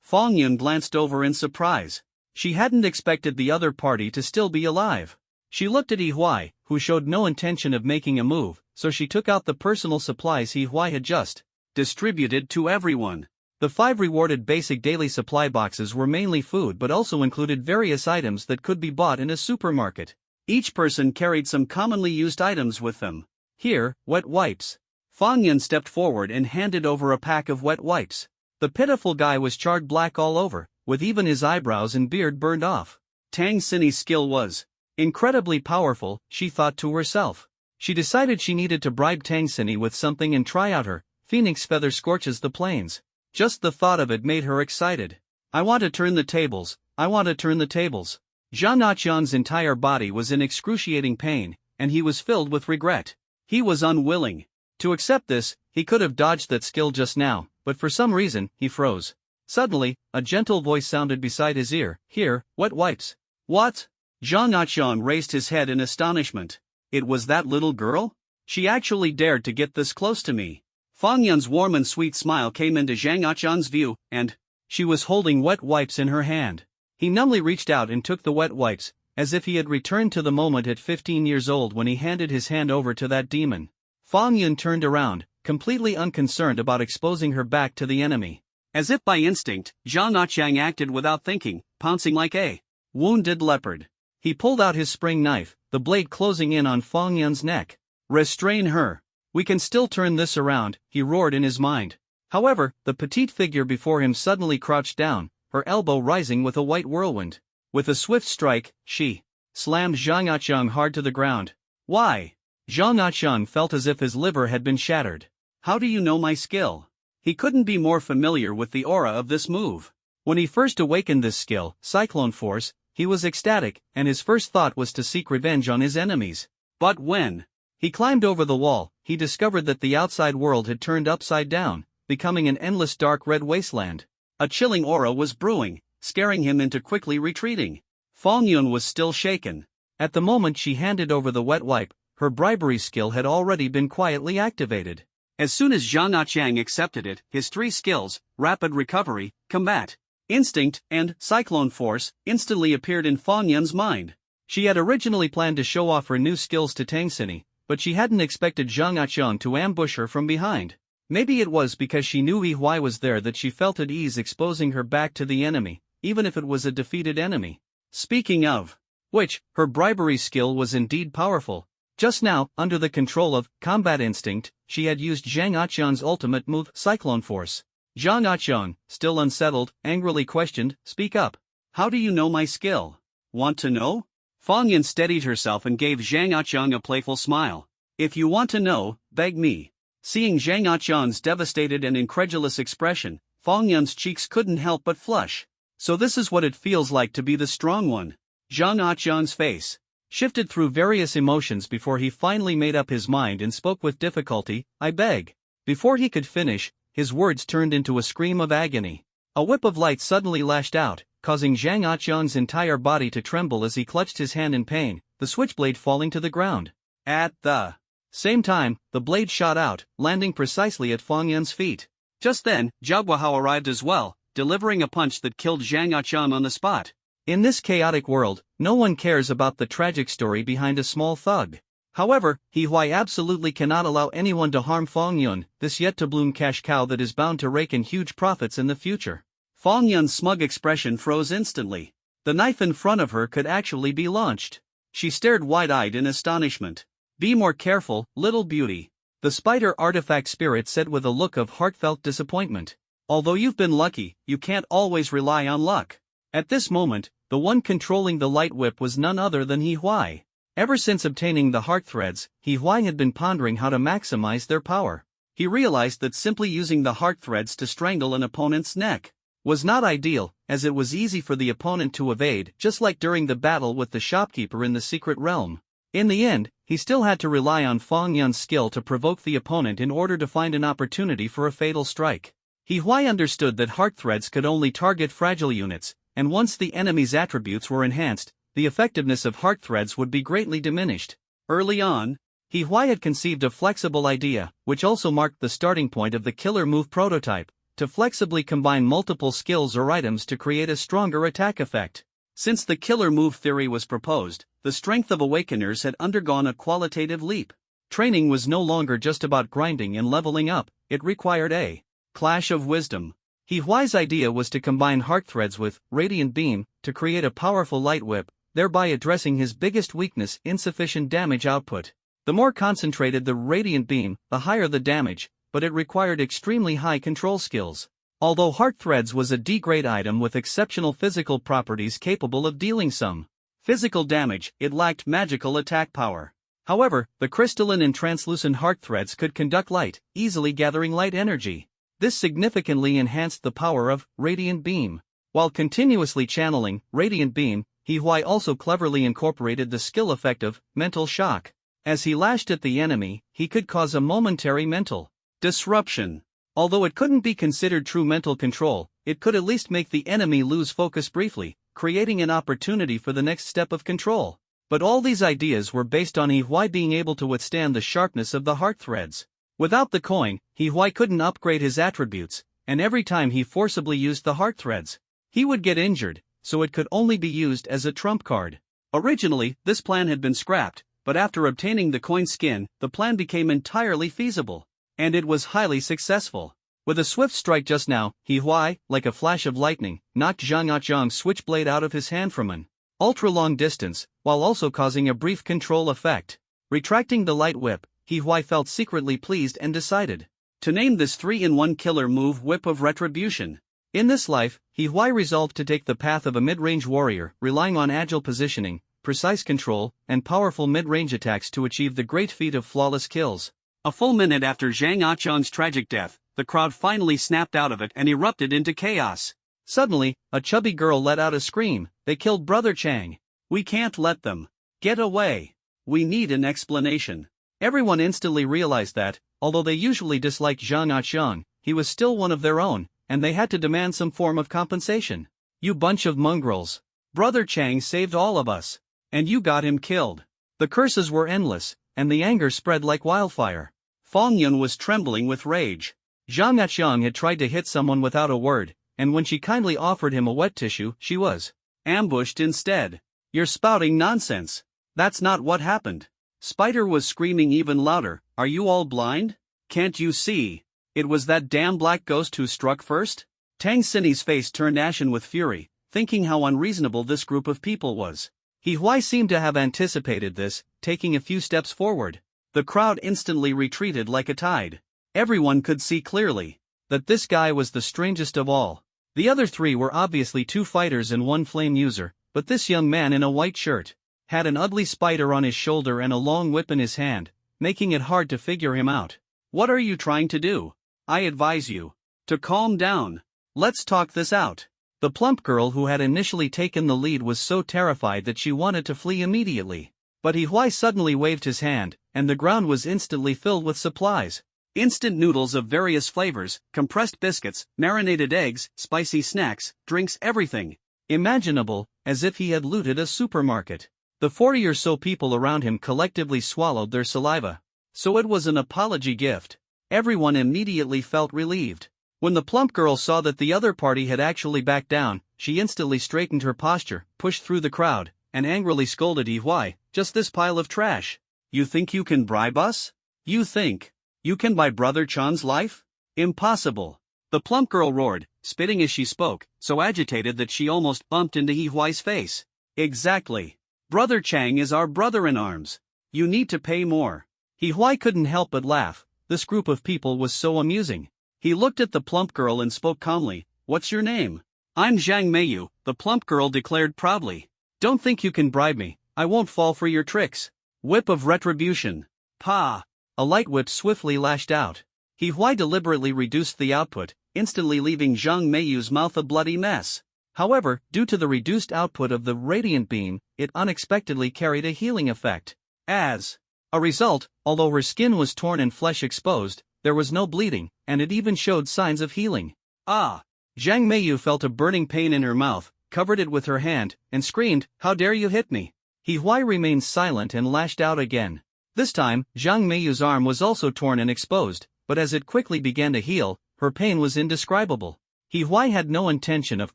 Fong Yun glanced over in surprise. She hadn't expected the other party to still be alive. She looked at Yi Huai, who showed no intention of making a move, so she took out the personal supplies Yi Huai had just distributed to everyone. The 5 rewarded basic daily supply boxes were mainly food but also included various items that could be bought in a supermarket. Each person carried some commonly used items with them. Here, wet wipes. Fong Yun stepped forward and handed over a pack of wet wipes. The pitiful guy was charred black all over, with even his eyebrows and beard burned off. Tang Xinyi's skill was incredibly powerful, she thought to herself. She decided she needed to bribe Tang Xinyi with something and try out her Phoenix Feather Scorches the Plains. Just the thought of it made her excited. I want to turn the tables, I want to turn the tables. Zhang Aqiang's entire body was in excruciating pain, and he was filled with regret. He was unwilling to accept this. He could have dodged that skill just now, but for some reason, he froze. Suddenly, a gentle voice sounded beside his ear. Here, wet wipes. What? Zhang Aqiang raised his head in astonishment. It was that little girl? She actually dared to get this close to me. Fong Yun's warm and sweet smile came into Zhang Aqiang's view, and she was holding wet wipes in her hand. He numbly reached out and took the wet wipes, as if he had returned to the moment at 15 years old when he handed his hand over to that demon. Fong Yun turned around, completely unconcerned about exposing her back to the enemy. As if by instinct, Zhang Aqiang acted without thinking, pouncing like a wounded leopard. He pulled out his spring knife, the blade closing in on Fong Yun's neck. Restrain her. We can still turn this around, he roared in his mind. However, the petite figure before him suddenly crouched down, her elbow rising with a white whirlwind. With a swift strike, she slammed Zhang Aqiang hard to the ground. Why? Zhang Aqiang felt as if his liver had been shattered. How do you know my skill? He couldn't be more familiar with the aura of this move. When he first awakened this skill, Cyclone Force, he was ecstatic, and his first thought was to seek revenge on his enemies. But when he climbed over the wall, he discovered that the outside world had turned upside down, becoming an endless dark red wasteland. A chilling aura was brewing, scaring him into quickly retreating. Fong Yun was still shaken. At the moment she handed over the wet wipe, her bribery skill had already been quietly activated. As soon as Zhang Aqiang accepted it, his 3 skills, Rapid Recovery, Combat, Instinct, and Cyclone Force, instantly appeared in Fong Yun's mind. She had originally planned to show off her new skills to Tang Xinyi, but she hadn't expected Zhang Aqiang to ambush her from behind. Maybe it was because she knew Yi Huai was there that she felt at ease exposing her back to the enemy, even if it was a defeated enemy. Speaking of which, her bribery skill was indeed powerful. Just now, under the control of Combat Instinct, she had used Zhang Aqiang's ultimate move, Cyclone Force. Zhang Aqiang, still unsettled, angrily questioned, Speak up. How do you know my skill? Want to know? Fong Yun steadied herself and gave Zhang Aqiang a playful smile. If you want to know, beg me. Seeing Zhang Aqiang's devastated and incredulous expression, Fong Yun's cheeks couldn't help but flush. So this is what it feels like to be the strong one. Zhang Aqiang's face shifted through various emotions before he finally made up his mind and spoke with difficulty, I beg. Before he could finish, his words turned into a scream of agony. A whip of light suddenly lashed out, causing Zhang Aqiang's entire body to tremble as he clutched his hand in pain, the switchblade falling to the ground. At the same time, the blade shot out, landing precisely at Fong Yun's feet. Just then, Zhao Guohao arrived as well, delivering a punch that killed Zhang Aqiang on the spot. In this chaotic world, no one cares about the tragic story behind a small thug. However, He Huai absolutely cannot allow anyone to harm Fong Yun, this yet-to-bloom cash cow that is bound to rake in huge profits in the future. Fong Yun's smug expression froze instantly. The knife in front of her could actually be launched. She stared wide-eyed in astonishment. "Be more careful, little beauty," the spider artifact spirit said with a look of heartfelt disappointment. "Although you've been lucky, you can't always rely on luck." At this moment, the one controlling the light whip was none other than He Huai. Ever since obtaining the heart threads, He Huai had been pondering how to maximize their power. He realized that simply using the heart threads to strangle an opponent's neck was not ideal, as it was easy for the opponent to evade, just like during the battle with the shopkeeper in the secret realm. In the end, he still had to rely on Fong Yun's skill to provoke the opponent in order to find an opportunity for a fatal strike. He Huai understood that heart threads could only target fragile units, and once the enemy's attributes were enhanced, the effectiveness of heart threads would be greatly diminished. Early on, He Huai had conceived a flexible idea, which also marked the starting point of the killer move prototype, to flexibly combine multiple skills or items to create a stronger attack effect. Since the killer move theory was proposed, the strength of Awakeners had undergone a qualitative leap. Training was no longer just about grinding and leveling up, it required a clash of wisdom. He Huai's idea was to combine heart threads with Radiant Beam to create a powerful light whip, thereby addressing his biggest weakness: insufficient damage output. The more concentrated the Radiant Beam, the higher the damage, but it required extremely high control skills. Although Heart Threads was a D-grade item with exceptional physical properties capable of dealing some physical damage, it lacked magical attack power. However, the crystalline and translucent Heart Threads could conduct light, easily gathering light energy. This significantly enhanced the power of Radiant Beam. While continuously channeling Radiant Beam, He Huai also cleverly incorporated the skill effect of Mental Shock. As he lashed at the enemy, he could cause a momentary mental disruption. Although it couldn't be considered true mental control, it could at least make the enemy lose focus briefly, creating an opportunity for the next step of control. But all these ideas were based on He Huai being able to withstand the sharpness of the heart threads. Without the coin, He Huai couldn't upgrade his attributes, and every time he forcibly used the heart threads, he would get injured, so it could only be used as a trump card. Originally, this plan had been scrapped, but after obtaining the coin skin, the plan became entirely feasible. And it was highly successful. With a swift strike just now, He Huai, like a flash of lightning, knocked Zhang Aqiang's switchblade out of his hand from an ultra-long distance, while also causing a brief control effect. Retracting the light whip, He Huai felt secretly pleased and decided to name this 3-in-1 killer move Whip of Retribution. In this life, He Huai resolved to take the path of a mid-range warrior, relying on agile positioning, precise control, and powerful mid-range attacks to achieve the great feat of flawless kills. A full minute after Zhang Aqiang's tragic death, the crowd finally snapped out of it and erupted into chaos. Suddenly, a chubby girl let out a scream. "They killed Brother Chang. We can't let them get away. We need an explanation." Everyone instantly realized that, although they usually disliked Zhang Aqiang, he was still one of their own, and they had to demand some form of compensation. "You bunch of mongrels. Brother Chang saved all of us. And you got him killed." The curses were endless, and the anger spread like wildfire. Fong Yun was trembling with rage. Zhang Aqiang had tried to hit someone without a word, and when she kindly offered him a wet tissue, she was ambushed instead. "You're spouting nonsense. That's not what happened." Spider was screaming even louder. "Are you all blind? Can't you see? It was that damn black ghost who struck first?" Tang Xinyi's face turned ashen with fury, thinking how unreasonable this group of people was. He Huai seemed to have anticipated this, taking a few steps forward. The crowd instantly retreated like a tide. Everyone could see clearly that this guy was the strangest of all. The other three were obviously two fighters and one flame user, but this young man in a white shirt had an ugly spider on his shoulder and a long whip in his hand, making it hard to figure him out. "What are you trying to do? I advise you to calm down. Let's talk this out." The plump girl who had initially taken the lead was so terrified that she wanted to flee immediately. But He Huai suddenly waved his hand, and the ground was instantly filled with supplies. Instant noodles of various flavors, compressed biscuits, marinated eggs, spicy snacks, drinks, everything imaginable, as if he had looted a supermarket. The 40 or so people around him collectively swallowed their saliva. So it was an apology gift. Everyone immediately felt relieved. When the plump girl saw that the other party had actually backed down, she instantly straightened her posture, pushed through the crowd, and angrily scolded Why, just this pile of trash. You think you can bribe us? You think you can buy Brother Chan's life? Impossible. The plump girl roared, spitting as she spoke, so agitated that she almost bumped into Huai's face. Exactly. Brother Chang is our brother-in-arms. You need to pay more. Huai couldn't help but laugh. This group of people was so amusing. He looked at the plump girl and spoke calmly. What's your name? I'm Zhang Meiyu, the plump girl declared proudly. Don't think you can bribe me, I won't fall for your tricks. Whip of retribution. Pa! A light whip swiftly lashed out. Huai deliberately reduced the output, instantly leaving Zhang Meiyu's mouth a bloody mess. However, due to the reduced output of the radiant beam, it unexpectedly carried a healing effect. As a result, although her skin was torn and flesh exposed, there was no bleeding, and it even showed signs of healing. Ah! Zhang Meiyu felt a burning pain in her mouth, covered it with her hand, and screamed, How dare you hit me? Huai remained silent and lashed out again. This time, Zhang Meiyu's arm was also torn and exposed, but as it quickly began to heal, her pain was indescribable. Huai had no intention of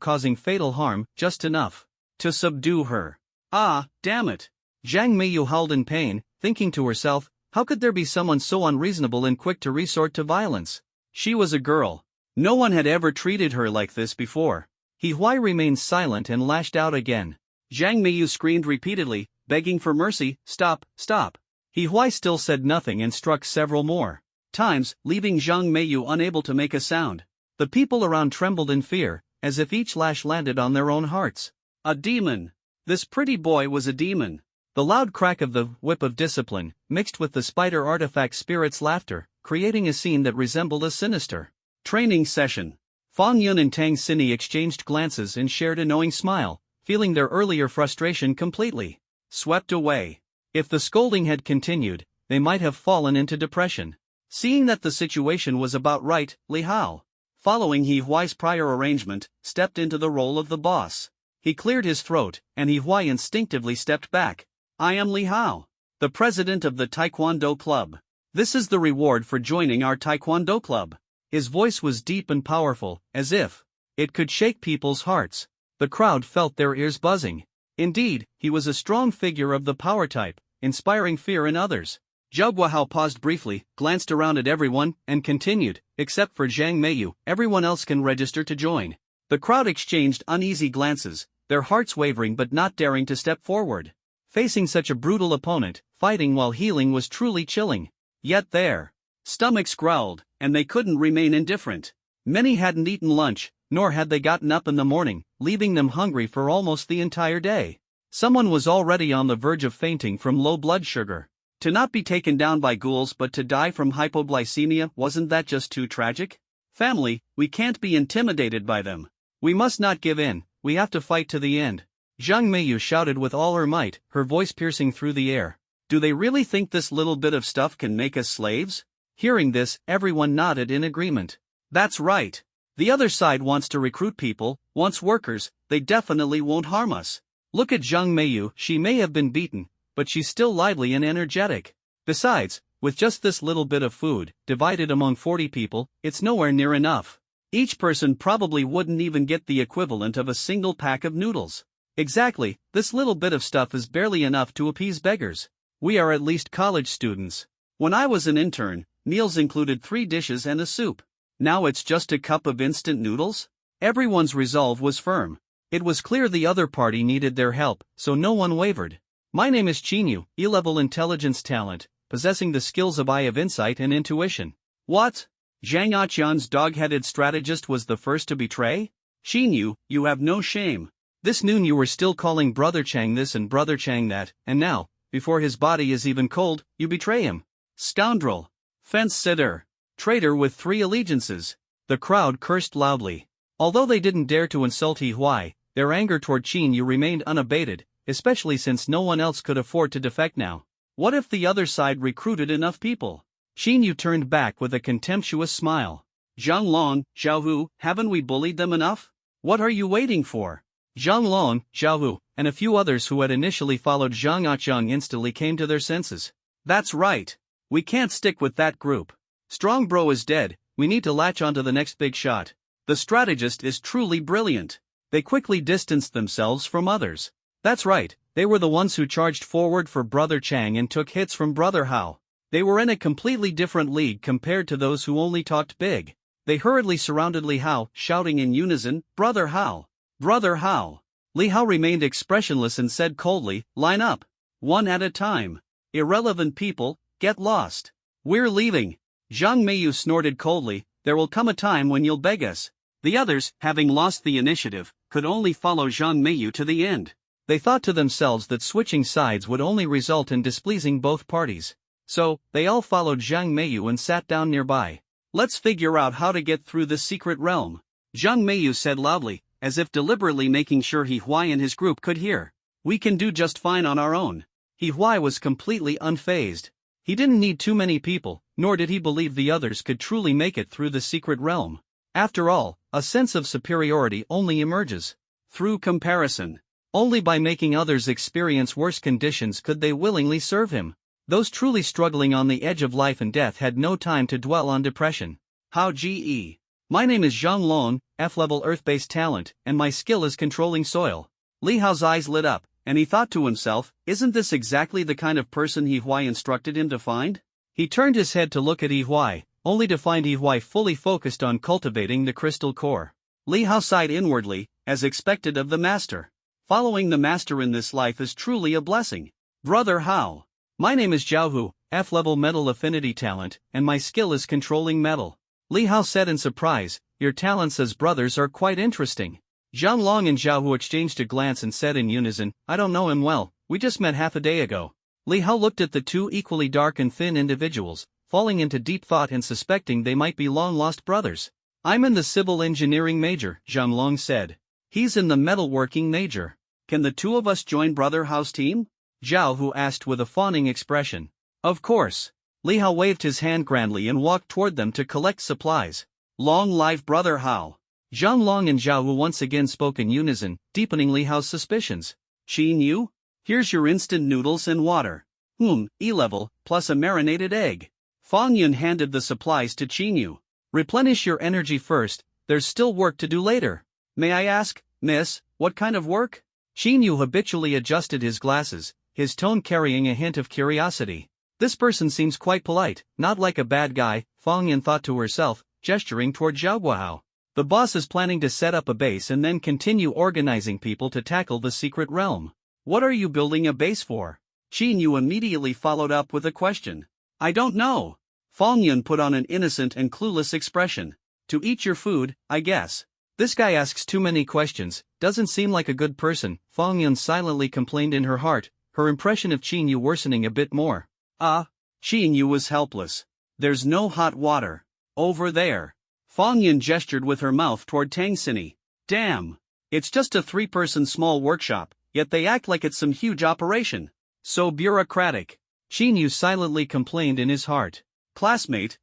causing fatal harm, just enough to subdue her. Ah, damn it! Zhang Meiyu howled in pain, thinking to herself, how could there be someone so unreasonable and quick to resort to violence? She was a girl. No one had ever treated her like this before. Huai remained silent and lashed out again. Zhang Meiyu screamed repeatedly, begging for mercy, Stop, stop. Huai still said nothing and struck several more times, leaving Zhang Meiyu unable to make a sound. The people around trembled in fear, as if each lash landed on their own hearts. A demon! This pretty boy was a demon. The loud crack of the whip of discipline, mixed with the spider artifact spirit's laughter, creating a scene that resembled a sinister training session. Fang Yun and Tang Xinyi exchanged glances and shared a knowing smile, feeling their earlier frustration completely swept away. If the scolding had continued, they might have fallen into depression. Seeing that the situation was about right, Li Hao, following Huai's prior arrangement, stepped into the role of the boss. He cleared his throat, and Huai instinctively stepped back. I am Li Hao, the president of the Taekwondo Club. This is the reward for joining our Taekwondo Club. His voice was deep and powerful, as if it could shake people's hearts. The crowd felt their ears buzzing. Indeed, he was a strong figure of the power type, inspiring fear in others. Zhao Guohao paused briefly, glanced around at everyone, and continued, except for Zhang Meiyu, everyone else can register to join. The crowd exchanged uneasy glances, their hearts wavering but not daring to step forward. Facing such a brutal opponent, fighting while healing was truly chilling. Yet their stomachs growled, and they couldn't remain indifferent. Many hadn't eaten lunch, nor had they gotten up in the morning, leaving them hungry for almost the entire day. Someone was already on the verge of fainting from low blood sugar. To not be taken down by ghouls but to die from hypoglycemia, wasn't that just too tragic? Family, we can't be intimidated by them. We must not give in, we have to fight to the end. Zhang Meiyu shouted with all her might, her voice piercing through the air. Do they really think this little bit of stuff can make us slaves? Hearing this, everyone nodded in agreement. That's right. The other side wants to recruit people, wants workers, they definitely won't harm us. Look at Zhang Meiyu, she may have been beaten, but she's still lively and energetic. Besides, with just this little bit of food, divided among 40 people, it's nowhere near enough. Each person probably wouldn't even get the equivalent of a single pack of noodles. Exactly, this little bit of stuff is barely enough to appease beggars. We are at least college students. When I was an intern, meals included 3 dishes and a soup. Now it's just a cup of instant noodles? Everyone's resolve was firm. It was clear the other party needed their help, so no one wavered. My name is Qinyu, E-level intelligence talent, possessing the skills of Eye of Insight and Intuition. What? Zhang Aqian's dog-headed strategist was the first to betray? Qinyu, you have no shame. This noon you were still calling Brother Chang this and Brother Chang that, and now, before his body is even cold, you betray him. Scoundrel. Fence-sitter. Traitor with 3 allegiances. The crowd cursed loudly. Although they didn't dare to insult Huai, their anger toward Qinyu remained unabated, especially since no one else could afford to defect now. What if the other side recruited enough people? Qinyu turned back with a contemptuous smile. Zhang Long, Zhao Hu, haven't we bullied them enough? What are you waiting for? Zhang Long, Zhao Hu, and a few others who had initially followed Zhang Aqiang instantly came to their senses. That's right. We can't stick with that group. Strong Bro is dead, we need to latch onto the next big shot. The strategist is truly brilliant. They quickly distanced themselves from others. That's right, they were the ones who charged forward for Brother Chang and took hits from Brother Hao. They were in a completely different league compared to those who only talked big. They hurriedly surrounded Li Hao, shouting in unison, "Brother Hao! Brother Hao!" Li Hao remained expressionless and said coldly, "Line up. One at a time. Irrelevant people, get lost. We're leaving." Zhang Meiyu snorted coldly, "There will come a time when you'll beg us." The others, having lost the initiative, could only follow Zhang Meiyu to the end. They thought to themselves that switching sides would only result in displeasing both parties. So, they all followed Zhang Meiyu and sat down nearby. "Let's figure out how to get through this secret realm," Zhang Meiyu said loudly, as if deliberately making sure He Huai and his group could hear. "We can do just fine on our own." He Huai was completely unfazed. He didn't need too many people, nor did he believe the others could truly make it through the secret realm. After all, a sense of superiority only emerges through comparison. Only by making others experience worse conditions could they willingly serve him. Those truly struggling on the edge of life and death had no time to dwell on depression. "How GE. My name is Zhang Lon, F-level Earth-based talent, and my skill is controlling soil." Li Hao's eyes lit up, and he thought to himself, isn't this exactly the kind of person He Huai instructed him to find? He turned his head to look at He Huai, only to find He Huai fully focused on cultivating the crystal core. Li Hao sighed inwardly, as expected of the master. Following the master in this life is truly a blessing. "Brother Hao. My name is Zhao Hu, F-level metal affinity talent, and my skill is controlling metal." Li Hao said in surprise, "Your talents as brothers are quite interesting." Zhang Long and Zhao Hu exchanged a glance and said in unison, "I don't know him well, we just met half a day ago." Li Hao looked at the two equally dark and thin individuals, falling into deep thought and suspecting they might be long-lost brothers. "I'm in the civil engineering major," Zhang Long said. "He's in the metalworking major. Can the two of us join Brother Hao's team?" Zhao Hu asked with a fawning expression. "Of course." Li Hao waved his hand grandly and walked toward them to collect supplies. "Long live Brother Hao." Zhang Long and Zhao Hu once again spoke in unison, deepening Li Hao's suspicions. "Qin Yu? Here's your instant noodles and water. E-level, plus a marinated egg." Fang Yun handed the supplies to Qin Yu. "Replenish your energy first, there's still work to do later." "May I ask, miss, what kind of work?" Qin Yu habitually adjusted his glasses, his tone carrying a hint of curiosity. "This person seems quite polite, not like a bad guy," Fang Yun thought to herself, gesturing toward Zhao Guohao. "The boss is planning to set up a base and then continue organizing people to tackle the secret realm. What are you building a base for?" Qin Yu immediately followed up with a question. "I don't know." Fang Yun put on an innocent and clueless expression. "To eat your food, I guess." "This guy asks too many questions, doesn't seem like a good person," Fang Yun silently complained in her heart, her impression of Qin Yu worsening a bit more. Qin Yu was helpless. "There's no hot water. Over there." Fang Yun gestured with her mouth toward Tang Xini. "Damn. It's just a 3-person small workshop, yet they act like it's some huge operation. So bureaucratic." Qin Yu silently complained in his heart. "Classmate,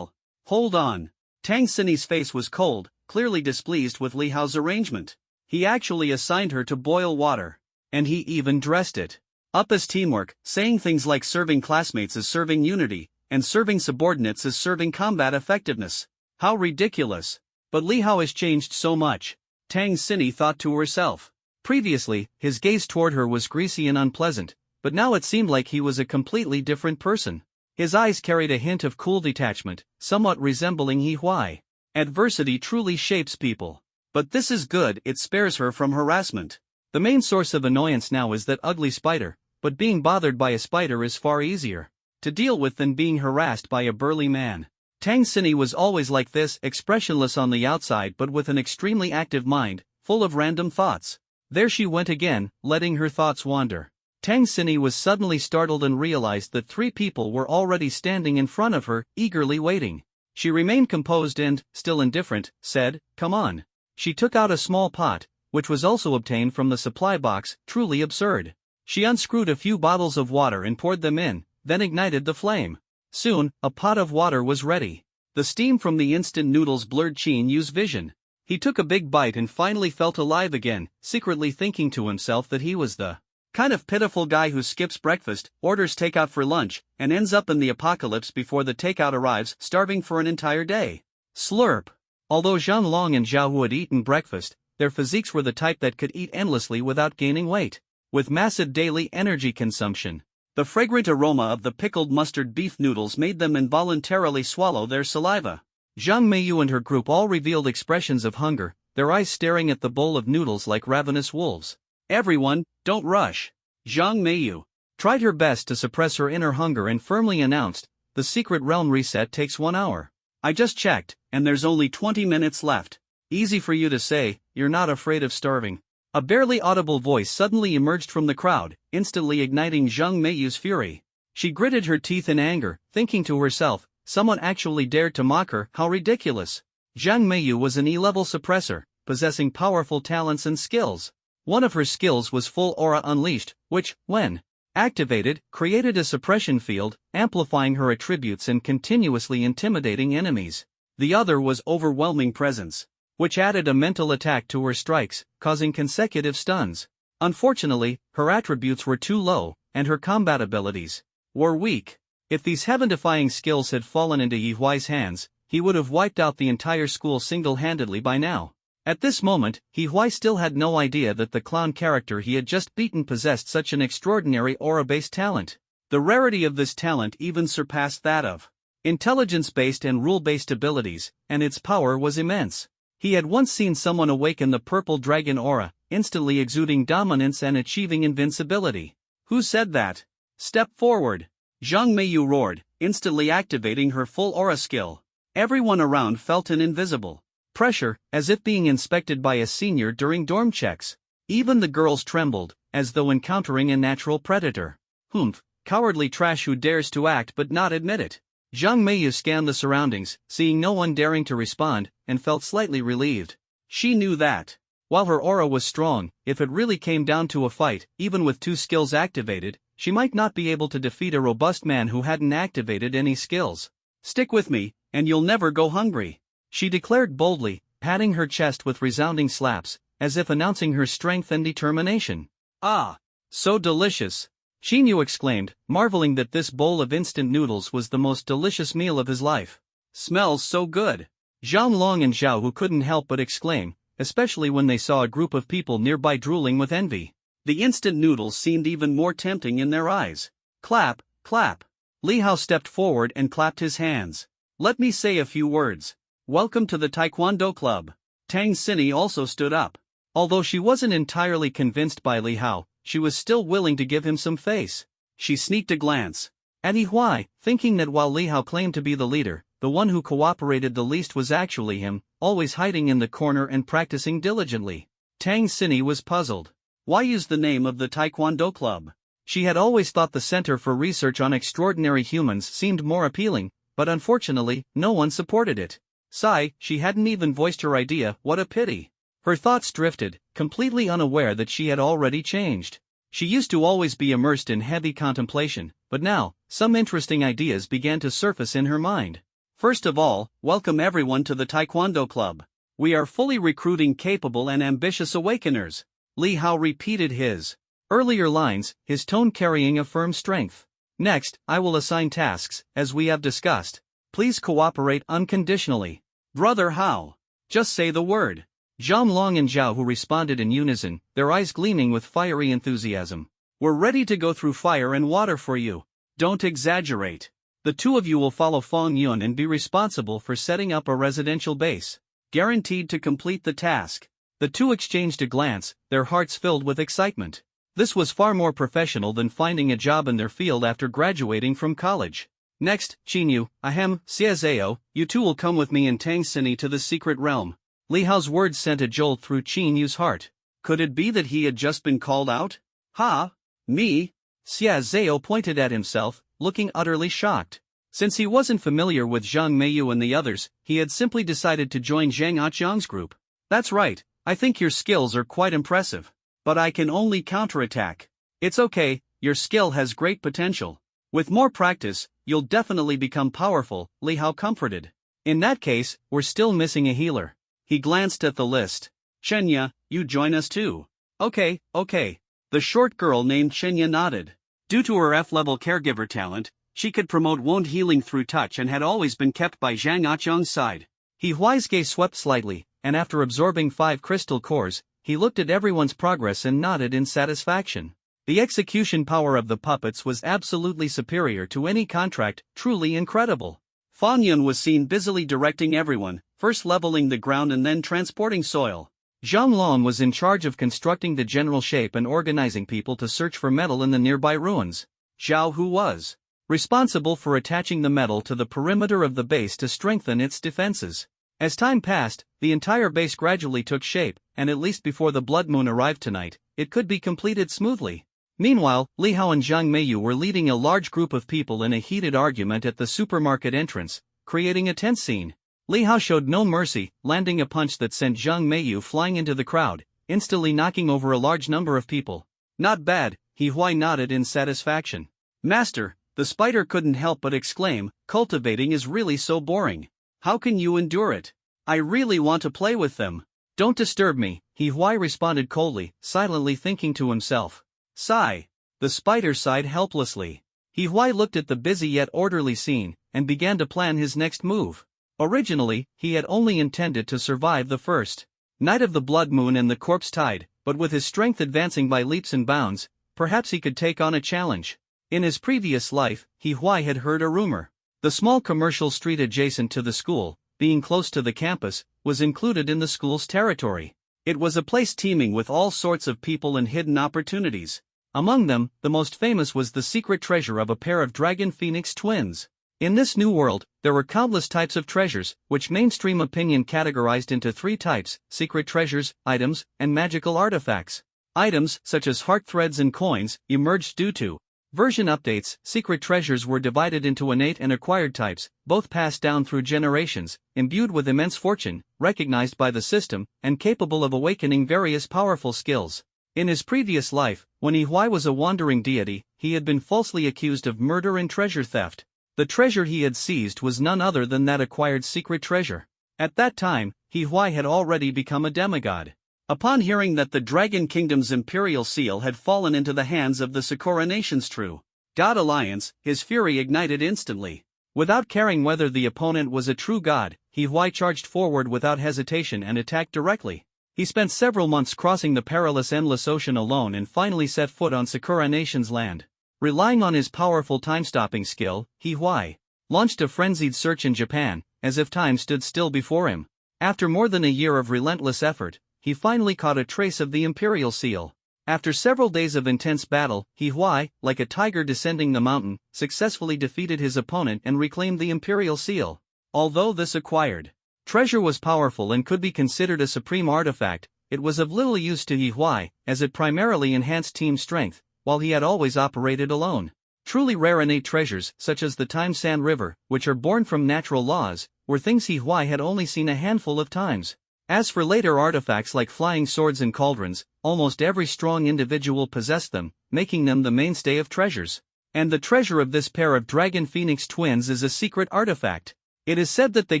hold on." Tang Xini's face was cold, clearly displeased with Li Hao's arrangement. He actually assigned her to boil water. And he even dressed it up as teamwork, saying things like serving classmates is serving unity, and serving subordinates is serving combat effectiveness. How ridiculous. But Li Hao has changed so much, Tang Xini thought to herself. Previously, his gaze toward her was greasy and unpleasant, but now it seemed like he was a completely different person. His eyes carried a hint of cool detachment, somewhat resembling He Huai. Adversity truly shapes people. But this is good, it spares her from harassment. The main source of annoyance now is that ugly spider, but being bothered by a spider is far easier to deal with than being harassed by a burly man. Tang Xini was always like this, expressionless on the outside but with an extremely active mind, full of random thoughts. There she went again, letting her thoughts wander. Tang Xini was suddenly startled and realized that 3 people were already standing in front of her, eagerly waiting. She remained composed and, still indifferent, said, "Come on." She took out a small pot, which was also obtained from the supply box, truly absurd. She unscrewed a few bottles of water and poured them in, then ignited the flame. Soon, a pot of water was ready. The steam from the instant noodles blurred Qin Yu's vision. He took a big bite and finally felt alive again, secretly thinking to himself that he was the kind of pitiful guy who skips breakfast, orders takeout for lunch, and ends up in the apocalypse before the takeout arrives, starving for an entire day. Slurp. Although Zhang Long and Zhao Hu had eaten breakfast, their physiques were the type that could eat endlessly without gaining weight. With massive daily energy consumption, the fragrant aroma of the pickled mustard beef noodles made them involuntarily swallow their saliva. Zhang Meiyu and her group all revealed expressions of hunger, their eyes staring at the bowl of noodles like ravenous wolves. Everyone, don't rush. Zhang Meiyu tried her best to suppress her inner hunger and firmly announced, "The secret realm reset takes 1 hour. I just checked, and there's only 20 minutes left." Easy for you to say, you're not afraid of starving. A barely audible voice suddenly emerged from the crowd, instantly igniting Zhang Meiyu's fury. She gritted her teeth in anger, thinking to herself, someone actually dared to mock her, how ridiculous. Zhang Meiyu was an E-level suppressor, possessing powerful talents and skills. One of her skills was Full Aura Unleashed, which, when activated, created a suppression field, amplifying her attributes and continuously intimidating enemies. The other was Overwhelming Presence, which added a mental attack to her strikes, causing consecutive stuns. Unfortunately, her attributes were too low, and her combat abilities were weak. If these heaven-defying skills had fallen into Yi Huai's hands, he would have wiped out the entire school single-handedly by now. At this moment, Yi Huai still had no idea that the clown character he had just beaten possessed such an extraordinary aura-based talent. The rarity of this talent even surpassed that of intelligence-based and rule-based abilities, and its power was immense. He had once seen someone awaken the purple dragon aura, instantly exuding dominance and achieving invincibility. Who said that? Step forward. Zhang Meiyu roared, instantly activating her full aura skill. Everyone around felt an invisible pressure, as if being inspected by a senior during dorm checks. Even the girls trembled, as though encountering a natural predator. Humph, cowardly trash who dares to act but not admit it. Zhang Meiyu scanned the surroundings, seeing no one daring to respond, and felt slightly relieved. She knew that, while her aura was strong, if it really came down to a fight, even with 2 skills activated, she might not be able to defeat a robust man who hadn't activated any skills. "Stick with me, and you'll never go hungry," she declared boldly, patting her chest with resounding slaps, as if announcing her strength and determination. "Ah, so delicious!" Xinyu exclaimed, marveling that this bowl of instant noodles was the most delicious meal of his life. "Smells so good." Zhang Long and Zhao Hu couldn't help but exclaim, especially when they saw a group of people nearby drooling with envy. The instant noodles seemed even more tempting in their eyes. Clap, clap. Li Hao stepped forward and clapped his hands. "Let me say a few words. Welcome to the Taekwondo Club." Tang Xinyi also stood up. Although she wasn't entirely convinced by Li Hao, she was still willing to give him some face. She sneaked a glance at Yi Huai, thinking that while Li Hao claimed to be the leader, the one who cooperated the least was actually him, always hiding in the corner and practicing diligently. Tang Xinyi was puzzled. Why use the name of the Taekwondo Club? She had always thought the Center for Research on Extraordinary Humans seemed more appealing, but unfortunately, no one supported it. Sigh, she hadn't even voiced her idea, what a pity. Her thoughts drifted, completely unaware that she had already changed. She used to always be immersed in heavy contemplation, but now, some interesting ideas began to surface in her mind. First of all, welcome everyone to the Taekwondo Club. We are fully recruiting capable and ambitious awakeners. Li Hao repeated his earlier lines, his tone carrying a firm strength. Next, I will assign tasks, as we have discussed. Please cooperate unconditionally. Brother Hao. Just say the word. Zhang Long and Zhao Hu responded in unison, their eyes gleaming with fiery enthusiasm. We're ready to go through fire and water for you. Don't exaggerate. The 2 of you will follow Feng Yun and be responsible for setting up a residential base. Guaranteed to complete the task. The 2 exchanged a glance, their hearts filled with excitement. This was far more professional than finding a job in their field after graduating from college. Next, Xinyu, ahem, Xiazao, you 2 will come with me and Tang Xinyi to the secret realm. Li Hao's words sent a jolt through Qinyu's heart. Could it be that he had just been called out? Ha? Me? Xiazao pointed at himself, looking utterly shocked. Since he wasn't familiar with Zhang Meiyu and the others, he had simply decided to join Zhang Aqiang's group. That's right, I think your skills are quite impressive. But I can only counterattack. It's okay, your skill has great potential. With more practice, you'll definitely become powerful, Li Hao comforted. In that case, we're still missing a healer. He glanced at the list. Chenya, you join us too. Okay. The short girl named Chenya nodded. Due to her F-level caregiver talent, she could promote wound healing through touch and had always been kept by Zhang Aqiang's side. He Huai's gaze swept slightly, and after absorbing 5 crystal cores, he looked at everyone's progress and nodded in satisfaction. The execution power of the puppets was absolutely superior to any contract, truly incredible. Fan Yun was seen busily directing everyone, first leveling the ground and then transporting soil. Zhang Long was in charge of constructing the general shape and organizing people to search for metal in the nearby ruins. Zhao Hu was responsible for attaching the metal to the perimeter of the base to strengthen its defenses. As time passed, the entire base gradually took shape, and at least before the blood moon arrived tonight, it could be completed smoothly. Meanwhile, Li Hao and Zhang Meiyu were leading a large group of people in a heated argument at the supermarket entrance, creating a tense scene. Li Hao showed no mercy, landing a punch that sent Zhang Meiyu flying into the crowd, instantly knocking over a large number of people. Not bad, He Huai nodded in satisfaction. Master, the spider couldn't help but exclaim, cultivating is really so boring. How can you endure it? I really want to play with them. Don't disturb me, He Huai responded coldly, silently thinking to himself. Sigh. The spider sighed helplessly. He Huai looked at the busy yet orderly scene, and began to plan his next move. Originally, he had only intended to survive the first night of the blood moon and the corpse tide, but with his strength advancing by leaps and bounds, perhaps he could take on a challenge. In his previous life, He Huai had heard a rumor. The small commercial street adjacent to the school, being close to the campus, was included in the school's territory. It was a place teeming with all sorts of people and hidden opportunities. Among them, the most famous was the secret treasure of a pair of dragon phoenix twins. In this new world, there were countless types of treasures, which mainstream opinion categorized into 3 types: secret treasures, items, and magical artifacts. Items, such as heart threads and coins, emerged due to version updates. Secret treasures were divided into innate and acquired types, both passed down through generations, imbued with immense fortune, recognized by the system, and capable of awakening various powerful skills. In his previous life, when He Huai was a wandering deity, he had been falsely accused of murder and treasure theft. The treasure he had seized was none other than that acquired secret treasure. At that time, He Huai had already become a demigod. Upon hearing that the Dragon Kingdom's imperial seal had fallen into the hands of the Sakura Nation's true God Alliance, his fury ignited instantly. Without caring whether the opponent was a true god, He Huai charged forward without hesitation and attacked directly. He spent several months crossing the perilous endless ocean alone and finally set foot on Sakura Nation's land. Relying on his powerful time-stopping skill, He Huai launched a frenzied search in Japan, as if time stood still before him. After more than a year of relentless effort, he finally caught a trace of the imperial seal. After several days of intense battle, He Huai, like a tiger descending the mountain, successfully defeated his opponent and reclaimed the imperial seal. Although this acquired treasure was powerful and could be considered a supreme artifact, it was of little use to He Huai, as it primarily enhanced team strength, while he had always operated alone. Truly rare innate treasures, such as the Time Sand River, which are born from natural laws, were things He Huai had only seen a handful of times. As for later artifacts like flying swords and cauldrons, almost every strong individual possessed them, making them the mainstay of treasures. And the treasure of this pair of dragon phoenix twins is a secret artifact. It is said that they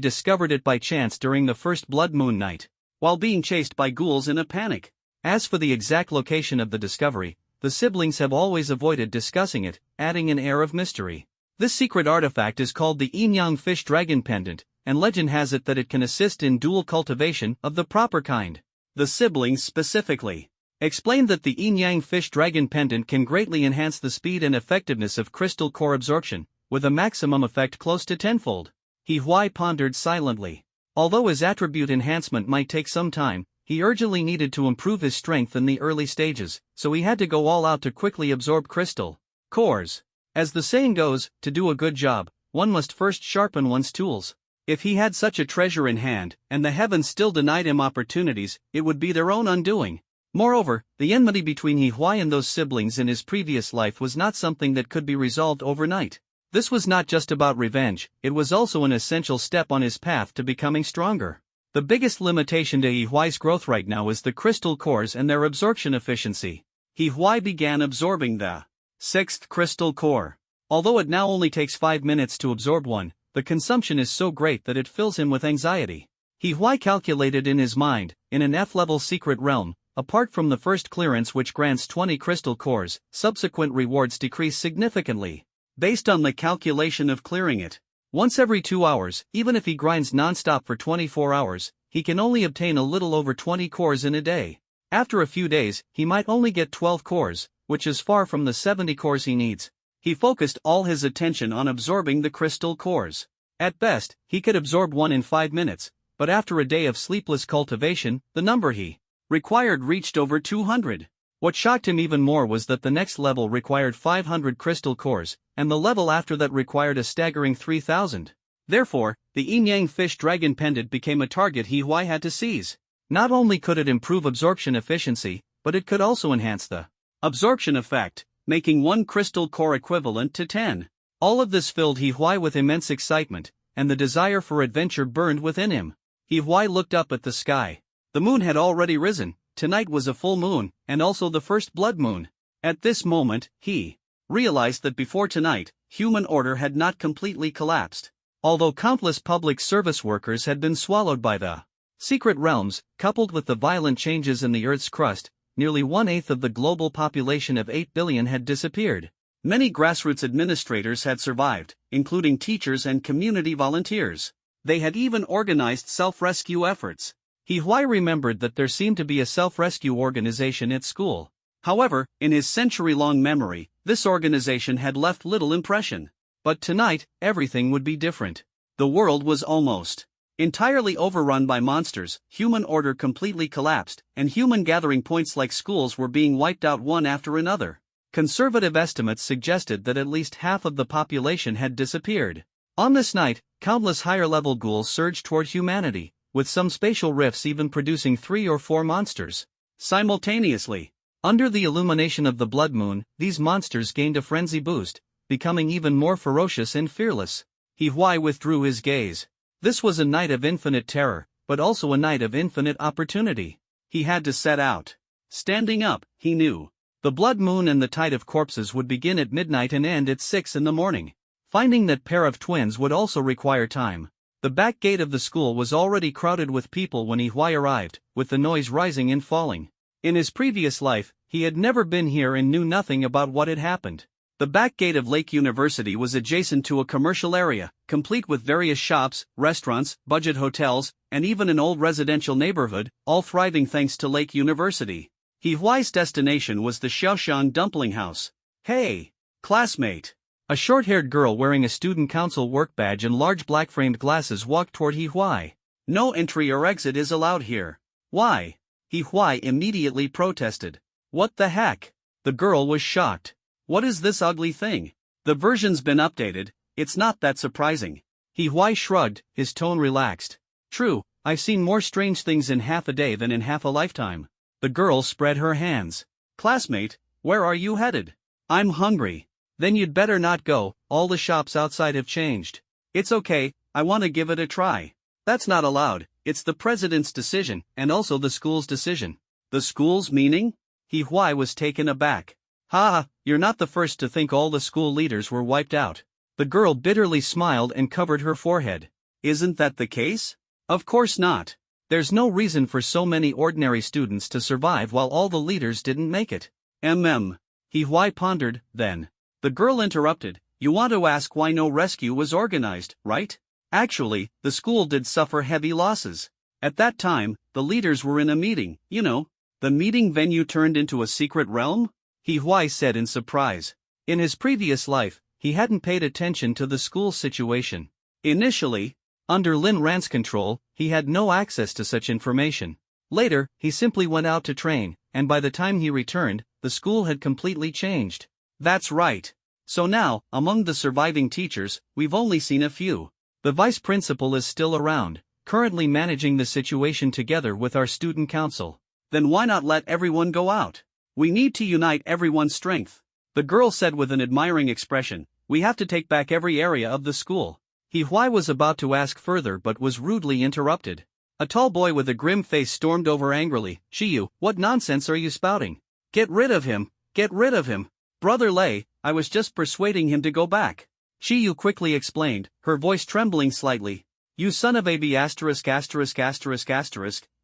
discovered it by chance during the first blood moon night, while being chased by ghouls in a panic. As for the exact location of the discovery, the siblings have always avoided discussing it, adding an air of mystery. This secret artifact is called the Yin-Yang Fish Dragon Pendant, and legend has it that it can assist in dual cultivation of the proper kind. The siblings specifically explained that the Yin-Yang Fish Dragon Pendant can greatly enhance the speed and effectiveness of crystal core absorption, with a maximum effect close to tenfold. He Huai pondered silently. Although his attribute enhancement might take some time, he urgently needed to improve his strength in the early stages, so he had to go all out to quickly absorb crystal cores. As the saying goes, to do a good job, one must first sharpen one's tools. If he had such a treasure in hand, and the heavens still denied him opportunities, it would be their own undoing. Moreover, the enmity between He Huai and those siblings in his previous life was not something that could be resolved overnight. This was not just about revenge, it was also an essential step on his path to becoming stronger. The biggest limitation to He Huai's growth right now is the crystal cores and their absorption efficiency. He Huai began absorbing the 6th crystal core. Although it now only takes 5 minutes to absorb one, the consumption is so great that it fills him with anxiety. He Huai calculated in his mind, in an F-level secret realm, apart from the first clearance which grants 20 crystal cores, subsequent rewards decrease significantly. Based on the calculation of clearing it, Once every 2 hours, even if he grinds non-stop for 24 hours, he can only obtain a little over 20 cores in a day. After a few days, he might only get 12 cores, which is far from the 70 cores he needs. He focused all his attention on absorbing the crystal cores. At best, he could absorb one in 5 minutes, but after a day of sleepless cultivation, the number he required reached over 200. What shocked him even more was that the next level required 500 crystal cores, and the level after that required a staggering 3,000. Therefore, the yin-yang fish dragon pendant became a target He Huai had to seize. Not only could it improve absorption efficiency, but it could also enhance the absorption effect, making one crystal core equivalent to 10. All of this filled He Huai with immense excitement, and the desire for adventure burned within him. He Huai looked up at the sky. The moon had already risen. Tonight was a full moon, and also the first blood moon. At this moment, he realized that before tonight, human order had not completely collapsed. Although countless public service workers had been swallowed by the secret realms, coupled with the violent changes in the Earth's crust, nearly 1/8 of the global population of 8 billion had disappeared. Many grassroots administrators had survived, including teachers and community volunteers. They had even organized self-rescue efforts. He Huai remembered that there seemed to be a self-rescue organization at school. However, in his century-long memory, this organization had left little impression. But tonight, everything would be different. The world was almost entirely overrun by monsters, human order completely collapsed, and human gathering points like schools were being wiped out one after another. Conservative estimates suggested that at least half of the population had disappeared. On this night, countless higher-level ghouls surged toward humanity, with some spatial rifts even producing 3 or 4 monsters simultaneously. Under the illumination of the blood moon, these monsters gained a frenzy boost, becoming even more ferocious and fearless. He Huai withdrew his gaze. This was a night of infinite terror, but also a night of infinite opportunity. He had to set out. Standing up, he knew the blood moon and the tide of corpses would begin at midnight and end at 6 in the morning. Finding that pair of twins would also require time. The back gate of the school was already crowded with people when He Huai arrived, with the noise rising and falling. In his previous life, he had never been here and knew nothing about what had happened. The back gate of Lake University was adjacent to a commercial area, complete with various shops, restaurants, budget hotels, and even an old residential neighborhood, all thriving thanks to Lake University. He Huai's destination was the Xiaoshan Dumpling House. Hey, classmate! A short-haired girl wearing a student council work badge and large black-framed glasses walked toward He Huai. No entry or exit is allowed here. Why? He Huai immediately protested. What the heck? The girl was shocked. What is this ugly thing? The version's been updated, it's not that surprising. He Huai shrugged, his tone relaxed. True, I've seen more strange things in half a day than in half a lifetime. The girl spread her hands. Classmate, where are you headed? I'm hungry. Then you'd better not go, all the shops outside have changed. It's okay, I want to give it a try. That's not allowed, it's the president's decision, and also the school's decision. The school's meaning? He Huai was taken aback. Ha, you're not the first to think all the school leaders were wiped out. The girl bitterly smiled and covered her forehead. Isn't that the case? Of course not. There's no reason for so many ordinary students to survive while all the leaders didn't make it. He Huai pondered, then. The girl interrupted, you want to ask why no rescue was organized, right? Actually, the school did suffer heavy losses. At that time, the leaders were in a meeting, you know. The meeting venue turned into a secret realm? He Huai said in surprise. In his previous life, he hadn't paid attention to the school's situation. Initially, under Lin Ran's control, he had no access to such information. Later, he simply went out to train, and by the time he returned, the school had completely changed. That's right. So now, among the surviving teachers, we've only seen a few. The vice principal is still around, currently managing the situation together with our student council. Then why not let everyone go out? We need to unite everyone's strength. The girl said with an admiring expression, we have to take back every area of the school. He Huai was about to ask further but was rudely interrupted. A tall boy with a grim face stormed over angrily. Shiyu, what nonsense are you spouting? Get rid of him, get rid of him. Brother Lei, I was just persuading him to go back. Shiyu quickly explained, her voice trembling slightly. You son of a b**********,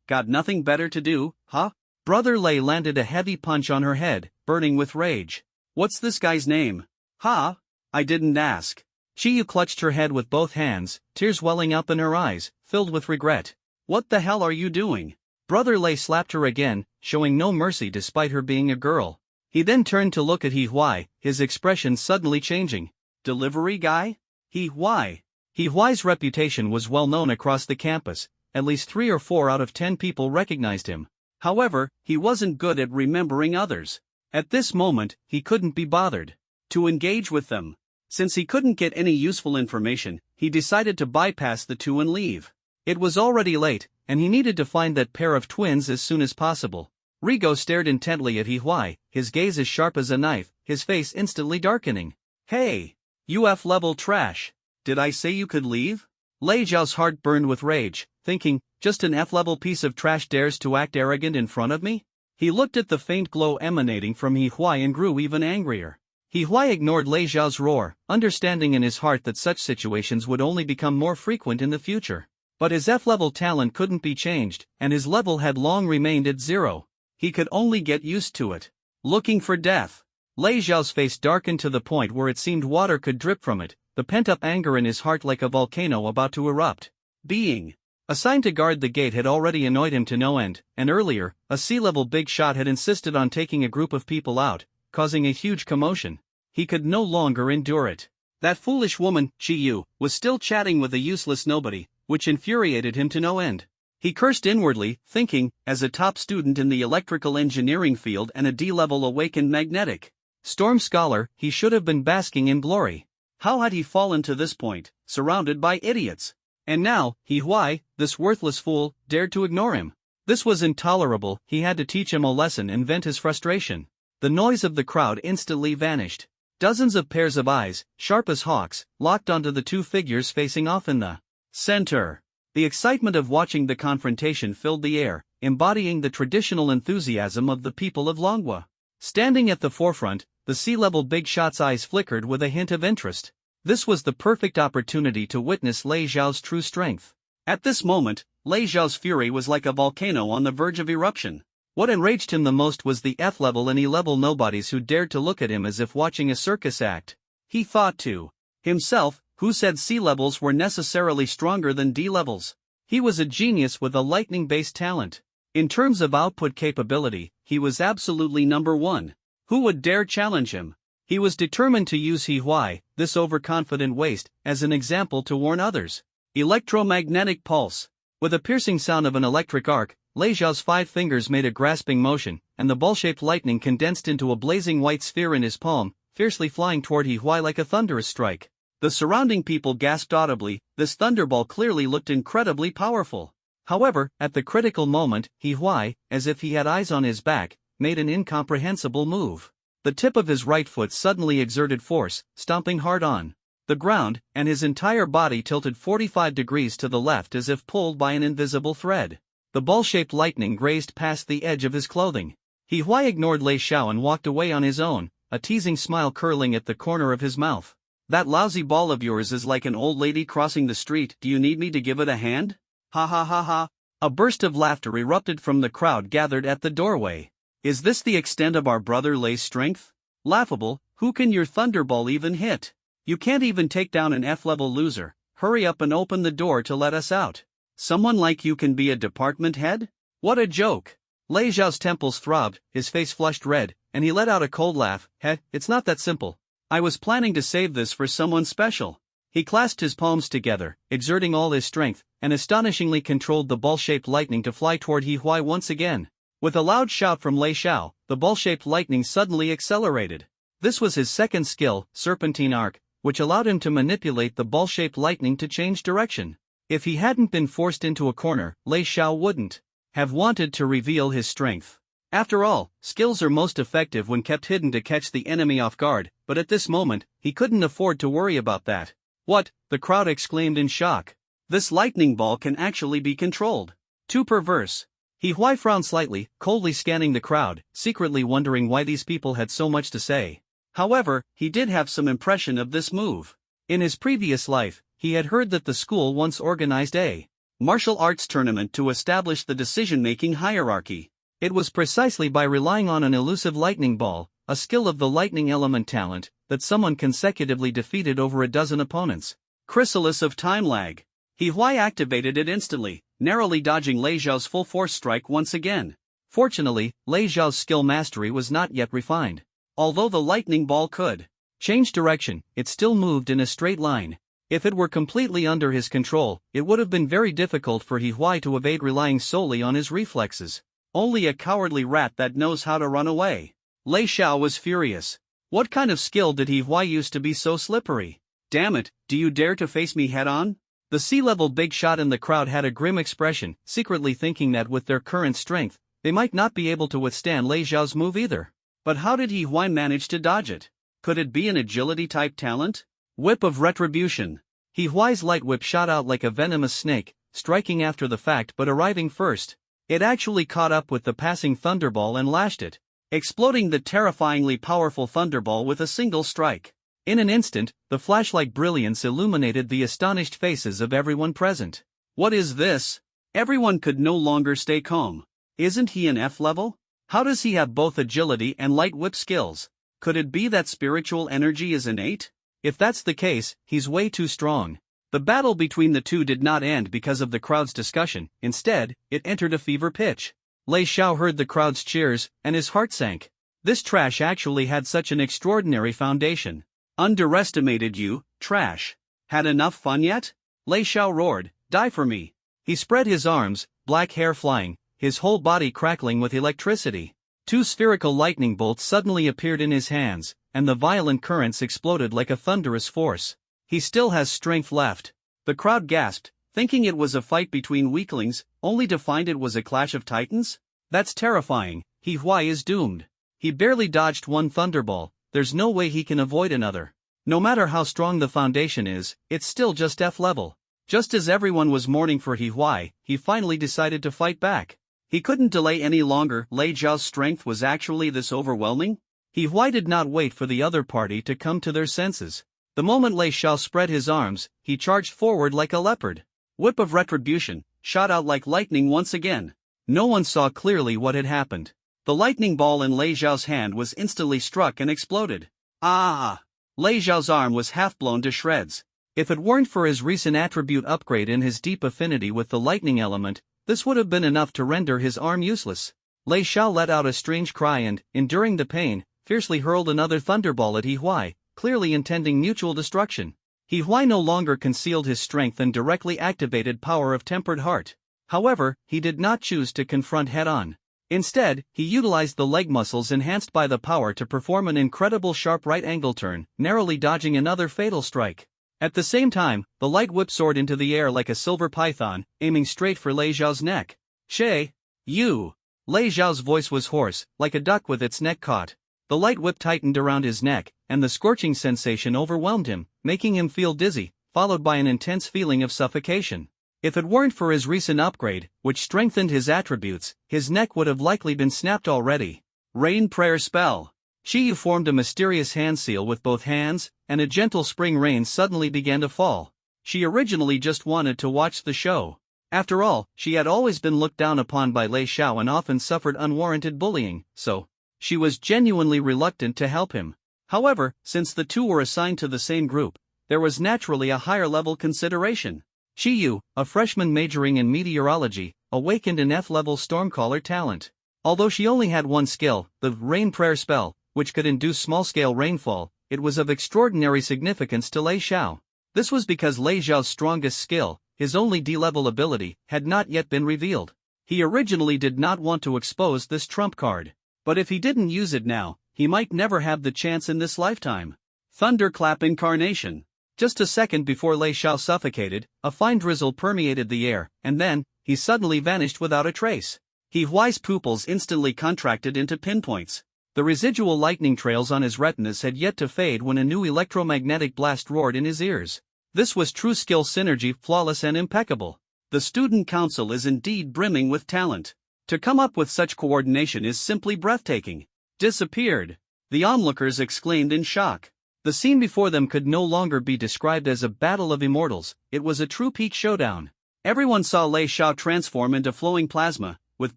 got nothing better to do, huh? Brother Lei landed a heavy punch on her head, burning with rage. What's this guy's name? Ha? I didn't ask. Yu clutched her head with both hands, tears welling up in her eyes, filled with regret. What the hell are you doing? Brother Lei slapped her again, showing no mercy despite her being a girl. He then turned to look at He Huai, his expression suddenly changing. Delivery guy? He Huai. He Huai's reputation was well known across the campus. At least 3 or 4 out of 10 people recognized him. However, he wasn't good at remembering others. At this moment, he couldn't be bothered to engage with them. Since he couldn't get any useful information, he decided to bypass the two and leave. It was already late, and he needed to find that pair of twins as soon as possible. Rigo stared intently at He Huai, his gaze as sharp as a knife, his face instantly darkening. Hey! You F-level trash! Did I say you could leave? Lei Zhao's heart burned with rage, thinking, just an F-level piece of trash dares to act arrogant in front of me? He looked at the faint glow emanating from He Huai and grew even angrier. He Huai ignored Lei Zhao's roar, understanding in his heart that such situations would only become more frequent in the future. But his F-level talent couldn't be changed, and his level had long remained at 0. He could only get used to it. Looking for death. Lei Zhao's face darkened to the point where it seemed water could drip from it, the pent-up anger in his heart like a volcano about to erupt. Being assigned to guard the gate had already annoyed him to no end, and earlier, a sea-level big shot had insisted on taking a group of people out, causing a huge commotion. He could no longer endure it. That foolish woman, Yu, was still chatting with a useless nobody, which infuriated him to no end. He cursed inwardly, thinking, as a top student in the electrical engineering field and a D-level awakened magnetic storm scholar, he should have been basking in glory. How had he fallen to this point, surrounded by idiots? And now, He Huai, this worthless fool, dared to ignore him. This was intolerable. He had to teach him a lesson and vent his frustration. The noise of the crowd instantly vanished. Dozens of pairs of eyes, sharp as hawks, locked onto the two figures facing off in the center. The excitement of watching the confrontation filled the air, embodying the traditional enthusiasm of the people of Longwa. Standing at the forefront, the sea-level big shot's eyes flickered with a hint of interest. This was the perfect opportunity to witness Lei Zhao's true strength. At this moment, Lei Zhao's fury was like a volcano on the verge of eruption. What enraged him the most was the F-level and E-level nobodies who dared to look at him as if watching a circus act. He thought to himself, who said C-levels were necessarily stronger than D-levels? He was a genius with a lightning-based talent. In terms of output capability, he was absolutely number one. Who would dare challenge him? He was determined to use He Huai, this overconfident waste, as an example to warn others. Electromagnetic pulse. With a piercing sound of an electric arc, Lei Zhao's 5 fingers made a grasping motion, and the ball-shaped lightning condensed into a blazing white sphere in his palm, fiercely flying toward He Huai like a thunderous strike. The surrounding people gasped audibly. This thunderball clearly looked incredibly powerful. However, at the critical moment, He Huai, as if he had eyes on his back, made an incomprehensible move. The tip of his right foot suddenly exerted force, stomping hard on the ground, and his entire body tilted 45 degrees to the left as if pulled by an invisible thread. The ball-shaped lightning grazed past the edge of his clothing. He Huai ignored Lei Zhao and walked away on his own, a teasing smile curling at the corner of his mouth. That lousy ball of yours is like an old lady crossing the street. Do you need me to give it a hand? Ha ha ha ha. A burst of laughter erupted from the crowd gathered at the doorway. Is this the extent of our brother Lei's strength? Laughable, who can your thunderball even hit? You can't even take down an F-level loser. Hurry up and open the door to let us out. Someone like you can be a department head? What a joke. Lei Zhao's temples throbbed, his face flushed red, and he let out a cold laugh. It's not that simple. I was planning to save this for someone special. He clasped his palms together, exerting all his strength, and astonishingly controlled the ball-shaped lightning to fly toward He Huai once again. With a loud shout from Lei Zhao, the ball-shaped lightning suddenly accelerated. This was his second skill, Serpentine Arc, which allowed him to manipulate the ball-shaped lightning to change direction. If he hadn't been forced into a corner, Lei Zhao wouldn't have wanted to reveal his strength. After all, skills are most effective when kept hidden to catch the enemy off guard, but at this moment, he couldn't afford to worry about that. What? The crowd exclaimed in shock. This lightning ball can actually be controlled. Too perverse. He Huai frowned slightly, coldly scanning the crowd, secretly wondering why these people had so much to say. However, he did have some impression of this move. In his previous life, he had heard that the school once organized a martial arts tournament to establish the decision-making hierarchy. It was precisely by relying on an elusive lightning ball, a skill of the lightning element talent, that someone consecutively defeated over a dozen opponents. Chrysalis of time lag. He Huai activated it instantly, narrowly dodging Lei Zhao's full force strike once again. Fortunately, Lei Zhao's skill mastery was not yet refined. Although the lightning ball could change direction, it still moved in a straight line. If it were completely under his control, it would have been very difficult for He Huai to evade relying solely on his reflexes. Only a cowardly rat that knows how to run away. Lei Xiao was furious. What kind of skill did He Huai use to be so slippery? Damn it, do you dare to face me head-on? The sea-level big shot in the crowd had a grim expression, secretly thinking that with their current strength, they might not be able to withstand Lei Zhao's move either. But how did He Huai manage to dodge it? Could it be an agility-type talent? Whip of Retribution. He Huai's light whip shot out like a venomous snake, striking after the fact but arriving first. It actually caught up with the passing thunderball and lashed it, exploding the terrifyingly powerful thunderball with a single strike. In an instant, the flashlight brilliance illuminated the astonished faces of everyone present. What is this? Everyone could no longer stay calm. Isn't he an F level? How does he have both agility and light whip skills? Could it be that spiritual energy is innate? If that's the case, he's way too strong. The battle between the two did not end because of the crowd's discussion. Instead, it entered a fever pitch. Lei Xiao heard the crowd's cheers, and his heart sank. This trash actually had such an extraordinary foundation. Underestimated you, trash. Had enough fun yet? Lei Xiao roared, die for me. He spread his arms, black hair flying, his whole body crackling with electricity. Two spherical lightning bolts suddenly appeared in his hands, and the violent currents exploded like a thunderous force. He still has strength left. The crowd gasped, thinking it was a fight between weaklings, only to find it was a clash of titans? That's terrifying. He Huai is doomed. He barely dodged one thunderball, there's no way he can avoid another. No matter how strong the foundation is, it's still just F level. Just as everyone was mourning for He Huai, he finally decided to fight back. He couldn't delay any longer. Lei Zhao's strength was actually this overwhelming? He Huai did not wait for the other party to come to their senses. The moment Lei Xiao spread his arms, he charged forward like a leopard. Whip of Retribution shot out like lightning once again. No one saw clearly what had happened. The lightning ball in Lei Zhao's hand was instantly struck and exploded. Ah! Lei Zhao's arm was half blown to shreds. If it weren't for his recent attribute upgrade and his deep affinity with the lightning element, this would have been enough to render his arm useless. Lei Xiao let out a strange cry and, enduring the pain, fiercely hurled another thunderball at He Huai, clearly intending mutual destruction. He Huai no longer concealed his strength and directly activated Power of Tempered Heart. However, he did not choose to confront head-on. Instead, he utilized the leg muscles enhanced by the power to perform an incredible sharp right-angle turn, narrowly dodging another fatal strike. At the same time, the light whip soared into the air like a silver python, aiming straight for Lei Zhao's neck. Shay! You! Lei Zhao's voice was hoarse, like a duck with its neck caught. The light whip tightened around his neck, and the scorching sensation overwhelmed him, making him feel dizzy, followed by an intense feeling of suffocation. If it weren't for his recent upgrade, which strengthened his attributes, his neck would have likely been snapped already. Rain Prayer Spell. Shi Yu formed a mysterious hand seal with both hands, and a gentle spring rain suddenly began to fall. She originally just wanted to watch the show. After all, she had always been looked down upon by Lei Xiao and often suffered unwarranted bullying, so she was genuinely reluctant to help him. However, since the two were assigned to the same group, there was naturally a higher-level consideration. Shi Yu, a freshman majoring in meteorology, awakened an F-level Stormcaller talent. Although she only had one skill, the Rain Prayer spell, which could induce small-scale rainfall, it was of extraordinary significance to Lei Xiao. This was because Lei Zhao's strongest skill, his only D-level ability, had not yet been revealed. He originally did not want to expose this trump card. But if he didn't use it now, he might never have the chance in this lifetime. Thunderclap Incarnation. Just a second before Lei Xiao suffocated, a fine drizzle permeated the air, and then, he suddenly vanished without a trace. He Huai's pupils instantly contracted into pinpoints. The residual lightning trails on his retinas had yet to fade when a new electromagnetic blast roared in his ears. This was true skill synergy, flawless and impeccable. The student council is indeed brimming with talent. To come up with such coordination is simply breathtaking. Disappeared. The onlookers exclaimed in shock. The scene before them could no longer be described as a battle of immortals, it was a true peak showdown. Everyone saw Lei Xiao transform into flowing plasma, with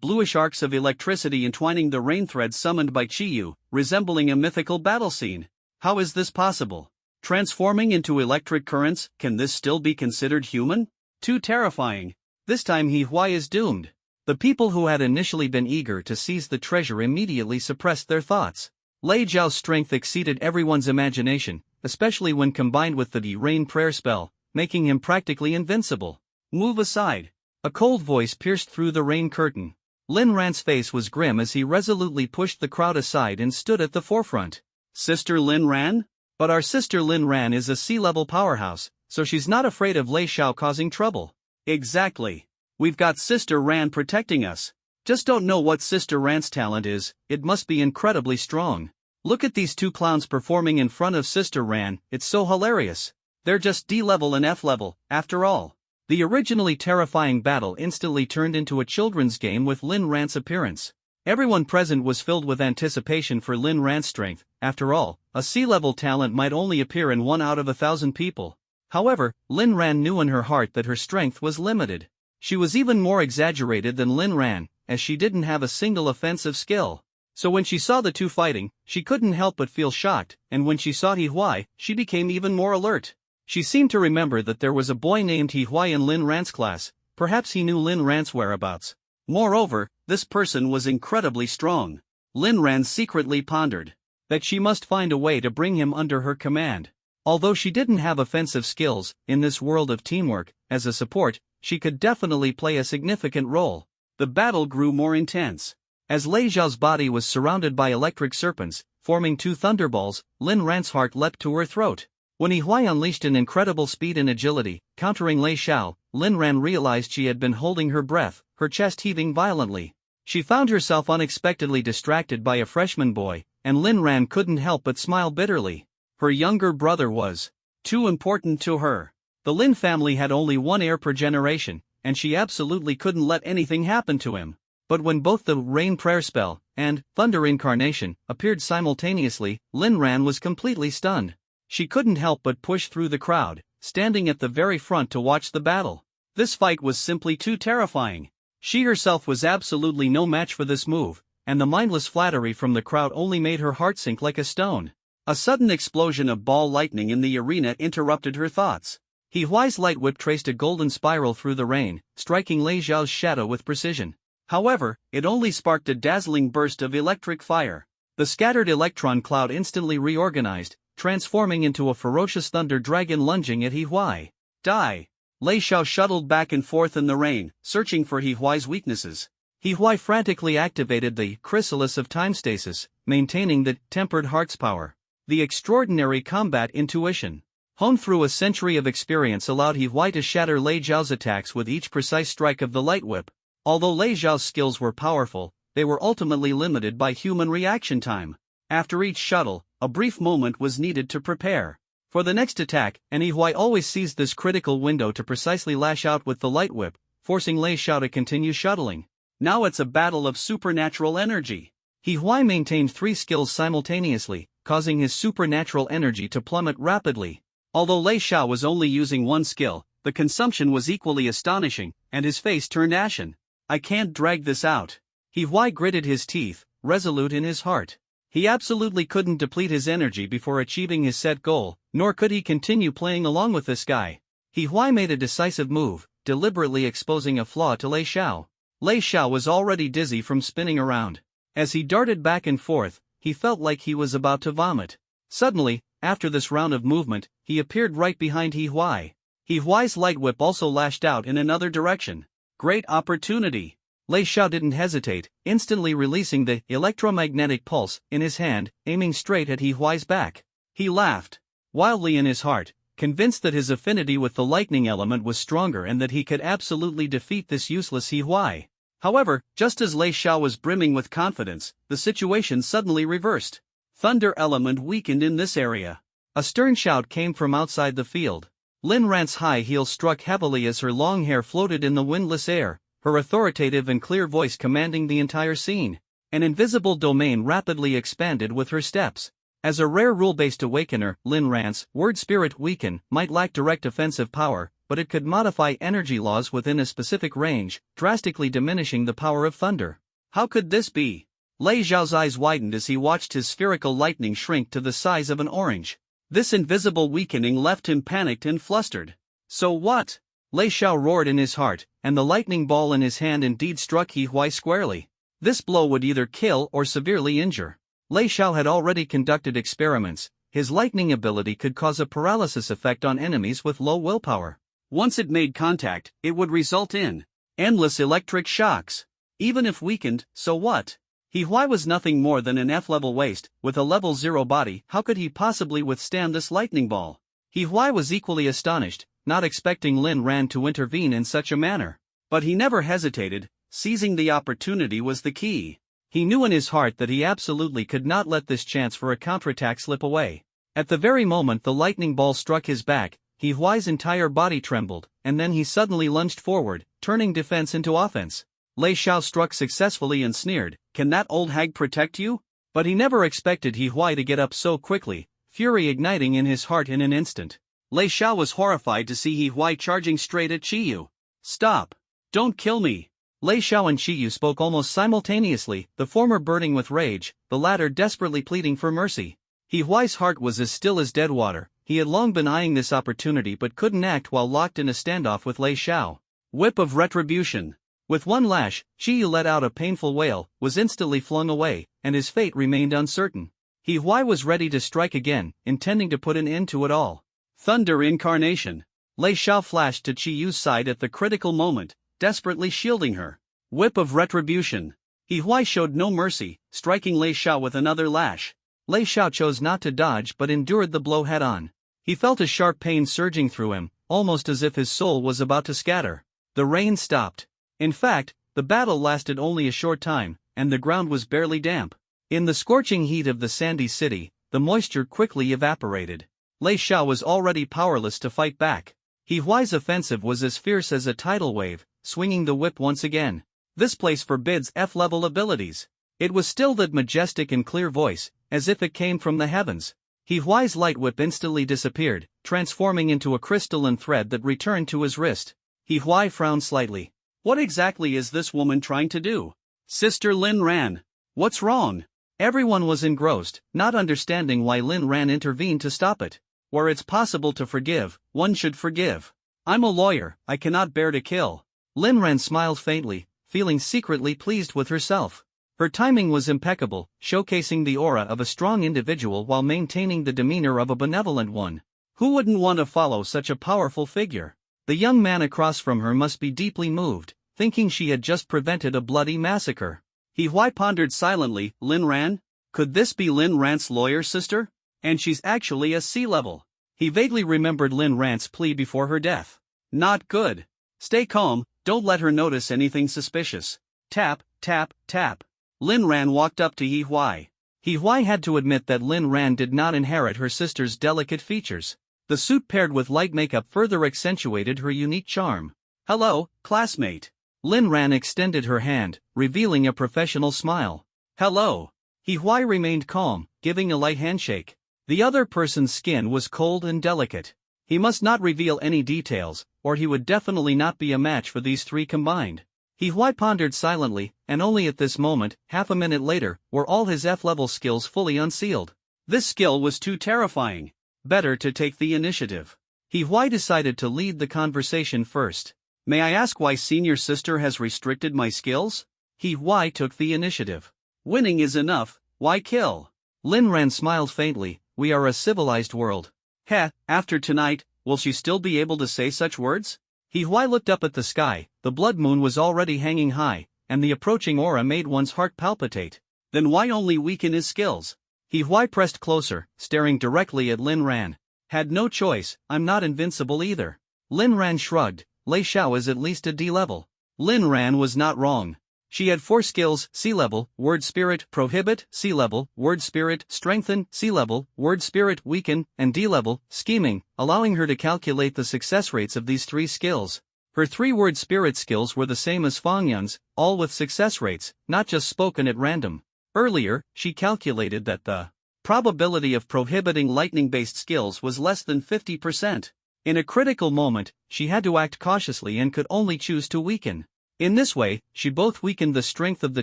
bluish arcs of electricity entwining the rain threads summoned by Chi Yu, resembling a mythical battle scene. How is this possible? Transforming into electric currents, can this still be considered human? Too terrifying. This time He Huai is doomed. The people who had initially been eager to seize the treasure immediately suppressed their thoughts. Lei Zhao's strength exceeded everyone's imagination, especially when combined with the rain prayer spell, making him practically invincible. Move aside. A cold voice pierced through the rain curtain. Lin Ran's face was grim as he resolutely pushed the crowd aside and stood at the forefront. Sister Lin Ran? But our sister Lin Ran is a sea-level powerhouse, so she's not afraid of Lei Xiao causing trouble. Exactly. We've got Sister Ran protecting us. Just don't know what Sister Ran's talent is, it must be incredibly strong. Look at these two clowns performing in front of Sister Ran, it's so hilarious. They're just D-level and F-level, after all. The originally terrifying battle instantly turned into a children's game with Lin Ran's appearance. Everyone present was filled with anticipation for Lin Ran's strength. After all, a sea-level talent might only appear in 1 out of 1,000 people. However, Lin Ran knew in her heart that her strength was limited. She was even more exaggerated than Lin Ran, as she didn't have a single offensive skill. So when she saw the two fighting, she couldn't help but feel shocked, and when she saw He Huai, she became even more alert. She seemed to remember that there was a boy named He Huai in Lin Ran's class, perhaps he knew Lin Ran's whereabouts. Moreover, this person was incredibly strong. Lin Ran secretly pondered that she must find a way to bring him under her command. Although she didn't have offensive skills, in this world of teamwork, as a support, she could definitely play a significant role. The battle grew more intense. As Lei Zhao's body was surrounded by electric serpents, forming 2 thunderballs, Lin Ran's heart leapt to her throat. When He Huai unleashed an incredible speed and agility, countering Lei Xiao, Lin Ran realized she had been holding her breath, her chest heaving violently. She found herself unexpectedly distracted by a freshman boy, and Lin Ran couldn't help but smile bitterly. Her younger brother was too important to her. The Lin family had only one heir per generation, and she absolutely couldn't let anything happen to him. But when both the Rain Prayer Spell and Thunder Incarnation appeared simultaneously, Lin Ran was completely stunned. She couldn't help but push through the crowd, standing at the very front to watch the battle. This fight was simply too terrifying. She herself was absolutely no match for this move, and the mindless flattery from the crowd only made her heart sink like a stone. A sudden explosion of ball lightning in the arena interrupted her thoughts. He Huai's light whip traced a golden spiral through the rain, striking Lei Zhao's shadow with precision. However, it only sparked a dazzling burst of electric fire. The scattered electron cloud instantly reorganized, transforming into a ferocious thunder dragon lunging at He Huai. Die! Lei Xiao shuttled back and forth in the rain, searching for He Huai's weaknesses. He Huai frantically activated the chrysalis of time stasis, maintaining the tempered heart's power. The extraordinary combat intuition, honed through a century of experience, allowed He Huai to shatter Lei Zhao's attacks with each precise strike of the light whip. Although Lei Zhao's skills were powerful, they were ultimately limited by human reaction time. After each shuttle, a brief moment was needed to prepare for the next attack, and He Huai always seized this critical window to precisely lash out with the light whip, forcing Lei Xiao to continue shuttling. Now it's a battle of supernatural energy. He Huai maintained 3 skills simultaneously, causing his supernatural energy to plummet rapidly. Although Lei Xiao was only using 1 skill, the consumption was equally astonishing, and his face turned ashen. I can't drag this out. He Huai gritted his teeth, resolute in his heart. He absolutely couldn't deplete his energy before achieving his set goal, nor could he continue playing along with this guy. He Huai made a decisive move, deliberately exposing a flaw to Lei Xiao. Lei Xiao was already dizzy from spinning around. As he darted back and forth, he felt like he was about to vomit. Suddenly, after this round of movement, he appeared right behind He Huai. He Huai's light whip also lashed out in another direction. Great opportunity! Lei Xiao didn't hesitate, instantly releasing the electromagnetic pulse in his hand, aiming straight at He Huai's back. He laughed wildly in his heart, convinced that his affinity with the lightning element was stronger and that he could absolutely defeat this useless He Huai. However, just as Lei Xiao was brimming with confidence, the situation suddenly reversed. Thunder element weakened in this area. A stern shout came from outside the field. Lin Ran's high heels struck heavily as her long hair floated in the windless air, her authoritative and clear voice commanding the entire scene. An invisible domain rapidly expanded with her steps. As a rare rule-based awakener, Lin Ran's word spirit weaken might lack direct offensive power, but it could modify energy laws within a specific range, drastically diminishing the power of thunder. How could this be? Lei Xiao's eyes widened as he watched his spherical lightning shrink to the size of an orange. This invisible weakening left him panicked and flustered. So what? Lei Xiao roared in his heart, and the lightning ball in his hand indeed struck He Huai squarely. This blow would either kill or severely injure. Lei Xiao had already conducted experiments. His lightning ability could cause a paralysis effect on enemies with low willpower. Once it made contact, it would result in endless electric shocks. Even if weakened, so what? He Huai was nothing more than an F-level waste, with a level 0 body. How could he possibly withstand this lightning ball? He Huai was equally astonished, not expecting Lin Ran to intervene in such a manner. But he never hesitated. Seizing the opportunity was the key. He knew in his heart that he absolutely could not let this chance for a counterattack slip away. At the very moment the lightning ball struck his back, He Huai's entire body trembled, and then he suddenly lunged forward, turning defense into offense. Lei Xiao struck successfully and sneered, "Can that old hag protect you?" But he never expected He Huai to get up so quickly, fury igniting in his heart in an instant. Lei Xiao was horrified to see He Huai charging straight at Qiyu. "Stop! Don't kill me!" Lei Xiao and Qiyu spoke almost simultaneously, the former burning with rage, the latter desperately pleading for mercy. He Huai's heart was as still as dead water. He had long been eyeing this opportunity but couldn't act while locked in a standoff with Lei Xiao. Whip of retribution. With one lash, Qiyu let out a painful wail, was instantly flung away, and his fate remained uncertain. He Huai was ready to strike again, intending to put an end to it all. Thunder incarnation. Lei Xiao flashed to Qiyu's side at the critical moment, desperately shielding her. Whip of retribution. He Huai showed no mercy, striking Lei Xiao with another lash. Lei Xiao chose not to dodge but endured the blow head-on. He felt a sharp pain surging through him, almost as if his soul was about to scatter. The rain stopped. In fact, the battle lasted only a short time, and the ground was barely damp. In the scorching heat of the sandy city, the moisture quickly evaporated. Lei Xiao was already powerless to fight back. He Huai's offensive was as fierce as a tidal wave, swinging the whip once again. This place forbids F-level abilities. It was still that majestic and clear voice, as if it came from the heavens. He Huai's light whip instantly disappeared, transforming into a crystalline thread that returned to his wrist. He Huai frowned slightly. What exactly is this woman trying to do? Sister Lin Ran. What's wrong? Everyone was engrossed, not understanding why Lin Ran intervened to stop it. Where it's possible to forgive, one should forgive. I'm a lawyer, I cannot bear to kill. Lin Ran smiled faintly, feeling secretly pleased with herself. Her timing was impeccable, showcasing the aura of a strong individual while maintaining the demeanor of a benevolent one. Who wouldn't want to follow such a powerful figure? The young man across from her must be deeply moved, thinking she had just prevented a bloody massacre. He Huai pondered silently. Lin Ran? Could this be Lin Ran's lawyer sister? And she's actually a C-level. He vaguely remembered Lin Ran's plea before her death. Not good. Stay calm, don't let her notice anything suspicious. Tap, tap, tap. Lin Ran walked up to He Huai. He Huai had to admit that Lin Ran did not inherit her sister's delicate features. The suit paired with light makeup further accentuated her unique charm. Hello, classmate. Lin Ran extended her hand, revealing a professional smile. Hello. He Huai remained calm, giving a light handshake. The other person's skin was cold and delicate. He must not reveal any details, or he would definitely not be a match for these three combined. He Huai pondered silently, and only at this moment, half a minute later, were all his F-level skills fully unsealed. This skill was too terrifying. Better to take the initiative. He Huai decided to lead the conversation first. May I ask why senior sister has restricted my skills? He Huai took the initiative. Winning is enough, why kill? Lin Ran smiled faintly. We are a civilized world. Heh, after tonight, will she still be able to say such words? He Huai looked up at the sky. The blood moon was already hanging high, and the approaching aura made one's heart palpitate. Then why only weaken his skills? He Huai pressed closer, staring directly at Lin Ran. Had no choice, I'm not invincible either. Lin Ran shrugged. Lei Xiao is at least a D-level. Lin Ran was not wrong. She had 4 skills: C-level, Word Spirit, Prohibit, C-level, Word Spirit, Strengthen, C-level, Word Spirit, Weaken, and D-level, Scheming, allowing her to calculate the success rates of these 3 skills. Her 3 Word Spirit skills were the same as Fang Yun's, all with success rates, not just spoken at random. Earlier, she calculated that the probability of prohibiting lightning-based skills was less than 50%. In a critical moment, she had to act cautiously and could only choose to weaken. In this way, she both weakened the strength of the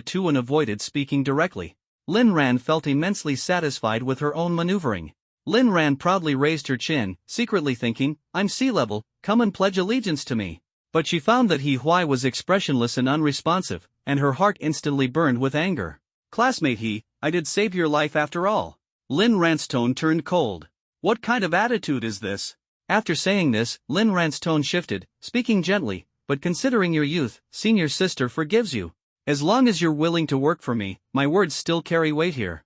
two and avoided speaking directly. Lin Ran felt immensely satisfied with her own maneuvering. Lin Ran proudly raised her chin, secretly thinking, I'm sea level, come and pledge allegiance to me. But she found that He Huai was expressionless and unresponsive, and her heart instantly burned with anger. Classmate He, I did save your life after all. Lin Ran's tone turned cold. What kind of attitude is this? After saying this, Lin Ran's tone shifted, speaking gently, but considering your youth, senior sister forgives you. As long as you're willing to work for me, my words still carry weight here.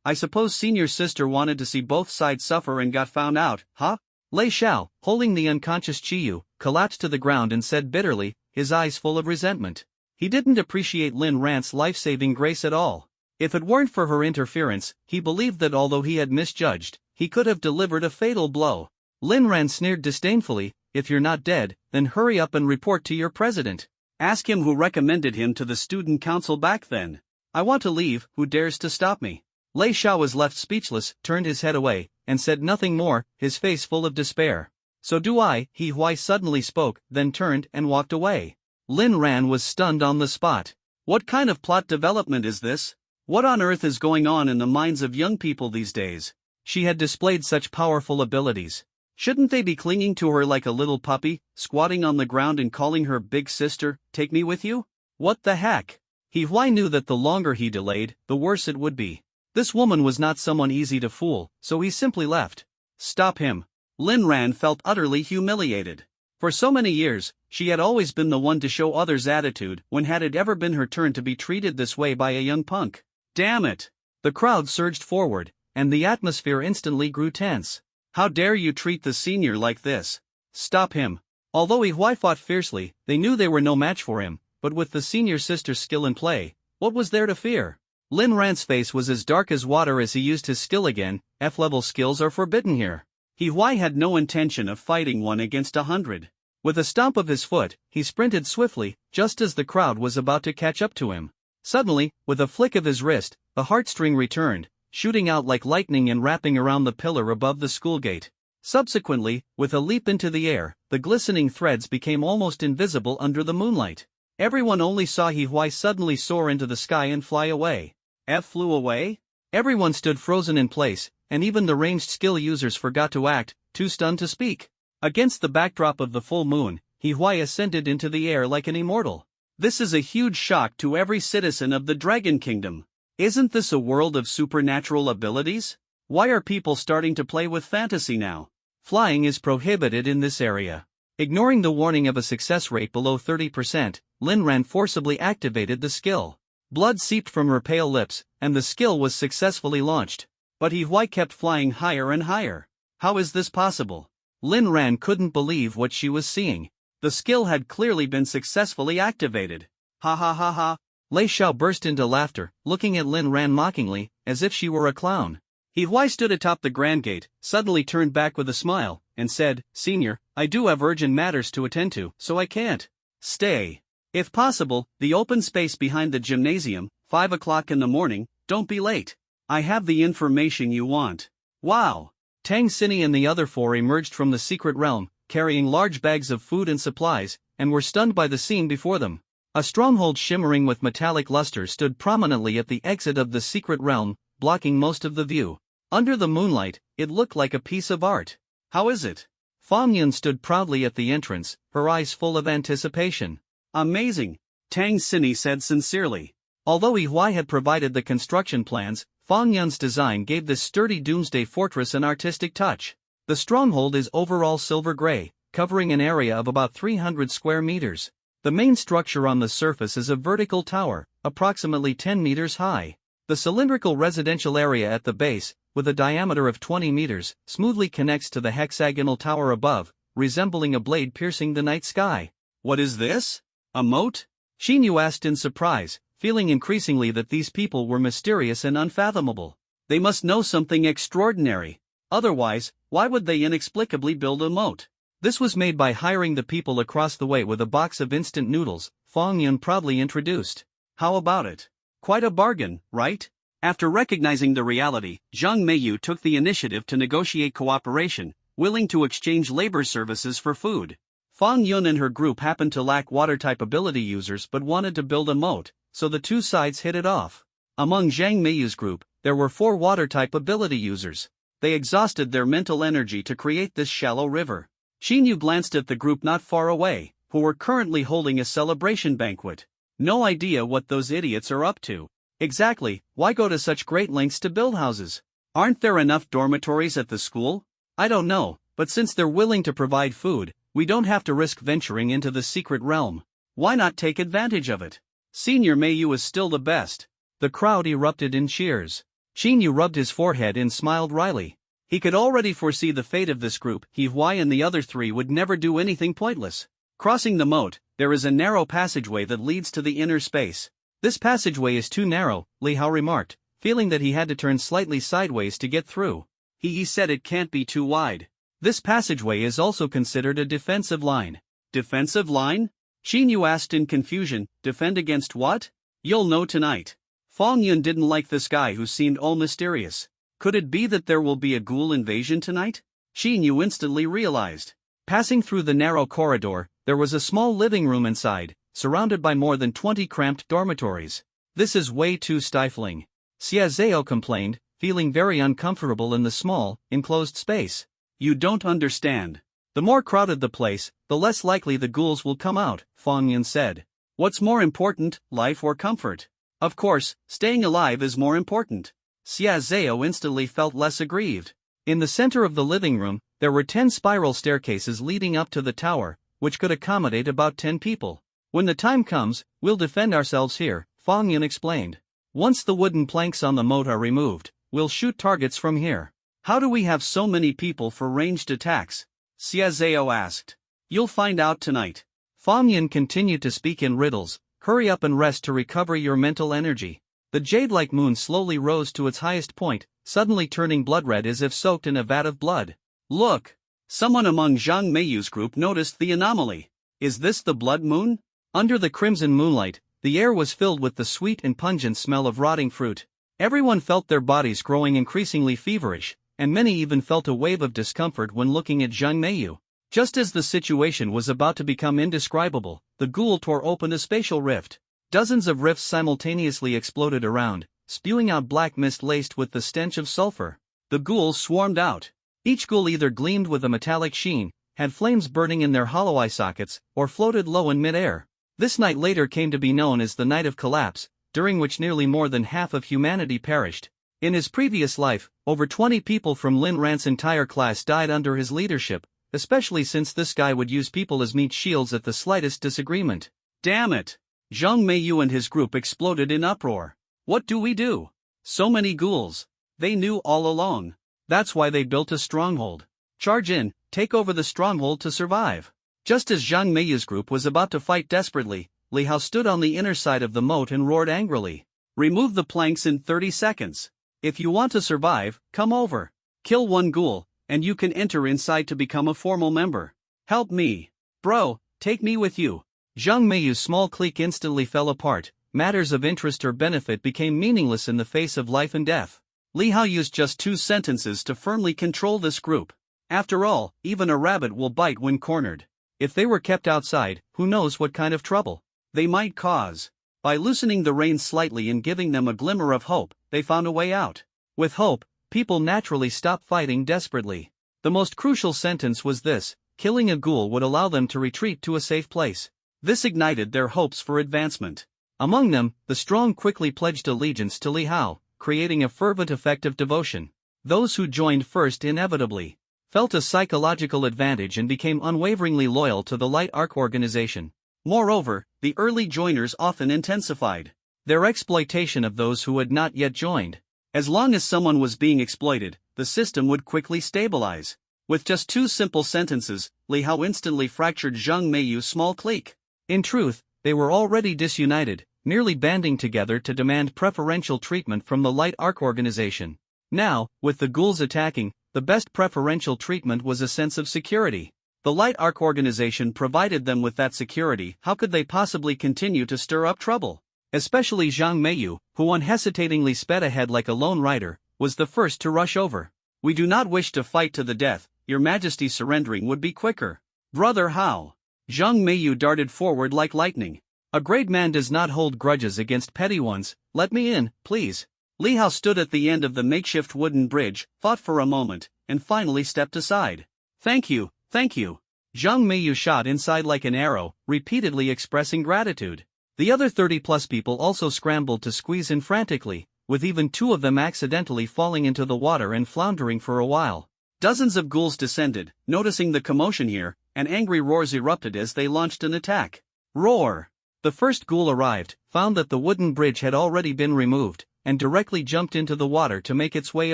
I suppose senior sister wanted to see both sides suffer and got found out, huh? Lei Xiao, holding the unconscious Qiyu, collapsed to the ground and said bitterly, his eyes full of resentment. He didn't appreciate Lin Ran's life-saving grace at all. If it weren't for her interference, he believed that although he had misjudged, he could have delivered a fatal blow. Lin Ran sneered disdainfully, if you're not dead, then hurry up and report to your president. Ask him who recommended him to the student council back then. I want to leave, who dares to stop me? Lei Xiao was left speechless, turned his head away, and said nothing more, his face full of despair. So do I, He Huai suddenly spoke, then turned and walked away. Lin Ran was stunned on the spot. What kind of plot development is this? What on earth is going on in the minds of young people these days? She had displayed such powerful abilities. Shouldn't they be clinging to her like a little puppy, squatting on the ground and calling her big sister, take me with you? What the heck? He Huai knew that the longer he delayed, the worse it would be. This woman was not someone easy to fool, so he simply left. Stop him. Lin Ran felt utterly humiliated. For so many years, she had always been the one to show others attitude. When had it ever been her turn to be treated this way by a young punk? Damn it! The crowd surged forward, and the atmosphere instantly grew tense. How dare you treat the senior like this? Stop him. Although He Huai fought fiercely, they knew they were no match for him, but with the senior sister's skill in play, what was there to fear? Lin Ran's face was as dark as water as he used his skill again. F-level skills are forbidden here. He Huai had no intention of fighting 1 against 100. With a stomp of his foot, he sprinted swiftly, just as the crowd was about to catch up to him. Suddenly, with a flick of his wrist, the heartstring returned, shooting out like lightning and wrapping around the pillar above the school gate. Subsequently, with a leap into the air, the glistening threads became almost invisible under the moonlight. Everyone only saw He Huai suddenly soar into the sky and fly away. Flew away? Everyone stood frozen in place, and even the ranged skill users forgot to act, too stunned to speak. Against the backdrop of the full moon, He Huai ascended into the air like an immortal. This is a huge shock to every citizen of the Dragon Kingdom. Isn't this a world of supernatural abilities? Why are people starting to play with fantasy now? Flying is prohibited in this area. Ignoring the warning of a success rate below 30%, Lin Ran forcibly activated the skill. Blood seeped from her pale lips, and the skill was successfully launched. But He Huai kept flying higher and higher. How is this possible? Lin Ran couldn't believe what she was seeing. The skill had clearly been successfully activated. Ha ha ha ha. Lei Xiao burst into laughter, looking at Lin Ran mockingly, as if she were a clown. He Huai stood atop the grand gate, suddenly turned back with a smile, and said, Senior, I do have urgent matters to attend to, so I can't stay. If possible, the open space behind the gymnasium, 5 o'clock in the morning, don't be late. I have the information you want. Wow! Tang Xini and the other 4 emerged from the secret realm, carrying large bags of food and supplies, and were stunned by the scene before them. A stronghold shimmering with metallic luster stood prominently at the exit of the secret realm, blocking most of the view. Under the moonlight, it looked like a piece of art. How is it? Fang Yun stood proudly at the entrance, her eyes full of anticipation. Amazing, Tang Xini said sincerely. Although He Huai had provided the construction plans, Fang Yun's design gave this sturdy doomsday fortress an artistic touch. The stronghold is overall silver gray, covering an area of about 300 square meters. The main structure on the surface is a vertical tower, approximately 10 meters high. The cylindrical residential area at the base, with a diameter of 20 meters, smoothly connects to the hexagonal tower above, resembling a blade piercing the night sky. What is this? A moat? Xin Yu asked in surprise, feeling increasingly that these people were mysterious and unfathomable. They must know something extraordinary. Otherwise, why would they inexplicably build a moat? This was made by hiring the people across the way with a box of instant noodles, Fang Yun proudly introduced. How about it? Quite a bargain, right? After recognizing the reality, Zhang Meiyu took the initiative to negotiate cooperation, willing to exchange labor services for food. Fang Yun and her group happened to lack water-type ability users but wanted to build a moat, so the two sides hit it off. Among Zhang Meiyu's group, there were 4 water-type ability users. They exhausted their mental energy to create this shallow river. Xinyu glanced at the group not far away, who were currently holding a celebration banquet. No idea what those idiots are up to. Exactly, why go to such great lengths to build houses? Aren't there enough dormitories at the school? I don't know, but since they're willing to provide food, we don't have to risk venturing into the secret realm. Why not take advantage of it? Senior Meiyu is still the best. The crowd erupted in cheers. Xinyu rubbed his forehead and smiled wryly. He could already foresee the fate of this group. He and the other 3 would never do anything pointless. Crossing the moat, there is a narrow passageway that leads to the inner space. This passageway is too narrow, Li Hao remarked, feeling that he had to turn slightly sideways to get through. He said it can't be too wide. This passageway is also considered a defensive line. Defensive line? Xinyu asked in confusion, defend against what? You'll know tonight. Fang Yun didn't like this guy who seemed all mysterious. Could it be that there will be a ghoul invasion tonight? Xinyu instantly realized. Passing through the narrow corridor, there was a small living room inside, surrounded by more than 20 cramped dormitories. This is way too stifling. Xia Zhao complained, feeling very uncomfortable in the small, enclosed space. You don't understand. The more crowded the place, the less likely the ghouls will come out, Fang Yun said. What's more important, life or comfort? Of course, staying alive is more important. Xia Zhao instantly felt less aggrieved. In the center of the living room, there were 10 spiral staircases leading up to the tower, which could accommodate about 10 people. When the time comes, we'll defend ourselves here, Fang Yun explained. Once the wooden planks on the moat are removed, we'll shoot targets from here. How do we have so many people for ranged attacks? Xia Zhao asked. You'll find out tonight. Fang Yun continued to speak in riddles. Hurry up and rest to recover your mental energy. The jade-like moon slowly rose to its highest point, suddenly turning blood-red as if soaked in a vat of blood. Look! Someone among Zhang Meiyu's group noticed the anomaly. Is this the blood moon? Under the crimson moonlight, the air was filled with the sweet and pungent smell of rotting fruit. Everyone felt their bodies growing increasingly feverish, and many even felt a wave of discomfort when looking at Zhang Meiyu. Just as the situation was about to become indescribable, the ghoul tore open a spatial rift. Dozens of rifts simultaneously exploded around, spewing out black mist laced with the stench of sulfur. The ghouls swarmed out. Each ghoul either gleamed with a metallic sheen, had flames burning in their hollow eye sockets, or floated low in mid-air. This night later came to be known as the Night of Collapse, during which nearly more than half of humanity perished. In his previous life, over 20 people from Lin Ran's entire class died under his leadership, especially since this guy would use people as meat shields at the slightest disagreement. Damn it! Zhang Meiyu and his group exploded in uproar. What do we do? So many ghouls. They knew all along. That's why they built a stronghold. Charge in, take over the stronghold to survive. Just as Zhang Meiyu's group was about to fight desperately, Li Hao stood on the inner side of the moat and roared angrily. Remove the planks in 30 seconds. If you want to survive, come over. Kill one ghoul, and you can enter inside to become a formal member. Help me. Bro, take me with you. Zhang Meiyu's small clique instantly fell apart. Matters of interest or benefit became meaningless in the face of life and death. Li Hao used just 2 sentences to firmly control this group. After all, even a rabbit will bite when cornered. If they were kept outside, who knows what kind of trouble they might cause. By loosening the reins slightly and giving them a glimmer of hope, they found a way out. With hope, people naturally stop fighting desperately. The most crucial sentence was this: killing a ghoul would allow them to retreat to a safe place. This ignited their hopes for advancement. Among them, the strong quickly pledged allegiance to Li Hao, creating a fervent effect of devotion. Those who joined first inevitably felt a psychological advantage and became unwaveringly loyal to the Light Arc organization. Moreover, the early joiners often intensified their exploitation of those who had not yet joined. As long as someone was being exploited, the system would quickly stabilize. With just 2 simple sentences, Li Hao instantly fractured Zhang Meiyu's small clique. In truth, they were already disunited, nearly banding together to demand preferential treatment from the Light Arc organization. Now, with the ghouls attacking, the best preferential treatment was a sense of security. The Light Arc organization provided them with that security. How could they possibly continue to stir up trouble? Especially Zhang Meiyu, who unhesitatingly sped ahead like a lone rider, was the first to rush over. We do not wish to fight to the death, Your Majesty. Surrendering would be quicker. Brother Hao. Zhang Meiyu darted forward like lightning. A great man does not hold grudges against petty ones. Let me in, please. Li Hao stood at the end of the makeshift wooden bridge, thought for a moment, and finally stepped aside. Thank you, thank you. Zhang Meiyu shot inside like an arrow, repeatedly expressing gratitude. The other 30-plus people also scrambled to squeeze in frantically, with even 2 of them accidentally falling into the water and floundering for a while. Dozens of ghouls descended, noticing the commotion here, and angry roars erupted as they launched an attack. Roar! The first ghoul arrived, found that the wooden bridge had already been removed, and directly jumped into the water to make its way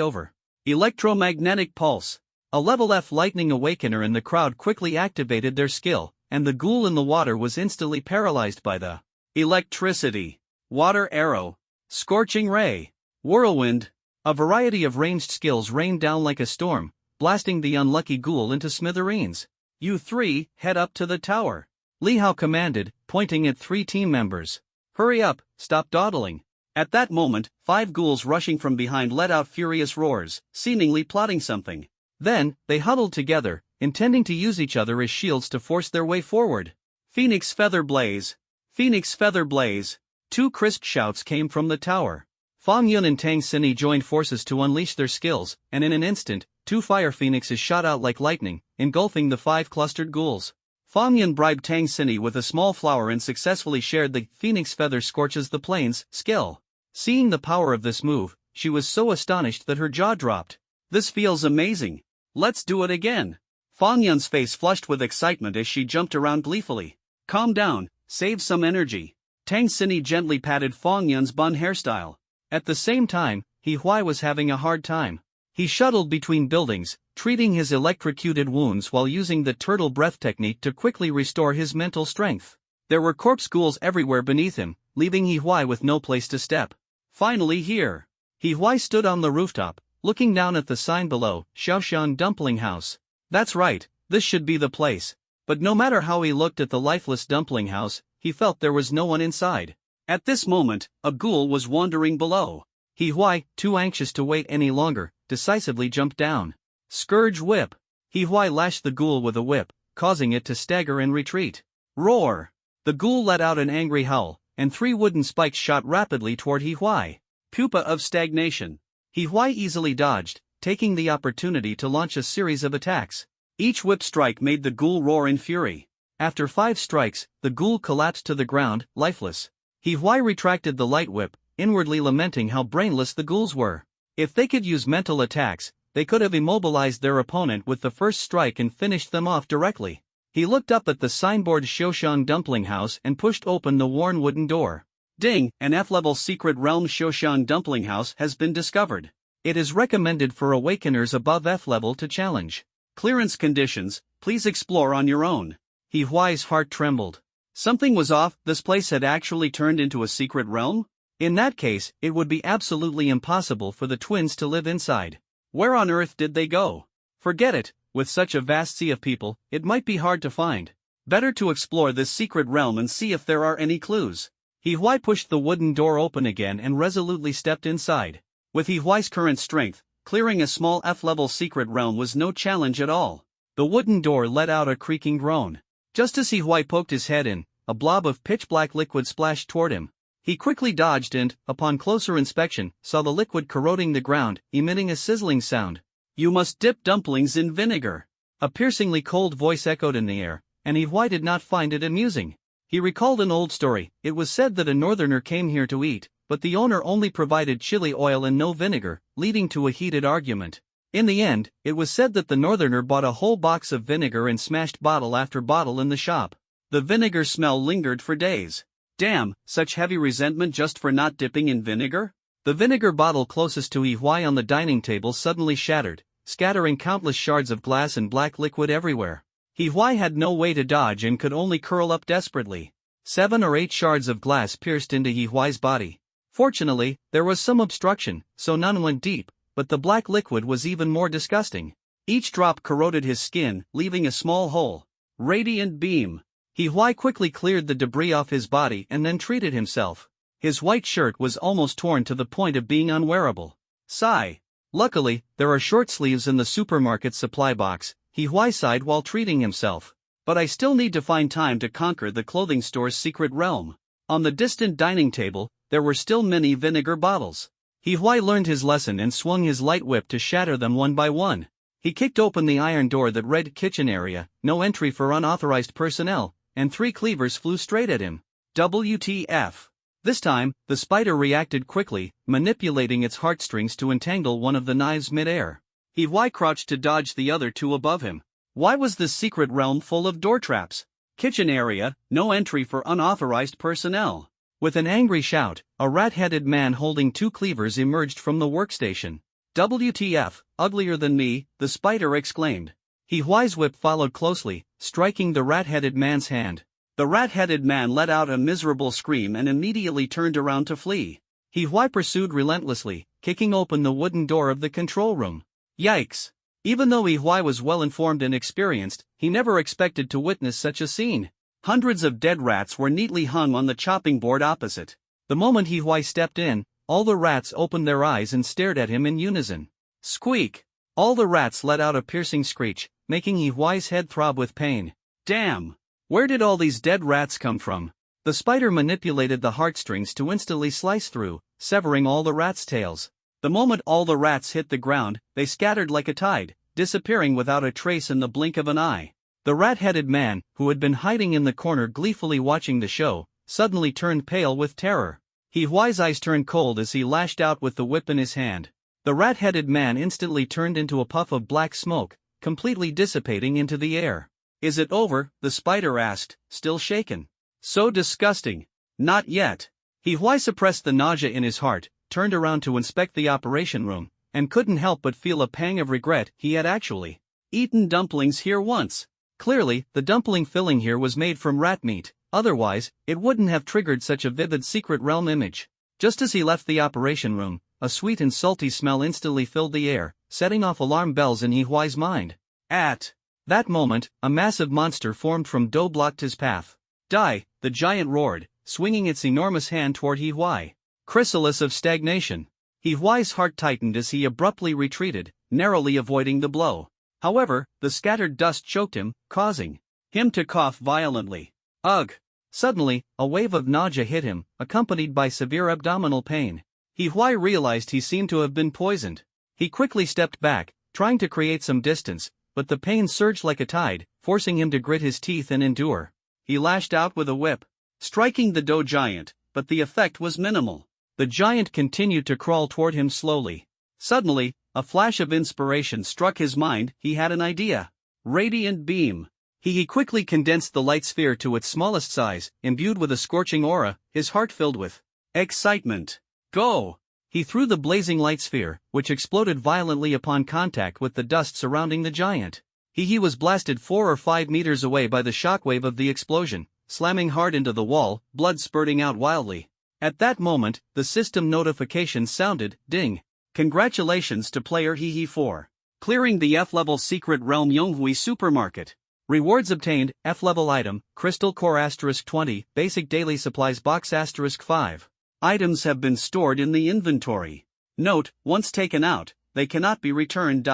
over. Electromagnetic pulse. A level F lightning awakener in the crowd quickly activated their skill, and the ghoul in the water was instantly paralyzed by the electricity. Water arrow. Scorching ray. Whirlwind. A variety of ranged skills rained down like a storm, blasting the unlucky ghoul into smithereens. You 3, head up to the tower. Li Hao commanded, pointing at 3 team members. Hurry up, stop dawdling. At that moment, 5 ghouls rushing from behind let out furious roars, seemingly plotting something. Then, they huddled together, intending to use each other as shields to force their way forward. Phoenix Feather Blaze. Phoenix Feather Blaze. 2 crisp shouts came from the tower. Fang Yun and Tang Xinyi joined forces to unleash their skills, and in an instant, 2 fire phoenixes shot out like lightning, engulfing the 5 clustered ghouls. Fang Yun bribed Tang Xinyi with a small flower and successfully shared the Phoenix Feather Scorches the Plains skill. Seeing the power of this move, she was so astonished that her jaw dropped. This feels amazing. Let's do it again. Fang Yun's face flushed with excitement as she jumped around gleefully. Calm down, save some energy. Tang Xinyi gently patted Fang Yun's bun hairstyle. At the same time, He Huai was having a hard time. He shuttled between buildings, treating his electrocuted wounds while using the turtle breath technique to quickly restore his mental strength. There were corpse ghouls everywhere beneath him, leaving He Huai with no place to step. Finally here. He Huai stood on the rooftop, looking down at the sign below, Xiaoshan Dumpling House. That's right, this should be the place. But no matter how he looked at the lifeless dumpling house, he felt there was no one inside. At this moment, a ghoul was wandering below. He Huai, too anxious to wait any longer, decisively jumped down. Scourge Whip. He Huai lashed the ghoul with a whip, causing it to stagger and retreat. Roar. The ghoul let out an angry howl, and 3 wooden spikes shot rapidly toward He Huai. Pupa of Stagnation. He Huai easily dodged, taking the opportunity to launch a series of attacks. Each whip strike made the ghoul roar in fury. After 5 strikes, the ghoul collapsed to the ground, lifeless. He Huai retracted the light whip, inwardly lamenting how brainless the ghouls were. If they could use mental attacks, they could have immobilized their opponent with the first strike and finished them off directly. He looked up at the signboard Xiaoshan Dumpling House and pushed open the worn wooden door. Ding, an F-level secret realm Xiaoshan Dumpling House has been discovered. It is recommended for awakeners above F-level to challenge. Clearance conditions, please explore on your own. He Huai's heart trembled. Something was off, this place had actually turned into a secret realm? In that case, it would be absolutely impossible for the twins to live inside. Where on earth did they go? Forget it, with such a vast sea of people, it might be hard to find. Better to explore this secret realm and see if there are any clues. He Huai pushed the wooden door open again and resolutely stepped inside. With He Huai's current strength, clearing a small F-level secret realm was no challenge at all. The wooden door let out a creaking groan. Just as He Huai poked his head in, a blob of pitch-black liquid splashed toward him. He quickly dodged and, upon closer inspection, saw the liquid corroding the ground, emitting a sizzling sound. You must dip dumplings in vinegar. A piercingly cold voice echoed in the air, and He Huai did not find it amusing. He recalled an old story. It was said that a northerner came here to eat, but the owner only provided chili oil and no vinegar, leading to a heated argument. In the end, it was said that the northerner bought a whole box of vinegar and smashed bottle after bottle in the shop. The vinegar smell lingered for days. Damn, such heavy resentment just for not dipping in vinegar? The vinegar bottle closest to He Huai on the dining table suddenly shattered, scattering countless shards of glass and black liquid everywhere. He Huai had no way to dodge and could only curl up desperately. 7 or 8 shards of glass pierced into He Huai's body. Fortunately, there was some obstruction, so none went deep, but the black liquid was even more disgusting. Each drop corroded his skin, leaving a small hole. Radiant beam. He Huai quickly cleared the debris off his body and then treated himself. His white shirt was almost torn to the point of being unwearable. Sigh. Luckily, there are short sleeves in the supermarket supply box, He Huai sighed while treating himself. But I still need to find time to conquer the clothing store's secret realm. On the distant dining table, there were still many vinegar bottles. He learned his lesson and swung his light whip to shatter them one by one. He kicked open the iron door that read kitchen area, no entry for unauthorized personnel, and 3 cleavers flew straight at him. WTF. This time, the spider reacted quickly, manipulating its heartstrings to entangle one of the knives mid-air. He crouched to dodge the other 2 above him. Why was this secret realm full of door traps? Kitchen area, no entry for unauthorized personnel. With an angry shout, a rat-headed man holding 2 cleavers emerged from the workstation. WTF, uglier than me, the spider exclaimed. Huai's whip followed closely, striking the rat-headed man's hand. The rat-headed man let out a miserable scream and immediately turned around to flee. Huai pursued relentlessly, kicking open the wooden door of the control room. Yikes! Even though Huai was well-informed and experienced, he never expected to witness such a scene. Hundreds of dead rats were neatly hung on the chopping board opposite. The moment Huai stepped in, all the rats opened their eyes and stared at him in unison. Squeak! All the rats let out a piercing screech, making Huai's head throb with pain. Damn! Where did all these dead rats come from? The spider manipulated the heartstrings to instantly slice through, severing all the rats' tails. The moment all the rats hit the ground, they scattered like a tide, disappearing without a trace in the blink of an eye. The rat-headed man, who had been hiding in the corner gleefully watching the show, suddenly turned pale with terror. Huai's eyes turned cold as he lashed out with the whip in his hand. The rat-headed man instantly turned into a puff of black smoke, completely dissipating into the air. Is it over? The spider asked, still shaken. So disgusting. Not yet. Huai suppressed the nausea in his heart, turned around to inspect the operation room, and couldn't help but feel a pang of regret. He had actually eaten dumplings here once. Clearly, the dumpling filling here was made from rat meat, otherwise, it wouldn't have triggered such a vivid secret realm image. Just as he left the operation room, a sweet and salty smell instantly filled the air, setting off alarm bells in Huai's mind. At that moment, a massive monster formed from dough blocked his path. Die, the giant roared, swinging its enormous hand toward Huai. Chrysalis of stagnation. Huai's heart tightened as he abruptly retreated, narrowly avoiding the blow. However, the scattered dust choked him, causing him to cough violently. Ugh! Suddenly, a wave of nausea hit him, accompanied by severe abdominal pain. Huai realized he seemed to have been poisoned. He quickly stepped back, trying to create some distance, but the pain surged like a tide, forcing him to grit his teeth and endure. He lashed out with a whip, striking the dough giant, but the effect was minimal. The giant continued to crawl toward him slowly. Suddenly, a flash of inspiration struck his mind. He had an idea. Radiant beam. He quickly condensed the light sphere to its smallest size, imbued with a scorching aura, his heart filled with excitement. Go! He threw the blazing light sphere, which exploded violently upon contact with the dust surrounding the giant. He was blasted 4 or 5 meters away by the shockwave of the explosion, slamming hard into the wall, blood spurting out wildly. At that moment, the system notification sounded. Ding! Congratulations to player Hehe for clearing the F-level secret realm Yonghui supermarket. Rewards obtained: F-level item, Crystal Core *20, Basic Daily Supplies Box *5. Items have been stored in the inventory. Note, once taken out, they cannot be returned.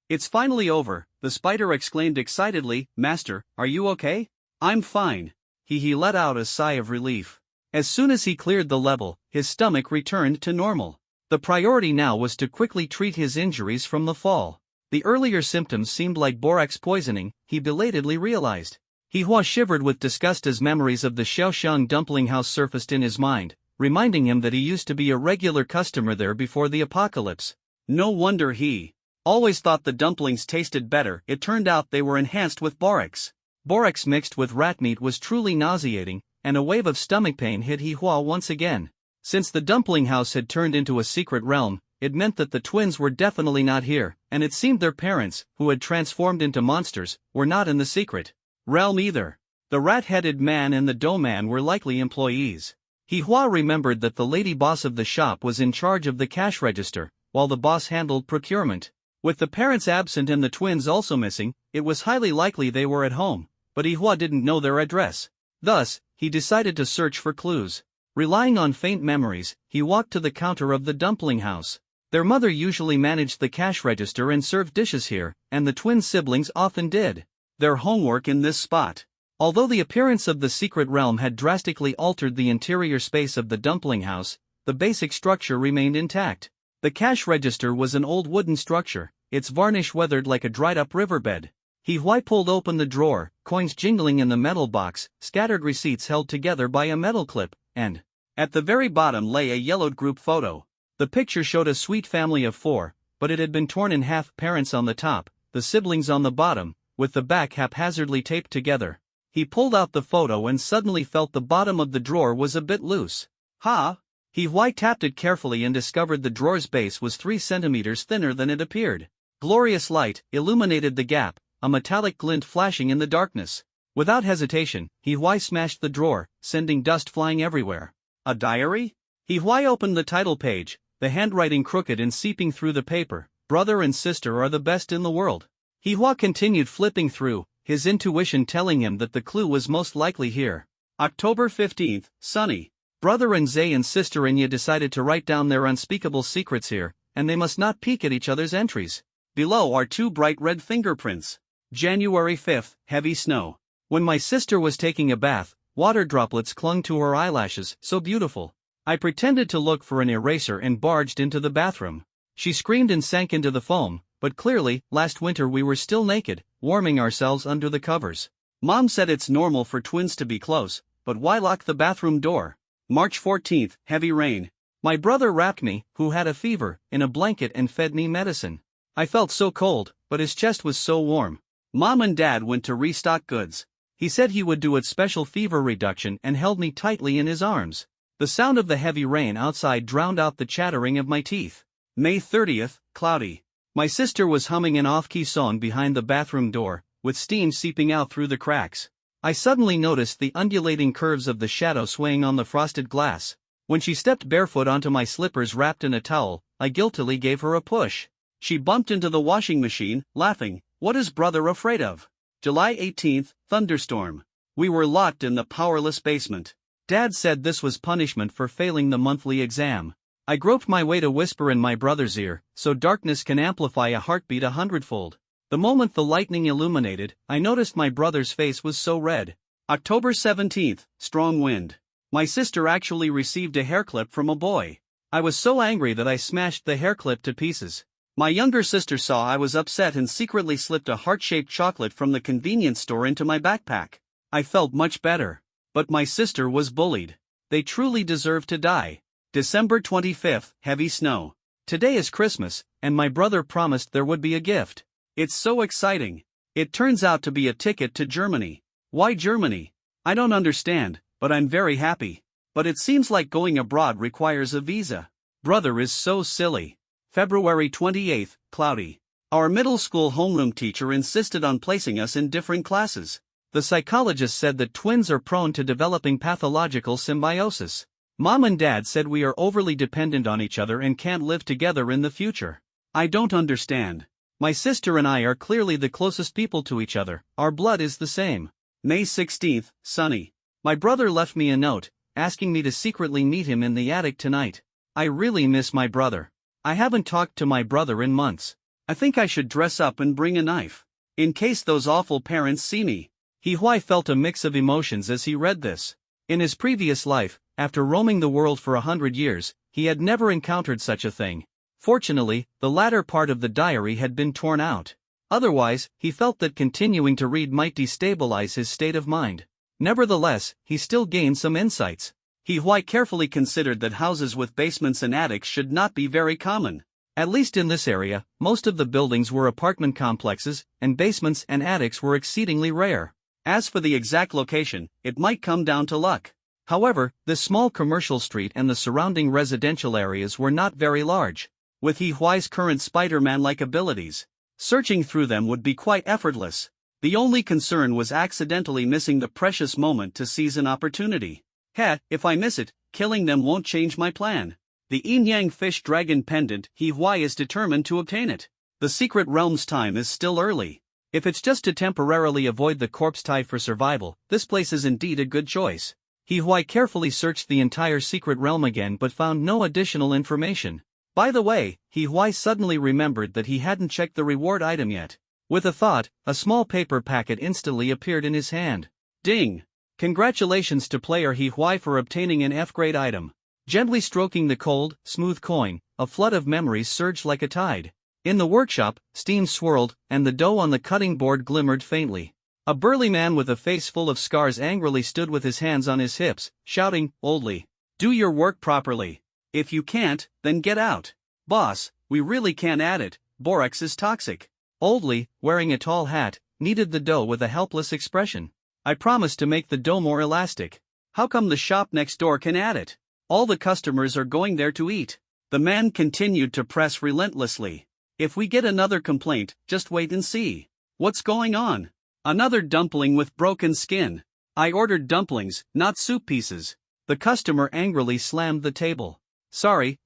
It's finally over, the spider exclaimed excitedly. Master, are you okay? I'm fine. He let out a sigh of relief. As soon as he cleared the level, his stomach returned to normal. The priority now was to quickly treat his injuries from the fall. The earlier symptoms seemed like borax poisoning, he belatedly realized. Huai shivered with disgust as memories of the Xiaoxiang dumpling house surfaced in his mind, reminding him that he used to be a regular customer there before the apocalypse. No wonder he always thought the dumplings tasted better. It turned out they were enhanced with borax. Borax mixed with rat meat was truly nauseating, and a wave of stomach pain hit Huai once again. Since the dumpling house had turned into a secret realm, it meant that the twins were definitely not here, and it seemed their parents, who had transformed into monsters, were not in the secret realm either. The rat-headed man and the dough man were likely employees. Huai remembered that the lady boss of the shop was in charge of the cash register, while the boss handled procurement. With the parents absent and the twins also missing, it was highly likely they were at home, but Huai didn't know their address. Thus, he decided to search for clues. Relying on faint memories, he walked to the counter of the dumpling house. Their mother usually managed the cash register and served dishes here, and the twin siblings often did. their homework in this spot. Although the appearance of the secret realm had drastically altered the interior space of the dumpling house, the basic structure remained intact. The cash register was an old wooden structure, its varnish weathered like a dried-up riverbed. He pulled open the drawer, coins jingling in the metal box, scattered receipts held together by a metal clip, and at the very bottom lay a yellowed group photo. The picture showed a sweet family of 4, but it had been torn in half, parents on the top, the siblings on the bottom, with the back haphazardly taped together. He pulled out the photo and suddenly felt the bottom of the drawer was a bit loose. Ha! He tapped it carefully and discovered the drawer's base was 3 centimeters thinner than it appeared. Glorious light illuminated the gap, a metallic glint flashing in the darkness. Without hesitation, he smashed the drawer, sending dust flying everywhere. A diary? He opened the title page, the handwriting crooked and seeping through the paper. Brother and sister are the best in the world. He continued flipping through, his intuition telling him that the clue was most likely here. October 15th, sunny. Brother and Zay and sister Inya decided to write down their unspeakable secrets here, and they must not peek at each other's entries. Below are 2 bright red fingerprints. January 5th, heavy snow. When my sister was taking a bath, water droplets clung to her eyelashes, so beautiful. I pretended to look for an eraser and barged into the bathroom. She screamed and sank into the foam, but clearly, last winter we were still naked, warming ourselves under the covers. Mom said it's normal for twins to be close, but why lock the bathroom door? March 14th, heavy rain. My brother wrapped me, who had a fever, in a blanket and fed me medicine. I felt so cold, but his chest was so warm. Mom and Dad went to restock goods. He said he would do a special fever reduction and held me tightly in his arms. The sound of the heavy rain outside drowned out the chattering of my teeth. May 30th, cloudy. My sister was humming an off-key song behind the bathroom door, with steam seeping out through the cracks. I suddenly noticed the undulating curves of the shadow swaying on the frosted glass. When she stepped barefoot onto my slippers wrapped in a towel, I guiltily gave her a push. She bumped into the washing machine, laughing. What is brother afraid of? July 18th, thunderstorm. We were locked in the powerless basement. Dad said this was punishment for failing the monthly exam. I groped my way to whisper in my brother's ear, so darkness can amplify a heartbeat 100-fold. The moment the lightning illuminated, I noticed my brother's face was so red. October 17th, strong wind. My sister actually received a hairclip from a boy. I was so angry that I smashed the hairclip to pieces. My younger sister saw I was upset and secretly slipped a heart-shaped chocolate from the convenience store into my backpack. I felt much better. But my sister was bullied. They truly deserve to die. December 25th, heavy snow. Today is Christmas, and my brother promised there would be a gift. It's so exciting. It turns out to be a ticket to Germany. Why Germany? I don't understand, but I'm very happy. But it seems like going abroad requires a visa. Brother is so silly. February 28th, cloudy. Our middle school homeroom teacher insisted on placing us in different classes. The psychologist said that twins are prone to developing pathological symbiosis. Mom and Dad said we are overly dependent on each other and can't live together in the future. I don't understand. My sister and I are clearly the closest people to each other, our blood is the same. May 16th, sunny. My brother left me a note, asking me to secretly meet him in the attic tonight. I really miss my brother. I haven't talked to my brother in months. I think I should dress up and bring a knife. In case those awful parents see me. He felt a mix of emotions as he read this. In his previous life, after roaming the world for 100 years, he had never encountered such a thing. Fortunately, the latter part of the diary had been torn out. Otherwise, he felt that continuing to read might destabilize his state of mind. Nevertheless, he still gained some insights. He carefully considered that houses with basements and attics should not be very common. At least in this area, most of the buildings were apartment complexes, and basements and attics were exceedingly rare. As for the exact location, it might come down to luck. However, this small commercial street and the surrounding residential areas were not very large. With Hui's current Spider-Man-like abilities, searching through them would be quite effortless. The only concern was accidentally missing the precious moment to seize an opportunity. If I miss it, killing them won't change my plan. The yin-yang fish dragon pendant, Hui is determined to obtain it. The secret realm's time is still early. If it's just to temporarily avoid the corpse tide for survival, this place is indeed a good choice. Hui carefully searched the entire secret realm again but found no additional information. By the way, Hui suddenly remembered that he hadn't checked the reward item yet. With a thought, a small paper packet instantly appeared in his hand. Ding! Congratulations to player He Huai for obtaining an F-grade item. Gently stroking the cold, smooth coin, a flood of memories surged like a tide. In the workshop, steam swirled, and the dough on the cutting board glimmered faintly. A burly man with a face full of scars angrily stood with his hands on his hips, shouting, "Oldly, do your work properly. If you can't, then get out. Boss, we really can't add it, borax is toxic." Oldly, wearing a tall hat, kneaded the dough with a helpless expression. "I promised to make the dough more elastic. How come the shop next door can add it? All the customers are going there to eat." The man continued to press relentlessly. "If we get another complaint, just wait and see. What's going on? Another dumpling with broken skin. I ordered dumplings, not soup pieces." The customer angrily slammed the table. Sorry.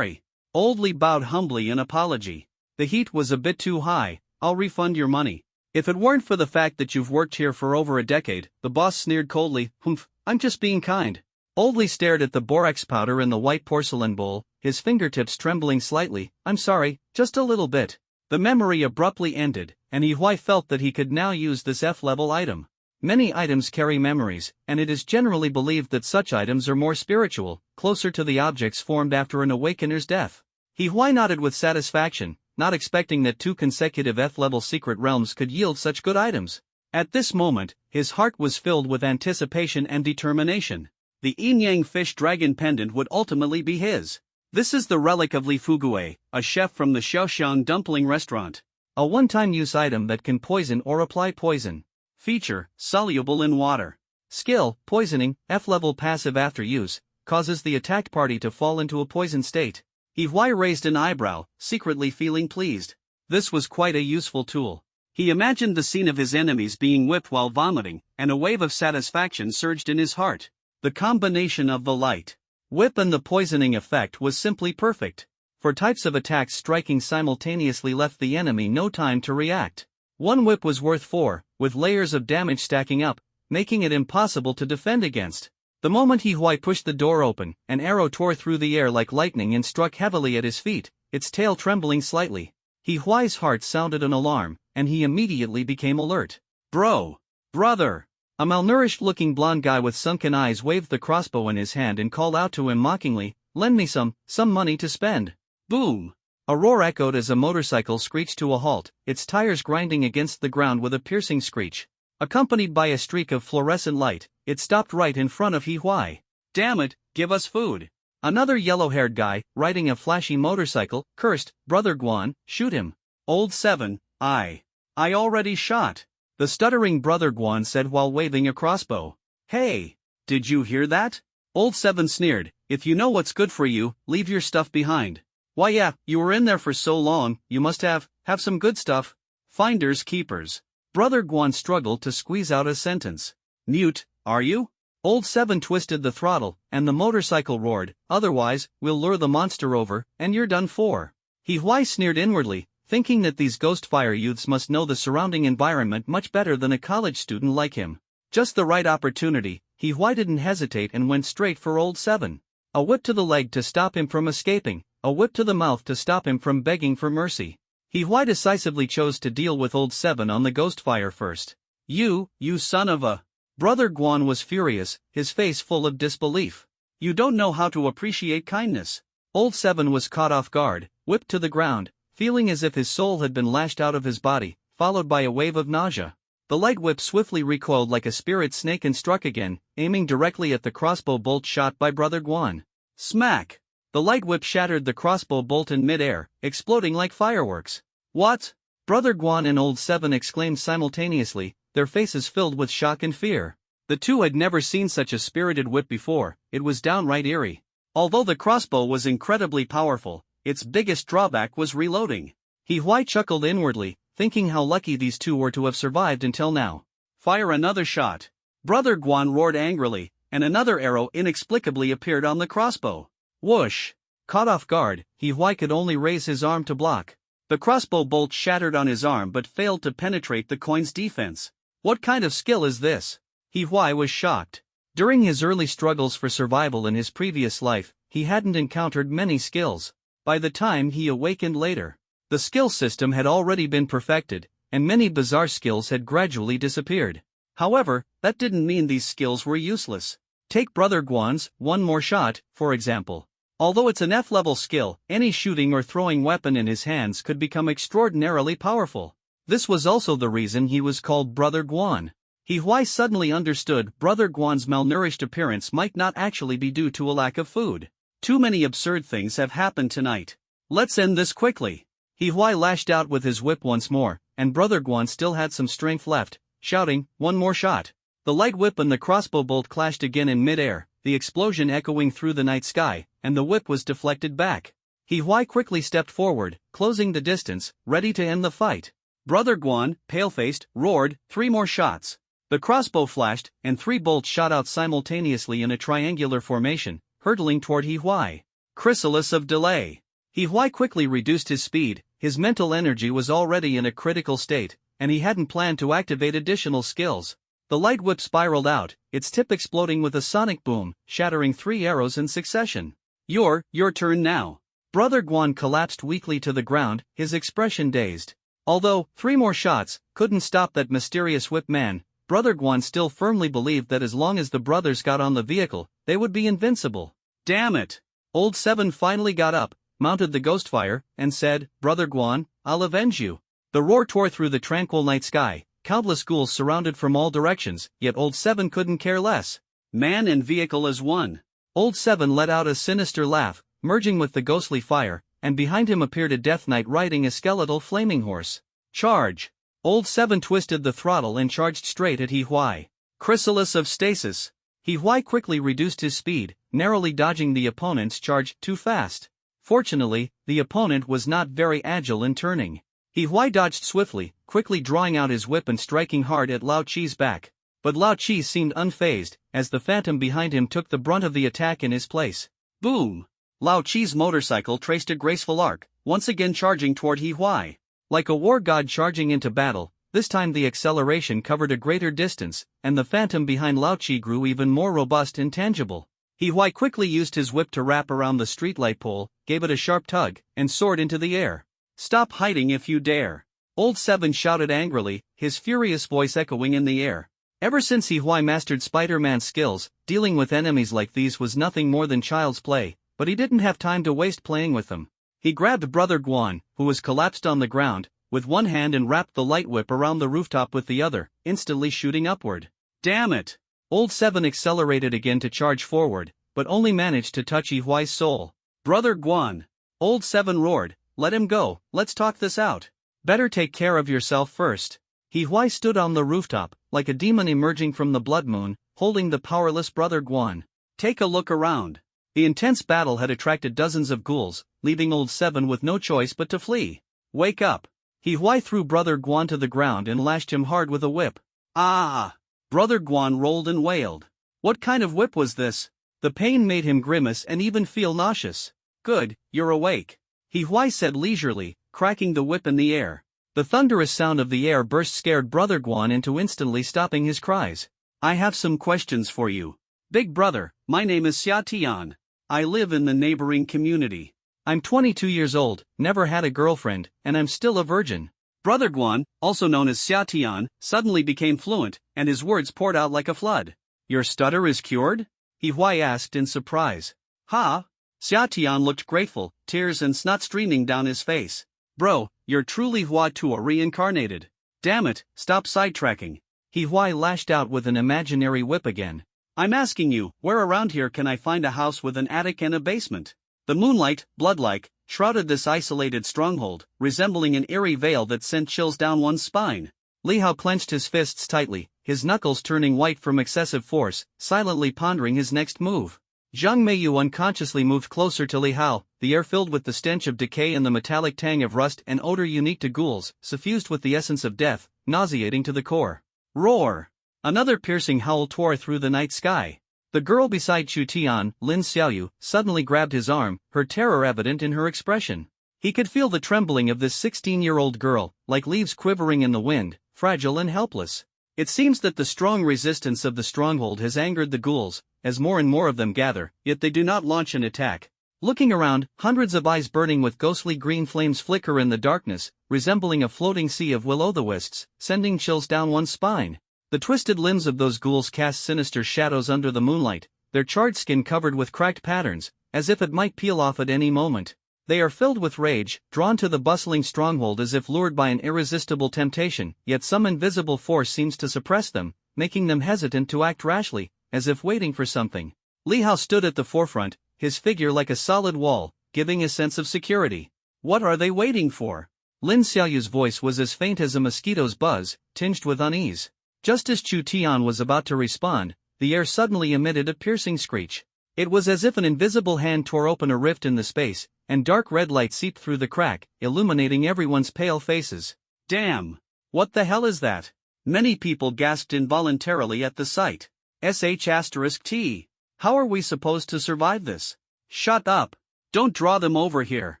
Oldly bowed humbly in apology. "The heat was a bit too high, I'll refund your money." "If it weren't for the fact that you've worked here for over a decade," the boss sneered coldly, "Humph, I'm just being kind." Oldly stared at the borax powder in the white porcelain bowl, his fingertips trembling slightly. "I'm sorry, just a little bit." The memory abruptly ended, and He Huai felt that he could now use this F-level item. Many items carry memories, and it is generally believed that such items are more spiritual, closer to the objects formed after an awakener's death. He Huai nodded with satisfaction, not expecting that 2 consecutive F-level secret realms could yield such good items. At this moment, his heart was filled with anticipation and determination. The yin-yang fish dragon pendant would ultimately be his. This is the relic of Li Fugue, a chef from the Xiaoxiang dumpling restaurant. A one-time use item that can poison or apply poison. Feature, soluble in water. Skill, poisoning, F-level passive after use, causes the attacked party to fall into a poisoned state. He Huai raised an eyebrow, secretly feeling pleased. This was quite a useful tool. He imagined the scene of his enemies being whipped while vomiting, and a wave of satisfaction surged in his heart. The combination of the light whip and the poisoning effect was simply perfect. For types of attacks, striking simultaneously left the enemy no time to react. One whip was worth 4, with layers of damage stacking up, making it impossible to defend against. The moment He Huai pushed the door open, an arrow tore through the air like lightning and struck heavily at his feet, its tail trembling slightly. He Huai's heart sounded an alarm, and he immediately became alert. Brother! A malnourished-looking blond guy with sunken eyes waved the crossbow in his hand and called out to him mockingly, "Lend me some money to spend." Boom! A roar echoed as a motorcycle screeched to a halt, its tires grinding against the ground with a piercing screech. Accompanied by a streak of fluorescent light, it stopped right in front of He Huai. "Damn it, give us food." Another yellow-haired guy, riding a flashy motorcycle, cursed, "Brother Guan, shoot him." "Old 7, I already shot," the stuttering Brother Guan said while waving a crossbow. "Hey, did you hear that?" Old 7 sneered, "If you know what's good for you, leave your stuff behind." "Why yeah, you were in there for so long, you must have some good stuff." Finders keepers. Brother Guan struggled to squeeze out a sentence. "Mute, are you?" Old 7 twisted the throttle, and the motorcycle roared, "Otherwise, we'll lure the monster over, and you're done for." He Huai sneered inwardly, thinking that these Ghostfire youths must know the surrounding environment much better than a college student like him. Just the right opportunity, He Huai didn't hesitate and went straight for Old 7. A whip to the leg to stop him from escaping, a whip to the mouth to stop him from begging for mercy. He Huai decisively chose to deal with Old 7 on the Ghostfire first. You son of a..." Brother Guan was furious, his face full of disbelief. "You don't know how to appreciate kindness." Old 7 was caught off guard, whipped to the ground, feeling as if his soul had been lashed out of his body, followed by a wave of nausea. The light whip swiftly recoiled like a spirit snake and struck again, aiming directly at the crossbow bolt shot by Brother Guan. Smack! The light whip shattered the crossbow bolt in mid-air, exploding like fireworks. "What?" Brother Guan and Old 7 exclaimed simultaneously, their faces filled with shock and fear. The two had never seen such a spirited whip before, it was downright eerie. Although the crossbow was incredibly powerful, its biggest drawback was reloading. He Huai chuckled inwardly, thinking how lucky these two were to have survived until now. "Fire another shot." Brother Guan roared angrily, and another arrow inexplicably appeared on the crossbow. Whoosh! Caught off guard, He Huai could only raise his arm to block. The crossbow bolt shattered on his arm but failed to penetrate the coin's defense. What kind of skill is this? He Huai was shocked. During his early struggles for survival in his previous life, he hadn't encountered many skills. By the time he awakened later, the skill system had already been perfected, and many bizarre skills had gradually disappeared. However, that didn't mean these skills were useless. Take Brother Guan's one more shot, for example. Although it's an F-level skill, any shooting or throwing weapon in his hands could become extraordinarily powerful. This was also the reason he was called Brother Guan. He Huai suddenly understood Brother Guan's malnourished appearance might not actually be due to a lack of food. Too many absurd things have happened tonight. Let's end this quickly. He Huai lashed out with his whip once more, and Brother Guan still had some strength left, shouting, "One more shot." The light whip and the crossbow bolt clashed again in mid-air, the explosion echoing through the night sky, and the whip was deflected back. He Huai quickly stepped forward, closing the distance, ready to end the fight. Brother Guan, pale-faced, roared, "3 more shots." The crossbow flashed, and 3 bolts shot out simultaneously in a triangular formation, hurtling toward He Huai. Chrysalis of delay. He Huai quickly reduced his speed, his mental energy was already in a critical state, and he hadn't planned to activate additional skills. The light whip spiraled out, its tip exploding with a sonic boom, shattering 3 arrows in succession. Your turn now." Brother Guan collapsed weakly to the ground, his expression dazed. Although 3 more shots couldn't stop that mysterious whip man, Brother Guan still firmly believed that as long as the brothers got on the vehicle, they would be invincible. "Damn it!" Old Seven finally got up, mounted the Ghostfire, and said, "Brother Guan, I'll avenge you." The roar tore through the tranquil night sky, countless ghouls surrounded from all directions, yet Old Seven couldn't care less. Man and vehicle as one. Old Seven let out a sinister laugh, merging with the ghostly fire, and behind him appeared a Death Knight riding a skeletal flaming horse. "Charge!" Old Seven twisted the throttle and charged straight at He Huai. Chrysalis of stasis. He Huai quickly reduced his speed, narrowly dodging the opponent's charge too fast. Fortunately, the opponent was not very agile in turning. He Huai dodged swiftly, quickly drawing out his whip and striking hard at Lao Chi's back. But Lao Chi seemed unfazed, as the phantom behind him took the brunt of the attack in his place. Boom! Lao Chi's motorcycle traced a graceful arc, once again charging toward He Huai. Like a war god charging into battle, this time the acceleration covered a greater distance, and the phantom behind Lao Chi grew even more robust and tangible. He Huai quickly used his whip to wrap around the streetlight pole, gave it a sharp tug, and soared into the air. "Stop hiding if you dare!" Old Seven shouted angrily, his furious voice echoing in the air. Ever since He Huai mastered Spider-Man's skills, dealing with enemies like these was nothing more than child's play, but he didn't have time to waste playing with them. He grabbed Brother Guan, who was collapsed on the ground, with one hand and wrapped the light whip around the rooftop with the other, instantly shooting upward. "Damn it!" Old Seven accelerated again to charge forward, but only managed to touch He Huai's soul. "Brother Guan!" Old Seven roared, "Let him go, let's talk this out." "Better take care of yourself first." He Huai stood on the rooftop, like a demon emerging from the blood moon, holding the powerless Brother Guan. "Take a look around." The intense battle had attracted dozens of ghouls, leaving Old Seven with no choice but to flee. "Wake up!" He Huai threw Brother Guan to the ground and lashed him hard with a whip. "Ah!" Brother Guan rolled and wailed. What kind of whip was this? The pain made him grimace and even feel nauseous. "Good, you're awake," He Huai said leisurely, cracking the whip in the air. The thunderous sound of the air burst scared Brother Guan into instantly stopping his cries. "I have some questions for you. Big brother, my name is Xia Tian. I live in the neighboring community. I'm 22 years old, never had a girlfriend, and I'm still a virgin." Brother Guan, also known as Xia Tian, suddenly became fluent, and his words poured out like a flood. "Your stutter is cured?" He Huai asked in surprise. "Ha?" Xia Tian looked grateful, tears and snot streaming down his face. "Bro, you're truly Hua Tua reincarnated. Damn it, stop sidetracking." He Huai lashed out with an imaginary whip again. "I'm asking you, where around here can I find a house with an attic and a basement?" The moonlight, blood-like, shrouded this isolated stronghold, resembling an eerie veil that sent chills down one's spine. Li Hao clenched his fists tightly, his knuckles turning white from excessive force, silently pondering his next move. Zhang Meiyu unconsciously moved closer to Li Hao, the air filled with the stench of decay and the metallic tang of rust, an odor unique to ghouls, suffused with the essence of death, nauseating to the core. Roar! Another piercing howl tore through the night sky. The girl beside Chu Tian, Lin Xiaoyu, suddenly grabbed his arm, her terror evident in her expression. He could feel the trembling of this 16-year-old girl, like leaves quivering in the wind, fragile and helpless. It seems that the strong resistance of the stronghold has angered the ghouls, as more and more of them gather, yet they do not launch an attack. Looking around, hundreds of eyes burning with ghostly green flames flicker in the darkness, resembling a floating sea of will-o'-the-wisps, sending chills down one's spine. The twisted limbs of those ghouls cast sinister shadows under the moonlight, their charred skin covered with cracked patterns, as if it might peel off at any moment. They are filled with rage, drawn to the bustling stronghold as if lured by an irresistible temptation, yet some invisible force seems to suppress them, making them hesitant to act rashly, as if waiting for something. Li Hao stood at the forefront, his figure like a solid wall, giving a sense of security. What are they waiting for? Lin Xiaoyu's voice was as faint as a mosquito's buzz, tinged with unease. Just as Chu Tian was about to respond, the air suddenly emitted a piercing screech. It was as if an invisible hand tore open a rift in the space, and dark red light seeped through the crack, illuminating everyone's pale faces. Damn! What the hell is that? Many people gasped involuntarily at the sight. *T. How are we supposed to survive this? Shut up! Don't draw them over here.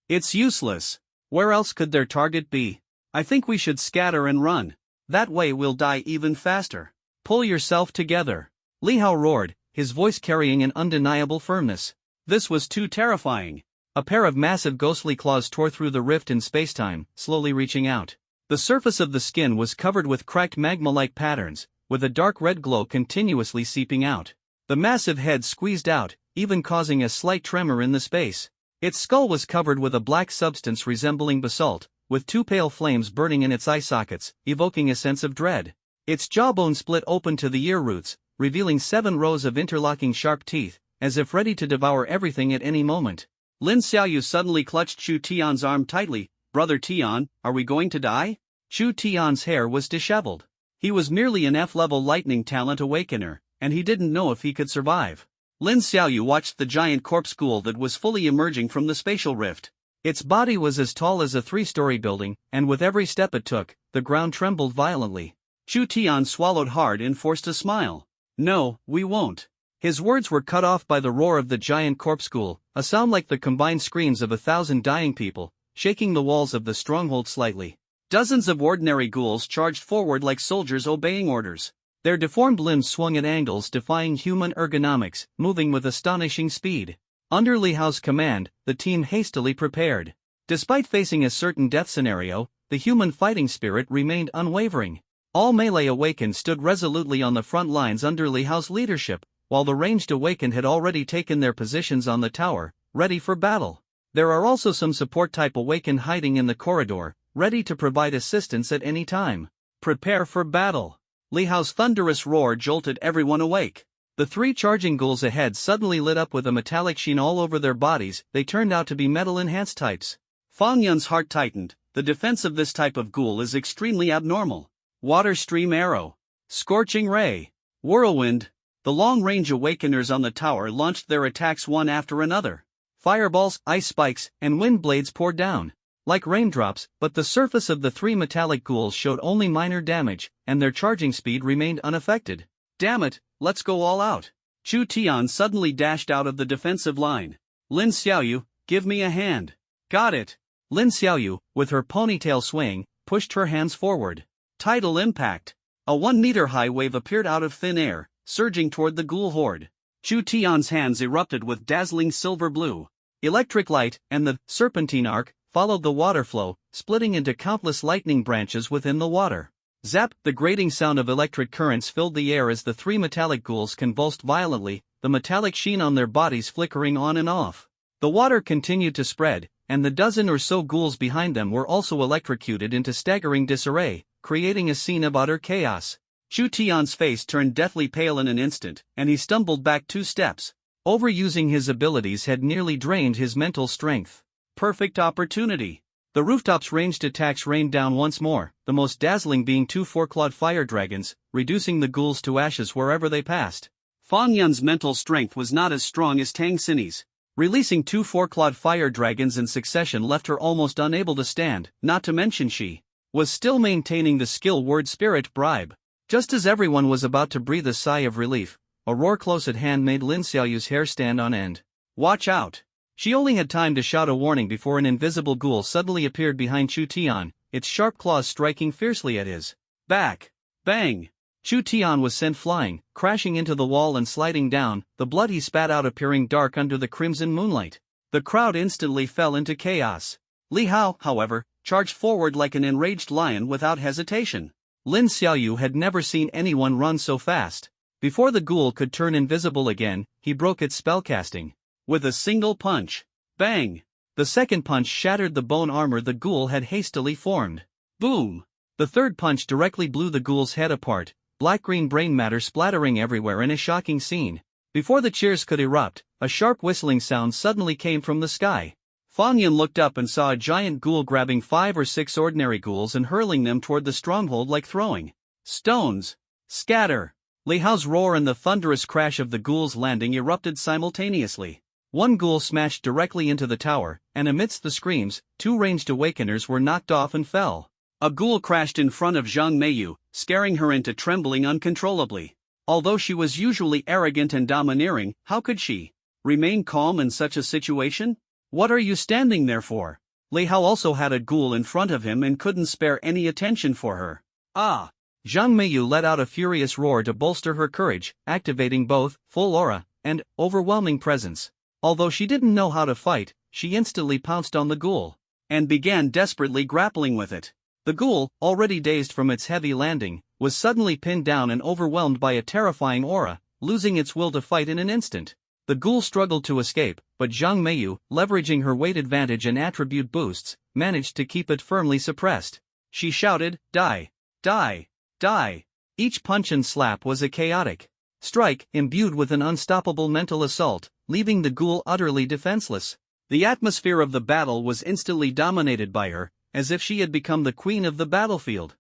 It's useless. Where else could their target be? I think we should scatter and run. That way we'll die even faster. Pull yourself together. Li Hao roared, his voice carrying an undeniable firmness. This was too terrifying. A pair of massive ghostly claws tore through the rift in spacetime, slowly reaching out. The surface of the skin was covered with cracked magma-like patterns, with a dark red glow continuously seeping out. The massive head squeezed out, even causing a slight tremor in the space. Its skull was covered with a black substance resembling basalt, with two pale flames burning in its eye sockets, evoking a sense of dread. Its jawbone split open to the ear roots, revealing 7 rows of interlocking sharp teeth, as if ready to devour everything at any moment. Lin Xiaoyu suddenly clutched Chu Tian's arm tightly. Brother Tian, are we going to die? Chu Tian's hair was disheveled. He was merely an F-level lightning talent awakener, and he didn't know if he could survive. Lin Xiaoyu watched the giant corpse ghoul that was fully emerging from the spatial rift. Its body was as tall as a 3-story building, and with every step it took, the ground trembled violently. Chu Tian swallowed hard and forced a smile. No, we won't. His words were cut off by the roar of the giant corpse ghoul, a sound like the combined screams of 1,000 dying people, shaking the walls of the stronghold slightly. Dozens of ordinary ghouls charged forward like soldiers obeying orders. Their deformed limbs swung at angles defying human ergonomics, moving with astonishing speed. Under Li Hao's command, the team hastily prepared. Despite facing a certain death scenario, the human fighting spirit remained unwavering. All melee Awakens stood resolutely on the front lines under Li Hao's leadership, while the ranged Awakened had already taken their positions on the tower, ready for battle. There are also some support-type Awakened hiding in the corridor, ready to provide assistance at any time. Prepare for battle. Li Hao's thunderous roar jolted everyone awake. The 3 charging ghouls ahead suddenly lit up with a metallic sheen all over their bodies. They turned out to be metal-enhanced types. Fang Yun's heart tightened. The defense of this type of ghoul is extremely abnormal. Water Stream Arrow. Scorching Ray. Whirlwind. The long-range Awakeners on the tower launched their attacks one after another. Fireballs, ice spikes, and wind blades poured down like raindrops, but the surface of the 3 metallic ghouls showed only minor damage, and their charging speed remained unaffected. Damn it, let's go all out. Chu Tian suddenly dashed out of the defensive line. Lin Xiaoyu, give me a hand. Got it. Lin Xiaoyu, with her ponytail swaying, pushed her hands forward. Tidal impact. A 1-meter-high wave appeared out of thin air, surging toward the ghoul horde. Chu Tian's hands erupted with dazzling silver blue. Electric light, and the serpentine arc followed the water flow, splitting into countless lightning branches within the water. Zap! The grating sound of electric currents filled the air as the 3 metallic ghouls convulsed violently, the metallic sheen on their bodies flickering on and off. The water continued to spread, and the dozen or so ghouls behind them were also electrocuted into staggering disarray, creating a scene of utter chaos. Chu Tian's face turned deathly pale in an instant, and he stumbled back 2 steps. Overusing his abilities had nearly drained his mental strength. Perfect opportunity. The rooftops ranged attacks rained down once more, the most dazzling being 2 4-clawed fire dragons, reducing the ghouls to ashes wherever they passed. Fang Yun's mental strength was not as strong as Tang Xinyi's. Releasing 2 4-clawed fire dragons in succession left her almost unable to stand, not to mention she was still maintaining the skill word spirit bribe. Just as everyone was about to breathe a sigh of relief, a roar close at hand made Lin Xiaoyu's hair stand on end. Watch out! She only had time to shout a warning before an invisible ghoul suddenly appeared behind Chu Tian, its sharp claws striking fiercely at his back. Bang! Chu Tian was sent flying, crashing into the wall and sliding down, the blood he spat out appearing dark under the crimson moonlight. The crowd instantly fell into chaos. Li Hao, however, charged forward like an enraged lion without hesitation. Lin Xiaoyu had never seen anyone run so fast. Before the ghoul could turn invisible again, he broke its spellcasting. With a single punch. Bang! The second punch shattered the bone armor the ghoul had hastily formed. Boom! The third punch directly blew the ghoul's head apart, black-green brain matter splattering everywhere in a shocking scene. Before the cheers could erupt, a sharp whistling sound suddenly came from the sky. Fang Yan looked up and saw a giant ghoul grabbing 5 or 6 ordinary ghouls and hurling them toward the stronghold like throwing stones. Scatter! Li Hao's roar and the thunderous crash of the ghouls landing erupted simultaneously. One ghoul smashed directly into the tower, and amidst the screams, 2 ranged awakeners were knocked off and fell. A ghoul crashed in front of Zhang Meiyu, scaring her into trembling uncontrollably. Although she was usually arrogant and domineering, how could she remain calm in such a situation? What are you standing there for? Li Hao also had a ghoul in front of him and couldn't spare any attention for her. Ah! Zhang Meiyu let out a furious roar to bolster her courage, activating both full aura and overwhelming presence. Although she didn't know how to fight, she instantly pounced on the ghoul and began desperately grappling with it. The ghoul, already dazed from its heavy landing, was suddenly pinned down and overwhelmed by a terrifying aura, losing its will to fight in an instant. The ghoul struggled to escape, but Zhang Meiyu, leveraging her weight advantage and attribute boosts, managed to keep it firmly suppressed. She shouted, "Die! Die! Die!" Each punch and slap was a chaotic strike, imbued with an unstoppable mental assault, leaving the ghoul utterly defenseless. The atmosphere of the battle was instantly dominated by her, as if she had become the queen of the battlefield.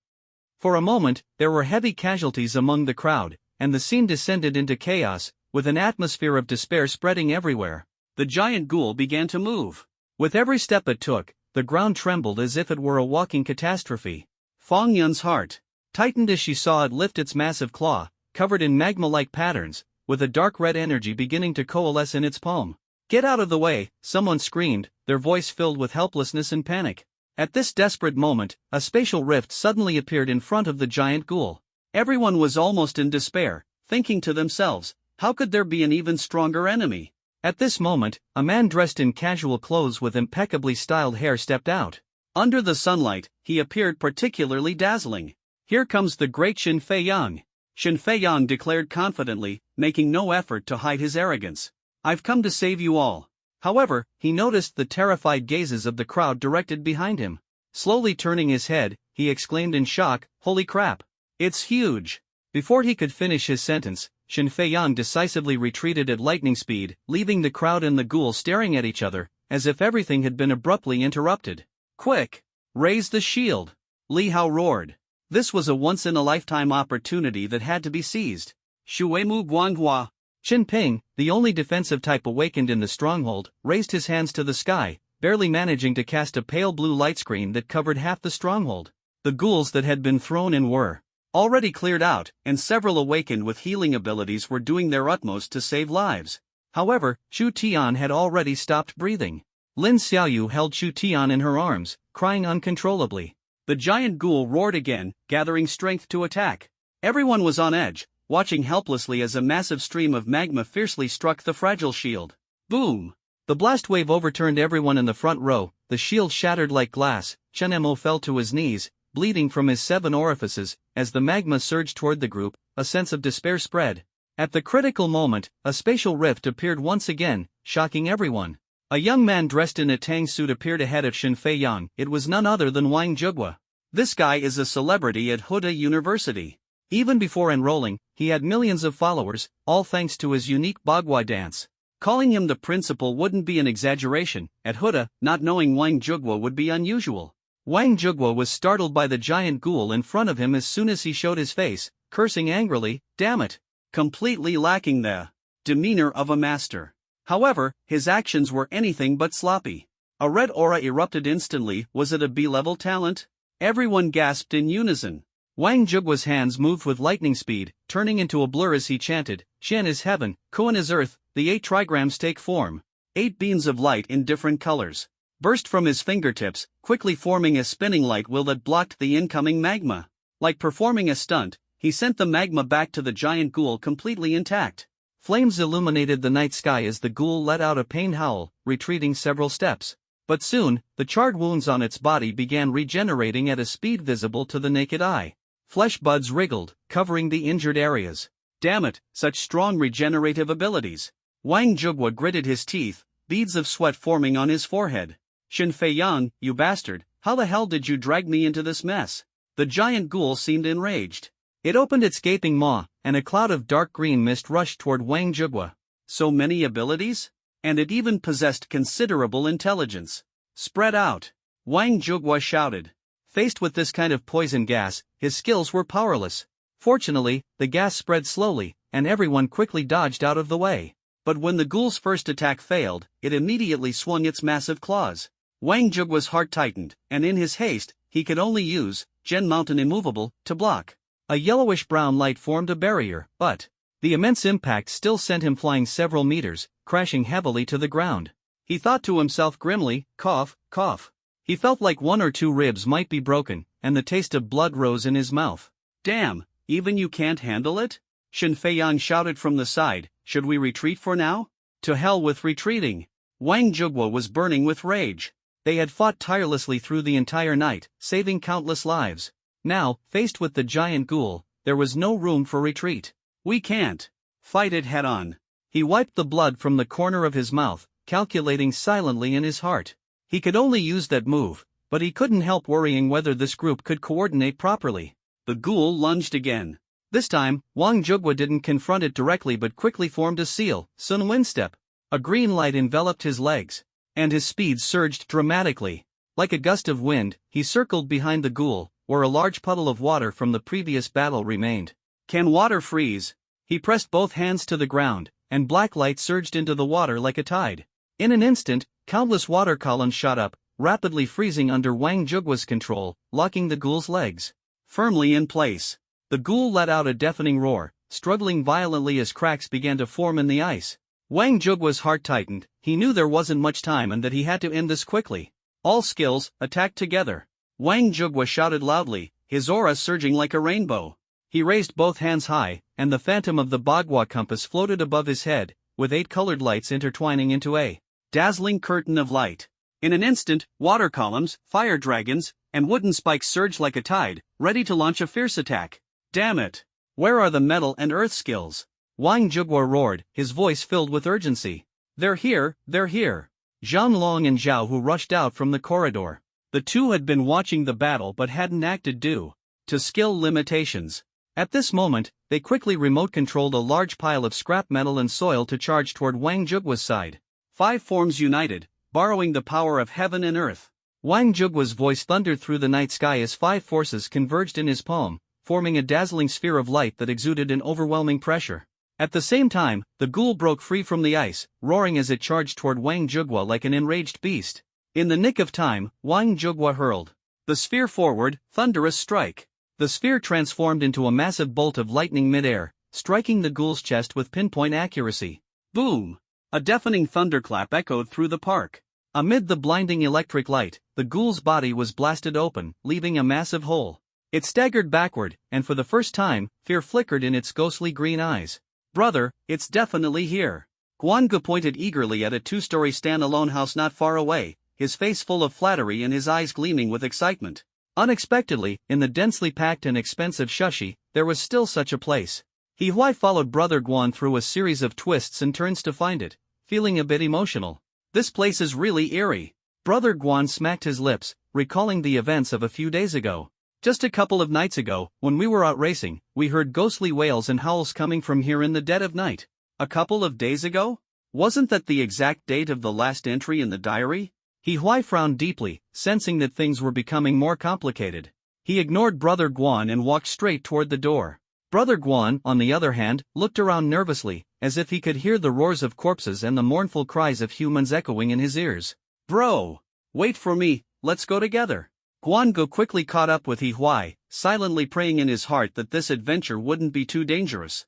For a moment, there were heavy casualties among the crowd, and the scene descended into chaos, with an atmosphere of despair spreading everywhere. The giant ghoul began to move. With every step it took, the ground trembled as if it were a walking catastrophe. Fang Yan's heart tightened as she saw it lift its massive claw, covered in magma-like patterns, with a dark red energy beginning to coalesce in its palm. "Get out of the way," someone screamed, their voice filled with helplessness and panic. At this desperate moment, a spatial rift suddenly appeared in front of the giant ghoul. Everyone was almost in despair, thinking to themselves, how could there be an even stronger enemy? At this moment, a man dressed in casual clothes with impeccably styled hair stepped out. Under the sunlight, he appeared particularly dazzling. "Here comes the great Shen Feiyang," Shen Feiyang declared confidently, making no effort to hide his arrogance. "I've come to save you all." However, he noticed the terrified gazes of the crowd directed behind him. Slowly turning his head, he exclaimed in shock, "Holy crap! It's huge!" Before he could finish his sentence, Shen Feiyang decisively retreated at lightning speed, leaving the crowd and the ghoul staring at each other, as if everything had been abruptly interrupted. "Quick! Raise the shield!" Li Hao roared. This was a once-in-a-lifetime opportunity that had to be seized. Shuemu Guanghua. Qin Ping, the only defensive type awakened in the stronghold, raised his hands to the sky, barely managing to cast a pale blue light screen that covered half the stronghold. The ghouls that had been thrown in were already cleared out, and several awakened with healing abilities were doing their utmost to save lives. However, Chu Tian had already stopped breathing. Lin Xiaoyu held Chu Tian in her arms, crying uncontrollably. The giant ghoul roared again, gathering strength to attack. Everyone was on edge, watching helplessly as a massive stream of magma fiercely struck the fragile shield. Boom! The blast wave overturned everyone in the front row, the shield shattered like glass. Chen Mo fell to his knees, bleeding from his 7 orifices. As the magma surged toward the group, a sense of despair spread. At the critical moment, a spatial rift appeared once again, shocking everyone. A young man dressed in a tang suit appeared ahead of Shen Feiyang. It was none other than Wang Zhegua. This guy is a celebrity at Huda University. Even before enrolling, he had millions of followers, all thanks to his unique Bagua dance. Calling him the principal wouldn't be an exaggeration. At Huda, not knowing Wang Zhegua would be unusual. Wang Zhegua was startled by the giant ghoul in front of him as soon as he showed his face, cursing angrily, "Damn it!" Completely lacking the demeanor of a master. However, his actions were anything but sloppy. A red aura erupted instantly. Was it a B-level talent? Everyone gasped in unison. Wang Zhegua's hands moved with lightning speed, turning into a blur as he chanted, "Qian is heaven, Kuan is earth, the 8 trigrams take form." 8 beams of light in different colors burst from his fingertips, quickly forming a spinning light wheel that blocked the incoming magma. Like performing a stunt, he sent the magma back to the giant ghoul completely intact. Flames illuminated the night sky as the ghoul let out a pained howl, retreating several steps. But soon, the charred wounds on its body began regenerating at a speed visible to the naked eye. Flesh buds wriggled, covering the injured areas. Damn it, such strong regenerative abilities. Wang Zhugwa gritted his teeth, beads of sweat forming on his forehead. Shen Feiyang, you bastard, how the hell did you drag me into this mess? The giant ghoul seemed enraged. It opened its gaping maw, and a cloud of dark green mist rushed toward Wang Zhugwa. So many abilities? And it even possessed considerable intelligence. Spread out! Wang Zhugwa shouted. Faced with this kind of poison gas, his skills were powerless. Fortunately, the gas spread slowly, and everyone quickly dodged out of the way. But when the ghoul's first attack failed, it immediately swung its massive claws. Wang Zhugwa's heart tightened, and in his haste, he could only use Gen Mountain Immovable to block. A yellowish-brown light formed a barrier, but the immense impact still sent him flying several meters, crashing heavily to the ground. He thought to himself grimly, cough, cough. He felt like one or two ribs might be broken, and the taste of blood rose in his mouth. Damn, even you can't handle it? Shen Feiyang shouted from the side, should we retreat for now? To hell with retreating. Wang Zhugwa was burning with rage. They had fought tirelessly through the entire night, saving countless lives. Now, faced with the giant ghoul, there was no room for retreat. We can't fight it head on. He wiped the blood from the corner of his mouth, calculating silently in his heart. He could only use that move, but he couldn't help worrying whether this group could coordinate properly. The ghoul lunged again. This time, Wang Zhugwa didn't confront it directly but quickly formed a seal, Sun Wind Step. A green light enveloped his legs, and his speed surged dramatically. Like a gust of wind, he circled behind the ghoul, where a large puddle of water from the previous battle remained. Can water freeze? He pressed both hands to the ground, and black light surged into the water like a tide. In an instant, countless water columns shot up, rapidly freezing under Wang Zhugwa's control, locking the ghoul's legs firmly in place. The ghoul let out a deafening roar, struggling violently as cracks began to form in the ice. Wang Zhugwa's heart tightened. He knew there wasn't much time and that he had to end this quickly. All skills, attack together. Wang Zhugwa shouted loudly, his aura surging like a rainbow. He raised both hands high, and the phantom of the Bagua compass floated above his head, with 8 colored lights intertwining into a dazzling curtain of light. In an instant, water columns, fire dragons, and wooden spikes surged like a tide, ready to launch a fierce attack. Damn it! Where are the metal and earth skills? Wang Zhugwa roared, his voice filled with urgency. They're here, they're here. Zhang Long and Zhao Hu rushed out from the corridor. The two had been watching the battle but hadn't acted due to skill limitations. At this moment, they quickly remote-controlled a large pile of scrap metal and soil to charge toward Wang Zhugwa's side. 5 forms united, borrowing the power of heaven and earth. Wang Zhugwa's voice thundered through the night sky as 5 forces converged in his palm, forming a dazzling sphere of light that exuded an overwhelming pressure. At the same time, the ghoul broke free from the ice, roaring as it charged toward Wang Zhugwa like an enraged beast. In the nick of time, Wang Zhugwa hurled the sphere forward, thunderous strike. The sphere transformed into a massive bolt of lightning midair, striking the ghoul's chest with pinpoint accuracy. Boom! A deafening thunderclap echoed through the park. Amid the blinding electric light, the ghoul's body was blasted open, leaving a massive hole. It staggered backward, and for the first time, fear flickered in its ghostly green eyes. Brother, it's definitely here. Guangu pointed eagerly at a 2-story stand-alone house not far away, his face full of flattery and his eyes gleaming with excitement. Unexpectedly, in the densely packed and expensive Shushi, there was still such a place. He Huai followed Brother Guan through a series of twists and turns to find it, feeling a bit emotional. This place is really eerie. Brother Guan smacked his lips, recalling the events of a few days ago. Just a couple of nights ago, when we were out racing, we heard ghostly wails and howls coming from here in the dead of night. A couple of days ago? Wasn't that the exact date of the last entry in the diary? He Huai frowned deeply, sensing that things were becoming more complicated. He ignored Brother Guan and walked straight toward the door. Brother Guan, on the other hand, looked around nervously, as if he could hear the roars of corpses and the mournful cries of humans echoing in his ears. Bro! Wait for me, let's go together. Guangu quickly caught up with He Huai, silently praying in his heart that this adventure wouldn't be too dangerous.